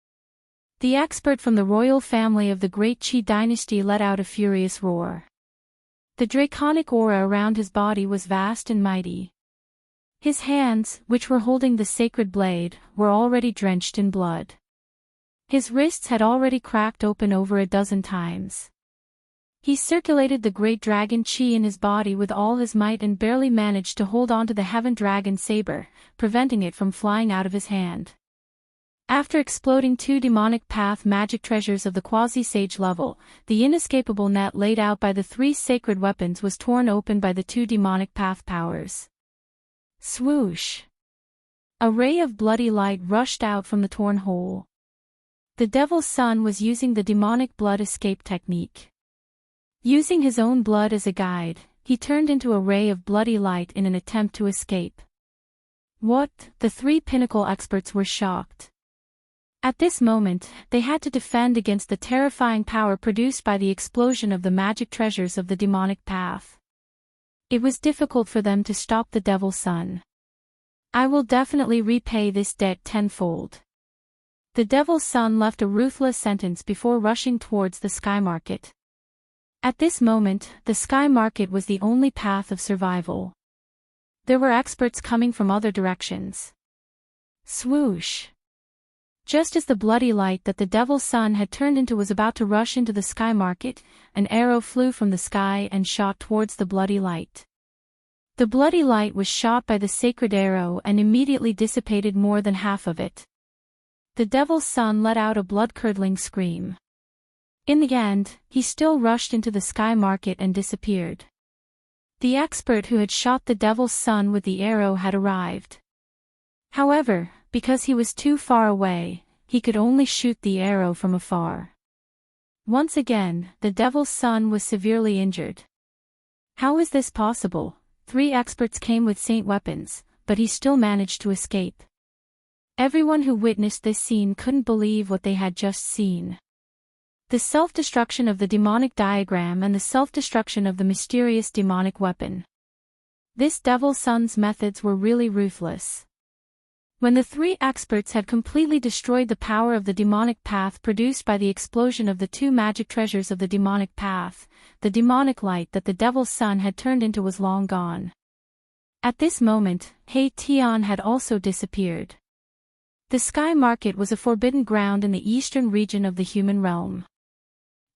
The expert from the royal family of the great Qi dynasty let out a furious roar. The draconic aura around his body was vast and mighty. His hands, which were holding the sacred blade, were already drenched in blood. His wrists had already cracked open over a dozen times. He circulated the great dragon Qi in his body with all his might and barely managed to hold on to the heaven dragon saber, preventing it from flying out of his hand. After exploding two demonic path magic treasures of the quasi-sage level, the inescapable net laid out by the three sacred weapons was torn open by the two demonic path powers. Swoosh! A ray of bloody light rushed out from the torn hole. The devil's son was using the demonic blood escape technique. Using his own blood as a guide, he turned into a ray of bloody light in an attempt to escape. What? The three pinnacle experts were shocked. At this moment, they had to defend against the terrifying power produced by the explosion of the magic treasures of the demonic path. It was difficult for them to stop the devil's son. I will definitely repay this debt tenfold. The devil's son left a ruthless sentence before rushing towards the sky market. At this moment, the sky market was the only path of survival. There were experts coming from other directions. Swoosh! Just as the bloody light that the devil's son had turned into was about to rush into the sky market, an arrow flew from the sky and shot towards the bloody light. The bloody light was shot by the sacred arrow and immediately dissipated more than half of it. The devil's son let out a blood-curdling scream. In the end, he still rushed into the sky market and disappeared. The expert who had shot the devil's son with the arrow had arrived. However, because he was too far away, he could only shoot the arrow from afar. Once again, the devil's son was severely injured. How is this possible? 3 experts came with saint weapons, but he still managed to escape. Everyone who witnessed this scene couldn't believe what they had just seen. The self-destruction of the demonic diagram and the self-destruction of the mysterious demonic weapon. This devil's son's methods were really ruthless. When the 3 experts had completely destroyed the power of the demonic path produced by the explosion of the 2 magic treasures of the demonic path, the demonic light that the devil's son had turned into was long gone. At this moment, He Tian had also disappeared. The Sky Market was a forbidden ground in the eastern region of the human realm.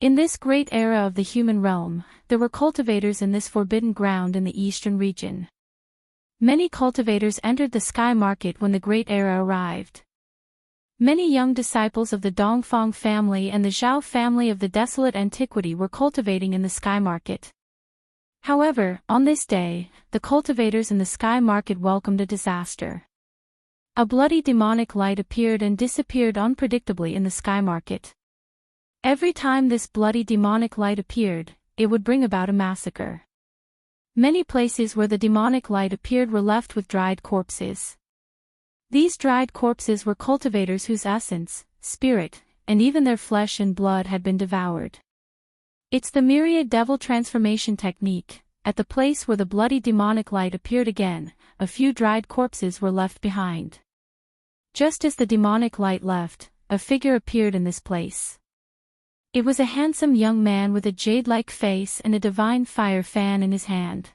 In this great era of the human realm, there were cultivators in this forbidden ground in the eastern region. Many cultivators entered the Sky Market when the great era arrived. Many young disciples of the Dongfang family and the Zhao family of the desolate antiquity were cultivating in the Sky Market. However, on this day, the cultivators in the Sky Market welcomed a disaster. A bloody demonic light appeared and disappeared unpredictably in the Sky Market. Every time this bloody demonic light appeared, it would bring about a massacre. Many places where the demonic light appeared were left with dried corpses. These dried corpses were cultivators whose essence, spirit, and even their flesh and blood had been devoured. It's the myriad devil transformation technique. At the place where the bloody demonic light appeared again, a few dried corpses were left behind. Just as the demonic light left, a figure appeared in this place. It was a handsome young man with a jade-like face and a divine fire fan in his hand.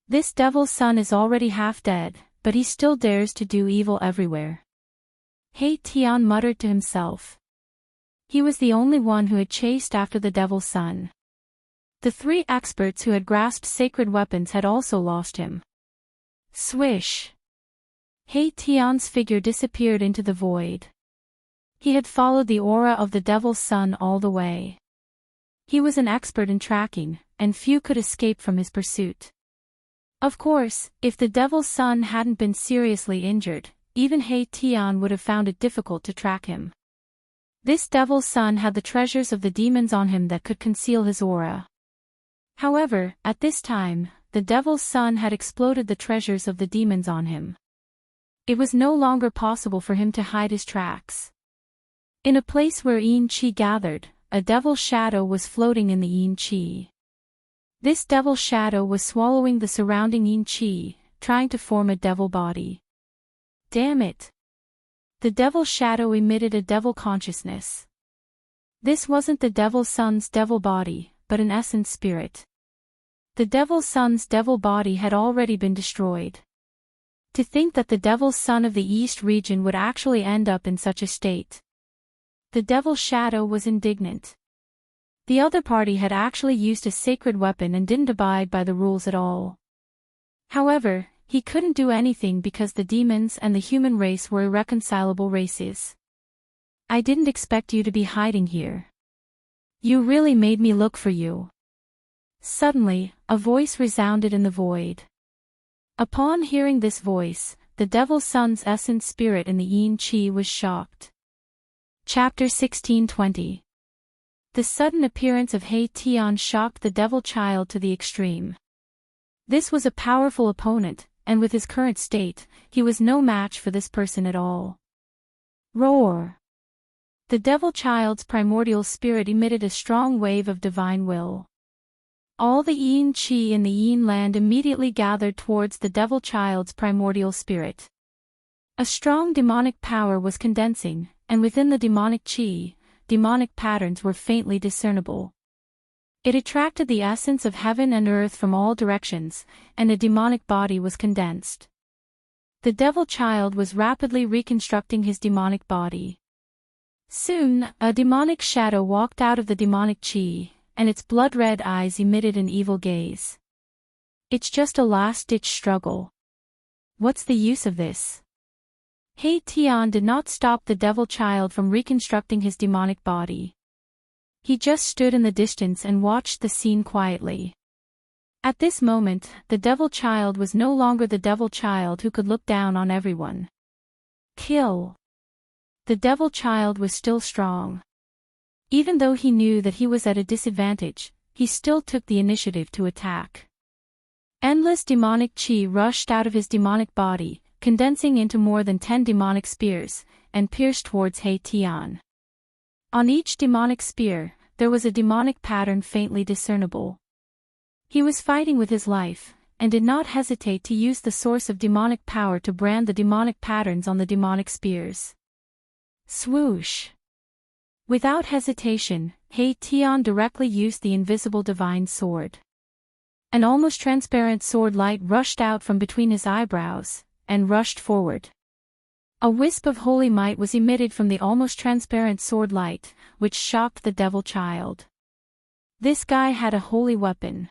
This devil's son is already half dead, but he still dares to do evil everywhere. He Tian muttered to himself. He was the only one who had chased after the devil's son. The 3 experts who had grasped sacred weapons had also lost him. Swish! He Tian's figure disappeared into the void. He had followed the aura of the devil's son all the way. He was an expert in tracking, and few could escape from his pursuit. Of course, if the devil's son hadn't been seriously injured, even He Tian would have found it difficult to track him. This devil's son had the treasures of the demons on him that could conceal his aura. However, at this time, the devil's son had exploded the treasures of the demons on him. It was no longer possible for him to hide his tracks. In a place where Yin Qi gathered, a devil's shadow was floating in the Yin Qi. This devil's shadow was swallowing the surrounding Yin Qi, trying to form a devil body. Damn it! The devil's shadow emitted a devil consciousness. This wasn't the devil's son's devil body, but an essence spirit. The devil's son's devil body had already been destroyed. To think that the devil's son of the East region would actually end up in such a state. The devil's shadow was indignant. The other party had actually used a sacred weapon and didn't abide by the rules at all. However, he couldn't do anything because the demons and the human race were irreconcilable races. I didn't expect you to be hiding here. You really made me look for you. Suddenly, a voice resounded in the void. Upon hearing this voice, the devil's son's essence spirit in the Yin Qi was shocked. Chapter 1620. The sudden appearance of He Tian shocked the devil child to the extreme. This was a powerful opponent, and with his current state, he was no match for this person at all. Roar! The devil child's primordial spirit emitted a strong wave of divine will. All the Yin Qi in the Yin land immediately gathered towards the devil child's primordial spirit. A strong demonic power was condensing, and within the demonic Qi, demonic patterns were faintly discernible. It attracted the essence of heaven and earth from all directions, and a demonic body was condensed. The devil child was rapidly reconstructing his demonic body. Soon, a demonic shadow walked out of the demonic Qi, and its blood-red eyes emitted an evil gaze. It's just a last-ditch struggle. What's the use of this? He Tian did not stop the devil child from reconstructing his demonic body. He just stood in the distance and watched the scene quietly. At this moment, the devil child was no longer the devil child who could look down on everyone. Kill! The devil child was still strong. Even though he knew that he was at a disadvantage, he still took the initiative to attack. Endless demonic chi rushed out of his demonic body, condensing into more than 10 demonic spears, and pierced towards He Tian. On each demonic spear, there was a demonic pattern faintly discernible. He was fighting with his life, and did not hesitate to use the source of demonic power to brand the demonic patterns on the demonic spears. Swoosh! Without hesitation, He Tian directly used the invisible divine sword. An almost transparent sword light rushed out from between his eyebrows, and rushed forward. A wisp of holy might was emitted from the almost transparent sword light, which shocked the devil child. This guy had a holy weapon.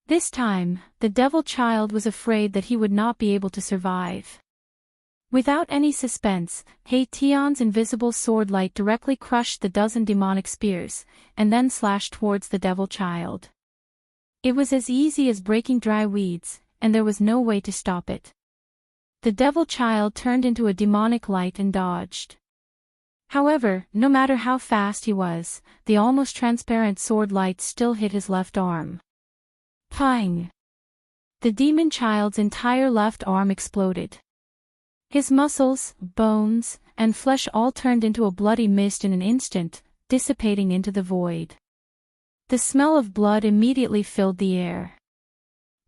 This time, the devil child was afraid that he would not be able to survive. Without any suspense, He Tian's invisible sword light directly crushed the dozen demonic spears, and then slashed towards the devil child. It was as easy as breaking dry weeds, and there was no way to stop it. The devil child turned into a demonic light and dodged. However, no matter how fast he was, the almost transparent sword light still hit his left arm. Pang! The demon child's entire left arm exploded. His muscles, bones, and flesh all turned into a bloody mist in an instant, dissipating into the void. The smell of blood immediately filled the air.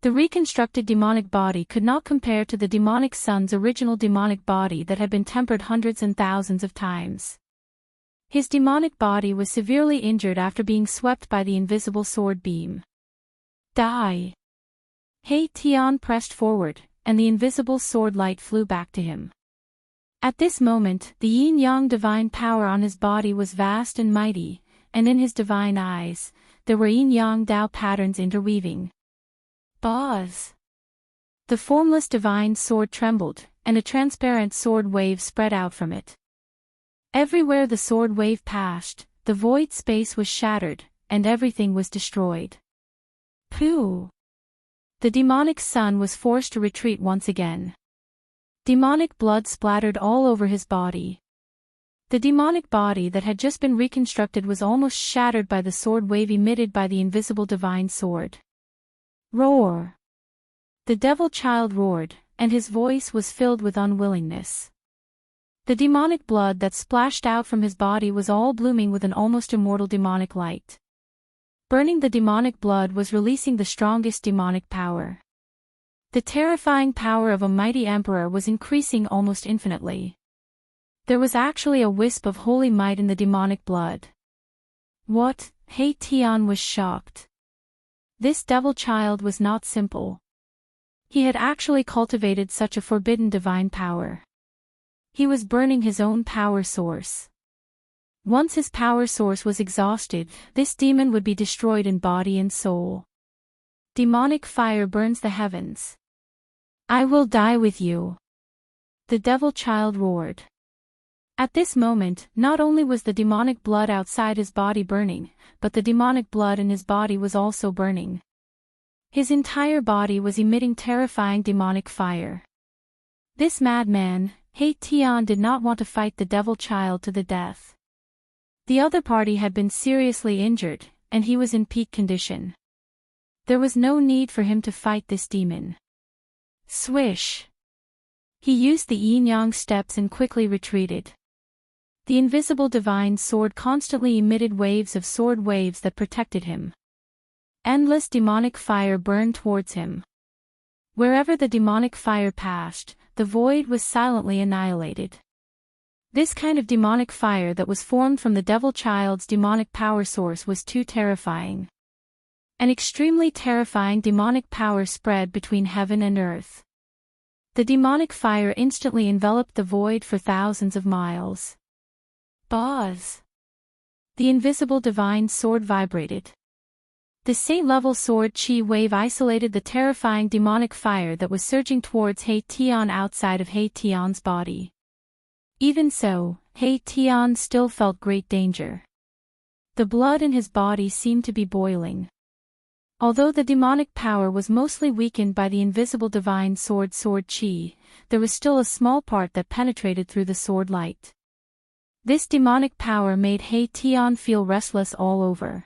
The reconstructed demonic body could not compare to the demonic son's original demonic body that had been tempered hundreds and thousands of times. His demonic body was severely injured after being swept by the invisible sword beam. Die! He Tian pressed forward, and the invisible sword light flew back to him. At this moment, the yin-yang divine power on his body was vast and mighty, and in his divine eyes, there were yin-yang Tao patterns interweaving. Buzz! The formless divine sword trembled, and a transparent sword wave spread out from it. Everywhere the sword wave passed, the void space was shattered, and everything was destroyed. Pooh! The demonic son was forced to retreat once again. Demonic blood splattered all over his body. The demonic body that had just been reconstructed was almost shattered by the sword wave emitted by the invisible divine sword. Roar! The devil child roared, and his voice was filled with unwillingness. The demonic blood that splashed out from his body was all blooming with an almost immortal demonic light. Burning the demonic blood was releasing the strongest demonic power. The terrifying power of a mighty emperor was increasing almost infinitely. There was actually a wisp of holy might in the demonic blood. What? He Tian was shocked. This devil child was not simple. He had actually cultivated such a forbidden divine power. He was burning his own power source. Once his power source was exhausted, this demon would be destroyed in body and soul. Demonic fire burns the heavens. I will die with you! The devil child roared. At this moment, not only was the demonic blood outside his body burning, but the demonic blood in his body was also burning. His entire body was emitting terrifying demonic fire. This madman, He Tian, did not want to fight the devil child to the death. The other party had been seriously injured, and he was in peak condition. There was no need for him to fight this demon. Swish! He used the yin-yang steps and quickly retreated. The invisible divine sword constantly emitted waves of sword waves that protected him. Endless demonic fire burned towards him. Wherever the demonic fire passed, the void was silently annihilated. This kind of demonic fire that was formed from the devil child's demonic power source was too terrifying. An extremely terrifying demonic power spread between heaven and earth. The demonic fire instantly enveloped the void for thousands of miles. Buzz! The invisible divine sword vibrated. The saint-level sword chi wave isolated the terrifying demonic fire that was surging towards He Tian outside of He Tian's body. Even so, He Tian still felt great danger. The blood in his body seemed to be boiling. Although the demonic power was mostly weakened by the invisible divine sword chi, there was still a small part that penetrated through the sword light. This demonic power made He Tian feel restless all over.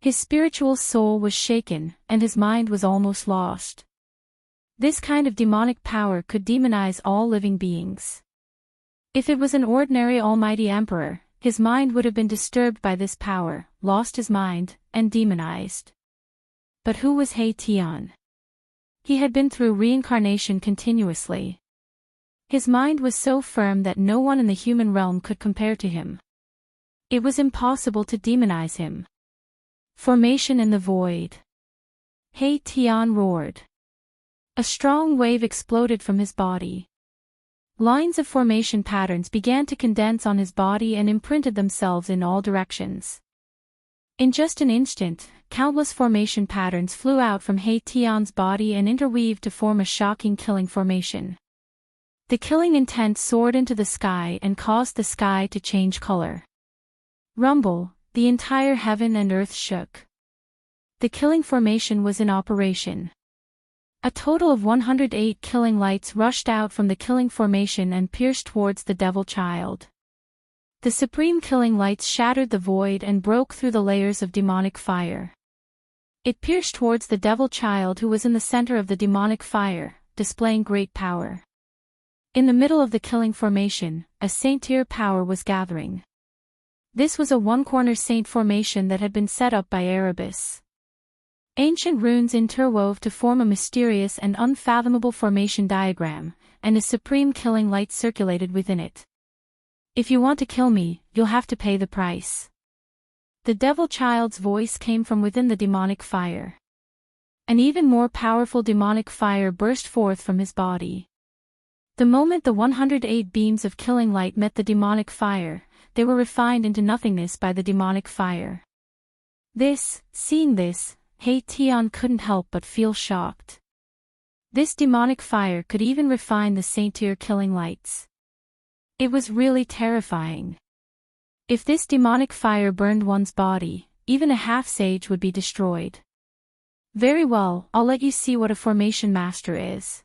His spiritual soul was shaken, and his mind was almost lost. This kind of demonic power could demonize all living beings. If it was an ordinary almighty emperor, his mind would have been disturbed by this power, lost his mind, and demonized. But who was He Tian? He had been through reincarnation continuously. His mind was so firm that no one in the human realm could compare to him. It was impossible to demonize him. Formation in the void. He Tian roared. A strong wave exploded from his body. Lines of formation patterns began to condense on his body and imprinted themselves in all directions. In just an instant, countless formation patterns flew out from He Tian's body and interweaved to form a shocking killing formation. The killing intent soared into the sky and caused the sky to change color. Rumble, the entire heaven and earth shook. The killing formation was in operation. A total of 108 killing lights rushed out from the killing formation and pierced towards the devil child. The supreme killing lights shattered the void and broke through the layers of demonic fire. It pierced towards the devil child who was in the center of the demonic fire, displaying great power. In the middle of the killing formation, a saint-tier power was gathering. This was a one-corner saint formation that had been set up by Erebus. Ancient runes interwove to form a mysterious and unfathomable formation diagram, and a supreme killing light circulated within it. If you want to kill me, you'll have to pay the price. The devil child's voice came from within the demonic fire. An even more powerful demonic fire burst forth from his body. The moment the 108 beams of killing light met the demonic fire, they were refined into nothingness by the demonic fire. Seeing this, He Tian couldn't help but feel shocked. This demonic fire could even refine the saint-tier killing lights. It was really terrifying. If this demonic fire burned one's body, even a half-sage would be destroyed. Very well, I'll let you see what a formation master is.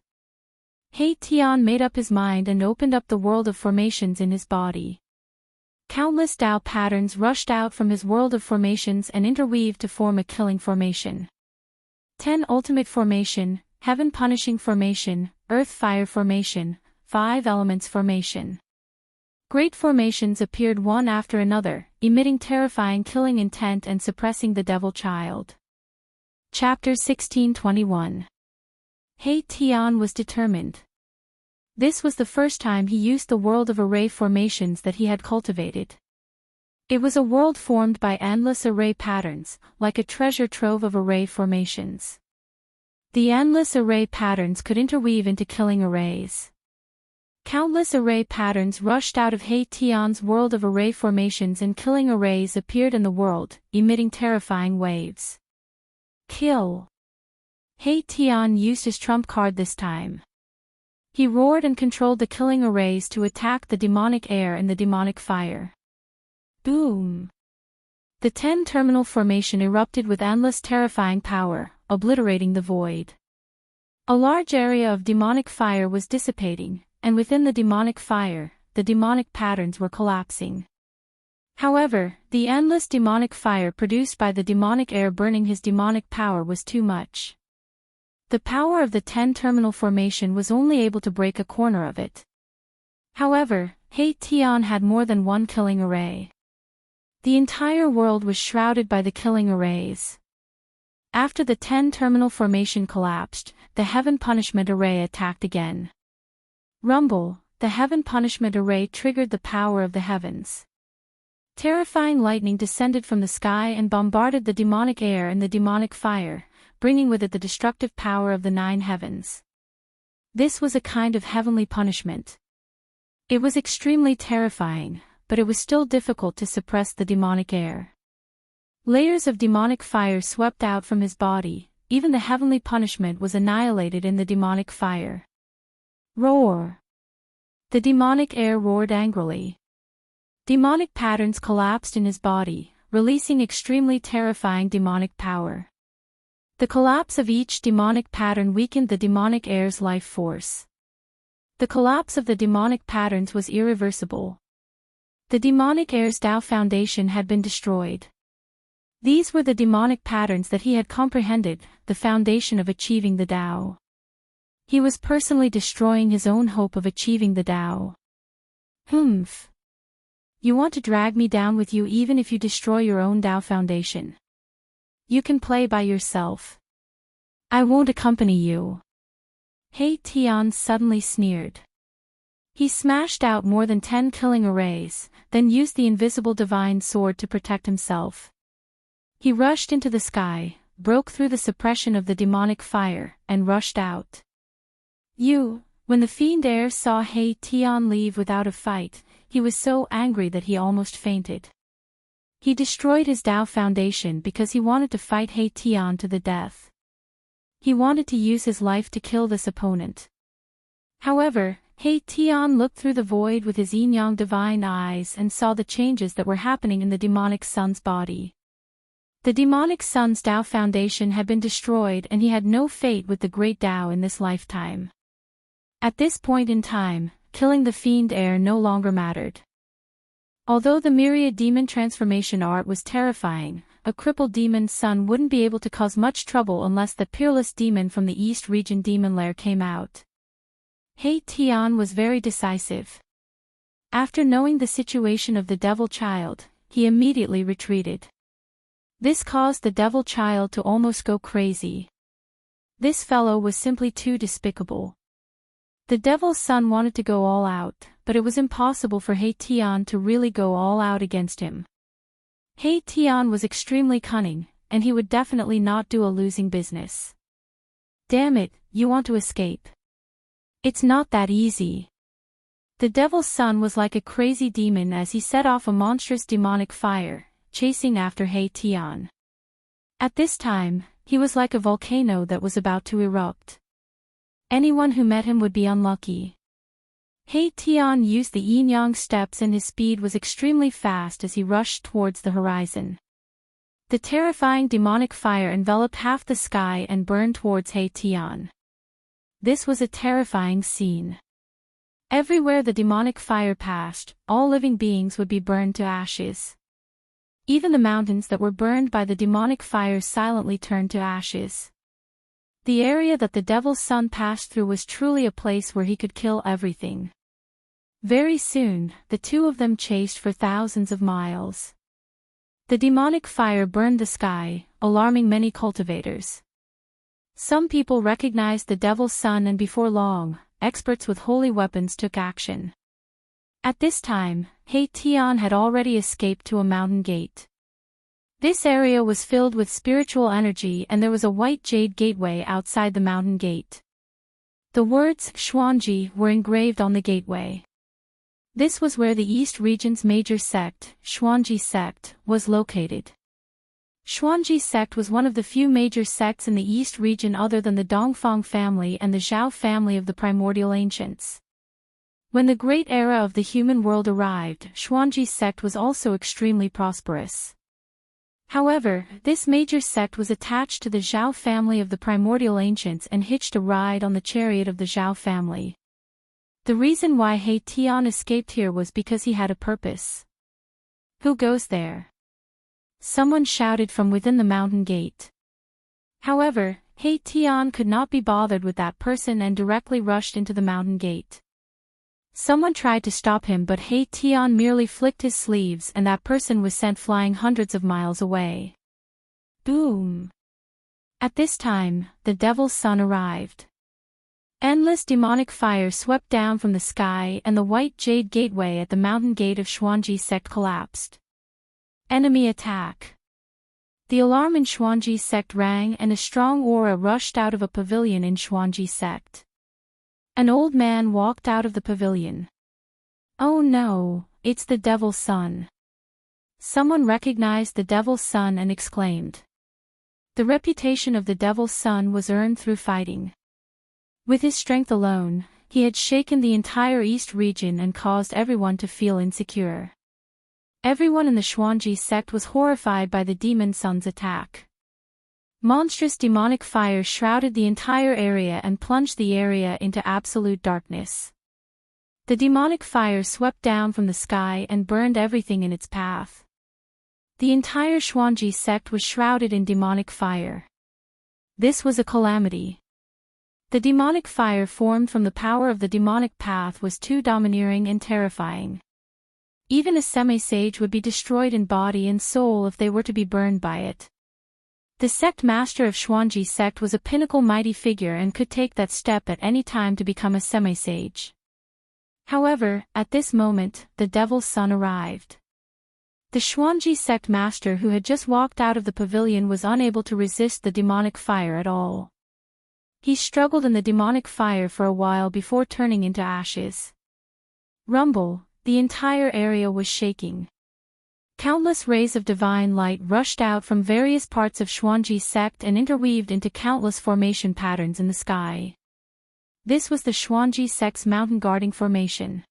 He Tian made up his mind and opened up the world of formations in his body. Countless Tao patterns rushed out from his world of formations and interweaved to form a killing formation. 10 ultimate formation, heaven punishing formation, earth fire formation, 5 elements formation. Great formations appeared one after another, emitting terrifying killing intent and suppressing the devil child. Chapter 1621. He Tian was determined. This was the first time he used the world of array formations that he had cultivated. It was a world formed by endless array patterns, like a treasure trove of array formations. The endless array patterns could interweave into killing arrays. Countless array patterns rushed out of He Tian's world of array formations and killing arrays appeared in the world, emitting terrifying waves. Kill! He Tian used his trump card this time. He roared and controlled the killing arrays to attack the demonic air and the demonic fire. Boom! The 10-terminal formation erupted with endless terrifying power, obliterating the void. A large area of demonic fire was dissipating, and within the demonic fire, the demonic patterns were collapsing. However, the endless demonic fire produced by the demonic air burning his demonic power was too much. The power of the 10-terminal formation was only able to break a corner of it. However, He Tian had more than one killing array. The entire world was shrouded by the killing arrays. After the 10-terminal formation collapsed, the heaven punishment array attacked again. Rumble, the heaven punishment array triggered the power of the heavens. Terrifying lightning descended from the sky and bombarded the demonic air and the demonic fire, bringing with it the destructive power of the 9 heavens. This was a kind of heavenly punishment. It was extremely terrifying, but it was still difficult to suppress the demonic air. Layers of demonic fire swept out from his body, even the heavenly punishment was annihilated in the demonic fire. Roar! The demonic air roared angrily. Demonic patterns collapsed in his body, releasing extremely terrifying demonic power. The collapse of each demonic pattern weakened the demonic air's life force. The collapse of the demonic patterns was irreversible. The demonic heir's Tao foundation had been destroyed. These were the demonic patterns that he had comprehended, the foundation of achieving the Tao. He was personally destroying his own hope of achieving the Tao. Humph. You want to drag me down with you even if you destroy your own Tao foundation. You can play by yourself. I won't accompany you. He Tian suddenly sneered. He smashed out more than 10 killing arrays, then used the invisible divine sword to protect himself. He rushed into the sky, broke through the suppression of the demonic fire, and rushed out. When the fiend heir saw He Tian leave without a fight, he was so angry that he almost fainted. He destroyed his Tao foundation because he wanted to fight He Tian to the death. He wanted to use his life to kill this opponent. However, He Tian looked through the void with his yin-yang divine eyes and saw the changes that were happening in the demonic son's body. The demonic son's Tao foundation had been destroyed and he had no fate with the great Tao in this lifetime. At this point in time, killing the fiend heir no longer mattered. Although the myriad demon transformation art was terrifying, a crippled demon son wouldn't be able to cause much trouble unless the peerless demon from the East Region Demon Lair came out. He Tian was very decisive. After knowing the situation of the devil child, he immediately retreated. This caused the devil child to almost go crazy. This fellow was simply too despicable. The devil's son wanted to go all out, but it was impossible for He Tian to really go all out against him. He Tian was extremely cunning, and he would definitely not do a losing business. Damn it, you want to escape. It's not that easy. The devil's son was like a crazy demon as he set off a monstrous demonic fire, chasing after He Tian. At this time, he was like a volcano that was about to erupt. Anyone who met him would be unlucky. He Tian used the yin-yang steps and his speed was extremely fast as he rushed towards the horizon. The terrifying demonic fire enveloped half the sky and burned towards He Tian. This was a terrifying scene. Everywhere the demonic fire passed, all living beings would be burned to ashes. Even the mountains that were burned by the demonic fire silently turned to ashes. The area that the devil's son passed through was truly a place where he could kill everything. Very soon, the two of them chased for thousands of miles. The demonic fire burned the sky, alarming many cultivators. Some people recognized the devil's son and before long, experts with holy weapons took action. At this time, He Tian had already escaped to a mountain gate. This area was filled with spiritual energy and there was a white jade gateway outside the mountain gate. The words Xuanji were engraved on the gateway. This was where the East Region's major sect, Xuanji sect, was located. Xuanji sect was one of the few major sects in the East Region other than the Dongfang family and the Zhao family of the primordial ancients. When the great era of the human world arrived, Xuanji sect was also extremely prosperous. However, this major sect was attached to the Zhao family of the primordial ancients and hitched a ride on the chariot of the Zhao family. The reason why He Tian escaped here was because he had a purpose. Who goes there? Someone shouted from within the mountain gate. However, He Tian could not be bothered with that person and directly rushed into the mountain gate. Someone tried to stop him but He Tian merely flicked his sleeves and that person was sent flying hundreds of miles away. Boom! At this time, the devil's son arrived. Endless demonic fire swept down from the sky and the white jade gateway at the mountain gate of Xuanji sect collapsed. Enemy attack! The alarm in Xuanji sect rang and a strong aura rushed out of a pavilion in Xuanji sect. An old man walked out of the pavilion. Oh no, it's the devil's son. Someone recognized the devil's son and exclaimed. The reputation of the devil's son was earned through fighting. With his strength alone, he had shaken the entire East region and caused everyone to feel insecure. Everyone in the Xuanji sect was horrified by the demon son's attack. Monstrous demonic fire shrouded the entire area and plunged the area into absolute darkness. The demonic fire swept down from the sky and burned everything in its path. The entire Xuanji sect was shrouded in demonic fire. This was a calamity. The demonic fire formed from the power of the demonic path was too domineering and terrifying. Even a semi-sage would be destroyed in body and soul if they were to be burned by it. The sect master of Xuanji sect was a pinnacle mighty figure and could take that step at any time to become a semi-sage. However, at this moment, the devil's son arrived. The Xuanji sect master who had just walked out of the pavilion was unable to resist the demonic fire at all. He struggled in the demonic fire for a while before turning into ashes. Rumble, the entire area was shaking. Countless rays of divine light rushed out from various parts of Xuanji sect and interweaved into countless formation patterns in the sky. This was the Xuanji sect's mountain guarding formation.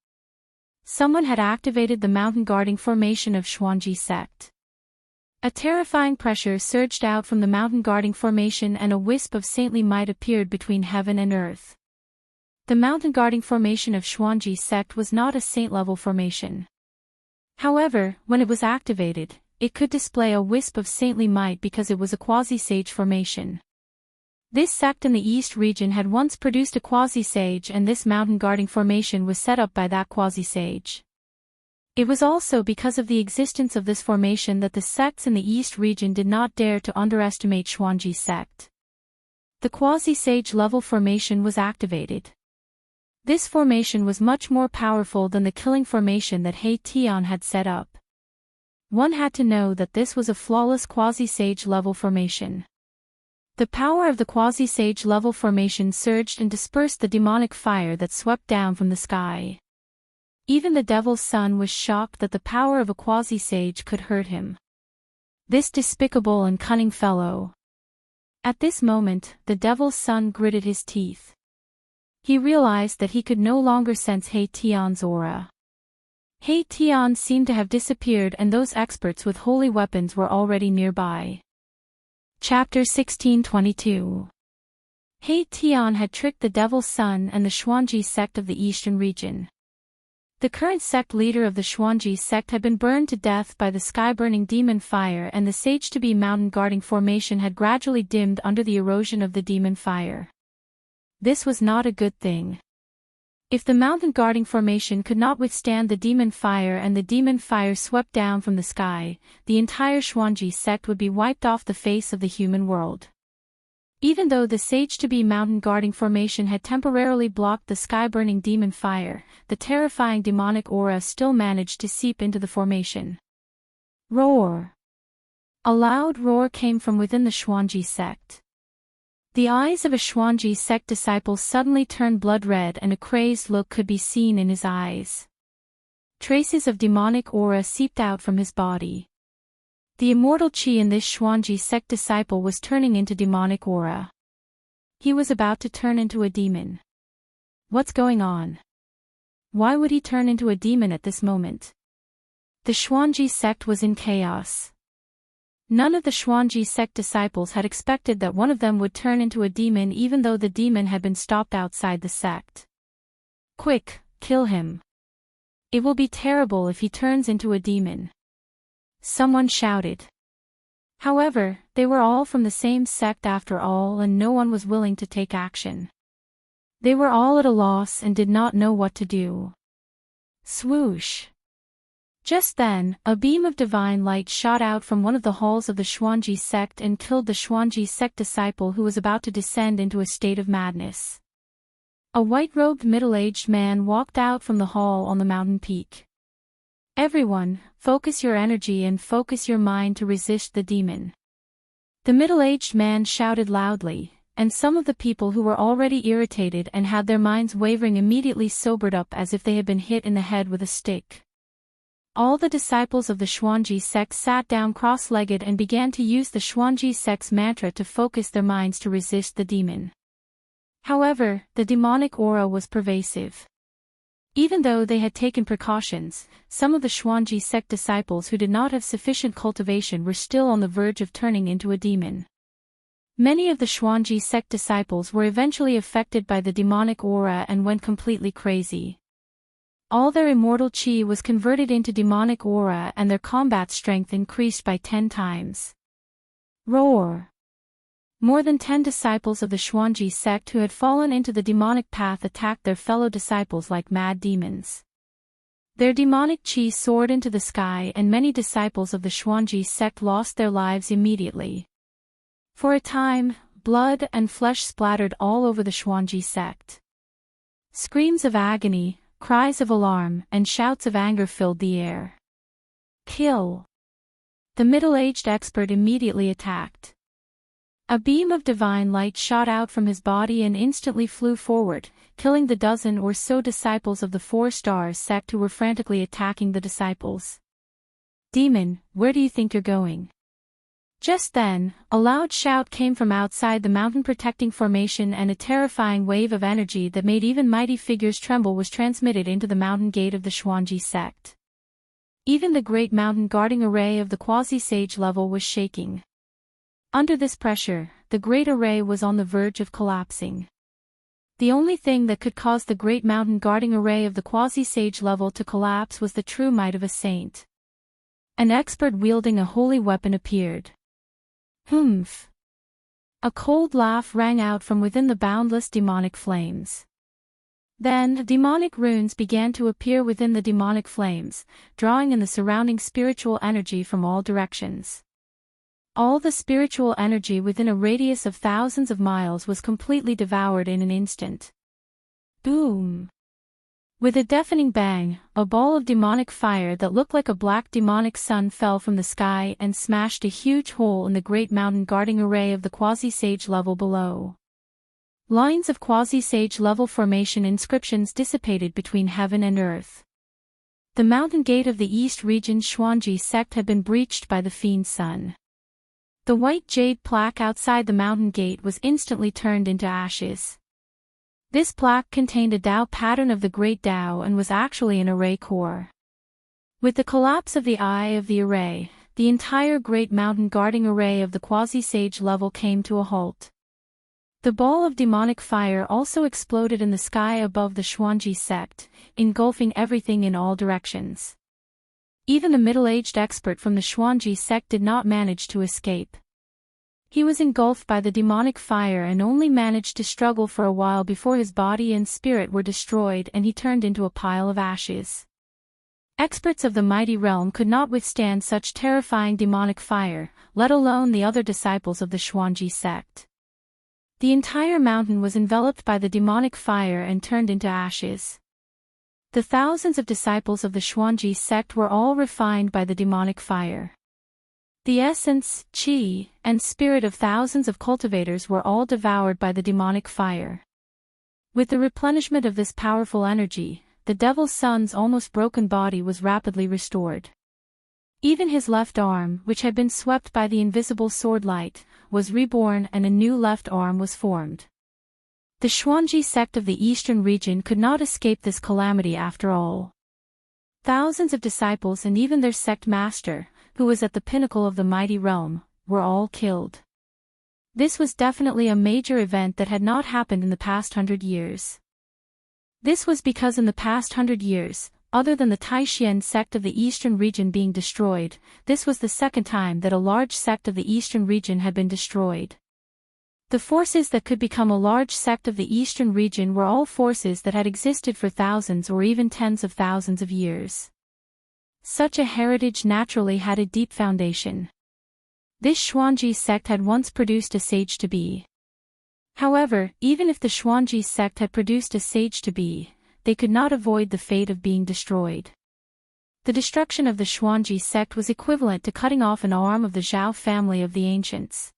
Someone had activated the mountain guarding formation of Xuanji sect. A terrifying pressure surged out from the mountain guarding formation and a wisp of saintly might appeared between heaven and earth. The mountain guarding formation of Xuanji sect was not a saint-level formation. However, when it was activated, it could display a wisp of saintly might because it was a quasi-sage formation. This sect in the East region had once produced a quasi-sage, and this mountain guarding formation was set up by that quasi-sage. It was also because of the existence of this formation that the sects in the East region did not dare to underestimate Xuanji sect. The quasi-sage level formation was activated. This formation was much more powerful than the killing formation that He Tian had set up. One had to know that this was a flawless quasi-sage level formation. The power of the quasi-sage level formation surged and dispersed the demonic fire that swept down from the sky. Even the devil's son was shocked that the power of a quasi-sage could hurt him. This despicable and cunning fellow. At this moment, the devil's son gritted his teeth. He realized that he could no longer sense He Tian's aura. He Tian seemed to have disappeared, and those experts with holy weapons were already nearby. Chapter 1622. He Tian had tricked the devil's son and the Xuanji sect of the Eastern region. The current sect leader of the Xuanji sect had been burned to death by the sky-burning demon fire, and the sage-to-be mountain guarding formation had gradually dimmed under the erosion of the demon fire. This was not a good thing. If the mountain guarding formation could not withstand the demon fire and the demon fire swept down from the sky, the entire Xuanji sect would be wiped off the face of the human world. Even though the sage-to-be mountain guarding formation had temporarily blocked the sky-burning demon fire, the terrifying demonic aura still managed to seep into the formation. Roar! A loud roar came from within the Xuanji sect. The eyes of a Xuanji sect disciple suddenly turned blood red, and a crazed look could be seen in his eyes. Traces of demonic aura seeped out from his body. The immortal chi in this Xuanji sect disciple was turning into demonic aura. He was about to turn into a demon. What's going on? Why would he turn into a demon at this moment? The Xuanji sect was in chaos. None of the Xuanji sect disciples had expected that one of them would turn into a demon, even though the demon had been stopped outside the sect. Quick, kill him. It will be terrible if he turns into a demon. Someone shouted. However, they were all from the same sect after all, and no one was willing to take action. They were all at a loss and did not know what to do. Swoosh! Just then, a beam of divine light shot out from one of the halls of the Xuanji sect and killed the Xuanji sect disciple who was about to descend into a state of madness. A white-robed middle-aged man walked out from the hall on the mountain peak. Everyone, focus your energy and focus your mind to resist the demon. The middle-aged man shouted loudly, and some of the people who were already irritated and had their minds wavering immediately sobered up as if they had been hit in the head with a stick. All the disciples of the Xuanji sect sat down cross-legged and began to use the Xuanji sect's mantra to focus their minds to resist the demon. However, the demonic aura was pervasive. Even though they had taken precautions, some of the Xuanji sect disciples who did not have sufficient cultivation were still on the verge of turning into a demon. Many of the Xuanji sect disciples were eventually affected by the demonic aura and went completely crazy. All their immortal chi was converted into demonic aura and their combat strength increased by 10 times. Roar! More than 10 disciples of the Xuanji sect who had fallen into the demonic path attacked their fellow disciples like mad demons. Their demonic chi soared into the sky and many disciples of the Xuanji sect lost their lives immediately. For a time, blood and flesh splattered all over the Xuanji sect. Screams of agony, cries of alarm, and shouts of anger filled the air. Kill! The middle-aged expert immediately attacked. A beam of divine light shot out from his body and instantly flew forward, killing the dozen or so disciples of the 4-star sect who were frantically attacking the disciples. Demon, where do you think you're going? Just then, a loud shout came from outside the mountain-protecting formation and a terrifying wave of energy that made even mighty figures tremble was transmitted into the mountain gate of the Xuanji sect. Even the great mountain guarding array of the quasi-sage level was shaking. Under this pressure, the great array was on the verge of collapsing. The only thing that could cause the great mountain guarding array of the quasi-sage level to collapse was the true might of a saint. An expert wielding a holy weapon appeared. Humph! A cold laugh rang out from within the boundless demonic flames. Then, demonic runes began to appear within the demonic flames, drawing in the surrounding spiritual energy from all directions. All the spiritual energy within a radius of thousands of miles was completely devoured in an instant. Boom! With a deafening bang, a ball of demonic fire that looked like a black demonic sun fell from the sky and smashed a huge hole in the great mountain guarding array of the quasi-sage level below. Lines of quasi-sage level formation inscriptions dissipated between heaven and earth. The mountain gate of the East region's Xuanji sect had been breached by the fiend sun. The white jade plaque outside the mountain gate was instantly turned into ashes. This plaque contained a Tao pattern of the Great Tao and was actually an array core. With the collapse of the eye of the array, the entire great mountain guarding array of the quasi-sage level came to a halt. The ball of demonic fire also exploded in the sky above the Xuanji sect, engulfing everything in all directions. Even the middle-aged expert from the Xuanji sect did not manage to escape. He was engulfed by the demonic fire and only managed to struggle for a while before his body and spirit were destroyed and he turned into a pile of ashes. Experts of the mighty realm could not withstand such terrifying demonic fire, let alone the other disciples of the Xuanji sect. The entire mountain was enveloped by the demonic fire and turned into ashes. The thousands of disciples of the Xuanji sect were all refined by the demonic fire. The essence, chi, and spirit of thousands of cultivators were all devoured by the demonic fire. With the replenishment of this powerful energy, the devil's son's almost broken body was rapidly restored. Even his left arm, which had been swept by the invisible sword light, was reborn and a new left arm was formed. The Xuanji sect of the eastern region could not escape this calamity after all. Thousands of disciples and even their sect master, who was at the pinnacle of the mighty realm, were all killed. This was definitely a major event that had not happened in the past 100 years. This was because in the past 100 years, other than the Taishan sect of the eastern region being destroyed, this was the second time that a large sect of the eastern region had been destroyed. The forces that could become a large sect of the eastern region were all forces that had existed for thousands or even tens of thousands of years. Such a heritage naturally had a deep foundation. This Xuanji sect had once produced a sage-to-be. However, even if the Xuanji sect had produced a sage-to-be, they could not avoid the fate of being destroyed. The destruction of the Xuanji sect was equivalent to cutting off an arm of the Zhao family of the ancients.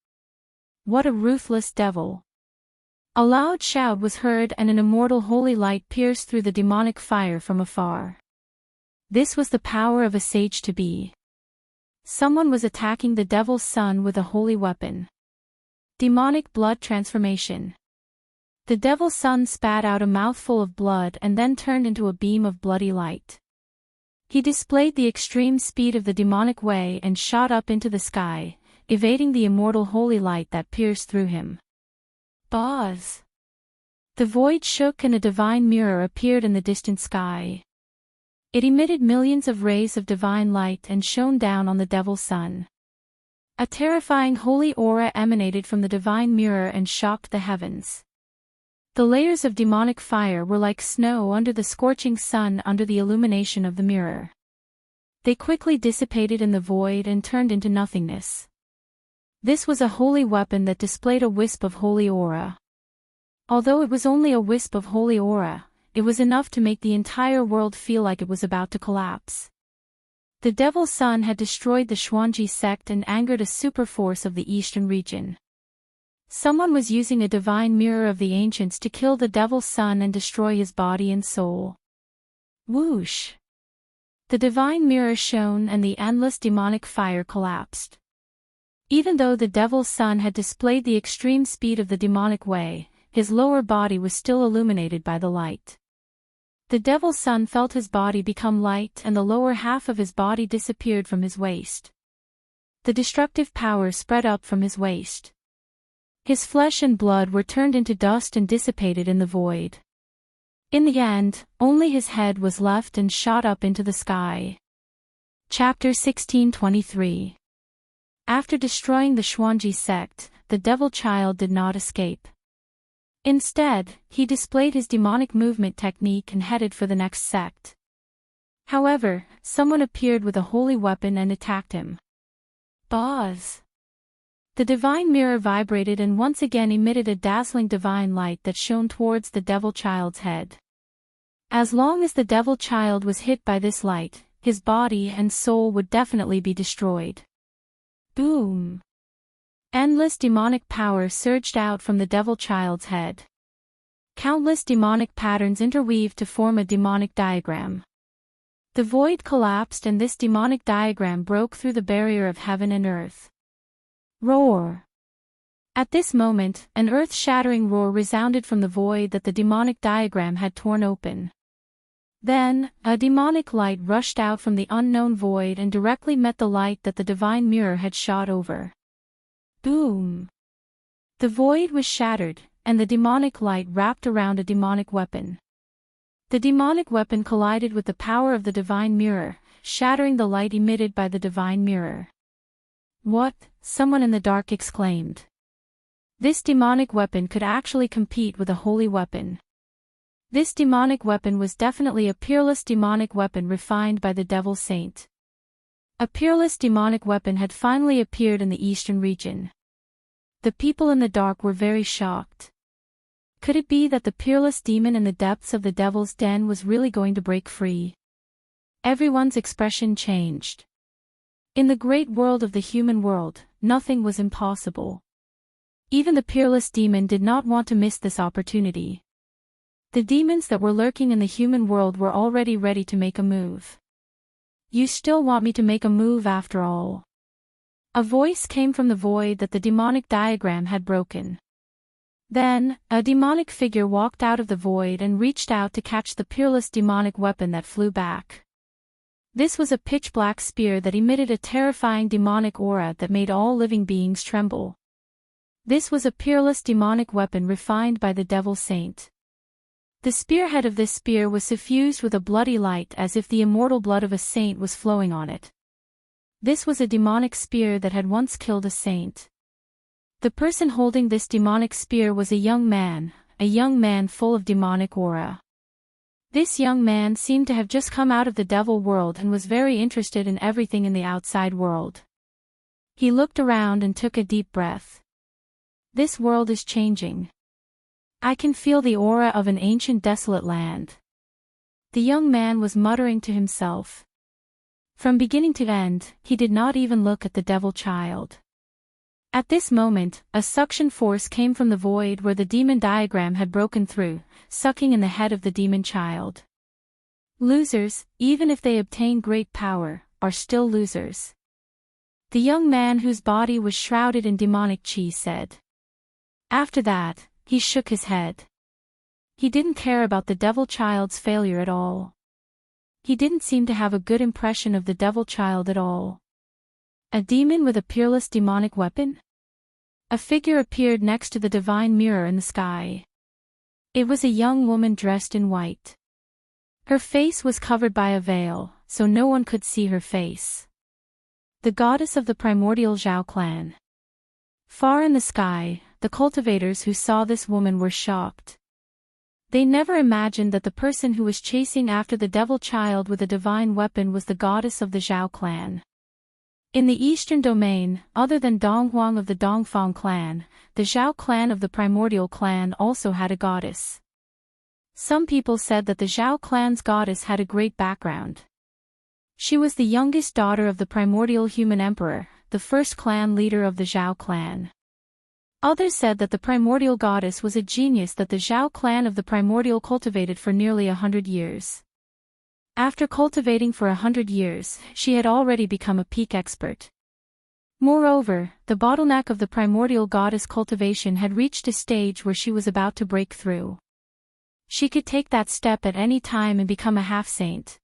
What a ruthless devil! A loud shout was heard and an immortal holy light pierced through the demonic fire from afar. This was the power of a sage-to-be. Someone was attacking the devil's son with a holy weapon. Demonic blood transformation. The devil's son spat out a mouthful of blood and then turned into a beam of bloody light. He displayed the extreme speed of the demonic way and shot up into the sky, evading the immortal holy light that pierced through him. Buzz! The void shook and a divine mirror appeared in the distant sky. It emitted millions of rays of divine light and shone down on the devil's son. A terrifying holy aura emanated from the divine mirror and shocked the heavens. The layers of demonic fire were like snow under the scorching sun under the illumination of the mirror. They quickly dissipated in the void and turned into nothingness. This was a holy weapon that displayed a wisp of holy aura. Although it was only a wisp of holy aura, it was enough to make the entire world feel like it was about to collapse. The devil's son had destroyed the Xuanji sect and angered a superforce of the eastern region. Someone was using a divine mirror of the ancients to kill the devil's son and destroy his body and soul. Whoosh! The divine mirror shone and the endless demonic fire collapsed. Even though the devil's son had displayed the extreme speed of the demonic way, his lower body was still illuminated by the light. The devil's son felt his body become light and the lower half of his body disappeared from his waist. The destructive power spread up from his waist. His flesh and blood were turned into dust and dissipated in the void. In the end, only his head was left and shot up into the sky. Chapter 16:23. After destroying the Xuanji sect, the devil child did not escape. Instead, he displayed his demonic movement technique and headed for the next sect. However, someone appeared with a holy weapon and attacked him. Buzz! The divine mirror vibrated and once again emitted a dazzling divine light that shone towards the devil child's head. As long as the devil child was hit by this light, his body and soul would definitely be destroyed. Boom! Endless demonic power surged out from the devil child's head. Countless demonic patterns interweaved to form a demonic diagram. The void collapsed and this demonic diagram broke through the barrier of heaven and earth. Roar! At this moment, an earth-shattering roar resounded from the void that the demonic diagram had torn open. Then, a demonic light rushed out from the unknown void and directly met the light that the divine mirror had shot over. Boom! The void was shattered, and the demonic light wrapped around a demonic weapon. The demonic weapon collided with the power of the divine mirror, shattering the light emitted by the divine mirror. What? Someone in the dark exclaimed. This demonic weapon could actually compete with a holy weapon. This demonic weapon was definitely a peerless demonic weapon refined by the devil's saint. A peerless demonic weapon had finally appeared in the eastern region. The people in the dark were very shocked. Could it be that the peerless demon in the depths of the devil's den was really going to break free? Everyone's expression changed. In the great world of the human world, nothing was impossible. Even the peerless demon did not want to miss this opportunity. The demons that were lurking in the human world were already ready to make a move. You still want me to make a move after all? A voice came from the void that the demonic diagram had broken. Then, a demonic figure walked out of the void and reached out to catch the peerless demonic weapon that flew back. This was a pitch-black spear that emitted a terrifying demonic aura that made all living beings tremble. This was a peerless demonic weapon refined by the devil's saint. The spearhead of this spear was suffused with a bloody light as if the immortal blood of a saint was flowing on it. This was a demonic spear that had once killed a saint. The person holding this demonic spear was a young man full of demonic aura. This young man seemed to have just come out of the devil world and was very interested in everything in the outside world. He looked around and took a deep breath. This world is changing. I can feel the aura of an ancient desolate land. The young man was muttering to himself. From beginning to end, he did not even look at the devil child. At this moment, a suction force came from the void where the demon diagram had broken through, sucking in the head of the demon child. Losers, even if they obtain great power, are still losers. The young man whose body was shrouded in demonic chi said. After that, he shook his head. He didn't care about the devil child's failure at all. He didn't seem to have a good impression of the devil child at all. A demon with a peerless demonic weapon? A figure appeared next to the divine mirror in the sky. It was a young woman dressed in white. Her face was covered by a veil, so no one could see her face. The goddess of the primordial Zhao clan. Far in the sky, the cultivators who saw this woman were shocked. They never imagined that the person who was chasing after the devil child with a divine weapon was the goddess of the Zhao clan. In the eastern domain, other than Donghuang of the Dongfang clan, the Zhao clan of the primordial clan also had a goddess. Some people said that the Zhao clan's goddess had a great background. She was the youngest daughter of the primordial human emperor, the first clan leader of the Zhao clan. Others said that the primordial goddess was a genius that the Zhao clan of the primordial cultivated for nearly 100 years. After cultivating for 100 years, she had already become a peak expert. Moreover, the bottleneck of the primordial goddess cultivation had reached a stage where she was about to break through. She could take that step at any time and become a half-saint.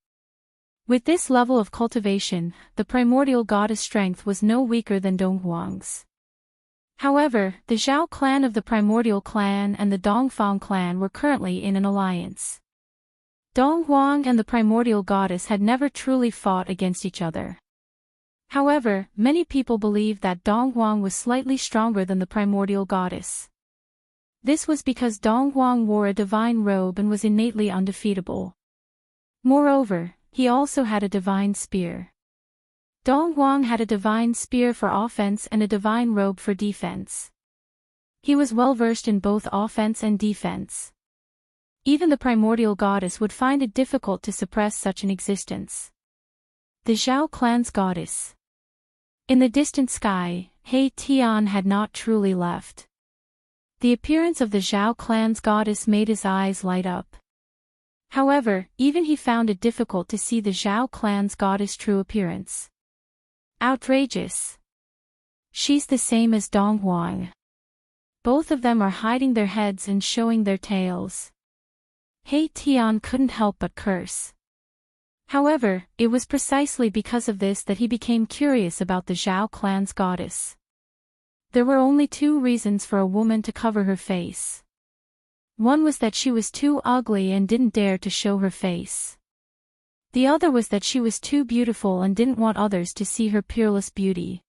With this level of cultivation, the primordial goddess' strength was no weaker than Donghuang's. However, the Zhao clan of the primordial clan and the Dongfang clan were currently in an alliance. Donghuang and the primordial goddess had never truly fought against each other. However, many people believed that Donghuang was slightly stronger than the primordial goddess. This was because Donghuang wore a divine robe and was innately undefeatable. Moreover, he also had a divine spear. Donghuang had a divine spear for offense and a divine robe for defense. He was well versed in both offense and defense. Even the primordial goddess would find it difficult to suppress such an existence. The Zhao clan's goddess. In the distant sky, He Tian had not truly left. The appearance of the Zhao clan's goddess made his eyes light up. However, even he found it difficult to see the Zhao clan's goddess' true appearance. Outrageous. She's the same as Donghuang. Both of them are hiding their heads and showing their tails. He Tian couldn't help but curse. However, it was precisely because of this that he became curious about the Zhao clan's goddess. There were only two reasons for a woman to cover her face. One was that she was too ugly and didn't dare to show her face. The other was that she was too beautiful and didn't want others to see her peerless beauty.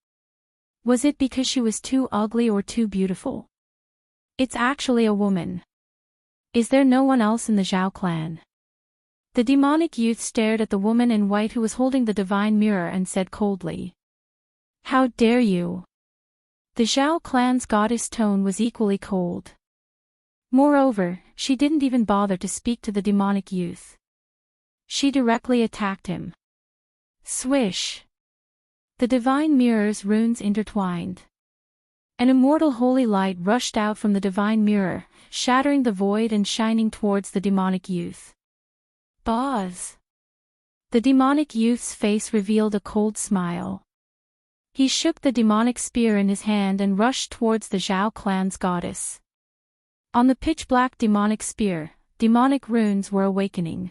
Was it because she was too ugly or too beautiful? It's actually a woman. Is there no one else in the Zhao clan? The demonic youth stared at the woman in white who was holding the divine mirror and said coldly, "How dare you?" The Zhao clan's goddess' tone was equally cold. Moreover, she didn't even bother to speak to the demonic youth. She directly attacked him. Swish! The divine mirror's runes intertwined. An immortal holy light rushed out from the divine mirror, shattering the void and shining towards the demonic youth. Buzz! The demonic youth's face revealed a cold smile. He shook the demonic spear in his hand and rushed towards the Zhao clan's goddess. On the pitch-black demonic spear, demonic runes were awakening.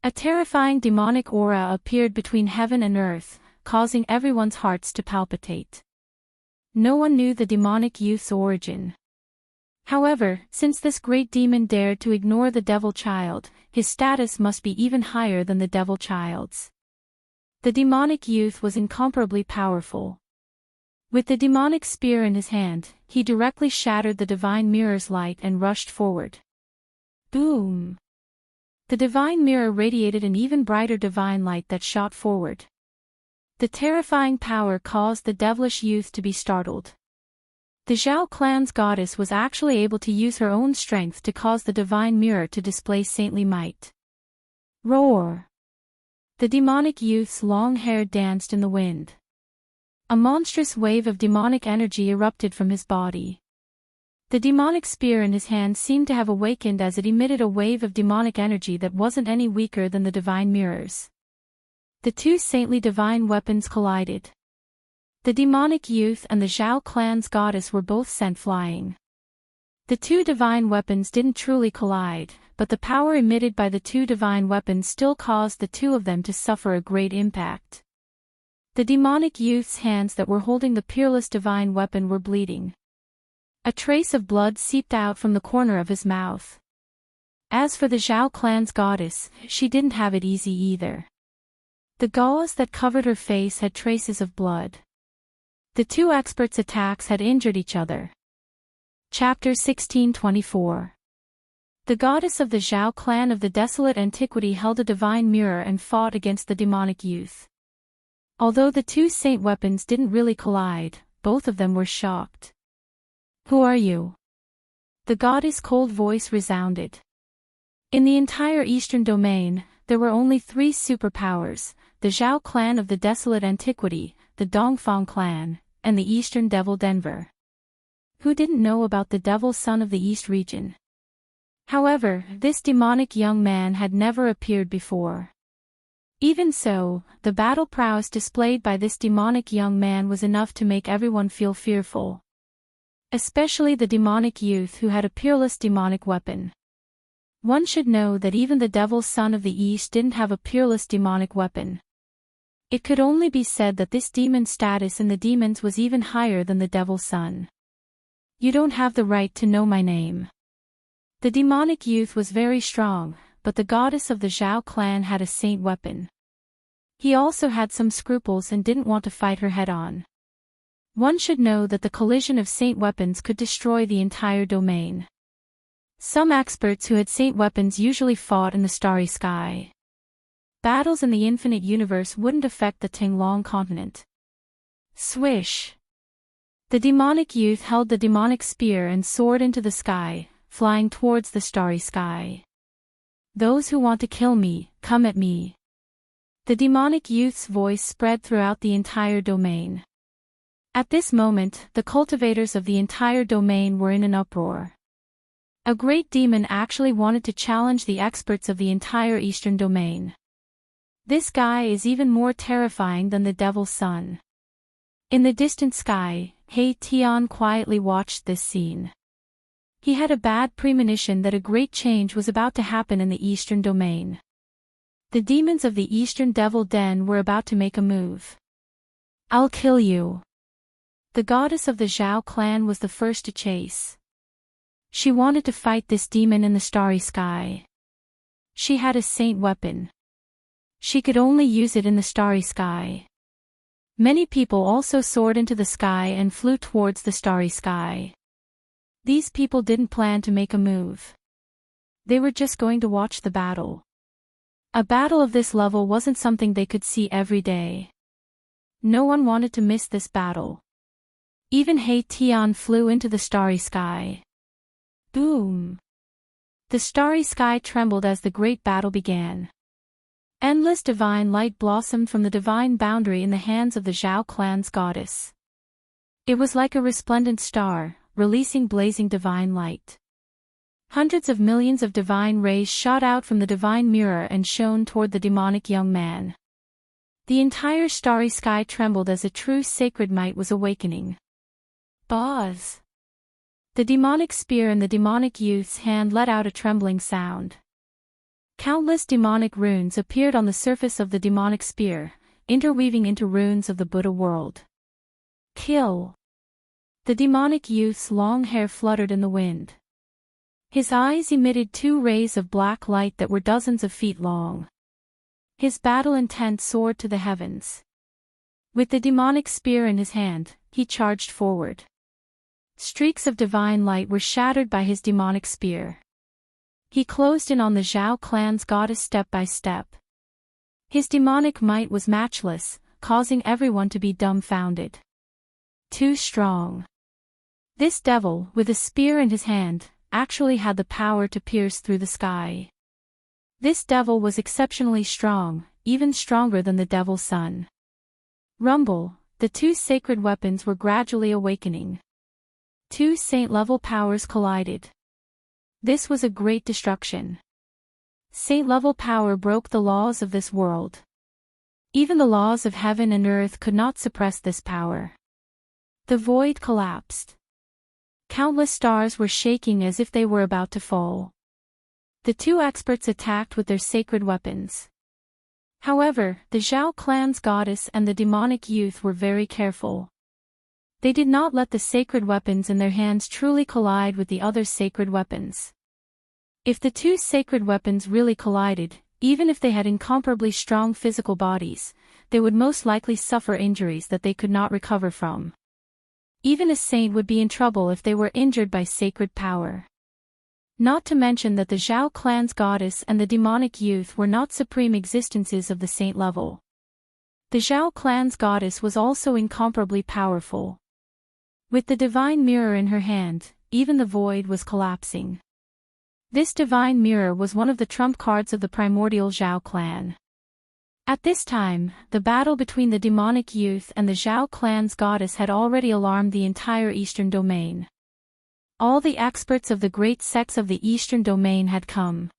A terrifying demonic aura appeared between heaven and earth, causing everyone's hearts to palpitate. No one knew the demonic youth's origin. However, since this great demon dared to ignore the devil child, his status must be even higher than the devil child's. The demonic youth was incomparably powerful. With the demonic spear in his hand, he directly shattered the divine mirror's light and rushed forward. Boom! The divine mirror radiated an even brighter divine light that shot forward. The terrifying power caused the devilish youth to be startled. The Zhao clan's goddess was actually able to use her own strength to cause the divine mirror to display saintly might. Roar! The demonic youth's long hair danced in the wind. A monstrous wave of demonic energy erupted from his body. The demonic spear in his hand seemed to have awakened as it emitted a wave of demonic energy that wasn't any weaker than the divine mirrors. The two saintly divine weapons collided. The demonic youth and the Zhao clan's goddess were both sent flying. The two divine weapons didn't truly collide, but the power emitted by the two divine weapons still caused the two of them to suffer a great impact. The demonic youth's hands that were holding the peerless divine weapon were bleeding. A trace of blood seeped out from the corner of his mouth. As for the Zhao clan's goddess, she didn't have it easy either. The gauze that covered her face had traces of blood. The two experts' attacks had injured each other. Chapter 1624. The goddess of the Zhao clan of the desolate antiquity held a divine mirror and fought against the demonic youth. Although the two saint weapons didn't really collide, both of them were shocked. "Who are you?" The goddess' cold voice resounded. In the entire eastern domain, there were only 3 superpowers: the Zhao clan of the desolate antiquity, the Dongfang clan, and the eastern devil Denver. Who didn't know about the devil son of the East region? However, this demonic young man had never appeared before. Even so, the battle prowess displayed by this demonic young man was enough to make everyone feel fearful. Especially the demonic youth who had a peerless demonic weapon. One should know that even the devil's son of the East didn't have a peerless demonic weapon. It could only be said that this demon's status in the demons was even higher than the devil's son. "You don't have the right to know my name." The demonic youth was very strong, but the goddess of the Zhao clan had a saint weapon. He also had some scruples and didn't want to fight her head-on. One should know that the collision of saint weapons could destroy the entire domain. Some experts who had saint weapons usually fought in the starry sky. Battles in the infinite universe wouldn't affect the Tinglong continent. Swish! The demonic youth held the demonic spear and soared into the sky, flying towards the starry sky. "Those who want to kill me, come at me." The demonic youth's voice spread throughout the entire domain. At this moment, the cultivators of the entire domain were in an uproar. A great demon actually wanted to challenge the experts of the entire eastern domain. This guy is even more terrifying than the devil's son. In the distant sky, He Tian quietly watched this scene. He had a bad premonition that a great change was about to happen in the eastern domain. The demons of the eastern devil den were about to make a move. "I'll kill you." The goddess of the Zhao clan was the first to chase. She wanted to fight this demon in the starry sky. She had a saint weapon. She could only use it in the starry sky. Many people also soared into the sky and flew towards the starry sky. These people didn't plan to make a move. They were just going to watch the battle. A battle of this level wasn't something they could see every day. No one wanted to miss this battle. Even He Tian flew into the starry sky. Boom! The starry sky trembled as the great battle began. Endless divine light blossomed from the divine boundary in the hands of the Zhao clan's goddess. It was like a resplendent star, releasing blazing divine light. Hundreds of millions of divine rays shot out from the divine mirror and shone toward the demonic young man. The entire starry sky trembled as a true sacred might was awakening. Buzz! The demonic spear in the demonic youth's hand let out a trembling sound. Countless demonic runes appeared on the surface of the demonic spear, interweaving into runes of the Buddha world. Kill! The demonic youth's long hair fluttered in the wind. His eyes emitted 2 rays of black light that were dozens of feet long. His battle intent soared to the heavens. With the demonic spear in his hand, he charged forward. Streaks of divine light were shattered by his demonic spear. He closed in on the Zhao clan's goddess step by step. His demonic might was matchless, causing everyone to be dumbfounded. Too strong. This devil, with a spear in his hand, actually had the power to pierce through the sky. This devil was exceptionally strong, even stronger than the devil's son. Rumble, the 2 sacred weapons were gradually awakening. 2 saint-level powers collided. This was a great destruction. Saint-level power broke the laws of this world. Even the laws of heaven and earth could not suppress this power. The void collapsed. Countless stars were shaking as if they were about to fall. The 2 experts attacked with their sacred weapons. However, the Zhao clan's goddess and the demonic youth were very careful. They did not let the sacred weapons in their hands truly collide with the other sacred weapons. If the two sacred weapons really collided, even if they had incomparably strong physical bodies, they would most likely suffer injuries that they could not recover from. Even a saint would be in trouble if they were injured by sacred power. Not to mention that the Zhao clan's goddess and the demonic youth were not supreme existences of the saint level. The Zhao clan's goddess was also incomparably powerful. With the divine mirror in her hand, even the void was collapsing. This divine mirror was one of the trump cards of the primordial Zhao clan. At this time, the battle between the demonic youth and the Zhao clan's goddess had already alarmed the entire eastern domain. All the experts of the great sects of the eastern domain had come.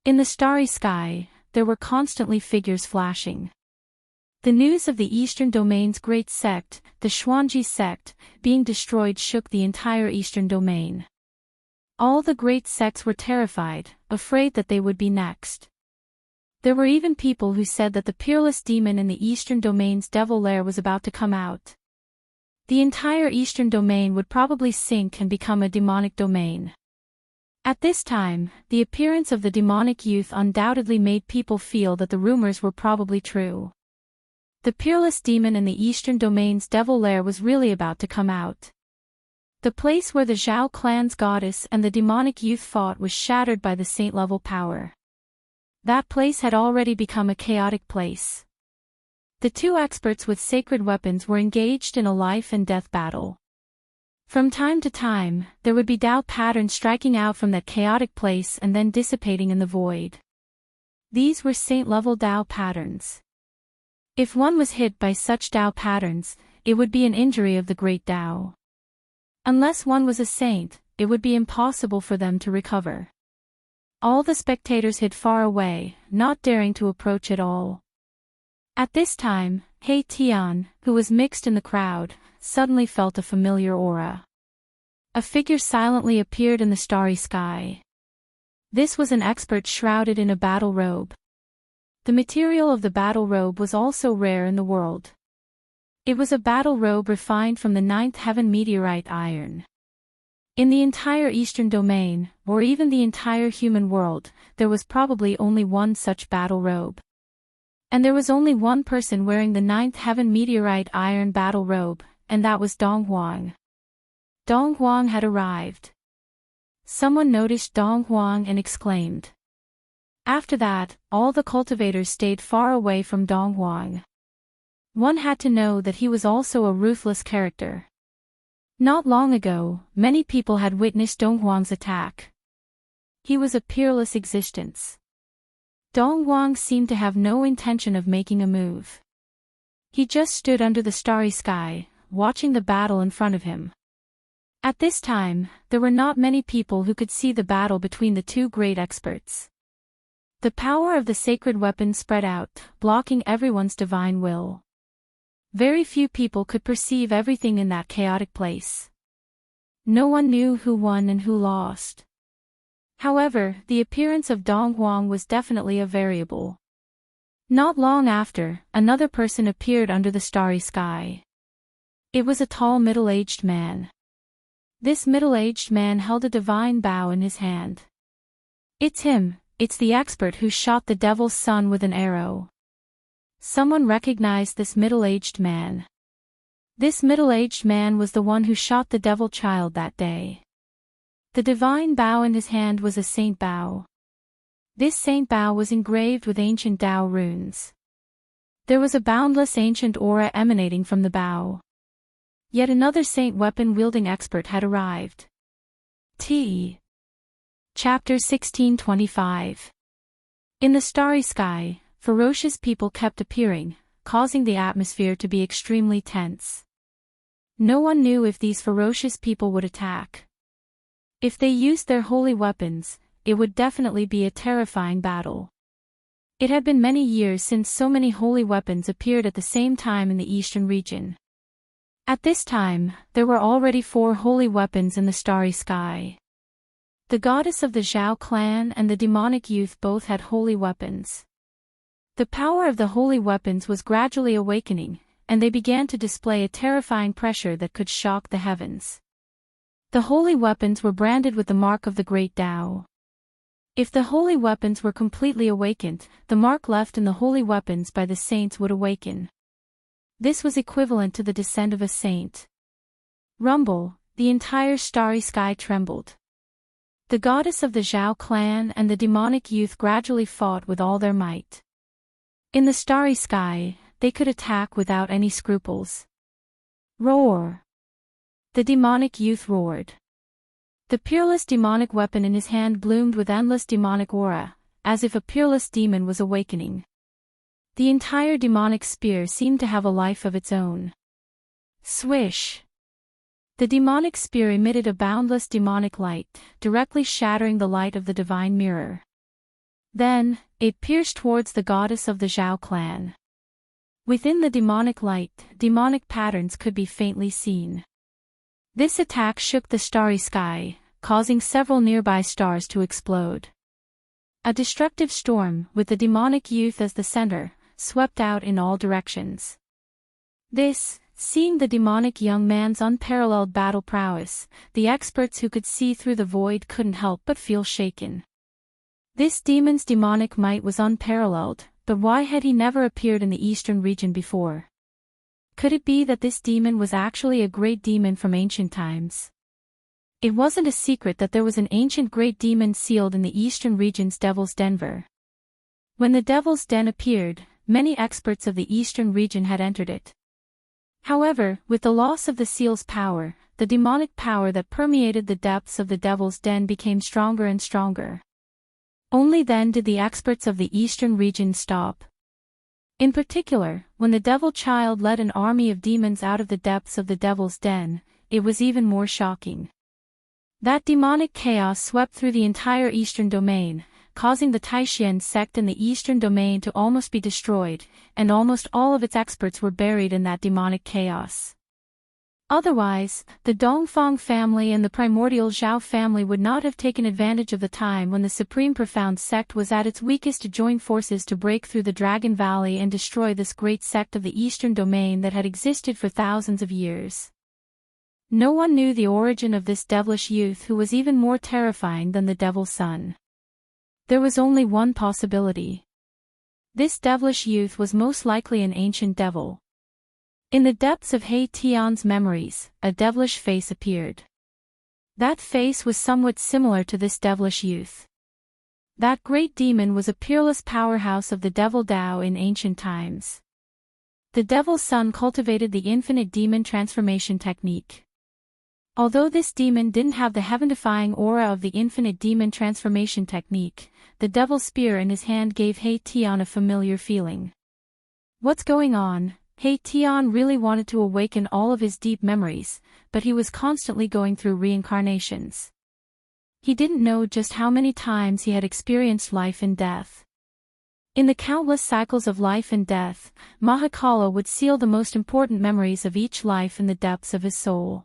In the starry sky, there were constantly figures flashing. The news of the eastern domain's great sect, the Xuanji sect, being destroyed shook the entire eastern domain. All the great sects were terrified, afraid that they would be next. There were even people who said that the peerless demon in the eastern domain's devil lair was about to come out. The entire eastern domain would probably sink and become a demonic domain. At this time, the appearance of the demonic youth undoubtedly made people feel that the rumors were probably true. The peerless demon in the eastern domain's devil lair was really about to come out. The place where the Zhao clan's goddess and the demonic youth fought was shattered by the saint-level power. That place had already become a chaotic place. The two experts with sacred weapons were engaged in a life-and-death battle. From time to time, there would be Tao patterns striking out from that chaotic place and then dissipating in the void. These were saint-level Tao patterns. If one was hit by such Tao patterns, it would be an injury of the great Tao. Unless one was a saint, it would be impossible for them to recover. All the spectators hid far away, not daring to approach at all. At this time, He Tian, who was mixed in the crowd, suddenly felt a familiar aura. A figure silently appeared in the starry sky. This was an expert shrouded in a battle robe. The material of the battle robe was also rare in the world. It was a battle robe refined from the ninth heaven meteorite iron. In the entire eastern domain, or even the entire human world, there was probably only one such battle robe. And there was only one person wearing the ninth heaven meteorite iron battle robe, and that was Dong Huang. Dong Huang had arrived. Someone noticed Dong Huang and exclaimed. After that, all the cultivators stayed far away from Dong Huang. One had to know that he was also a ruthless character. Not long ago, many people had witnessed Dong Huang's attack. He was a peerless existence. Dong Huang seemed to have no intention of making a move. He just stood under the starry sky, watching the battle in front of him. At this time, there were not many people who could see the battle between the two great experts. The power of the sacred weapon spread out, blocking everyone's divine will. Very few people could perceive everything in that chaotic place. No one knew who won and who lost. However, the appearance of Dong Huang was definitely a variable. Not long after, another person appeared under the starry sky. It was a tall middle-aged man. This middle-aged man held a divine bow in his hand. It's him, it's the expert who shot the devil's son with an arrow. Someone recognized this middle-aged man. This middle-aged man was the one who shot the devil child that day. The divine bow in his hand was a saint bow. This saint bow was engraved with ancient Tao runes. There was a boundless ancient aura emanating from the bow. Yet another saint weapon-wielding expert had arrived. Chapter 1625. In the starry sky, ferocious people kept appearing, causing the atmosphere to be extremely tense. No one knew if these ferocious people would attack. If they used their holy weapons, it would definitely be a terrifying battle. It had been many years since so many holy weapons appeared at the same time in the eastern region. At this time, there were already 4 holy weapons in the starry sky. The goddess of the Zhao clan and the demonic youth both had holy weapons. The power of the holy weapons was gradually awakening, and they began to display a terrifying pressure that could shock the heavens. The holy weapons were branded with the mark of the great Tao. If the holy weapons were completely awakened, the mark left in the holy weapons by the saints would awaken. This was equivalent to the descent of a saint. Rumble, the entire starry sky trembled. The goddess of the Zhao clan and the demonic youth gradually fought with all their might. In the starry sky, they could attack without any scruples. Roar! The demonic youth roared. The peerless demonic weapon in his hand bloomed with endless demonic aura, as if a peerless demon was awakening. The entire demonic spear seemed to have a life of its own. Swish! The demonic spear emitted a boundless demonic light, directly shattering the light of the divine mirror. Then, it pierced towards the goddess of the Zhao clan. Within the demonic light, demonic patterns could be faintly seen. This attack shook the starry sky, causing several nearby stars to explode. A destructive storm, with the demonic youth as the center, swept out in all directions. Seeing the demonic young man's unparalleled battle prowess, the experts who could see through the void couldn't help but feel shaken. This demon's demonic might was unparalleled, but why had he never appeared in the eastern region before? Could it be that this demon was actually a great demon from ancient times? It wasn't a secret that there was an ancient great demon sealed in the eastern region's Devil's Den. When the Devil's Den appeared, many experts of the eastern region had entered it. However, with the loss of the seal's power, the demonic power that permeated the depths of the Devil's Den became stronger and stronger. Only then did the experts of the eastern region stop. In particular, when the Devil Child led an army of demons out of the depths of the Devil's Den, it was even more shocking. That demonic chaos swept through the entire eastern domain, causing the Taishan sect in the eastern domain to almost be destroyed, and almost all of its experts were buried in that demonic chaos. Otherwise, the Dongfang family and the primordial Zhao family would not have taken advantage of the time when the Supreme Profound sect was at its weakest to join forces to break through the Dragon Valley and destroy this great sect of the eastern domain that had existed for thousands of years. No one knew the origin of this devilish youth who was even more terrifying than the Devil's Son. There was only one possibility. This devilish youth was most likely an ancient devil. In the depths of He Tian's memories, a devilish face appeared. That face was somewhat similar to this devilish youth. That great demon was a peerless powerhouse of the Devil Dao in ancient times. The Devil's Son cultivated the infinite demon transformation technique. Although this demon didn't have the heaven-defying aura of the infinite demon transformation technique, the Devil's Spear in his hand gave He Tian a familiar feeling. What's going on? He Tian really wanted to awaken all of his deep memories, but he was constantly going through reincarnations. He didn't know just how many times he had experienced life and death. In the countless cycles of life and death, Mahakala would seal the most important memories of each life in the depths of his soul.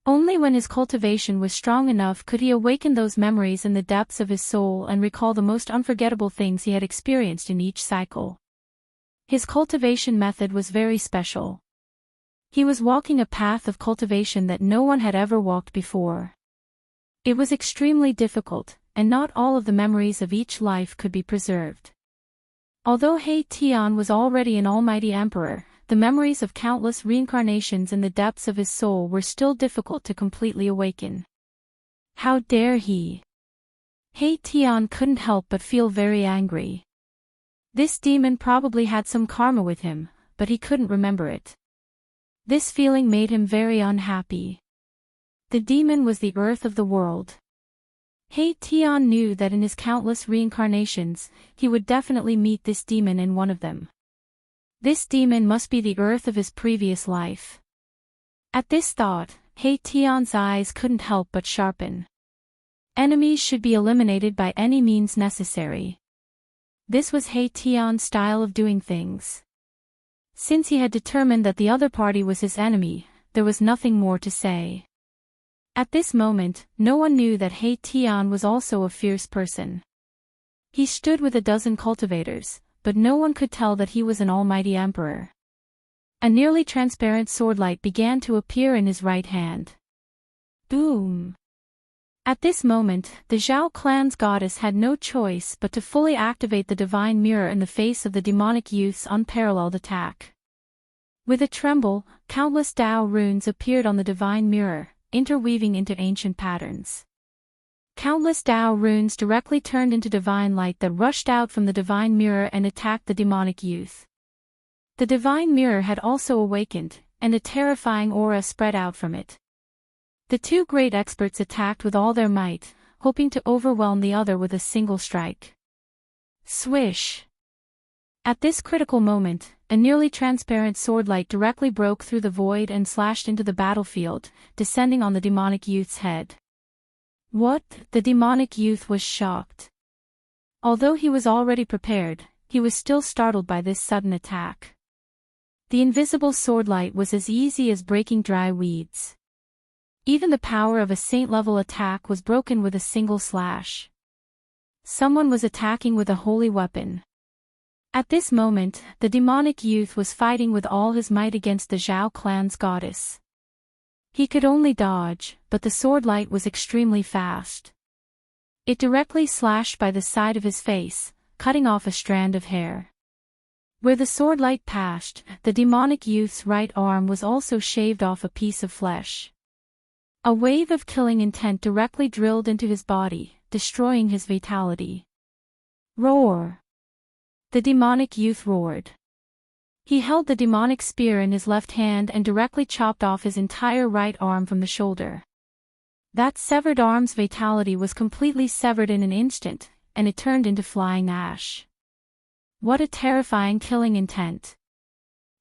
Only when his cultivation was strong enough could he awaken those memories in the depths of his soul and recall the most unforgettable things he had experienced in each cycle. His cultivation method was very special. He was walking a path of cultivation that no one had ever walked before. It was extremely difficult, and not all of the memories of each life could be preserved. Although He Tian was already an almighty emperor, the memories of countless reincarnations in the depths of his soul were still difficult to completely awaken. How dare he? He Tian couldn't help but feel very angry. This demon probably had some karma with him, but he couldn't remember it. This feeling made him very unhappy. The demon was the earth of the world. He Tian knew that in his countless reincarnations, he would definitely meet this demon in one of them. This demon must be the earth of his previous life. At this thought, He Tian's eyes couldn't help but sharpen. Enemies should be eliminated by any means necessary. This was He Tian's style of doing things. Since he had determined that the other party was his enemy, there was nothing more to say. At this moment, no one knew that He Tian was also a fierce person. He stood with a dozen cultivators, but no one could tell that he was an almighty emperor. A nearly transparent swordlight began to appear in his right hand. Boom! At this moment, the Zhao clan's goddess had no choice but to fully activate the divine mirror in the face of the demonic youth's unparalleled attack. With a tremble, countless Dao runes appeared on the divine mirror, interweaving into ancient patterns. Countless Dao runes directly turned into divine light that rushed out from the divine mirror and attacked the demonic youth. The divine mirror had also awakened, and a terrifying aura spread out from it. The two great experts attacked with all their might, hoping to overwhelm the other with a single strike. Swish! At this critical moment, a nearly transparent swordlight directly broke through the void and slashed into the battlefield, descending on the demonic youth's head. What? The demonic youth was shocked. Although he was already prepared, he was still startled by this sudden attack. The invisible swordlight was as easy as breaking dry weeds. Even the power of a saint-level attack was broken with a single slash. Someone was attacking with a holy weapon. At this moment, the demonic youth was fighting with all his might against the Zhao clan's goddess. He could only dodge, but the swordlight was extremely fast. It directly slashed by the side of his face, cutting off a strand of hair. Where the swordlight passed, the demonic youth's right arm was also shaved off a piece of flesh. A wave of killing intent directly drilled into his body, destroying his vitality. Roar! The demonic youth roared. He held the demonic spear in his left hand and directly chopped off his entire right arm from the shoulder. That severed arm's vitality was completely severed in an instant, and it turned into flying ash. What a terrifying killing intent!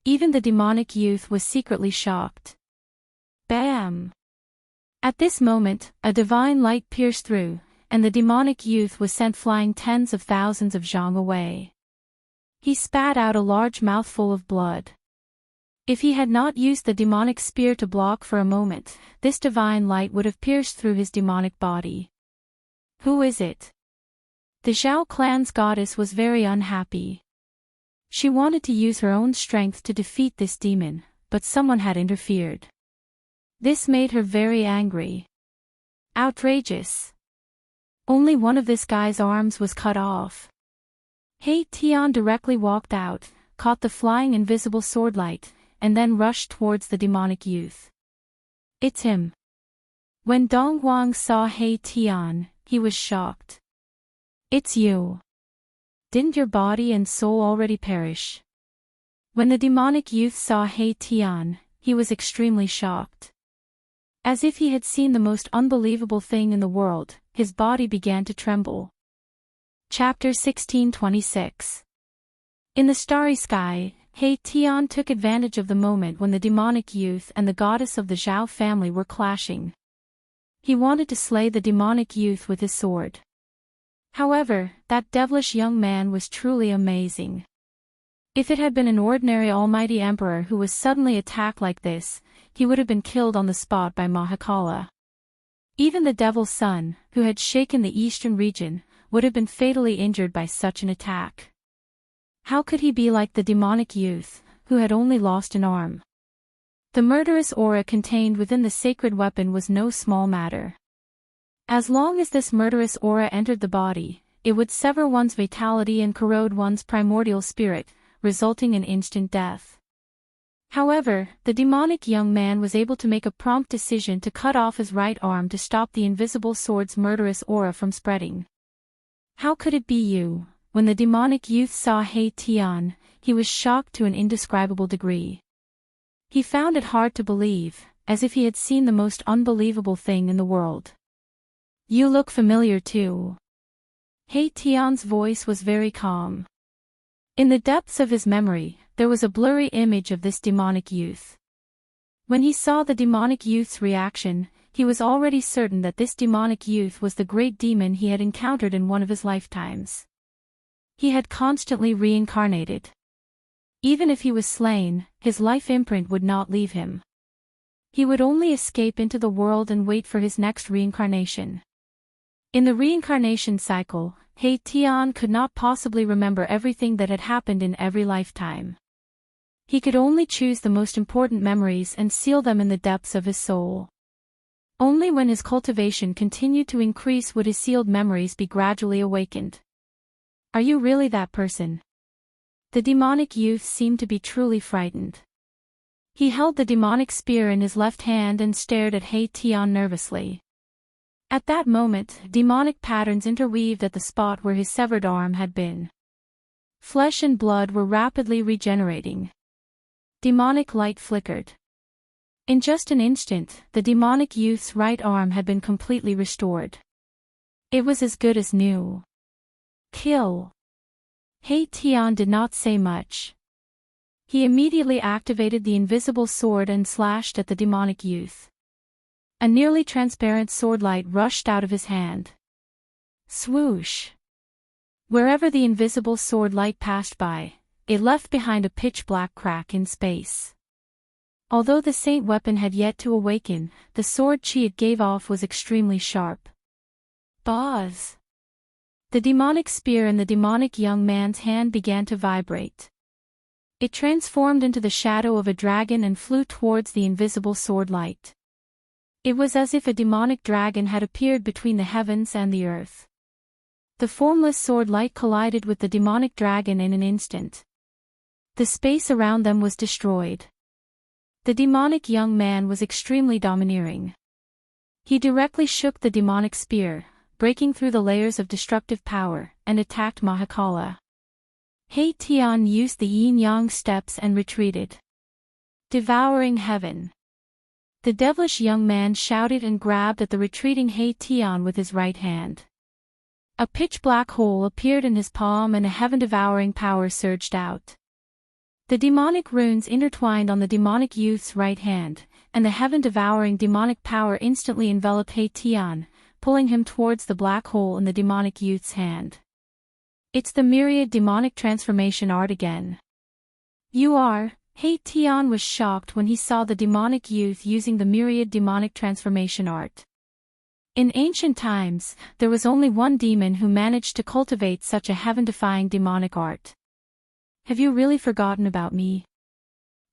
Even the demonic youth was secretly shocked. Bam! At this moment, a divine light pierced through, and the demonic youth was sent flying tens of thousands of zhang away. He spat out a large mouthful of blood. If he had not used the demonic spear to block for a moment, this divine light would have pierced through his demonic body. Who is it? The Zhao clan's goddess was very unhappy. She wanted to use her own strength to defeat this demon, but someone had interfered. This made her very angry. Outrageous. Only one of this guy's arms was cut off. He Tian directly walked out, caught the flying invisible swordlight, and then rushed towards the demonic youth. It's him. When Dong Huang saw He Tian, he was shocked. It's you. Didn't your body and soul already perish? When the demonic youth saw He Tian, he was extremely shocked. As if he had seen the most unbelievable thing in the world, his body began to tremble. Chapter 1626. In the starry sky, He Tian took advantage of the moment when the demonic youth and the goddess of the Zhao family were clashing. He wanted to slay the demonic youth with his sword. However, that devilish young man was truly amazing. If it had been an ordinary almighty emperor who was suddenly attacked like this, he would have been killed on the spot by Mahakala. Even the devil's son, who had shaken the eastern region, would have been fatally injured by such an attack. How could he be like the demonic youth, who had only lost an arm? The murderous aura contained within the sacred weapon was no small matter. As long as this murderous aura entered the body, it would sever one's vitality and corrode one's primordial spirit, resulting in instant death. However, the demonic young man was able to make a prompt decision to cut off his right arm to stop the invisible sword's murderous aura from spreading. How could it be you? When the demonic youth saw He Tian, he was shocked to an indescribable degree. He found it hard to believe, as if he had seen the most unbelievable thing in the world. You look familiar too. He Tian's voice was very calm. In the depths of his memory, there was a blurry image of this demonic youth. When he saw the demonic youth's reaction, he was already certain that this demonic youth was the great demon he had encountered in one of his lifetimes. He had constantly reincarnated. Even if he was slain, his life imprint would not leave him. He would only escape into the world and wait for his next reincarnation. In the reincarnation cycle, He Tian could not possibly remember everything that had happened in every lifetime. He could only choose the most important memories and seal them in the depths of his soul. Only when his cultivation continued to increase would his sealed memories be gradually awakened. Are you really that person? The demonic youth seemed to be truly frightened. He held the demonic spear in his left hand and stared at He Tian nervously. At that moment, demonic patterns interweaved at the spot where his severed arm had been. Flesh and blood were rapidly regenerating. Demonic light flickered. In just an instant, the demonic youth's right arm had been completely restored. It was as good as new. Kill. He Tian did not say much. He immediately activated the invisible sword and slashed at the demonic youth. A nearly transparent sword light rushed out of his hand. Swoosh! Wherever the invisible sword light passed by, it left behind a pitch-black crack in space. Although the saint weapon had yet to awaken, the sword chi it gave off was extremely sharp. Buzz! The demonic spear in the demonic young man's hand began to vibrate. It transformed into the shadow of a dragon and flew towards the invisible sword light. It was as if a demonic dragon had appeared between the heavens and the earth. The formless sword light collided with the demonic dragon in an instant. The space around them was destroyed. The demonic young man was extremely domineering. He directly shook the demonic spear, breaking through the layers of destructive power, and attacked Mahakala. He Tian used the yin-yang steps and retreated. Devouring heaven. The devilish young man shouted and grabbed at the retreating He Tian with his right hand. A pitch-black hole appeared in his palm and a heaven-devouring power surged out. The demonic runes intertwined on the demonic youth's right hand, and the heaven-devouring demonic power instantly enveloped He Tian, pulling him towards the black hole in the demonic youth's hand. It's the myriad demonic transformation art again. You are. He Tian was shocked when he saw the demonic youth using the myriad demonic transformation art. In ancient times, there was only one demon who managed to cultivate such a heaven-defying demonic art. Have you really forgotten about me?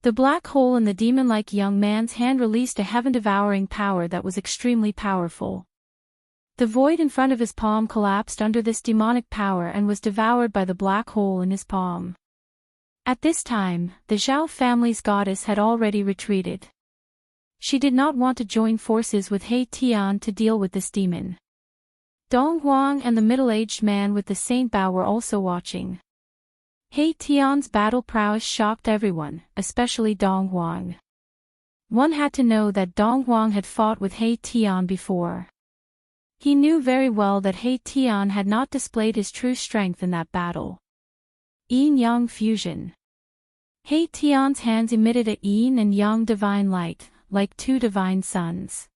The black hole in the demon-like young man's hand released a heaven-devouring power that was extremely powerful. The void in front of his palm collapsed under this demonic power and was devoured by the black hole in his palm. At this time, the Zhao family's goddess had already retreated. She did not want to join forces with He Tian to deal with this demon. Dong Huang and the middle-aged man with the Saint Bao were also watching. He Tian's battle prowess shocked everyone, especially Dong Huang. One had to know that Dong Huang had fought with He Tian before. He knew very well that He Tian had not displayed his true strength in that battle. Yin-yang fusion. He Tian's hands emitted a yin and yang divine light, like two divine suns.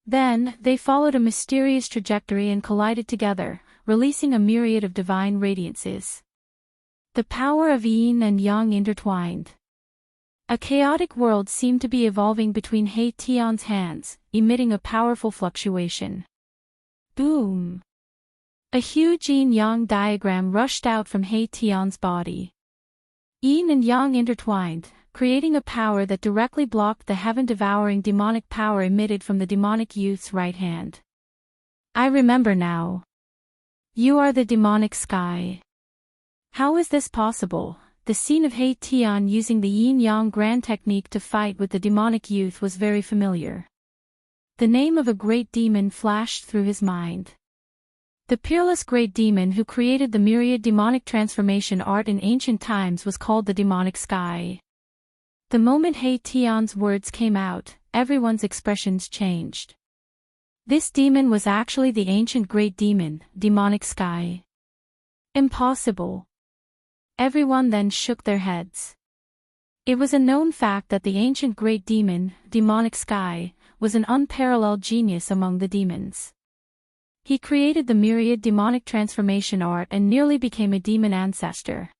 Then, they followed a mysterious trajectory and collided together, releasing a myriad of divine radiances. The power of yin and yang intertwined. A chaotic world seemed to be evolving between He Tian's hands, emitting a powerful fluctuation. Boom! A huge yin-yang diagram rushed out from He Tian's body. Yin and yang intertwined, creating a power that directly blocked the heaven-devouring demonic power emitted from the demonic youth's right hand. I remember now. You are the demonic sky. How is this possible? The scene of He Tian using the yin-yang grand technique to fight with the demonic youth was very familiar. The name of a great demon flashed through his mind. The peerless great demon who created the myriad demonic transformation art in ancient times was called the demonic sky. The moment He Tian's words came out, everyone's expressions changed. This demon was actually the ancient great demon, demonic sky. Impossible. Everyone then shook their heads. It was a known fact that the ancient great demon, demonic sky, was an unparalleled genius among the demons. He created the myriad demonic transformation art and nearly became a demon ancestor.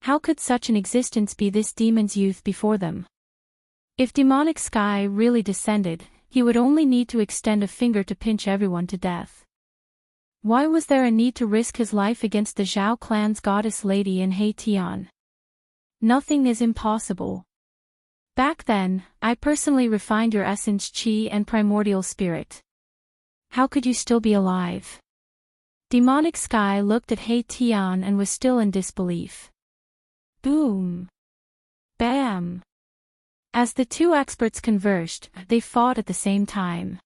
How could such an existence be this demon's youth before them? If demonic sky really descended, he would only need to extend a finger to pinch everyone to death. Why was there a need to risk his life against the Zhao clan's goddess lady and He Tian? Nothing is impossible. Back then, I personally refined your essence chi and primordial spirit. How could you still be alive? Demonic Sky looked at He Tian and was still in disbelief. Boom. Bam. As the two experts conversed, they fought at the same time.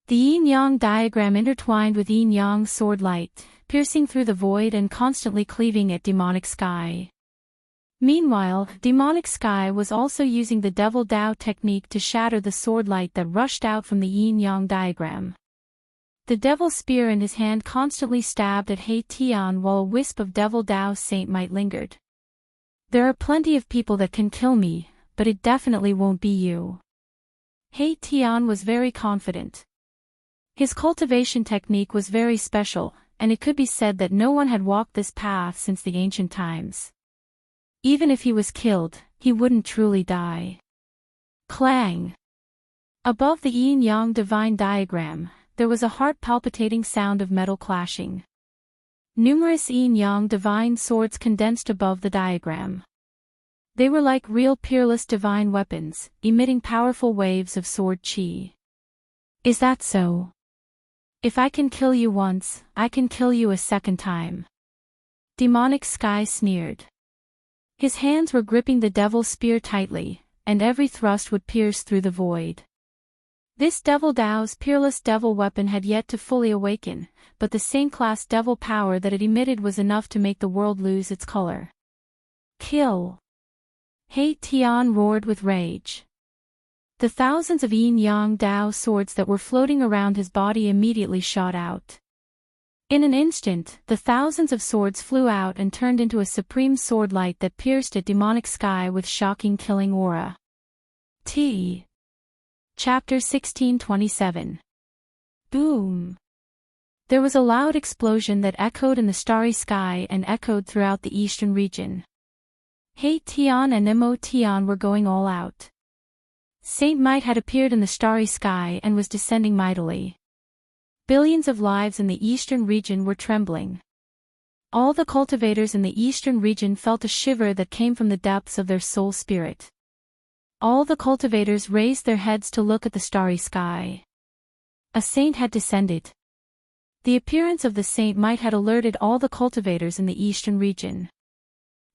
The yin-yang diagram intertwined with yin-yang sword light, piercing through the void and constantly cleaving at Demonic Sky. Meanwhile, Demonic Sky was also using the Devil Dao technique to shatter the sword light that rushed out from the yin-yang diagram. The devil spear in his hand constantly stabbed at He Tian while a wisp of Devil Dao Saint might lingered. There are plenty of people that can kill me, but it definitely won't be you. He Tian was very confident. His cultivation technique was very special, and it could be said that no one had walked this path since the ancient times. Even if he was killed, he wouldn't truly die. Clang! Above the yin-yang divine diagram, there was a heart-palpitating sound of metal clashing. Numerous yin-yang divine swords condensed above the diagram. They were like real peerless divine weapons, emitting powerful waves of sword chi. Is that so? If I can kill you once, I can kill you a second time. Demonic Sky sneered. His hands were gripping the devil's spear tightly, and every thrust would pierce through the void. This Devil Dao's peerless devil weapon had yet to fully awaken, but the Saint-class devil power that it emitted was enough to make the world lose its color. Kill! He Tian roared with rage. The thousands of yin-yang Dao swords that were floating around his body immediately shot out. In an instant, the thousands of swords flew out and turned into a supreme sword light that pierced at Demonic Sky with shocking killing aura. Chapter 1627. Boom! There was a loud explosion that echoed in the starry sky and echoed throughout the eastern region. He Tian and Mo Tian were going all out. Saint Might had appeared in the starry sky and was descending mightily. Billions of lives in the eastern region were trembling. All the cultivators in the eastern region felt a shiver that came from the depths of their soul spirit. All the cultivators raised their heads to look at the starry sky. A saint had descended. The appearance of the Saint Might had alerted all the cultivators in the eastern region.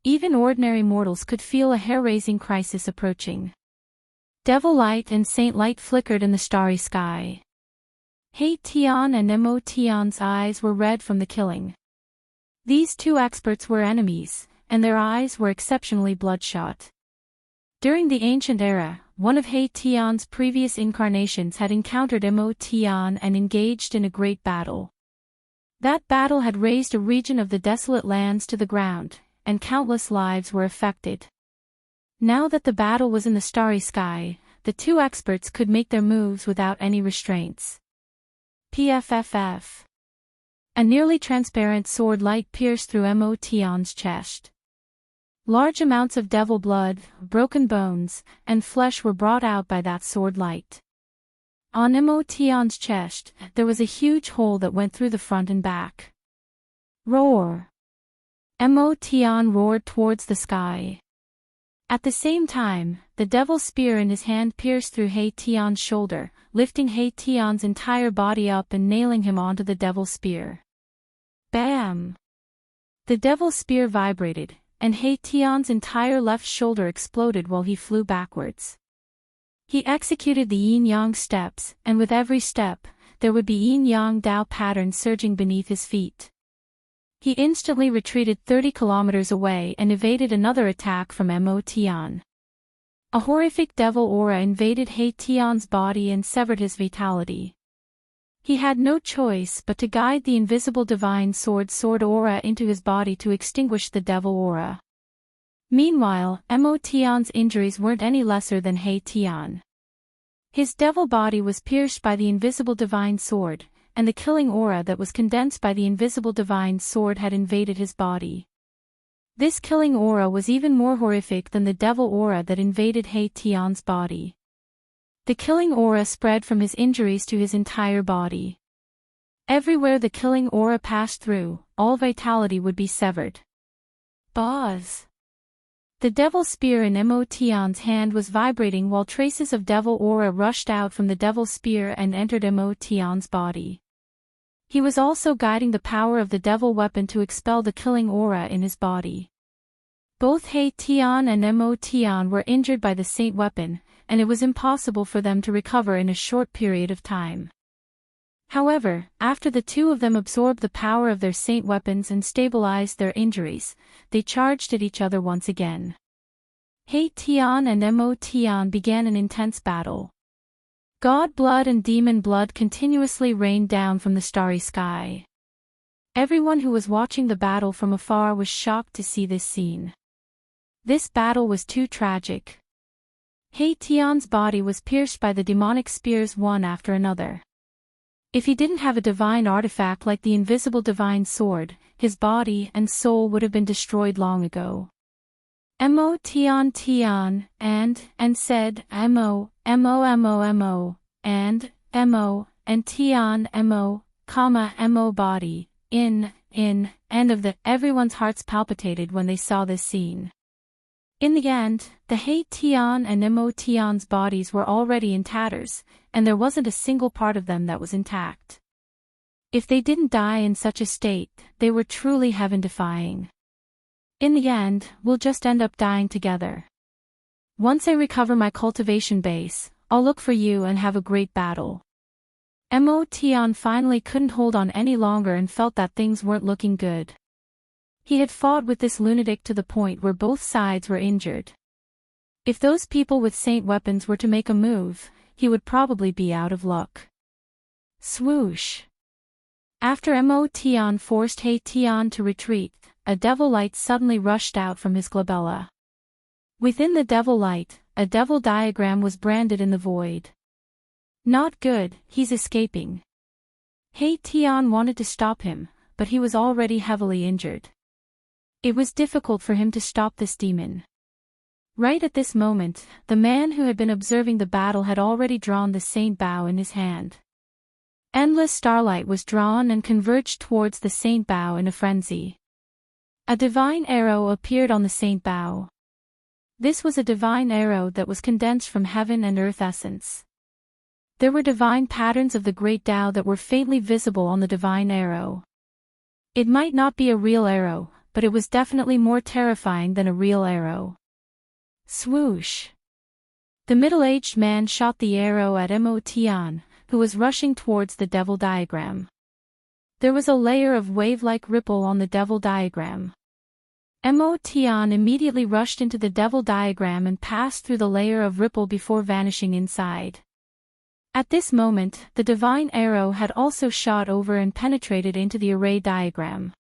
Even ordinary mortals could feel a hair-raising crisis approaching. Devil light and saint light flickered in the starry sky. He Tian and Mo Tian's eyes were red from the killing. These two experts were enemies, and their eyes were exceptionally bloodshot. During the ancient era, one of He Tian's previous incarnations had encountered Mo Tian and engaged in a great battle. That battle had razed a region of the desolate lands to the ground, and countless lives were affected. Now that the battle was in the starry sky, the two experts could make their moves without any restraints. PFFF. A nearly transparent sword light pierced through Mo Tian's chest. Large amounts of devil blood, broken bones, and flesh were brought out by that sword light. On Mo Tian's chest, there was a huge hole that went through the front and back. Roar! Mo Tian roared towards the sky. At the same time, the devil's spear in his hand pierced through He Tian's shoulder, lifting He Tian's entire body up and nailing him onto the devil's spear. Bam! The devil's spear vibrated, and He Tian's entire left shoulder exploded while he flew backwards. He executed the yin-yang steps, and with every step, there would be yin-yang Dao pattern surging beneath his feet. He instantly retreated 30 kilometers away and evaded another attack from Mo Tian. A horrific devil aura invaded He Tian's body and severed his vitality. He had no choice but to guide the invisible divine sword aura into his body to extinguish the devil aura. Meanwhile, Mo Tian's injuries weren't any lesser than He Tian. His devil body was pierced by the invisible divine sword, and the killing aura that was condensed by the invisible divine sword had invaded his body. This killing aura was even more horrific than the devil aura that invaded He Tian's body. The killing aura spread from his injuries to his entire body. Everywhere the killing aura passed through, all vitality would be severed. Buzz! The devil spear in Emotion's hand was vibrating while traces of devil aura rushed out from the devil spear and entered Emotion's body. He was also guiding the power of the devil weapon to expel the killing aura in his body. Both Hei-Tian and Emotion were injured by the saint weapon, and it was impossible for them to recover in a short period of time. However, after the two of them absorbed the power of their saint weapons and stabilized their injuries, they charged at each other once again. Hei-Tian and Emotion began an intense battle. God blood and demon blood continuously rained down from the starry sky. Everyone who was watching the battle from afar was shocked to see this scene. This battle was too tragic. Hei-Tian's body was pierced by the demonic spears one after another. If he didn't have a divine artifact like the invisible divine sword, his body and soul would have been destroyed long ago. Emotion and said Mo, and Tian Mo body, end of the everyone's hearts palpitated when they saw this scene. In the end, the Hei-Tian and Emotion's bodies were already in tatters, and there wasn't a single part of them that was intact. If they didn't die in such a state, they were truly heaven-defying. In the end, we'll just end up dying together. Once I recover my cultivation base, I'll look for you and have a great battle. Emotion finally couldn't hold on any longer and felt that things weren't looking good. He had fought with this lunatic to the point where both sides were injured. If those people with saint weapons were to make a move, he would probably be out of luck. Swoosh! After Emotion forced Hei-Tian to retreat, a devil light suddenly rushed out from his glabella. Within the devil light, a devil diagram was branded in the void. Not good, he's escaping. Hei-Tian wanted to stop him, but he was already heavily injured. It was difficult for him to stop this demon. Right at this moment, the man who had been observing the battle had already drawn the saint bow in his hand. Endless starlight was drawn and converged towards the saint bow in a frenzy. A divine arrow appeared on the saint bow. This was a divine arrow that was condensed from heaven and earth essence. There were divine patterns of the great Tao that were faintly visible on the divine arrow. It might not be a real arrow, but it was definitely more terrifying than a real arrow. Swoosh! The middle-aged man shot the arrow at Emotion, who was rushing towards the devil diagram. There was a layer of wave-like ripple on the devil diagram. Emotion immediately rushed into the devil diagram and passed through the layer of ripple before vanishing inside. At this moment, the divine arrow had also shot over and penetrated into the array diagram.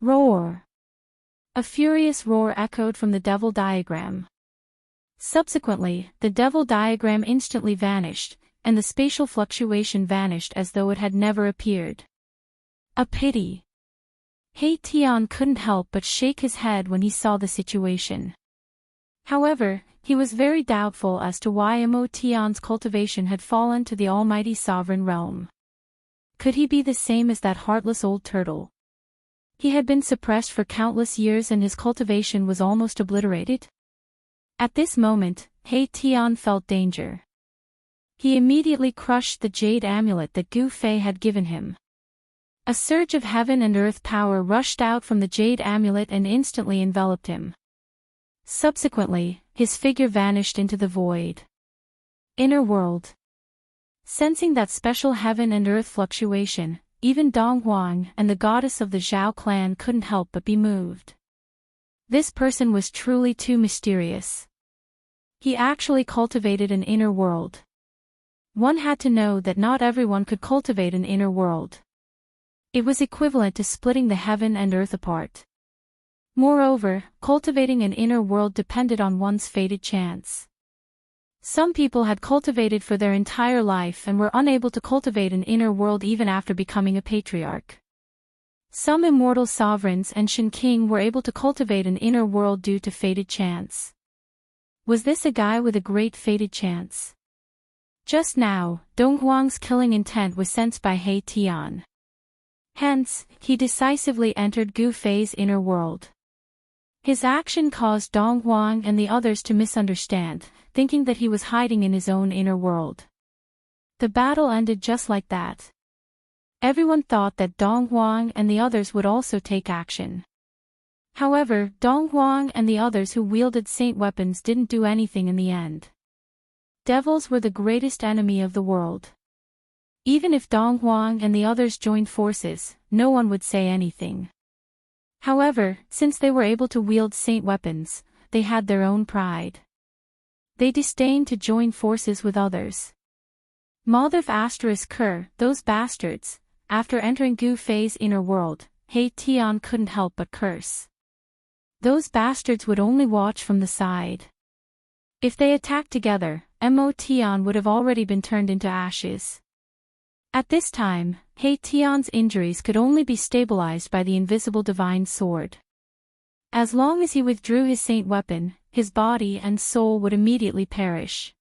Roar! A furious roar echoed from the devil diagram. Subsequently, the devil diagram instantly vanished, and the spatial fluctuation vanished as though it had never appeared. A pity. Hei-Tian couldn't help but shake his head when he saw the situation. However, he was very doubtful as to why Emotion's cultivation had fallen to the almighty sovereign realm. Could he be the same as that heartless old turtle? He had been suppressed for countless years and his cultivation was almost obliterated? At this moment, Hei-Tian felt danger. He immediately crushed the jade amulet that Gu Fei had given him. A surge of heaven and earth power rushed out from the jade amulet and instantly enveloped him. Subsequently, his figure vanished into the void. Inner world. Sensing that special heaven and earth fluctuation, even Dong Huang and the goddess of the Zhao clan couldn't help but be moved. This person was truly too mysterious. He actually cultivated an inner world. One had to know that not everyone could cultivate an inner world. It was equivalent to splitting the heaven and earth apart. Moreover, cultivating an inner world depended on one's fated chance. Some people had cultivated for their entire life and were unable to cultivate an inner world even after becoming a patriarch. Some immortal sovereigns and Shen King were able to cultivate an inner world due to fated chance. Was this a guy with a great fated chance? Just now, Dong Huang's killing intent was sensed by Hei-Tian. Hence, he decisively entered Gu Fei's inner world. His action caused Dong Huang and the others to misunderstand, thinking that he was hiding in his own inner world. The battle ended just like that. Everyone thought that Dong Huang and the others would also take action. However, Dong Huang and the others who wielded saint weapons didn't do anything in the end. Devils were the greatest enemy of the world. Even if Dong Huang and the others joined forces, no one would say anything. However, since they were able to wield saint weapons, they had their own pride. They disdained to join forces with others. Maldiv *Ker, those bastards. After entering Gu Fei's inner world, He Tian couldn't help but curse. Those bastards would only watch from the side. If they attacked together, Mo Tian would have already been turned into ashes. At this time, He Tian's injuries could only be stabilized by the invisible divine sword. As long as he withdrew his saint weapon, his body and soul would immediately perish.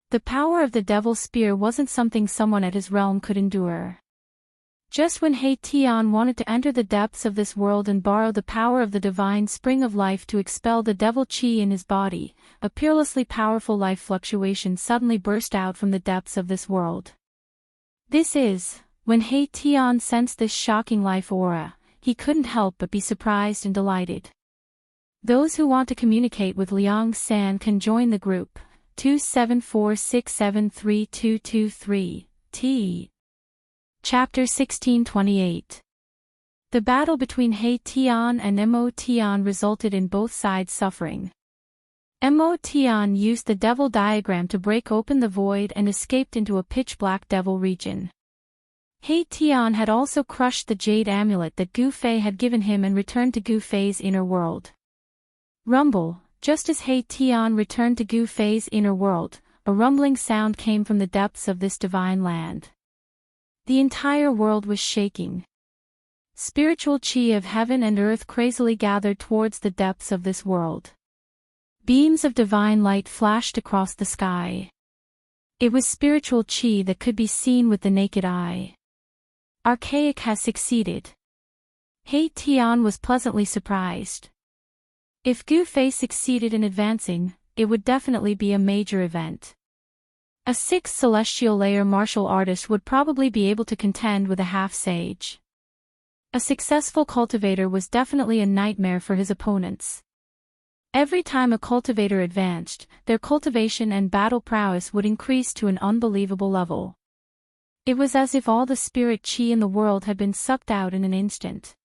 The power of the devil's spear wasn't something someone at his realm could endure. Just when He Tian wanted to enter the depths of this world and borrow the power of the divine spring of life to expel the devil qi in his body, a peerlessly powerful life fluctuation suddenly burst out from the depths of this world. When He Tian sensed this shocking life aura, he couldn't help but be surprised and delighted. Those who want to communicate with Liang San can join the group, 274673223, T. Chapter 1628. The battle between He Tian and Mo Tian resulted in both sides suffering. Mo Tian used the devil diagram to break open the void and escaped into a pitch-black devil region. He Tian had also crushed the jade amulet that Gu Fei had given him and returned to Gu Fei's inner world. Rumble. Just as He Tian returned to Gu Fei's inner world, a rumbling sound came from the depths of this divine land. The entire world was shaking. Spiritual qi of heaven and earth crazily gathered towards the depths of this world. Beams of divine light flashed across the sky. It was spiritual qi that could be seen with the naked eye. Archaic has succeeded. He Tian was pleasantly surprised. If Gu Fei succeeded in advancing, it would definitely be a major event. A sixth celestial layer martial artist would probably be able to contend with a half-sage. A successful cultivator was definitely a nightmare for his opponents. Every time a cultivator advanced, their cultivation and battle prowess would increase to an unbelievable level. It was as if all the spirit qi in the world had been sucked out in an instant.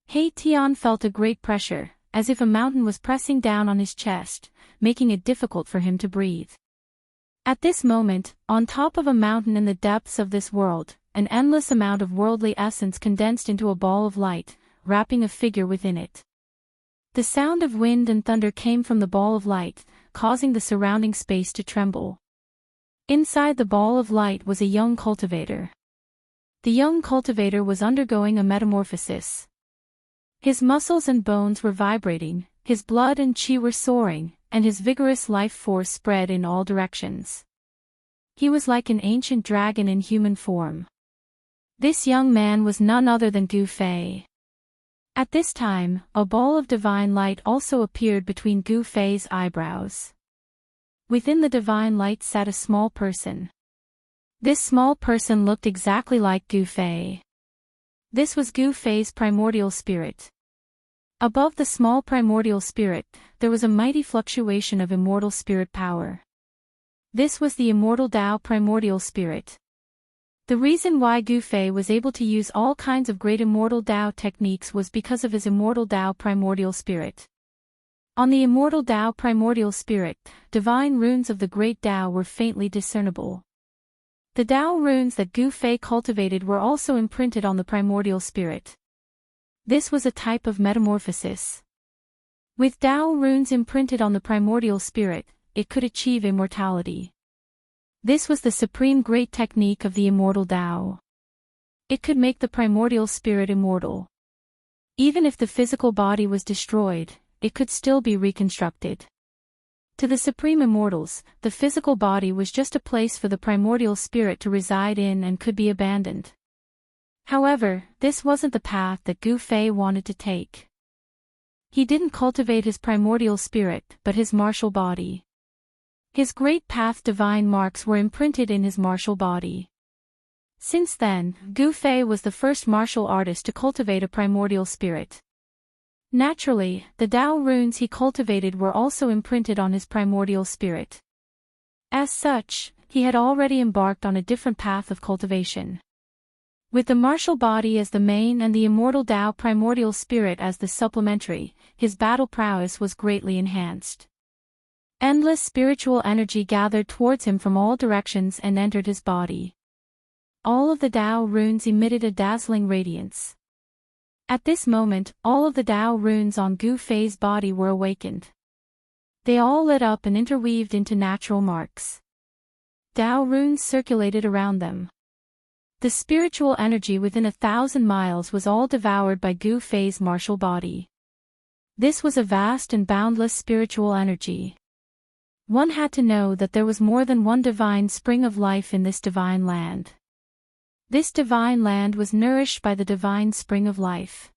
He Tian felt a great pressure, as if a mountain was pressing down on his chest, making it difficult for him to breathe. At this moment, on top of a mountain in the depths of this world, an endless amount of worldly essence condensed into a ball of light, wrapping a figure within it. The sound of wind and thunder came from the ball of light, causing the surrounding space to tremble. Inside the ball of light was a young cultivator. The young cultivator was undergoing a metamorphosis. His muscles and bones were vibrating, his blood and qi were soaring, and his vigorous life force spread in all directions. He was like an ancient dragon in human form. This young man was none other than Gu Fei. At this time, a ball of divine light also appeared between Gu Fei's eyebrows. Within the divine light sat a small person. This small person looked exactly like Gu Fei. This was Gu Fei's primordial spirit. Above the small primordial spirit, there was a mighty fluctuation of immortal spirit power. This was the immortal Tao primordial spirit. The reason why Gu Fei was able to use all kinds of great immortal Tao techniques was because of his immortal Tao primordial spirit. On the immortal Tao primordial spirit, divine runes of the great Tao were faintly discernible. The Tao runes that Gu Fei cultivated were also imprinted on the primordial spirit. This was a type of metamorphosis. With Tao runes imprinted on the primordial spirit, it could achieve immortality. This was the supreme great technique of the immortal Tao. It could make the primordial spirit immortal. Even if the physical body was destroyed, it could still be reconstructed. To the supreme immortals, the physical body was just a place for the primordial spirit to reside in and could be abandoned. However, this wasn't the path that Gu Fei wanted to take. He didn't cultivate his primordial spirit, but his martial body. His great path divine marks were imprinted in his martial body. Since then, Gu Fei was the first martial artist to cultivate a primordial spirit. Naturally, the Tao runes he cultivated were also imprinted on his primordial spirit. As such, he had already embarked on a different path of cultivation. With the martial body as the main and the immortal Tao primordial spirit as the supplementary, his battle prowess was greatly enhanced. Endless spiritual energy gathered towards him from all directions and entered his body. All of the Tao runes emitted a dazzling radiance. At this moment, all of the Tao runes on Gu Fei's body were awakened. They all lit up and interweaved into natural marks. Tao runes circulated around them. The spiritual energy within 1,000 miles was all devoured by Gu Fei's martial body. This was a vast and boundless spiritual energy. One had to know that there was more than one divine spring of life in this divine land. This divine land was nourished by the divine spring of life.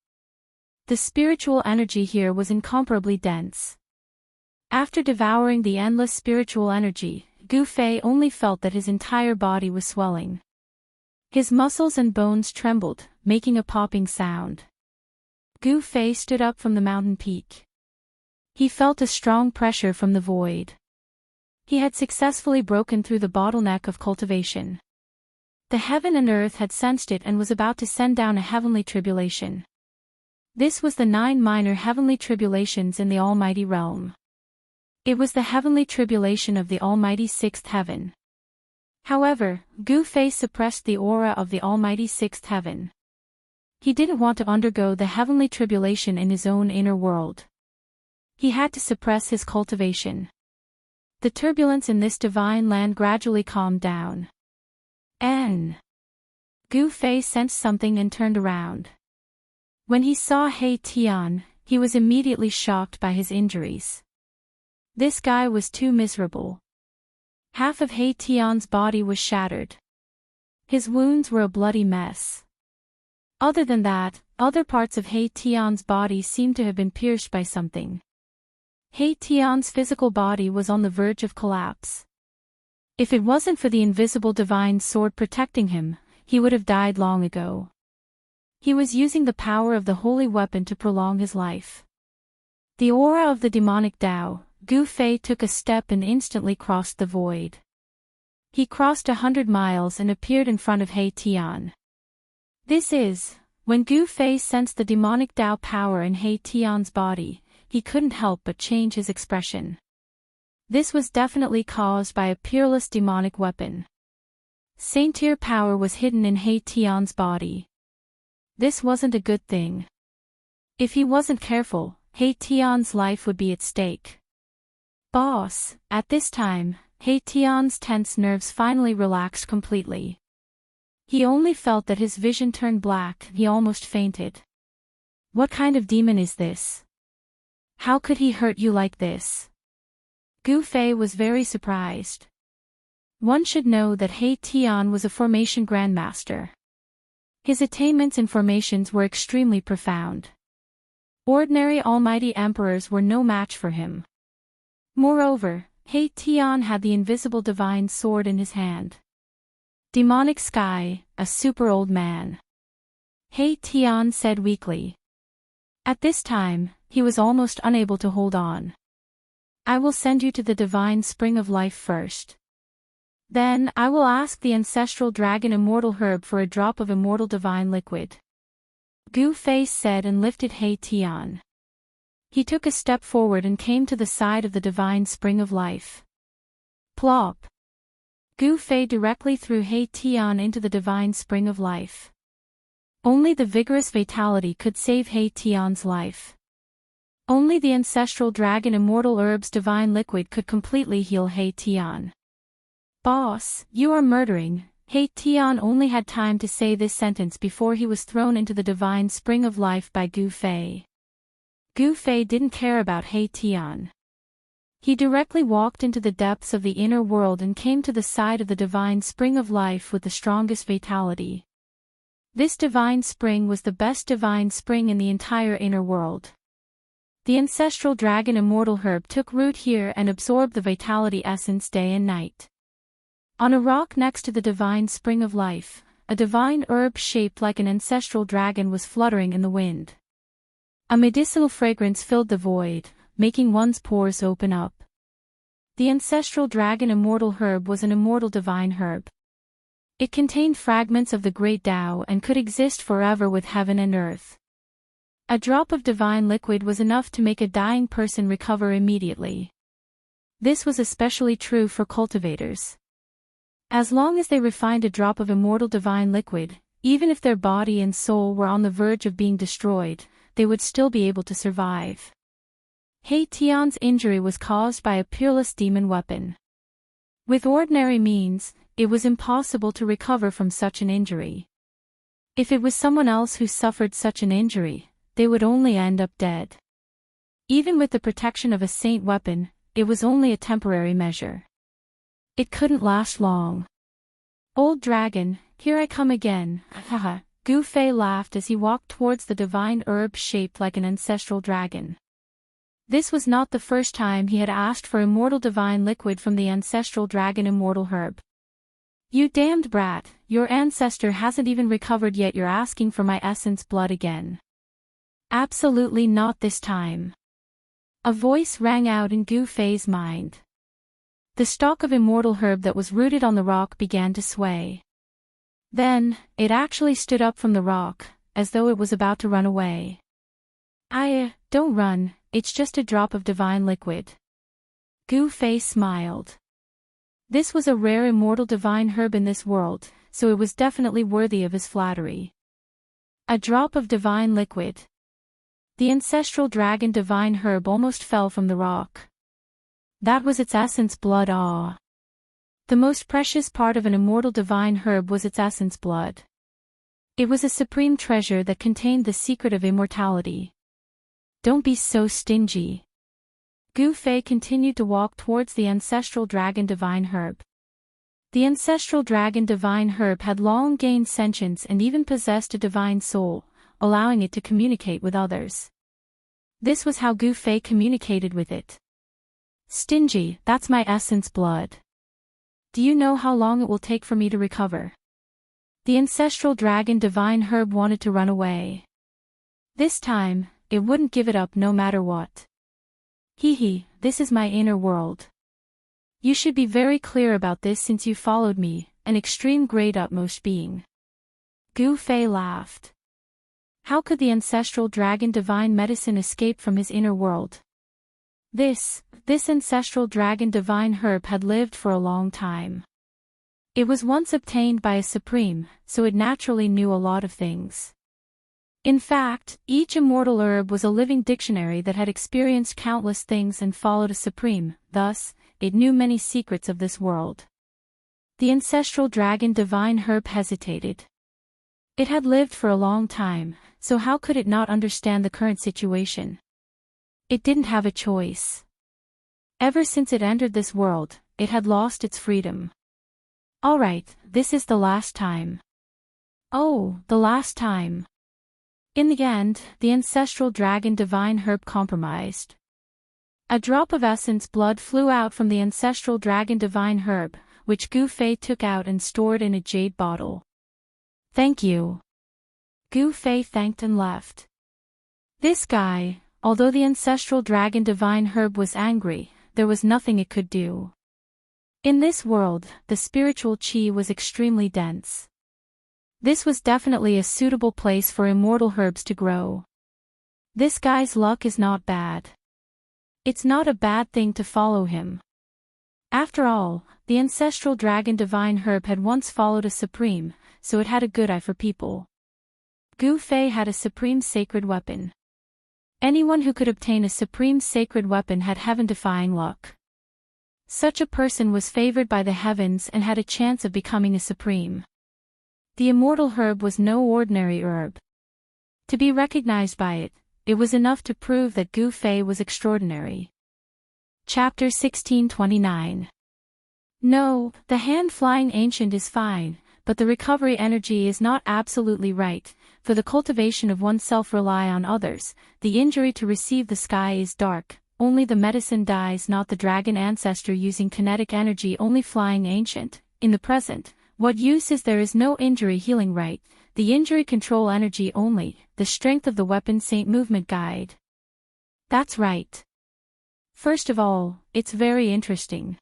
The spiritual energy here was incomparably dense. After devouring the endless spiritual energy, Gu Fei only felt that his entire body was swelling. His muscles and bones trembled, making a popping sound. Gu Fei stood up from the mountain peak. He felt a strong pressure from the void. He had successfully broken through the bottleneck of cultivation. The heaven and earth had sensed it and was about to send down a heavenly tribulation. This was the 9 minor heavenly tribulations in the Almighty Realm. It was the heavenly tribulation of the Almighty Sixth Heaven. However, Gu Fei suppressed the aura of the Almighty Sixth Heaven. He didn't want to undergo the heavenly tribulation in his own inner world. He had to suppress his cultivation. The turbulence in this divine land gradually calmed down. Gu Fei sensed something and turned around. When he saw He Tian, he was immediately shocked by his injuries. This guy was too miserable. Half of He Tian's body was shattered. His wounds were a bloody mess. Other than that, other parts of He Tian's body seemed to have been pierced by something. He Tian's physical body was on the verge of collapse. If it wasn't for the invisible divine sword protecting him, he would have died long ago. He was using the power of the holy weapon to prolong his life. The aura of the demonic Tao, Gu Fei took a step and instantly crossed the void. He crossed 100 miles and appeared in front of He Tian. When Gu Fei sensed the demonic Tao power in He Tian's body, he couldn't help but change his expression. This was definitely caused by a peerless demonic weapon. Saint-tier power was hidden in He Tian's body. This wasn't a good thing. If he wasn't careful, He Tian's life would be at stake. Boss, at this time, He Tian's tense nerves finally relaxed completely. He only felt that his vision turned black, he almost fainted. What kind of demon is this? How could he hurt you like this? Gu Fei was very surprised. One should know that He Tian was a formation grandmaster. His attainments in formations were extremely profound. Ordinary almighty emperors were no match for him. Moreover, He Tian had the invisible divine sword in his hand. Demonic sky, a super old man. He Tian said weakly. At this time, he was almost unable to hold on. I will send you to the divine spring of life first. Then I will ask the ancestral dragon Immortal herb for a drop of immortal divine liquid. Gu Fei said and lifted He Tian. He took a step forward and came to the side of the divine spring of life. Plop! Gu Fei directly threw He Tian into the divine spring of life. Only the vigorous vitality could save He Tian's life. Only the ancestral dragon Immortal herb's divine liquid could completely heal He Tian. Boss, you are murdering. He Tian only had time to say this sentence before he was thrown into the divine spring of life by Gu Fei. Gu Fei didn't care about He Tian. He directly walked into the depths of the inner world and came to the side of the divine spring of life with the strongest vitality. This divine spring was the best divine spring in the entire inner world. The ancestral dragon Immortal herb took root here and absorbed the vitality essence day and night. On a rock next to the divine spring of life, a divine herb shaped like an ancestral dragon was fluttering in the wind. A medicinal fragrance filled the void, making one's pores open up. The ancestral dragon Immortal herb was an immortal divine herb. It contained fragments of the great Tao and could exist forever with heaven and earth. A drop of divine liquid was enough to make a dying person recover immediately. This was especially true for cultivators. As long as they refined a drop of immortal divine liquid, even if their body and soul were on the verge of being destroyed, they would still be able to survive. He Tian's injury was caused by a peerless demon weapon. With ordinary means, it was impossible to recover from such an injury. If it was someone else who suffered such an injury, they would only end up dead. Even with the protection of a saint weapon, it was only a temporary measure. It couldn't last long. Old dragon, here I come again, haha, Gu Fei laughed as he walked towards the divine herb shaped like an ancestral dragon. This was not the first time he had asked for immortal divine liquid from the ancestral dragon Immortal herb. You damned brat, your ancestor hasn't even recovered yet, you're asking for my essence blood again. Absolutely not this time. A voice rang out in Gu Fei's mind. The stalk of Immortal herb that was rooted on the rock began to sway. Then, it actually stood up from the rock, as though it was about to run away. Don't run, it's just a drop of divine liquid. Gu Fei smiled. This was a rare immortal divine herb in this world, so it was definitely worthy of his flattery. A drop of divine liquid. The ancestral dragon divine herb almost fell from the rock. That was its essence blood. The most precious part of an immortal divine herb was its essence blood. It was a supreme treasure that contained the secret of immortality. Don't be so stingy. Gu Fei continued to walk towards the ancestral dragon divine herb. The ancestral dragon divine herb had long gained sentience and even possessed a divine soul, allowing it to communicate with others. This was how Gu Fei communicated with it. Stingy, that's my essence blood. Do you know how long it will take for me to recover? The ancestral dragon divine herb wanted to run away. This time, it wouldn't give it up no matter what. This is my inner world. You should be very clear about this since you followed me, an extreme great utmost being. Gu Fei laughed. How could the ancestral dragon divine medicine escape from his inner world? This ancestral dragon divine herb had lived for a long time. It was once obtained by a supreme, so it naturally knew a lot of things. In fact, each immortal herb was a living dictionary that had experienced countless things and followed a supreme, thus, it knew many secrets of this world. The ancestral dragon divine herb hesitated. It had lived for a long time, so how could it not understand the current situation? It didn't have a choice. Ever since it entered this world, it had lost its freedom. Alright, this is the last time. Oh, the last time. In the end, the ancestral dragon divine herb compromised. A drop of essence blood flew out from the ancestral dragon divine herb, which Gu Fei took out and stored in a jade bottle. Thank you. Gu Fei thanked and left. This guy, although the ancestral dragon divine herb was angry, there was nothing it could do. In this world, the spiritual qi was extremely dense. This was definitely a suitable place for immortal herbs to grow. This guy's luck is not bad. It's not a bad thing to follow him. After all, the ancestral dragon divine herb had once followed a supreme, so it had a good eye for people. Gu Fei had a supreme sacred weapon. Anyone who could obtain a supreme sacred weapon had heaven-defying luck. Such a person was favored by the heavens and had a chance of becoming a supreme. The immortal herb was no ordinary herb. To be recognized by it, it was enough to prove that Gu Fei was extraordinary. Chapter 1629. No, the hand-flying ancient is fine, but the recovery energy is not absolutely right. for the cultivation of oneself rely on others, the injury to receive the sky is dark, only the medicine dies not the dragon ancestor using kinetic energy only flying ancient, in the present, what use is there is no injury healing right, the injury control energy only, the strength of the weapon saint movement guide. That's right. First of all, it's very interesting.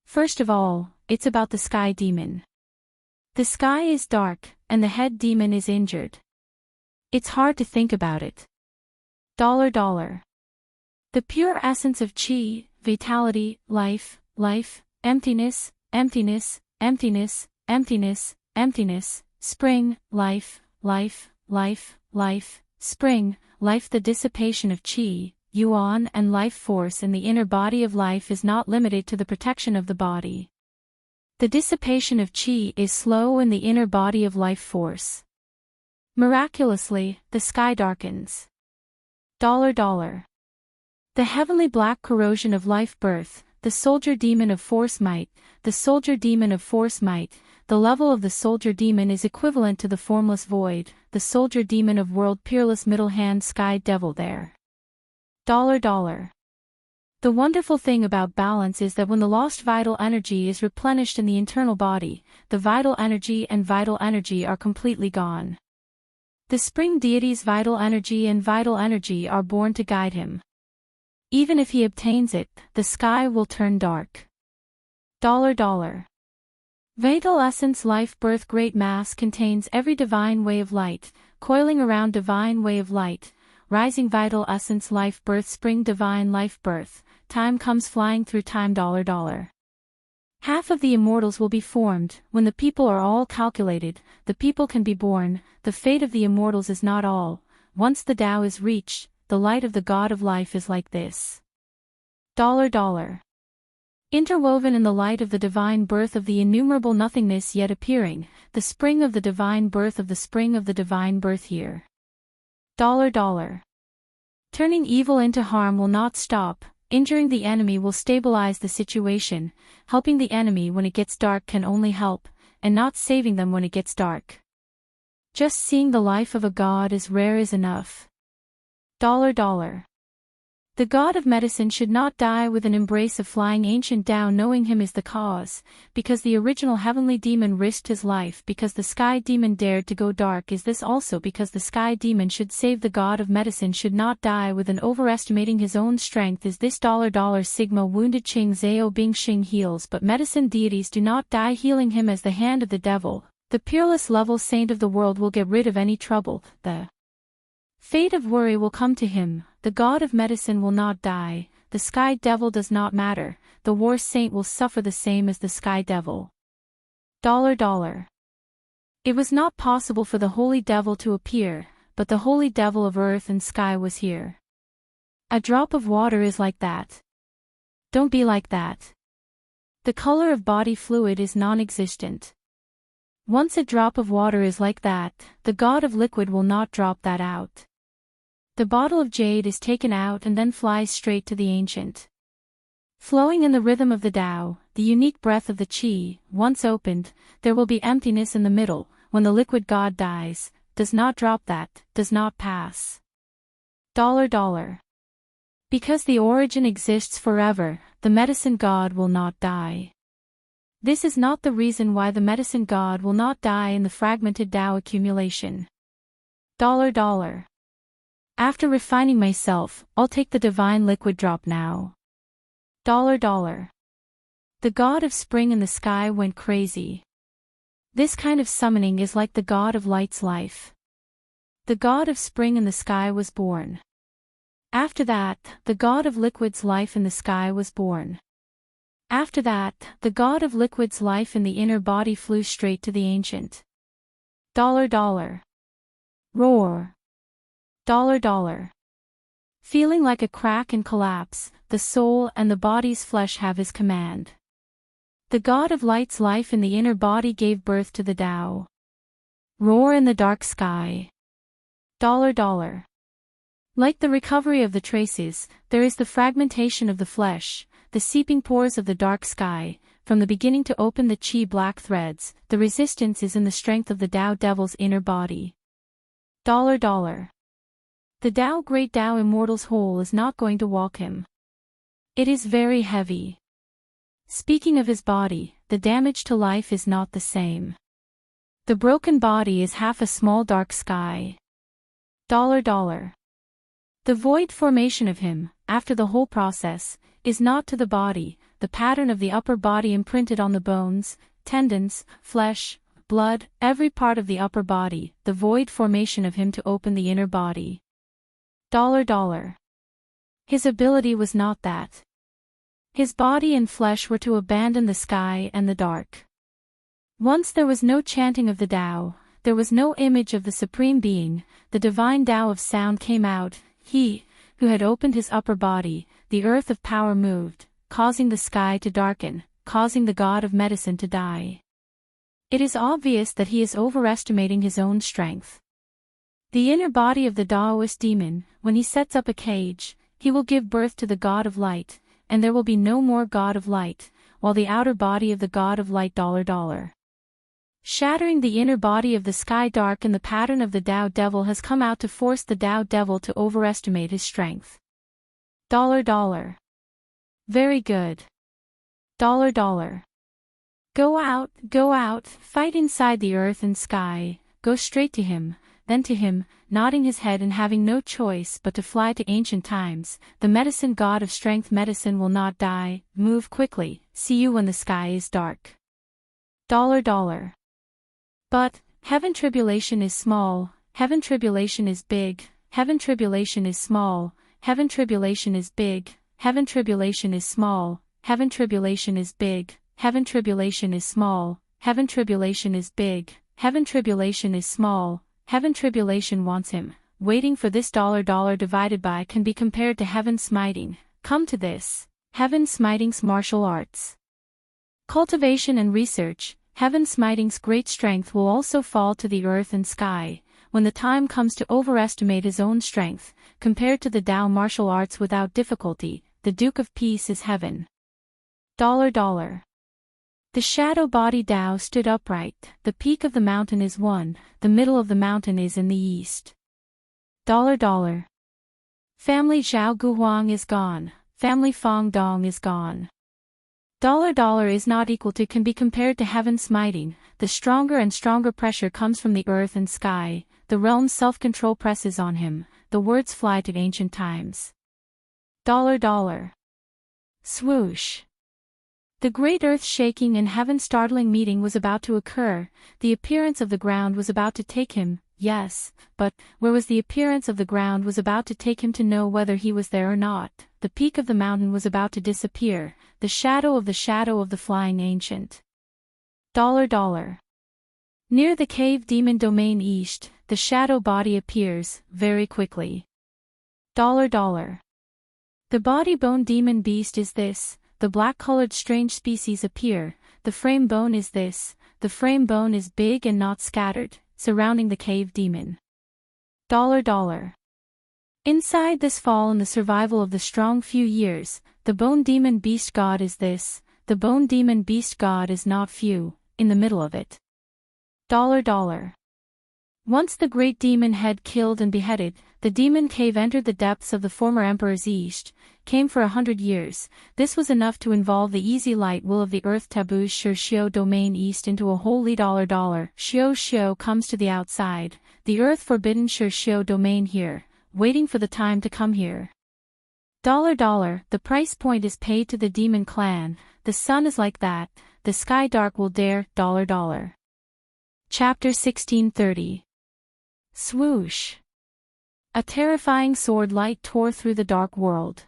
First of all, it's about the sky demon. The sky is dark, and the head demon is injured. It's hard to think about it. $. The pure essence of chi, vitality, life, emptiness, emptiness, emptiness, emptiness, emptiness, spring, life, spring, life. The dissipation of chi, yuan and life force in the inner body of life is not limited to the protection of the body. The dissipation of chi is slow in the inner body of life force. Miraculously, the sky darkens. $. The heavenly black corrosion of life birth, the soldier demon of force might, the soldier demon of force might, the level of the soldier demon is equivalent to the formless void, the soldier demon of world peerless middle hand sky devil there. $. The wonderful thing about balance is that when the lost vital energy is replenished in the internal body, the vital energy and vital energy are completely gone. The spring deity's vital energy and vital energy are born to guide him. Even if he obtains it, the sky will turn dark. $. Vital essence life birth great mass contains every divine way of light, coiling around divine way of light, rising vital essence life birth spring divine life birth, time comes flying through time. $. Half of the immortals will be formed, when the people are all calculated, the people can be born, the fate of the immortals is not all, once the Tao is reached, the light of the God of life is like this. $. Interwoven in the light of the divine birth of the innumerable nothingness yet appearing, the spring of the divine birth of the spring of the divine birth here. $. Turning evil into harm will not stop, injuring the enemy will stabilize the situation, helping the enemy when it gets dark can only help, and not saving them when it gets dark. Just seeing the life of a god as rare is enough. $. The god of medicine should not die with an embrace of flying ancient Tao knowing him is the cause, because the original heavenly demon risked his life because the sky demon dared to go dark is this also because the sky demon should save the god of medicine should not die with an overestimating his own strength is this $sigma wounded Ching Zhao Bing Xing heals but medicine deities do not die healing him as the hand of the devil, the peerless level saint of the world will get rid of any trouble, the fate of worry will come to him, the god of medicine will not die, the sky devil does not matter, the war saint will suffer the same as the sky devil. $. It was not possible for the holy devil to appear, but the holy devil of earth and sky was here. A drop of water is like that. Don't be like that. The color of body fluid is non-existent. Once a drop of water is like that, the god of liquid will not drop that out. The bottle of jade is taken out and then flies straight to the ancient. Flowing in the rhythm of the Tao, the unique breath of the Qi, once opened, there will be emptiness in the middle, when the liquid god dies, does not drop that, does not pass. $. Because the origin exists forever, the medicine god will not die. This is not the reason why the medicine god will not die in the fragmented Tao accumulation. $. After refining myself, I'll take the divine liquid drop now. $. The god of spring in the sky went crazy. This kind of summoning is like the god of light's life. The god of spring in the sky was born. After that, the god of liquid's life in the sky was born. After that, the god of liquid's life in the inner body flew straight to the ancient. $. Roar. $. Feeling like a crack and collapse, the soul and the body's flesh have his command. The god of light's life in the inner body gave birth to the Tao. Roar in the dark sky. $. Like the recovery of the traces, there is the fragmentation of the flesh, the seeping pores of the dark sky, from the beginning to open the Qi black threads, the resistance is in the strength of the Tao devil's inner body. $. The Tao Great Tao Immortal's whole is not going to walk him. It is very heavy. Speaking of his body, the damage to life is not the same. The broken body is half a small dark sky. $. The void formation of him, after the whole process, is not to the body, the pattern of the upper body imprinted on the bones, tendons, flesh, blood, every part of the upper body, the void formation of him to open the inner body. $. His ability was not that. His body and flesh were to abandon the sky and the dark. Once there was no chanting of the Tao, there was no image of the Supreme Being, the divine Tao of sound came out, he, who had opened his upper body, the earth of power moved, causing the sky to darken, causing the god of medicine to die. It is obvious that he is overestimating his own strength. The inner body of the Taoist demon, when he sets up a cage, he will give birth to the god of light, and there will be no more god of light, while the outer body of the god of light $. Shattering the inner body of the sky dark in the pattern of the Tao devil has come out to force the Tao devil to overestimate his strength. $. Very good. $. Go out, fight inside the earth and sky, go straight to him, then to him, nodding his head and having no choice but to fly to ancient times, the medicine god of strength medicine will not die, move quickly, see you when the sky is dark. $. But, heaven tribulation is small, heaven tribulation is big, heaven tribulation is small, heaven tribulation is big, heaven tribulation is small, heaven tribulation is big, heaven tribulation is small, heaven tribulation is big, heaven tribulation is small, heaven tribulation wants him, waiting for this $. Divided by can be compared to heaven smiting, come to this, heaven smiting's martial arts. Cultivation and research, heaven smiting's great strength will also fall to the earth and sky, when the time comes to overestimate his own strength, compared to the Tao martial arts without difficulty, the Duke of Peace is heaven. $. The shadow body Tao stood upright, the peak of the mountain is one, the middle of the mountain is in the east. $. Family Zhao Guhuang is gone, family Fong Dong is gone. $. Is not equal to can be compared to heaven smiting, the stronger and stronger pressure comes from the earth and sky, the realm's self-control presses on him, the words fly to ancient times. $. Swoosh. The great earth-shaking and heaven-startling meeting was about to occur, the appearance of the ground was about to take him, yes, but, where was the appearance of the ground was about to take him to know whether he was there or not, the peak of the mountain was about to disappear, the shadow of the flying ancient. $. Near the cave demon domain east, the shadow body appears, very quickly. $. The body bone demon beast is this, the black-colored strange species appear, the frame bone is this, the frame bone is big and not scattered, surrounding the cave demon. $. Inside this fall and the survival of the strong few years, the bone demon beast god is this, the bone demon beast god is not few, in the middle of it. $. Once the great demon head killed and beheaded, the demon cave entered the depths of the former emperor's east, came for 100 years, this was enough to involve the easy light will of the earth taboos Shio domain east into a holy $. Shio comes to the outside, the earth forbidden Shio domain here, waiting for the time to come here. $. The price point is paid to the demon clan, the sun is like that, the sky dark will dare, $. Chapter 1630. Swoosh. A terrifying sword light tore through the dark world.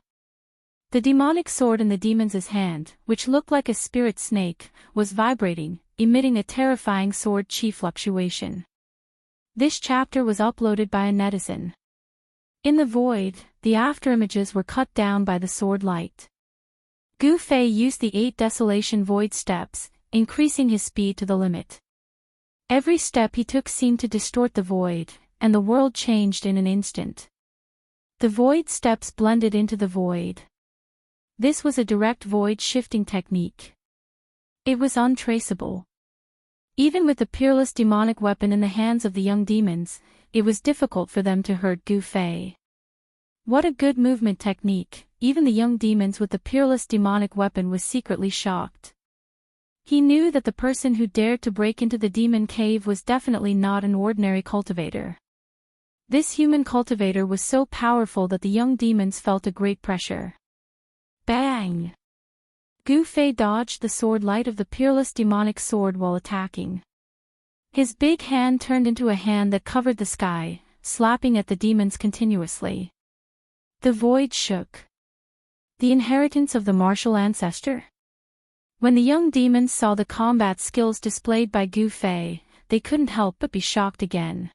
The demonic sword in the demon's hand, which looked like a spirit snake, was vibrating, emitting a terrifying sword chi fluctuation. This chapter was uploaded by a netizen. In the void, the afterimages were cut down by the sword light. Gu Fei used the 8 desolation void steps, increasing his speed to the limit. Every step he took seemed to distort the void, and the world changed in an instant. The void steps blended into the void. This was a direct void shifting technique. It was untraceable. Even with the peerless demonic weapon in the hands of the young demons, it was difficult for them to hurt Gu Fei. What a good movement technique! Even the young demons with the peerless demonic weapon was secretly shocked. He knew that the person who dared to break into the demon cave was definitely not an ordinary cultivator. This human cultivator was so powerful that the young demons felt a great pressure. Bang! Gu Fei dodged the sword light of the peerless demonic sword while attacking. His big hand turned into a hand that covered the sky, slapping at the demons continuously. The void shook. The inheritance of the martial ancestor? When the young demons saw the combat skills displayed by Gu Fei, they couldn't help but be shocked again.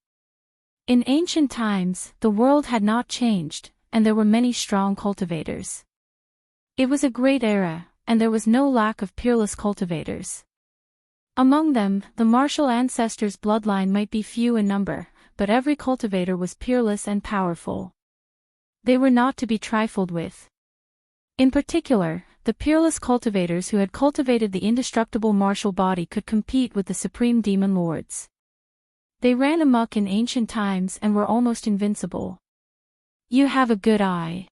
In ancient times, the world had not changed, and there were many strong cultivators. It was a great era, and there was no lack of peerless cultivators. Among them, the martial ancestors' bloodline might be few in number, but every cultivator was peerless and powerful. They were not to be trifled with. In particular, the peerless cultivators who had cultivated the indestructible martial body could compete with the supreme demon lords. They ran amok in ancient times and were almost invincible. You have a good eye.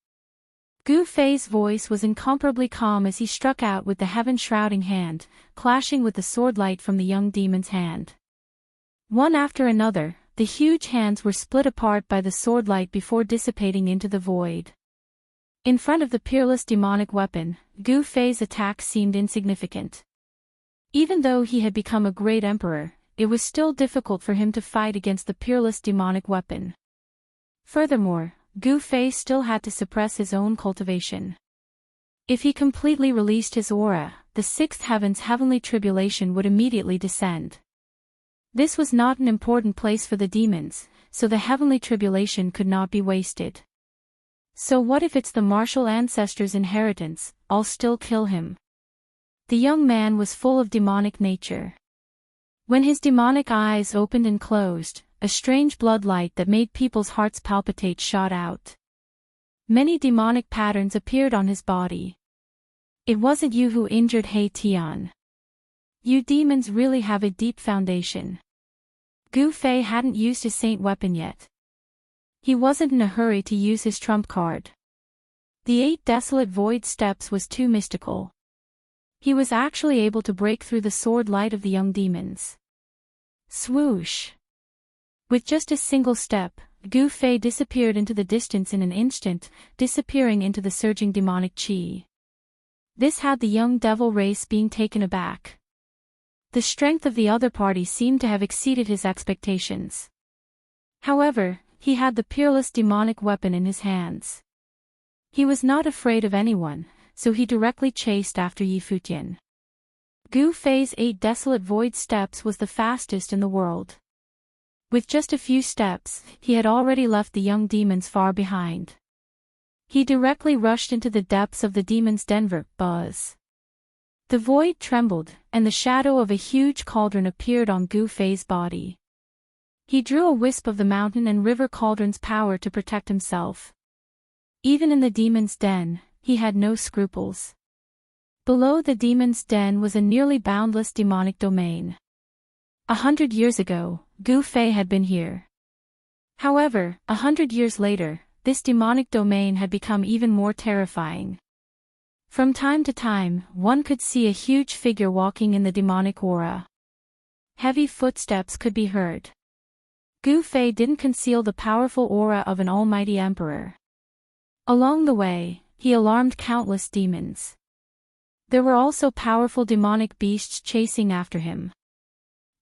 Gu Fei's voice was incomparably calm as he struck out with the heaven-shrouding hand, clashing with the sword light from the young demon's hand. One after another, the huge hands were split apart by the sword light before dissipating into the void. In front of the peerless demonic weapon, Gu Fei's attack seemed insignificant. Even though he had become a great emperor, it was still difficult for him to fight against the peerless demonic weapon. Furthermore, Gu Fei still had to suppress his own cultivation. If he completely released his aura, the sixth heaven's heavenly tribulation would immediately descend. This was not an important place for the demons, so the heavenly tribulation could not be wasted. So what if it's the martial ancestors' inheritance? I'll still kill him. The young man was full of demonic nature. When his demonic eyes opened and closed, a strange blood light that made people's hearts palpitate shot out. Many demonic patterns appeared on his body. It wasn't you who injured He Tian. You demons really have a deep foundation. Gu Fei hadn't used his saint weapon yet. He wasn't in a hurry to use his trump card. The 8 desolate void steps was too mystical. He was actually able to break through the sword light of the young demons. Swoosh! With just a single step, Gu Fei disappeared into the distance in an instant, disappearing into the surging demonic qi. This had the young devil race being taken aback. The strength of the other party seemed to have exceeded his expectations. However, he had the peerless demonic weapon in his hands. He was not afraid of anyone, so he directly chased after Yi Futian. Gu Fei's 8 desolate void steps was the fastest in the world. With just a few steps, he had already left the young demons far behind. He directly rushed into the depths of the demon's Denver buzz. The void trembled, and the shadow of a huge cauldron appeared on Gu Fei's body. He drew a wisp of the mountain and river cauldron's power to protect himself. Even in the demon's den, he had no scruples. Below the demon's den was a nearly boundless demonic domain. 100 years ago, Gu Fei had been here. However, 100 years later, this demonic domain had become even more terrifying. From time to time, one could see a huge figure walking in the demonic aura. Heavy footsteps could be heard. Gu Fei didn't conceal the powerful aura of an almighty emperor. Along the way, he alarmed countless demons. There were also powerful demonic beasts chasing after him.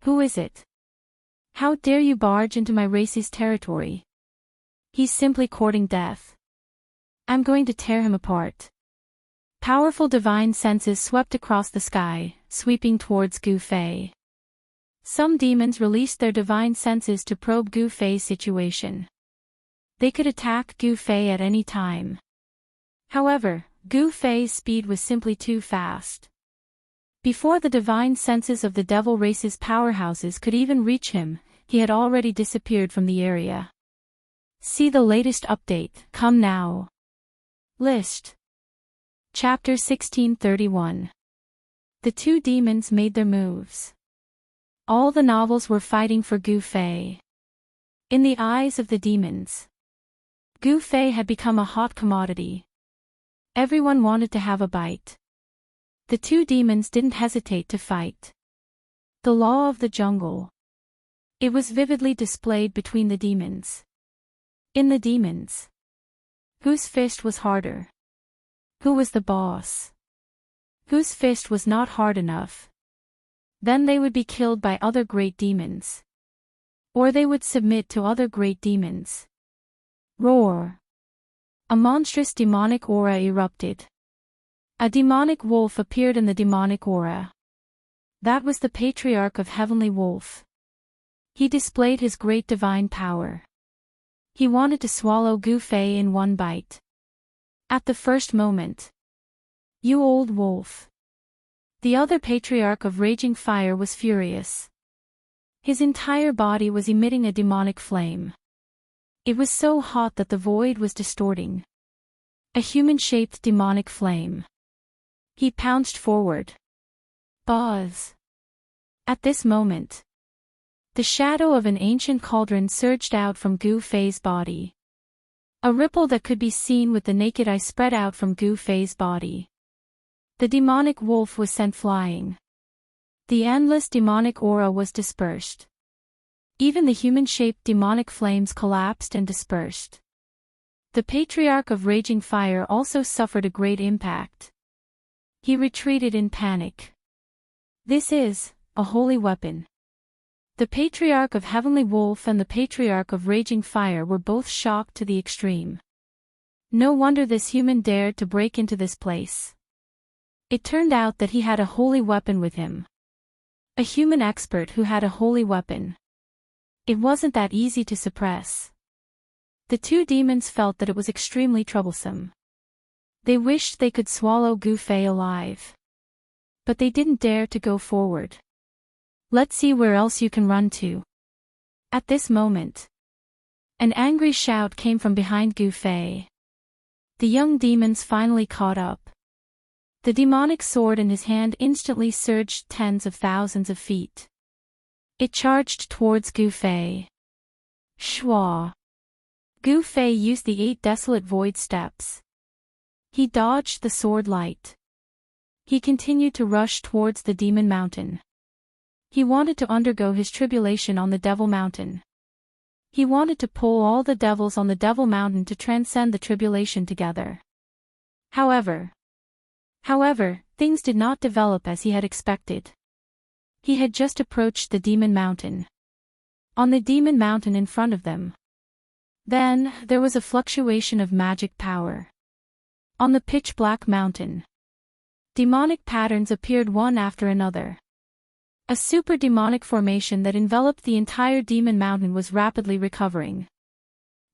Who is it? How dare you barge into my race's territory? He's simply courting death. I'm going to tear him apart. Powerful divine senses swept across the sky, sweeping towards Gu Fei. Some demons released their divine senses to probe Gu Fei's situation. They could attack Gu Fei at any time. However, Gu Fei's speed was simply too fast. Before the divine senses of the devil race's powerhouses could even reach him, he had already disappeared from the area. See the latest update, come now. List. Chapter 1631. The two demons made their moves. All the novels were fighting for Gu Fei. In the eyes of the demons, Gu Fei had become a hot commodity. Everyone wanted to have a bite. The two demons didn't hesitate to fight. The law of the jungle. It was vividly displayed between the demons. In the demons, whose fist was harder? Who was the boss? Whose fist was not hard enough? Then they would be killed by other great demons. Or they would submit to other great demons. Roar! A monstrous demonic aura erupted. A demonic wolf appeared in the demonic aura. That was the patriarch of Heavenly Wolf. He displayed his great divine power. He wanted to swallow Gu Fei in one bite. At the first moment. You old wolf. The other patriarch of Raging Fire was furious. His entire body was emitting a demonic flame. It was so hot that the void was distorting. A human-shaped demonic flame. He pounced forward. Buzz. At this moment, the shadow of an ancient cauldron surged out from Gu Fei's body. A ripple that could be seen with the naked eye spread out from Gu Fei's body. The demonic wolf was sent flying. The endless demonic aura was dispersed. Even the human-shaped demonic flames collapsed and dispersed. The patriarch of Raging Fire also suffered a great impact. He retreated in panic. This is a holy weapon. The patriarch of Heavenly Wolf and the patriarch of Raging Fire were both shocked to the extreme. No wonder this human dared to break into this place. It turned out that he had a holy weapon with him. A human expert who had a holy weapon. It wasn't that easy to suppress. The two demons felt that it was extremely troublesome. They wished they could swallow Gu Fei alive. But they didn't dare to go forward. Let's see where else you can run to. At this moment, an angry shout came from behind Gu Fei. The young demons finally caught up. The demonic sword in his hand instantly surged tens of thousands of feet. It charged towards Gu Fei. Shwa! Gu Fei used the 8 desolate void steps. He dodged the sword light. He continued to rush towards the demon mountain. He wanted to undergo his tribulation on the Devil Mountain. He wanted to pull all the devils on the Devil Mountain to transcend the tribulation together. However, things did not develop as he had expected. He had just approached the Demon Mountain. On the Demon Mountain in front of them. Then, there was a fluctuation of magic power. On the pitch-black mountain, demonic patterns appeared one after another. A super-demonic formation that enveloped the entire Demon Mountain was rapidly recovering.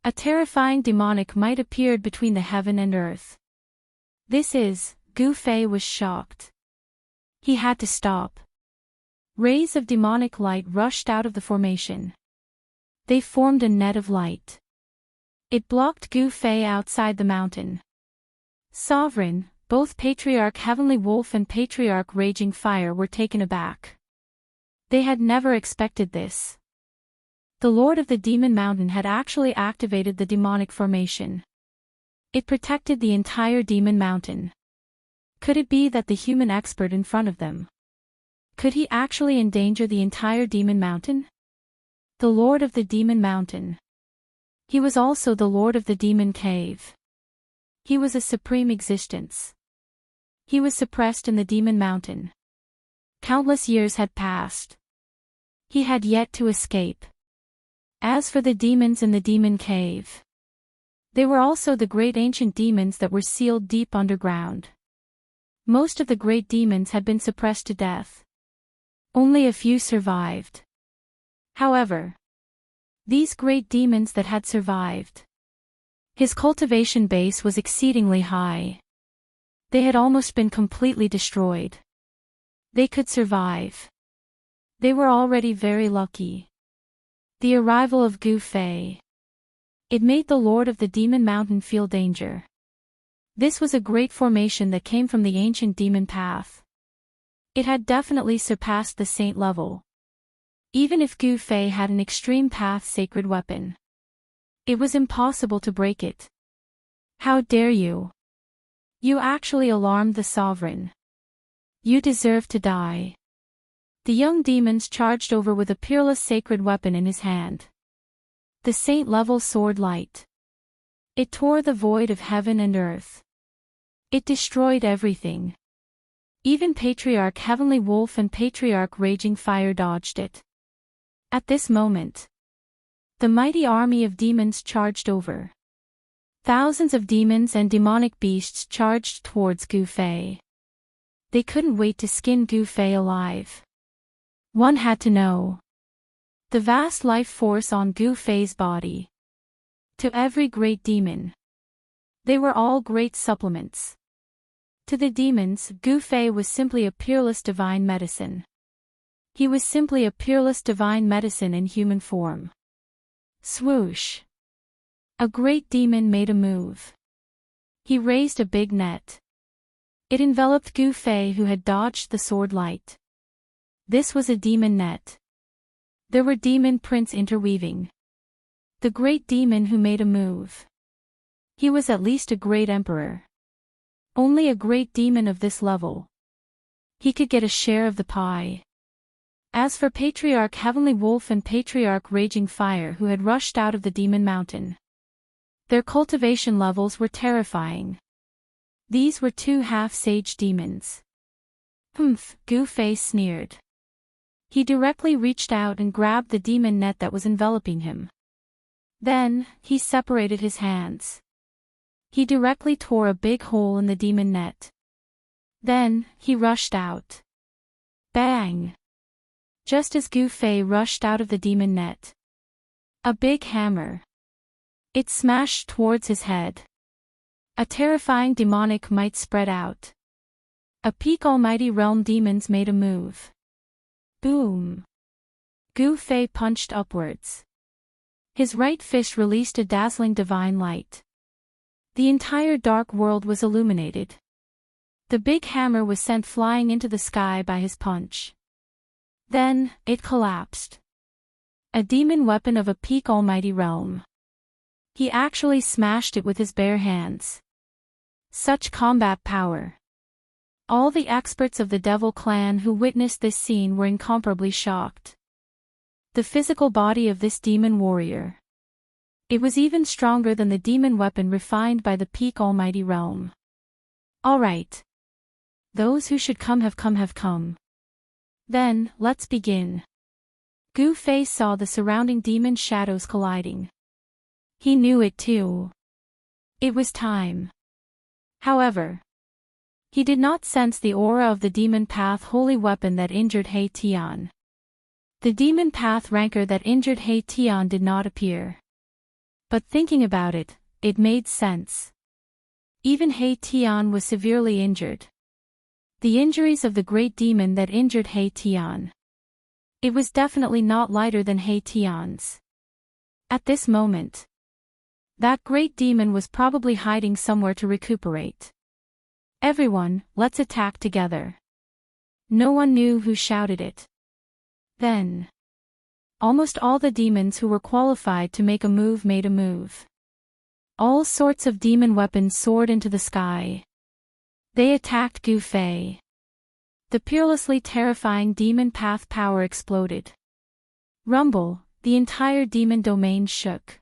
A terrifying demonic might appeared between the heaven and earth. Gu Fei was shocked. He had to stop. Rays of demonic light rushed out of the formation. They formed a net of light. It blocked Gu Fei outside the mountain. Sovereign, both Patriarch Heavenly Wolf and Patriarch Raging Fire were taken aback. They had never expected this. The Lord of the Demon Mountain had actually activated the demonic formation. It protected the entire Demon Mountain. Could it be that the human expert in front of them? Could he actually endanger the entire Demon Mountain? The Lord of the Demon Mountain. He was also the Lord of the Demon Cave. He was a supreme existence. He was suppressed in the Demon Mountain. Countless years had passed. He had yet to escape. As for the demons in the Demon Cave, they were also the great ancient demons that were sealed deep underground. Most of the great demons had been suppressed to death. Only a few survived. However, these great demons that had survived, his cultivation base was exceedingly high. They had almost been completely destroyed. They could survive. They were already very lucky. The arrival of Gu Fei. It made the Lord of the Demon Mountain feel danger. This was a great formation that came from the ancient demon path. It had definitely surpassed the saint level. Even if Gu Fei had an extreme path sacred weapon, it was impossible to break it. How dare you? You actually alarmed the sovereign. You deserve to die. The young demons charged over with a peerless sacred weapon in his hand. The saint-level sword light. It tore the void of heaven and earth. It destroyed everything. Even Patriarch Heavenly Wolf and Patriarch Raging Fire dodged it. At this moment, the mighty army of demons charged over. Thousands of demons and demonic beasts charged towards Gu Fei. They couldn't wait to skin Gu Fei alive. One had to know the vast life force on Gu Fei's body. To every great demon, they were all great supplements. To the demons, Gu Fei was simply a peerless divine medicine. He was simply a peerless divine medicine in human form. Swoosh! A great demon made a move. He raised a big net. It enveloped Gu Fei, who had dodged the sword light. This was a demon net. There were demon prints interweaving. The great demon who made a move. He was at least a great emperor. Only a great demon of this level. He could get a share of the pie. As for Patriarch Heavenly Wolf and Patriarch Raging Fire, who had rushed out of the demon mountain, their cultivation levels were terrifying. These were two half-sage demons. Humph, Gu Fei sneered. He directly reached out and grabbed the demon net that was enveloping him. Then, he separated his hands. He directly tore a big hole in the demon net. Then, he rushed out. Bang! Just as Gu Fei rushed out of the demon net, a big hammer. It smashed towards his head. A terrifying demonic might spread out. A peak almighty realm demons made a move. Boom! Gu Fei punched upwards. His right fist released a dazzling divine light. The entire dark world was illuminated. The big hammer was sent flying into the sky by his punch. Then, it collapsed. A demon weapon of a peak almighty realm. He actually smashed it with his bare hands. Such combat power. All the experts of the Devil Clan who witnessed this scene were incomparably shocked. The physical body of this demon warrior. It was even stronger than the demon weapon refined by the peak almighty realm. Alright. Those who should come have come. Then, let's begin. Gu Fei saw the surrounding demon shadows colliding. He knew it too. It was time. However, he did not sense the aura of the demon path holy weapon that injured He Tian. The demon path rancor that injured He Tian did not appear. But thinking about it, it made sense. Even He Tian was severely injured. The injuries of the great demon that injured He Tian. It was definitely not lighter than He Tian's. At this moment, that great demon was probably hiding somewhere to recuperate. Everyone, let's attack together. No one knew who shouted it. Then, almost all the demons who were qualified to make a move made a move. All sorts of demon weapons soared into the sky. They attacked Gu Fei. The peerlessly terrifying demon path power exploded. Rumble, the entire demon domain shook.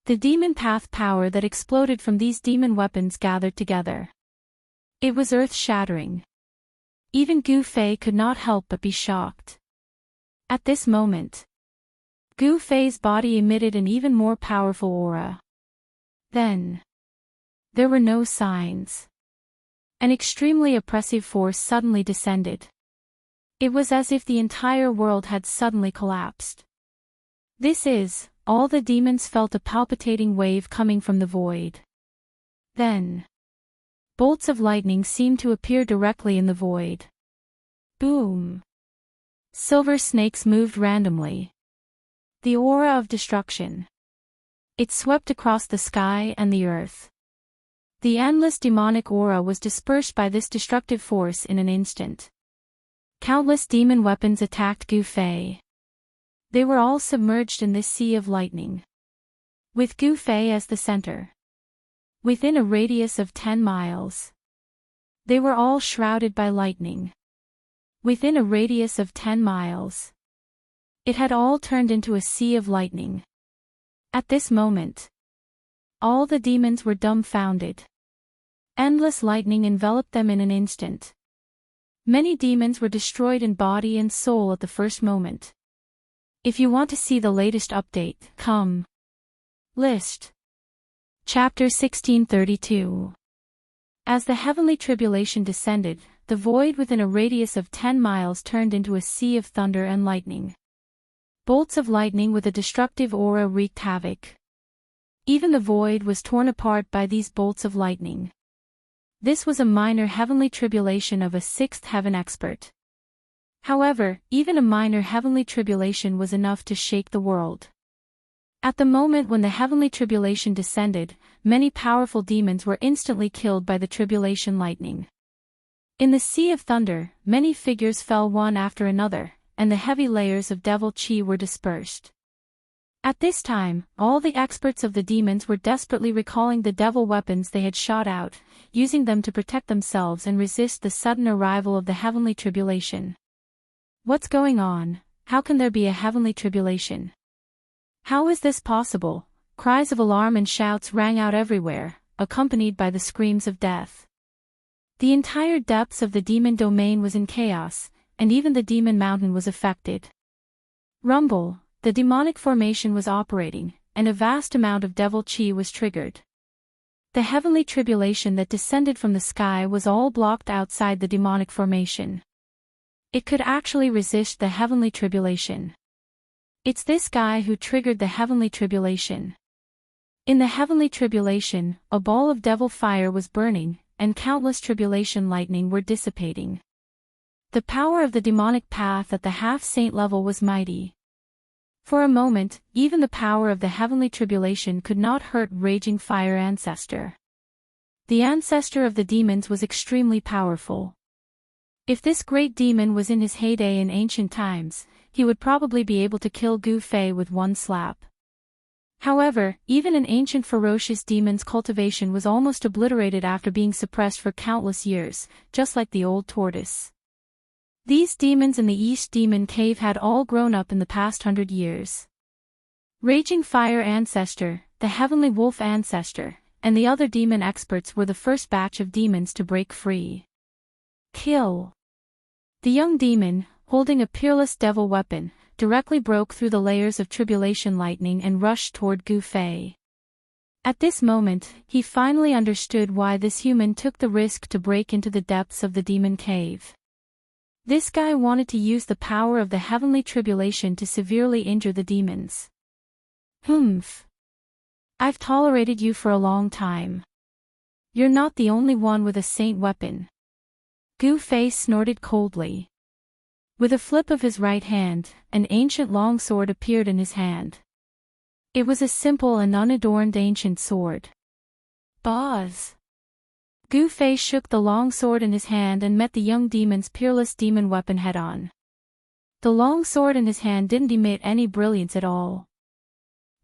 The demon path power that exploded from these demon weapons gathered together. It was earth-shattering. Even Gu Fei could not help but be shocked. At this moment, Gu Fei's body emitted an even more powerful aura. Then, there were no signs. An extremely oppressive force suddenly descended. It was as if the entire world had suddenly collapsed. All the demons felt a palpitating wave coming from the void. Then, bolts of lightning seemed to appear directly in the void. Boom! Silver snakes moved randomly. The aura of destruction. It swept across the sky and the earth. The endless demonic aura was dispersed by this destructive force in an instant. Countless demon weapons attacked Gu Fei. They were all submerged in this sea of lightning, with Gu Fei as the center. Within a radius of 10 miles. They were all shrouded by lightning. Within a radius of 10 miles. It had all turned into a sea of lightning. At this moment, all the demons were dumbfounded. Endless lightning enveloped them in an instant. Many demons were destroyed in body and soul at the first moment. If you want to see the latest update, come. List. Chapter 1632. As the heavenly tribulation descended, the void within a radius of 10 miles turned into a sea of thunder and lightning. Bolts of lightning with a destructive aura wreaked havoc. Even the void was torn apart by these bolts of lightning. This was a minor heavenly tribulation of a sixth heaven expert. However, even a minor heavenly tribulation was enough to shake the world. At the moment when the heavenly tribulation descended, many powerful demons were instantly killed by the tribulation lightning. In the sea of thunder, many figures fell one after another, and the heavy layers of devil chi were dispersed. At this time, all the experts of the demons were desperately recalling the devil weapons they had shot out, using them to protect themselves and resist the sudden arrival of the heavenly tribulation. What's going on? How can there be a heavenly tribulation? How is this possible? Cries of alarm and shouts rang out everywhere, accompanied by the screams of death. The entire depths of the demon domain was in chaos, and even the demon mountain was affected. Rumble, the demonic formation was operating, and a vast amount of devil chi was triggered. The heavenly tribulation that descended from the sky was all blocked outside the demonic formation. It could actually resist the heavenly tribulation. It's this guy who triggered the heavenly tribulation. In the heavenly tribulation, a ball of devil fire was burning, and countless tribulation lightning were dissipating. The power of the demonic path at the half-saint level was mighty. For a moment, even the power of the heavenly tribulation could not hurt raging fire ancestor. The ancestor of the demons was extremely powerful. If this great demon was in his heyday in ancient times, he would probably be able to kill Gu Fei with one slap. However, even an ancient ferocious demon's cultivation was almost obliterated after being suppressed for countless years, just like the old tortoise. These demons in the East Demon Cave had all grown up in the past 100 years. Raging Fire Ancestor, the Heavenly Wolf Ancestor, and the other demon experts were the first batch of demons to break free. Kill. The young demon, holding a peerless devil weapon, directly broke through the layers of tribulation lightning and rushed toward Gu Fei. At this moment, he finally understood why this human took the risk to break into the depths of the demon cave. This guy wanted to use the power of the heavenly tribulation to severely injure the demons. Humph. I've tolerated you for a long time. You're not the only one with a saint weapon. Gu Fei snorted coldly. With a flip of his right hand, an ancient longsword appeared in his hand. It was a simple and unadorned ancient sword. Boz. Gu Fei shook the longsword in his hand and met the young demon's peerless demon weapon head-on. The longsword in his hand didn't emit any brilliance at all.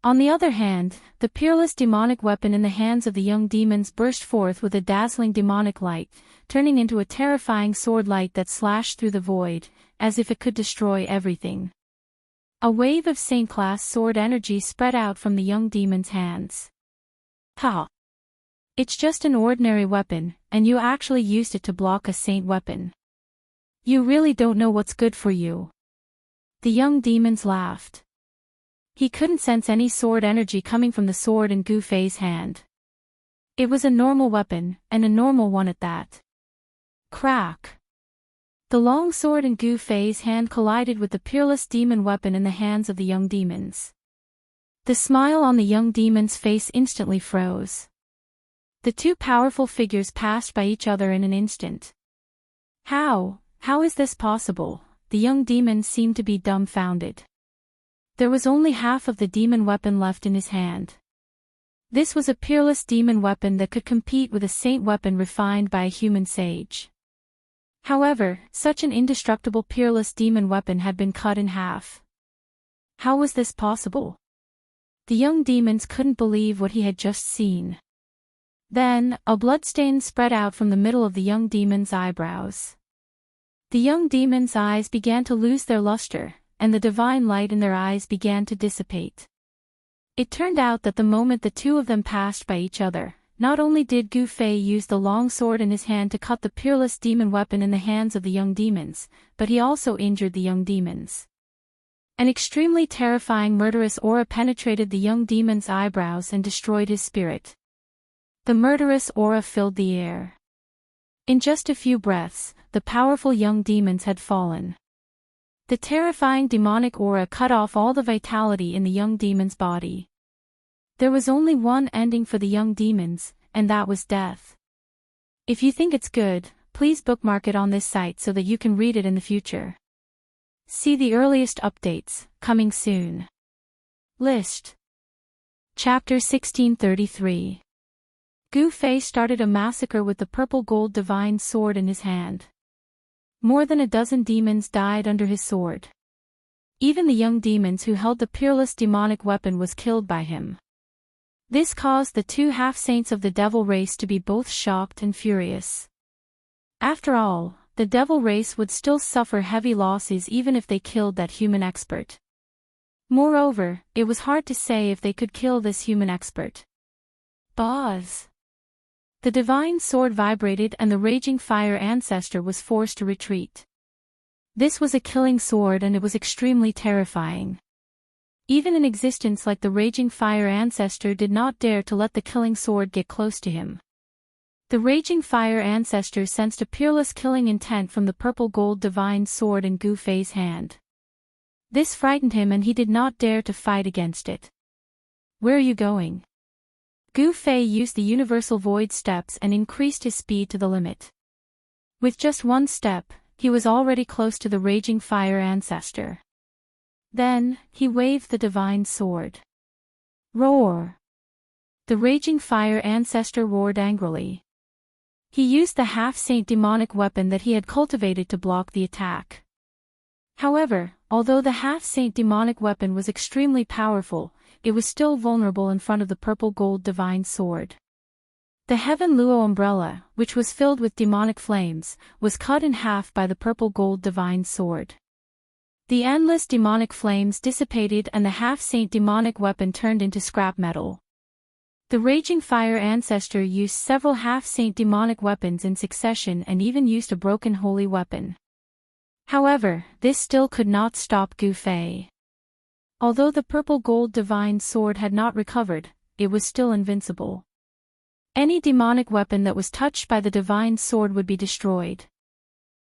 On the other hand, the peerless demonic weapon in the hands of the young demons burst forth with a dazzling demonic light, turning into a terrifying sword light that slashed through the void, as if it could destroy everything. A wave of saint-class sword energy spread out from the young demon's hands. Ha! It's just an ordinary weapon, and you actually used it to block a saint weapon. You really don't know what's good for you. The young demons laughed. He couldn't sense any sword energy coming from the sword in Gu Fei's hand. It was a normal weapon, and a normal one at that. Crack! The long sword in Gu Fei's hand collided with the peerless demon weapon in the hands of the young demons. The smile on the young demon's face instantly froze. The two powerful figures passed by each other in an instant. How is this possible? The young demon seemed to be dumbfounded. There was only half of the demon weapon left in his hand. This was a peerless demon weapon that could compete with a saint weapon refined by a human sage. However, such an indestructible peerless demon weapon had been cut in half. How was this possible? The young demons couldn't believe what he had just seen. Then, a bloodstain spread out from the middle of the young demon's eyebrows. The young demon's eyes began to lose their luster, and the divine light in their eyes began to dissipate. It turned out that the moment the two of them passed by each other, not only did Gu Fei use the long sword in his hand to cut the peerless demon weapon in the hands of the young demons, but he also injured the young demons. An extremely terrifying murderous aura penetrated the young demon's eyebrows and destroyed his spirit. The murderous aura filled the air. In just a few breaths, the powerful young demons had fallen. The terrifying demonic aura cut off all the vitality in the young demon's body. There was only one ending for the young demons, and that was death. If you think it's good, please bookmark it on this site so that you can read it in the future. See the earliest updates, coming soon. List. Chapter 1633. Gu Fei started a massacre with the purple gold divine sword in his hand. More than a dozen demons died under his sword. Even the young demons who held the peerless demonic weapon was killed by him. This caused the two half-saints of the devil race to be both shocked and furious. After all, the devil race would still suffer heavy losses even if they killed that human expert. Moreover, it was hard to say if they could kill this human expert. Buzz! The divine sword vibrated and the raging fire ancestor was forced to retreat. This was a killing sword and it was extremely terrifying. Even an existence like the raging fire ancestor did not dare to let the killing sword get close to him. The raging fire ancestor sensed a peerless killing intent from the purple gold divine sword in Gu Fei's hand. This frightened him and he did not dare to fight against it. Where are you going? Gu Fei used the universal void steps and increased his speed to the limit. With just one step, he was already close to the raging fire ancestor. Then, he waved the divine sword. Roar! The raging fire ancestor roared angrily. He used the half-saint demonic weapon that he had cultivated to block the attack. However, although the half-saint demonic weapon was extremely powerful, it was still vulnerable in front of the purple gold divine sword. The Heaven Luo umbrella, which was filled with demonic flames, was cut in half by the purple gold divine sword. The endless demonic flames dissipated and the half-saint demonic weapon turned into scrap metal. The raging fire ancestor used several half-saint demonic weapons in succession and even used a broken holy weapon. However, this still could not stop Gu Fei. Although the purple gold divine sword had not recovered, it was still invincible. Any demonic weapon that was touched by the divine sword would be destroyed.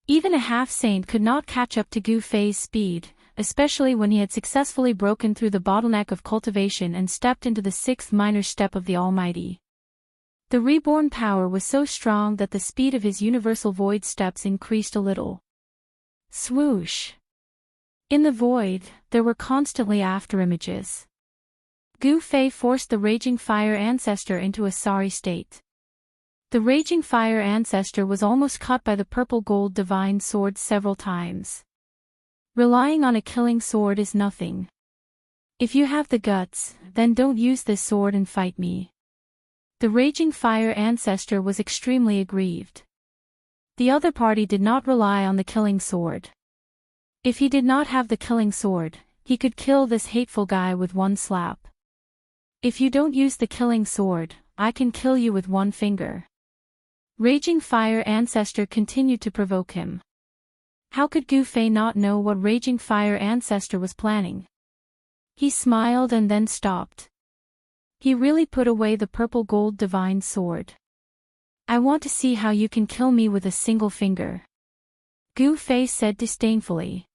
Even a half-saint could not catch up to Gu Fei's speed, especially when he had successfully broken through the bottleneck of cultivation and stepped into the sixth minor step of the Almighty. The reborn power was so strong that the speed of his universal void steps increased a little. Swoosh! In the void, there were constantly afterimages. Gu Fei forced the raging fire ancestor into a sorry state. The raging fire ancestor was almost cut by the purple gold divine sword several times. Relying on a killing sword is nothing. If you have the guts, then don't use this sword and fight me. The raging fire ancestor was extremely aggrieved. The other party did not rely on the killing sword. If he did not have the killing sword, he could kill this hateful guy with one slap. If you don't use the killing sword, I can kill you with one finger. Raging fire ancestor continued to provoke him. How could Gu Fei not know what raging fire ancestor was planning? He smiled and then stopped. He really put away the purple gold divine sword. I want to see how you can kill me with a single finger. Gu Fei said disdainfully.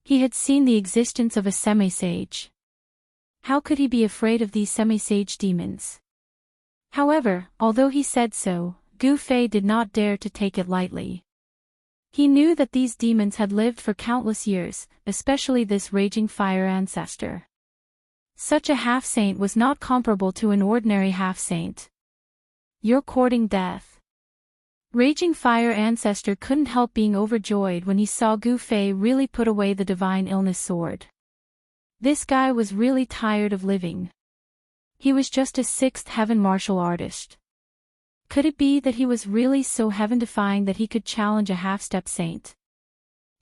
He had seen the existence of a semi-sage. How could he be afraid of these semi-sage demons? However, although he said so, Gu Fei did not dare to take it lightly. He knew that these demons had lived for countless years, especially this raging fire ancestor. Such a half-saint was not comparable to an ordinary half-saint. You're courting death. Raging fire ancestor couldn't help being overjoyed when he saw Gu Fei really put away the divine illness sword. This guy was really tired of living. He was just a sixth heaven martial artist. Could it be that he was really so heaven-defying that he could challenge a half-step saint?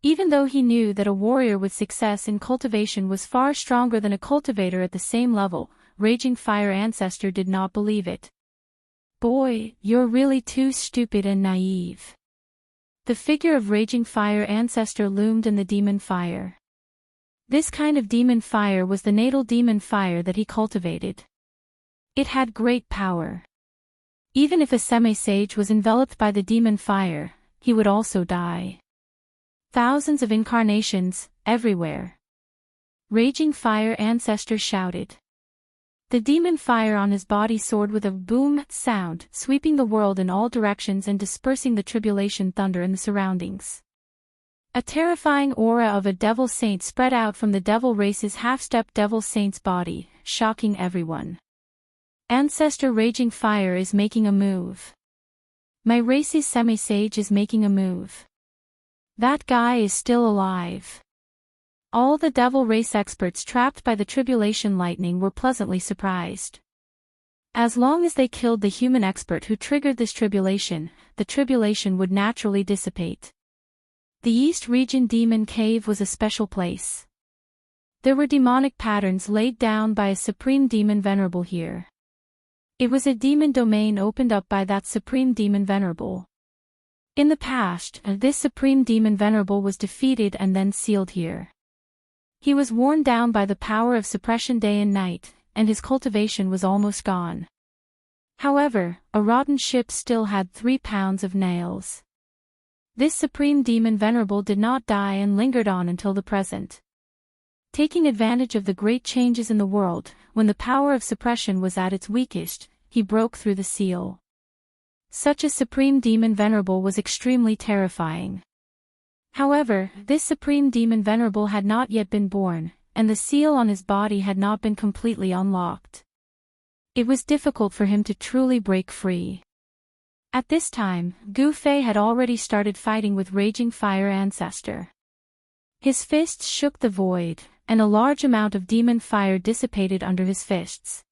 Even though he knew that a warrior with success in cultivation was far stronger than a cultivator at the same level, Raging Fire Ancestor did not believe it. Boy, you're really too stupid and naive. The figure of Raging Fire Ancestor loomed in the demon fire. This kind of demon fire was the natal demon fire that he cultivated. It had great power. Even if a semi-sage was enveloped by the demon fire, he would also die. Thousands of incarnations, everywhere. Raging Fire Ancestor shouted. The demon fire on his body soared with a boom sound, sweeping the world in all directions and dispersing the tribulation thunder in the surroundings. A terrifying aura of a devil saint spread out from the devil race's half-step devil saint's body, shocking everyone. Ancestor Raging Fire is making a move. My race's semi-sage is making a move. That guy is still alive. All the devil race experts trapped by the tribulation lightning were pleasantly surprised. As long as they killed the human expert who triggered this tribulation, the tribulation would naturally dissipate. The East Region Demon Cave was a special place. There were demonic patterns laid down by a supreme demon venerable here. It was a demon domain opened up by that supreme demon venerable. In the past, this supreme demon venerable was defeated and then sealed here. He was worn down by the power of suppression day and night, and his cultivation was almost gone. However, a rotten ship still had 3 pounds of nails. This supreme demon venerable did not die and lingered on until the present. Taking advantage of the great changes in the world, when the power of suppression was at its weakest, he broke through the seal. Such a supreme demon venerable was extremely terrifying. However, this supreme demon venerable had not yet been born, and the seal on his body had not been completely unlocked. It was difficult for him to truly break free. At this time, Gu Fei had already started fighting with Raging Fire Ancestor. His fists shook the void, and a large amount of demon fire dissipated under his fists.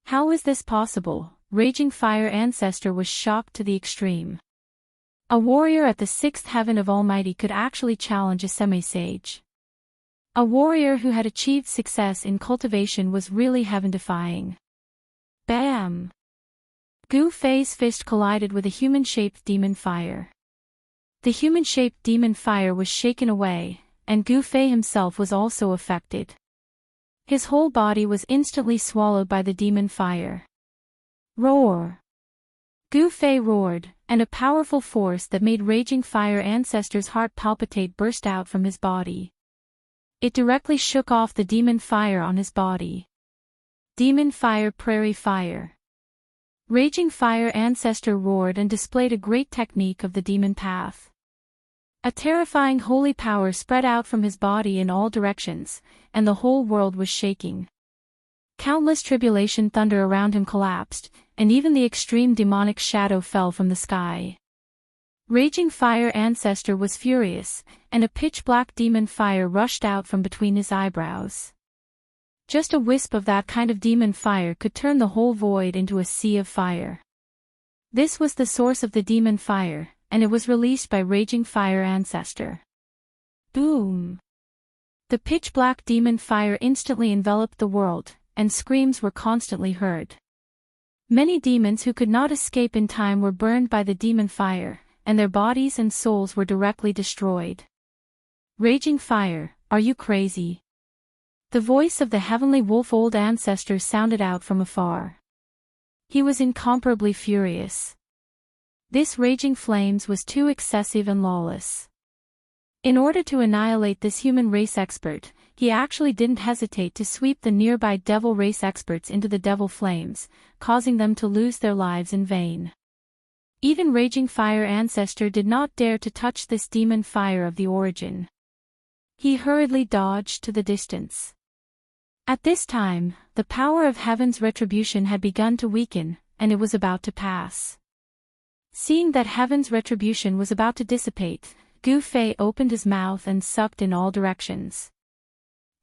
How is this possible? Raging Fire Ancestor was shocked to the extreme. A warrior at the 6th heaven of Almighty could actually challenge a semi-sage. A warrior who had achieved success in cultivation was really heaven-defying. Bam! Gu Fei's fist collided with a human-shaped demon fire. The human-shaped demon fire was shaken away, and Gu Fei himself was also affected. His whole body was instantly swallowed by the demon fire. Roar! Gu Fei roared, and a powerful force that made Raging Fire Ancestor's heart palpitate burst out from his body. It directly shook off the demon fire on his body. Demon Fire Prairie Fire. Raging Fire Ancestor roared and displayed a great technique of the demon path. A terrifying holy power spread out from his body in all directions, and the whole world was shaking. Countless tribulation thunder around him collapsed, and even the extreme demonic shadow fell from the sky. Raging Fire Ancestor was furious, and a pitch-black demon fire rushed out from between his eyebrows. Just a wisp of that kind of demon fire could turn the whole void into a sea of fire. This was the source of the demon fire, and it was released by Raging Fire Ancestor. Boom! The pitch-black demon fire instantly enveloped the world, and screams were constantly heard. Many demons who could not escape in time were burned by the demon fire, and their bodies and souls were directly destroyed. Raging Fire, are you crazy? The voice of the heavenly wolf old ancestor sounded out from afar. He was incomparably furious. This raging flames was too excessive and lawless. In order to annihilate this human race expert, he actually didn't hesitate to sweep the nearby devil race experts into the devil flames, causing them to lose their lives in vain. Even Raging Fire Ancestor did not dare to touch this demon fire of the origin. He hurriedly dodged to the distance. At this time, the power of heaven's retribution had begun to weaken, and it was about to pass. Seeing that heaven's retribution was about to dissipate, Gu Fei opened his mouth and sucked in all directions.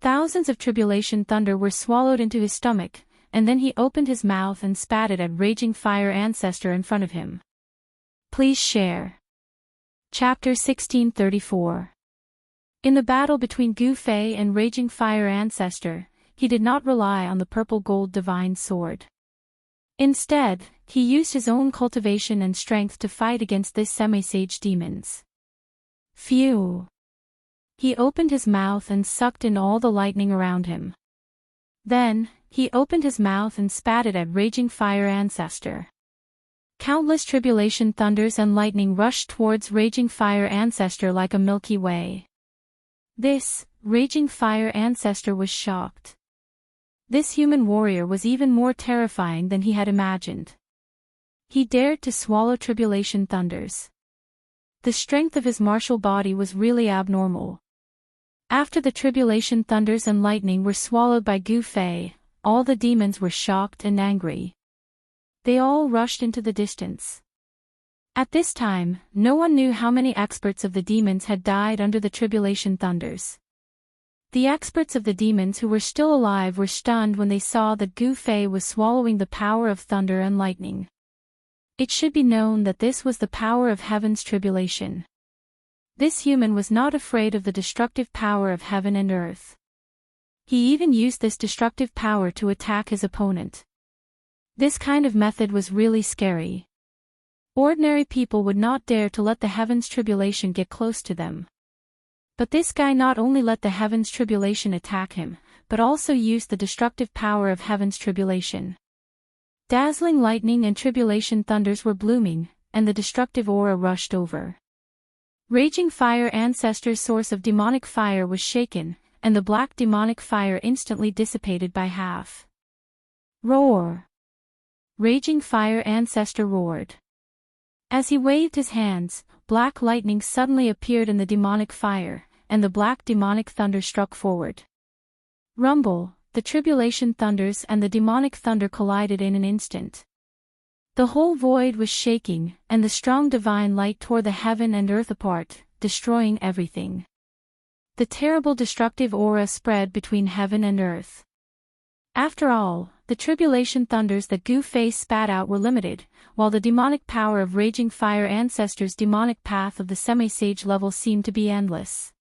Thousands of tribulation thunder were swallowed into his stomach, and then he opened his mouth and spat it at Raging Fire Ancestor in front of him. Please share. Chapter 1634. In the battle between Gu Fei and Raging Fire Ancestor, he did not rely on the purple gold divine sword. Instead, he used his own cultivation and strength to fight against this semi-sage demons. Phew! He opened his mouth and sucked in all the lightning around him. Then, he opened his mouth and spat it at Raging Fire Ancestor. Countless tribulation thunders and lightning rushed towards Raging Fire Ancestor like a Milky Way. This, Raging Fire Ancestor was shocked. This human warrior was even more terrifying than he had imagined. He dared to swallow tribulation thunders. The strength of his martial body was really abnormal. After the tribulation thunders and lightning were swallowed by Gu Fei, all the demons were shocked and angry. They all rushed into the distance. At this time, no one knew how many experts of the demons had died under the tribulation thunders. The experts of the demons who were still alive were stunned when they saw that Gu Fei was swallowing the power of thunder and lightning. It should be known that this was the power of heaven's tribulation. This human was not afraid of the destructive power of heaven and earth. He even used this destructive power to attack his opponent. This kind of method was really scary. Ordinary people would not dare to let the heaven's tribulation get close to them. But this guy not only let the heaven's tribulation attack him, but also used the destructive power of heaven's tribulation. Dazzling lightning and tribulation thunders were blooming, and the destructive aura rushed over. Raging Fire Ancestor's source of demonic fire was shaken, and the black demonic fire instantly dissipated by half. Roar! Raging Fire Ancestor roared. As he waved his hands, black lightning suddenly appeared in the demonic fire, and the black demonic thunder struck forward. Rumble! The tribulation thunders and the demonic thunder collided in an instant. The whole void was shaking, and the strong divine light tore the heaven and earth apart, destroying everything. The terrible destructive aura spread between heaven and earth. After all, the tribulation thunders that Gu Fei spat out were limited, while the demonic power of Raging Fire Ancestor's demonic path of the semi-sage level seemed to be endless.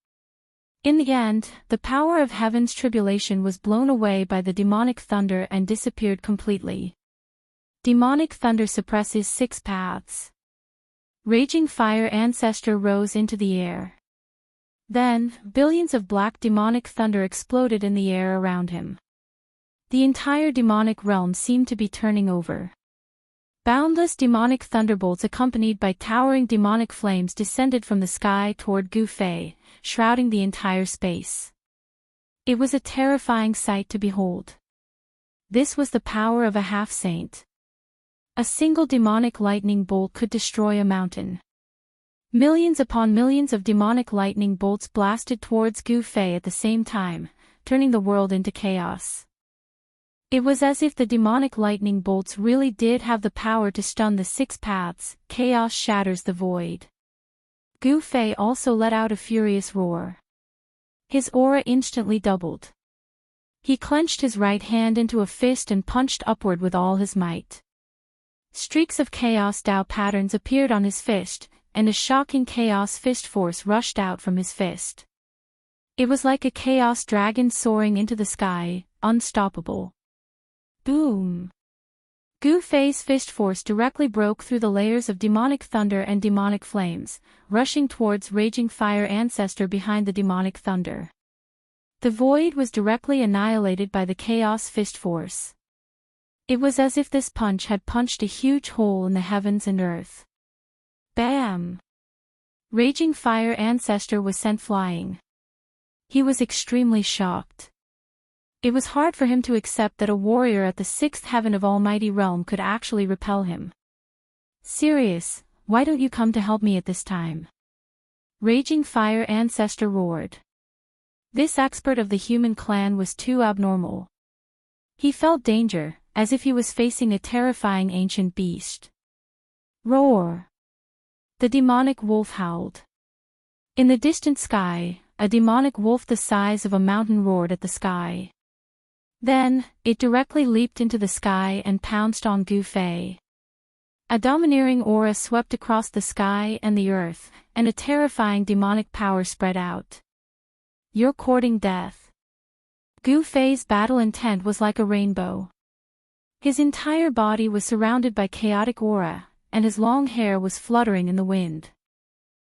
In the end, the power of heaven's tribulation was blown away by the demonic thunder and disappeared completely. Demonic thunder suppresses 6 paths. Raging Fire Ancestor rose into the air. Then, billions of black demonic thunder exploded in the air around him. The entire demonic realm seemed to be turning over. Boundless demonic thunderbolts accompanied by towering demonic flames descended from the sky toward Gu Fei, shrouding the entire space. It was a terrifying sight to behold. This was the power of a half-saint. A single demonic lightning bolt could destroy a mountain. Millions upon millions of demonic lightning bolts blasted towards Gu Fei at the same time, turning the world into chaos. It was as if the demonic lightning bolts really did have the power to stun the 6 paths. Chaos shatters the void. Gu Fei also let out a furious roar. His aura instantly doubled. He clenched his right hand into a fist and punched upward with all his might. Streaks of chaos Tao patterns appeared on his fist, and a shocking chaos fist force rushed out from his fist. It was like a chaos dragon soaring into the sky, unstoppable. Boom! Gu Fei's fist force directly broke through the layers of demonic thunder and demonic flames, rushing towards Raging Fire Ancestor behind the demonic thunder. The void was directly annihilated by the chaos fist force. It was as if this punch had punched a huge hole in the heavens and earth. Bam! Raging Fire Ancestor was sent flying. He was extremely shocked. It was hard for him to accept that a warrior at the 6th heaven of Almighty Realm could actually repel him. Sirius, why don't you come to help me at this time? Raging Fire Ancestor roared. This expert of the human clan was too abnormal. He felt danger, as if he was facing a terrifying ancient beast. Roar! The demonic wolf howled. In the distant sky, a demonic wolf the size of a mountain roared at the sky. Then, it directly leaped into the sky and pounced on Gu Fei. A domineering aura swept across the sky and the earth, and a terrifying demonic power spread out. "You're courting death." Gu Fei's battle intent was like a rainbow. His entire body was surrounded by chaotic aura, and his long hair was fluttering in the wind.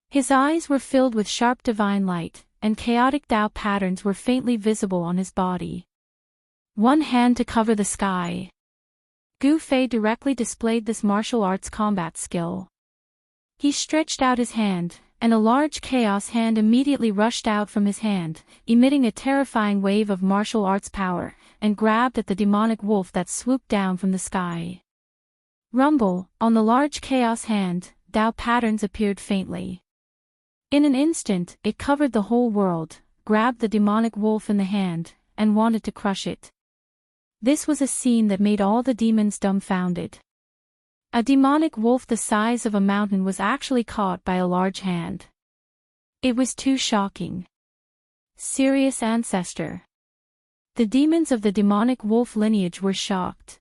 His eyes were filled with sharp divine light, and chaotic Tao patterns were faintly visible on his body. One hand to cover the sky. Gu Fei directly displayed this martial arts combat skill. He stretched out his hand, and a large chaos hand immediately rushed out from his hand, emitting a terrifying wave of martial arts power, and grabbed at the demonic wolf that swooped down from the sky. Rumble, on the large chaos hand, Tao patterns appeared faintly. In an instant, it covered the whole world, grabbed the demonic wolf in the hand, and wanted to crush it. This was a scene that made all the demons dumbfounded. A demonic wolf the size of a mountain was actually caught by a large hand. It was too shocking. Serious ancestor. The demons of the demonic wolf lineage were shocked.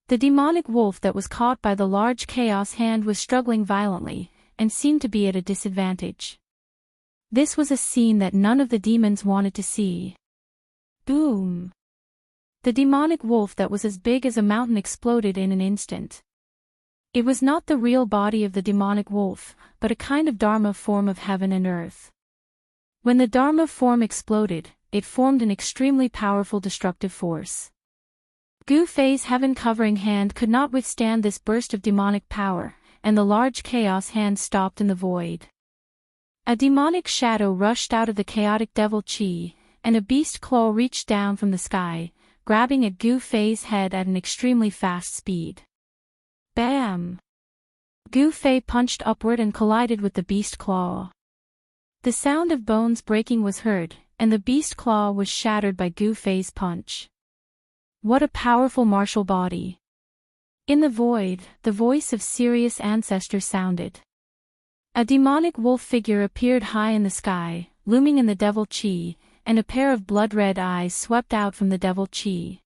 The demonic wolf that was caught by the large chaos hand was struggling violently, and seemed to be at a disadvantage. This was a scene that none of the demons wanted to see. Boom! The demonic wolf that was as big as a mountain exploded in an instant. It was not the real body of the demonic wolf, but a kind of Dharma form of heaven and earth. When the Dharma form exploded, it formed an extremely powerful destructive force. Gu Fei's heaven-covering hand could not withstand this burst of demonic power, and the large chaos hand stopped in the void. A demonic shadow rushed out of the chaotic devil chi, and a beast claw reached down from the sky, grabbing at Gu Fei's head at an extremely fast speed. Bam! Gu Fei punched upward and collided with the beast claw. The sound of bones breaking was heard, and the beast claw was shattered by Gu Fei's punch. What a powerful martial body! In the void, the voice of Sirius Ancestor sounded. A demonic wolf figure appeared high in the sky, looming in the devil chi, and a pair of blood-red eyes swept out from the devil chi.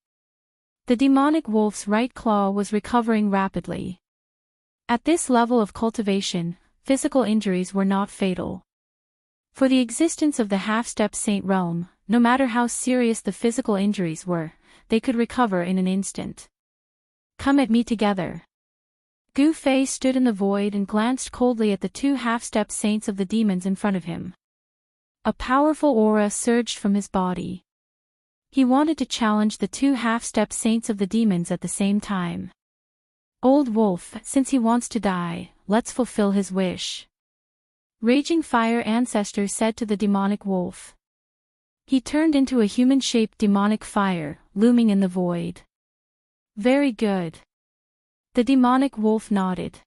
The demonic wolf's right claw was recovering rapidly. At this level of cultivation, physical injuries were not fatal. For the existence of the half-step saint realm, no matter how serious the physical injuries were, they could recover in an instant. Come at me together. Gu Fei stood in the void and glanced coldly at the two half-step saints of the demons in front of him. A powerful aura surged from his body. He wanted to challenge the two half-step saints of the demons at the same time. Old wolf, since he wants to die, let's fulfill his wish. Raging Fire Ancestor said to the demonic wolf. He turned into a human-shaped demonic fire, looming in the void. Very good. The demonic wolf nodded.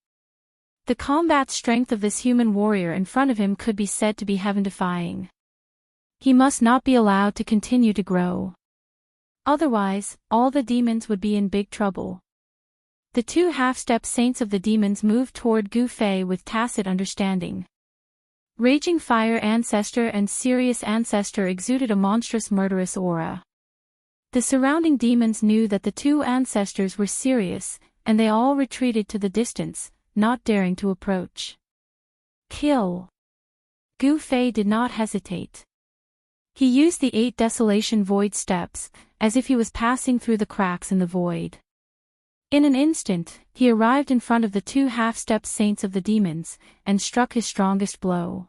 The combat strength of this human warrior in front of him could be said to be heaven-defying. He must not be allowed to continue to grow. Otherwise, all the demons would be in big trouble. The two half-step saints of the demons moved toward Gu Fei with tacit understanding. Raging Fire Ancestor and Sirius Ancestor exuded a monstrous murderous aura. The surrounding demons knew that the two ancestors were serious, and they all retreated to the distance, not daring to approach. Kill. Gu Fei did not hesitate. He used the 8 Desolation Void steps, as if he was passing through the cracks in the void. In an instant, he arrived in front of the two half-step saints of the demons, and struck his strongest blow.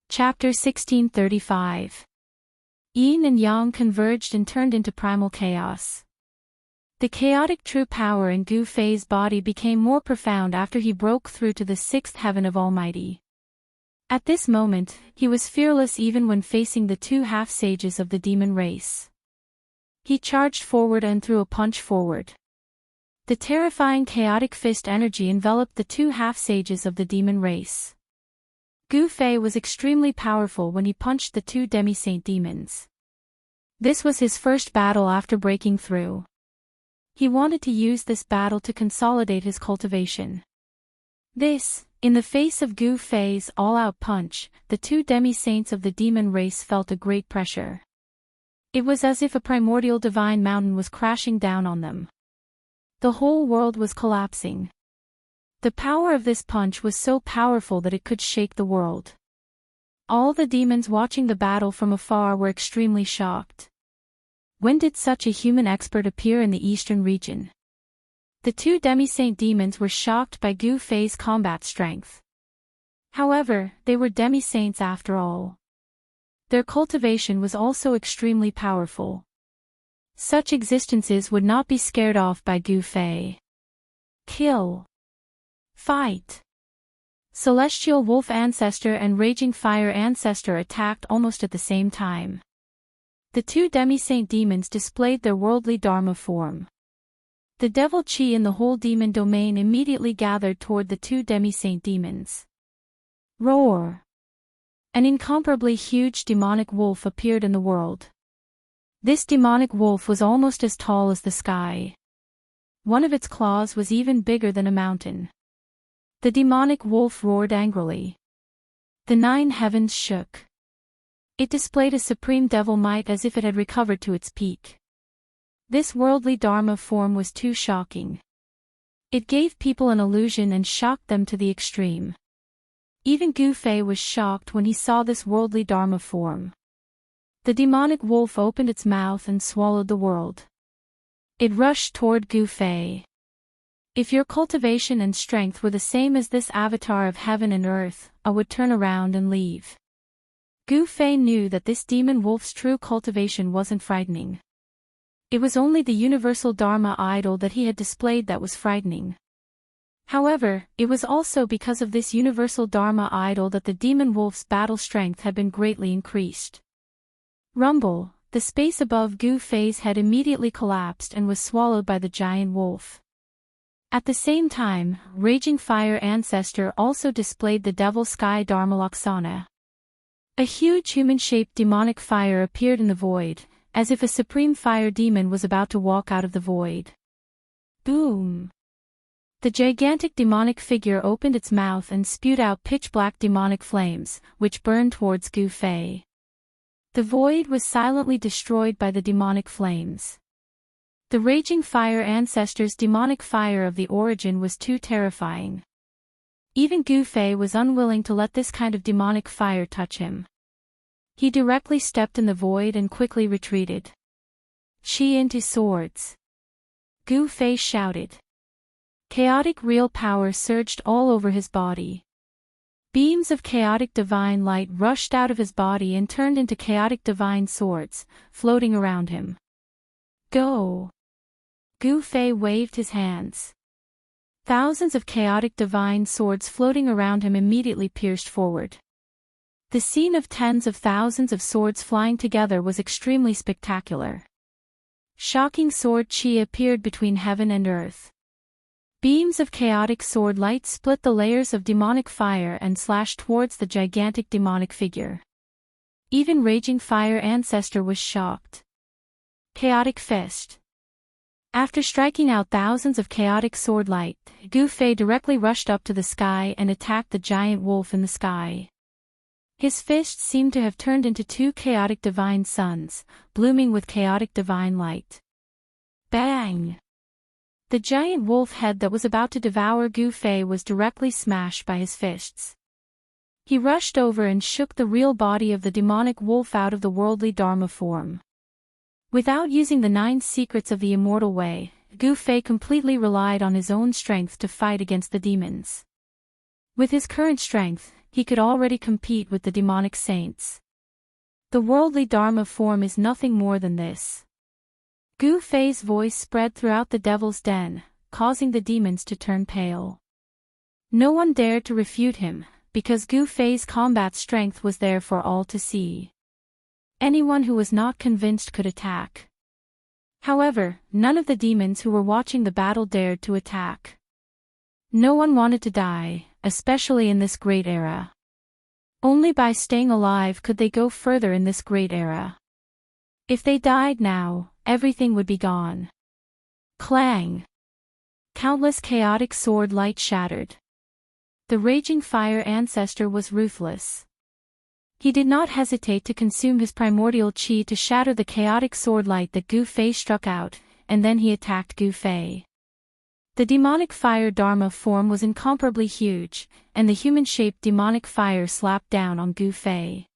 Chapter 1635. Yin and Yang converged and turned into primal chaos. The chaotic true power in Gu Fei's body became more profound after he broke through to the 6th heaven of Almighty. At this moment, he was fearless even when facing the two half-sages of the demon race. He charged forward and threw a punch forward. The terrifying chaotic fist energy enveloped the two half-sages of the demon race. Gu Fei was extremely powerful when he punched the two demi-saint demons. This was his first battle after breaking through. He wanted to use this battle to consolidate his cultivation. This, In the face of Gu Fei's all-out punch, the two demi-saints of the demon race felt a great pressure. It was as if a primordial divine mountain was crashing down on them. The whole world was collapsing. The power of this punch was so powerful that it could shake the world. All the demons watching the battle from afar were extremely shocked. When did such a human expert appear in the eastern region? The two demi-saint demons were shocked by Gu Fei's combat strength. However, they were demi-saints after all. Their cultivation was also extremely powerful. Such existences would not be scared off by Gu Fei. Kill. Fight. Celestial Wolf Ancestor and Raging Fire Ancestor attacked almost at the same time. The two demi-saint demons displayed their worldly Dharma form. The devil chi in the whole demon domain immediately gathered toward the two demi-saint demons. Roar! An incomparably huge demonic wolf appeared in the world. This demonic wolf was almost as tall as the sky. One of its claws was even bigger than a mountain. The demonic wolf roared angrily. The 9 heavens shook. It displayed a supreme devil might as if it had recovered to its peak. This worldly Dharma form was too shocking. It gave people an illusion and shocked them to the extreme. Even Gu Fei was shocked when he saw this worldly Dharma form. The demonic wolf opened its mouth and swallowed the world. It rushed toward Gu Fei. If your cultivation and strength were the same as this avatar of heaven and earth, I would turn around and leave. Gu Fei knew that this demon wolf's true cultivation wasn't frightening. It was only the universal Dharma idol that he had displayed that was frightening. However, it was also because of this universal Dharma idol that the demon wolf's battle strength had been greatly increased. Rumble, the space above Gu Fei's head immediately collapsed and was swallowed by the giant wolf. At the same time, Raging Fire Ancestor also displayed the Devil Sky Dharma Laksana. A huge human-shaped demonic fire appeared in the void, as if a supreme fire demon was about to walk out of the void. Boom! The gigantic demonic figure opened its mouth and spewed out pitch-black demonic flames, which burned towards Gu Fei. The void was silently destroyed by the demonic flames. The Raging Fire Ancestor's demonic fire of the origin was too terrifying. Even Gu Fei was unwilling to let this kind of demonic fire touch him. He directly stepped in the void and quickly retreated. Chi into swords. Gu Fei shouted. Chaotic real power surged all over his body. Beams of chaotic divine light rushed out of his body and turned into chaotic divine swords, floating around him. Go! Gu Fei waved his hands. Thousands of chaotic divine swords floating around him immediately pierced forward. The scene of tens of thousands of swords flying together was extremely spectacular. Shocking sword chi appeared between heaven and earth. Beams of chaotic sword light split the layers of demonic fire and slashed towards the gigantic demonic figure. Even Raging Fire Ancestor was shocked. Chaotic Fist. After striking out thousands of chaotic sword light, Gu Fei directly rushed up to the sky and attacked the giant wolf in the sky. His fists seemed to have turned into 2 chaotic divine suns, blooming with chaotic divine light. Bang! The giant wolf head that was about to devour Gu Fei was directly smashed by his fists. He rushed over and shook the real body of the demonic wolf out of the worldly Dharma form. Without using the 9 secrets of the immortal way, Gu Fei completely relied on his own strength to fight against the demons. With his current strength, he could already compete with the demonic saints. The worldly Dharma form is nothing more than this. Gu Fei's voice spread throughout the devil's den, causing the demons to turn pale. No one dared to refute him, because Gu Fei's combat strength was there for all to see. Anyone who was not convinced could attack. However, none of the demons who were watching the battle dared to attack. No one wanted to die, especially in this great era. Only by staying alive could they go further in this great era. If they died now, everything would be gone. Clang! Countless chaotic sword light shattered. The raging fire ancestor was ruthless. He did not hesitate to consume his primordial chi to shatter the chaotic swordlight that Gu Fei struck out, and then he attacked Gu Fei. The demonic fire Dharma form was incomparably huge, and the human-shaped demonic fire slapped down on Gu Fei.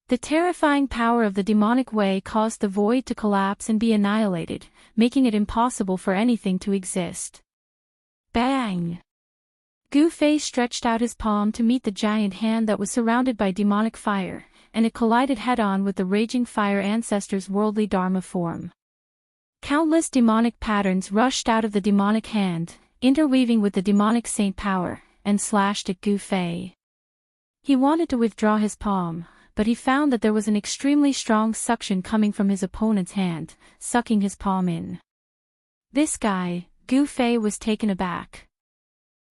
The terrifying power of the demonic way caused the void to collapse and be annihilated, making it impossible for anything to exist. Bang! Gu Fei stretched out his palm to meet the giant hand that was surrounded by demonic fire, and it collided head-on with the raging fire ancestor's worldly Dharma form. Countless demonic patterns rushed out of the demonic hand, interweaving with the demonic saint power, and slashed at Gu Fei. He wanted to withdraw his palm, but he found that there was an extremely strong suction coming from his opponent's hand, sucking his palm in. This guy, Gu Fei was taken aback.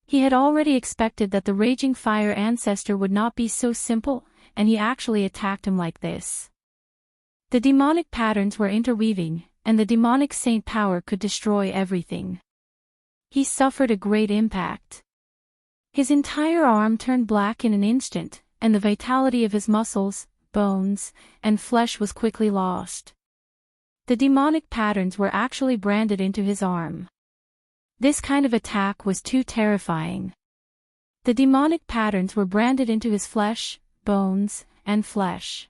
He had already expected that the raging fire ancestor would not be so simple, and he actually attacked him like this. The demonic patterns were interweaving, and the demonic saint power could destroy everything. He suffered a great impact. His entire arm turned black in an instant, and the vitality of his muscles, bones, and flesh was quickly lost. The demonic patterns were actually branded into his arm. This kind of attack was too terrifying. The demonic patterns were branded into his flesh, bones, and flesh.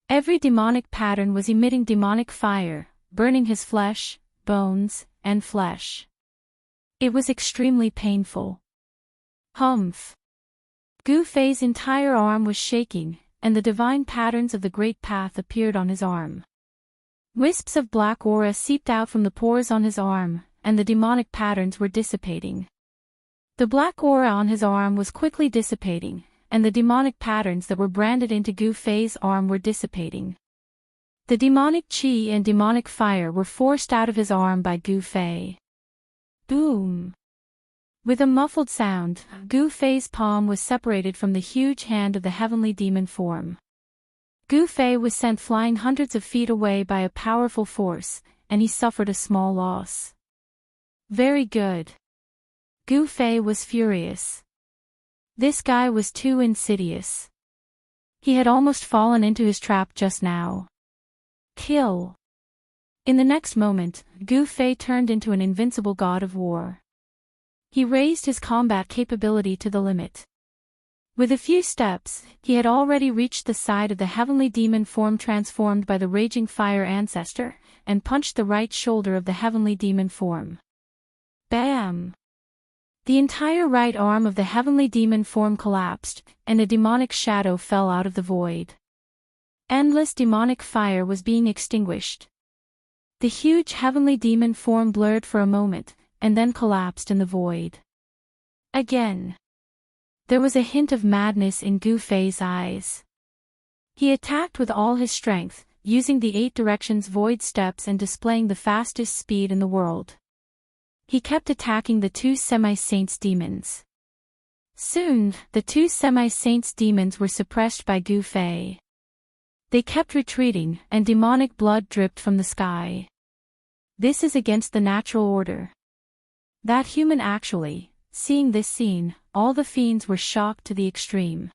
Every demonic pattern was emitting demonic fire, burning his flesh, bones, and flesh. It was extremely painful. Humph! Gu Fei's entire arm was shaking, and the divine patterns of the Great Path appeared on his arm. Wisps of black aura seeped out from the pores on his arm, and the demonic patterns were dissipating. The black aura on his arm was quickly dissipating, and the demonic patterns that were branded into Gu Fei's arm were dissipating. The demonic chi and demonic fire were forced out of his arm by Gu Fei. Boom! With a muffled sound, Gu Fei's palm was separated from the huge hand of the heavenly demon form. Gu Fei was sent flying hundreds of feet away by a powerful force, and he suffered a small loss. Very good. Gu Fei was furious. This guy was too insidious. He had almost fallen into his trap just now. Kill. In the next moment, Gu Fei turned into an invincible god of war. He raised his combat capability to the limit. With a few steps, he had already reached the side of the heavenly demon form transformed by the raging fire ancestor, and punched the right shoulder of the heavenly demon form. Bam! The entire right arm of the heavenly demon form collapsed, and a demonic shadow fell out of the void. Endless demonic fire was being extinguished. The huge heavenly demon form blurred for a moment, and then collapsed in the void. Again. There was a hint of madness in Gu Fei's eyes. He attacked with all his strength, using the 8 directions void steps and displaying the fastest speed in the world. He kept attacking the 2 semi-saints demons. Soon, the 2 semi-saints demons were suppressed by Gu Fei. They kept retreating, and demonic blood dripped from the sky. This is against the natural order. That human actually, seeing this scene, all the fiends were shocked to the extreme.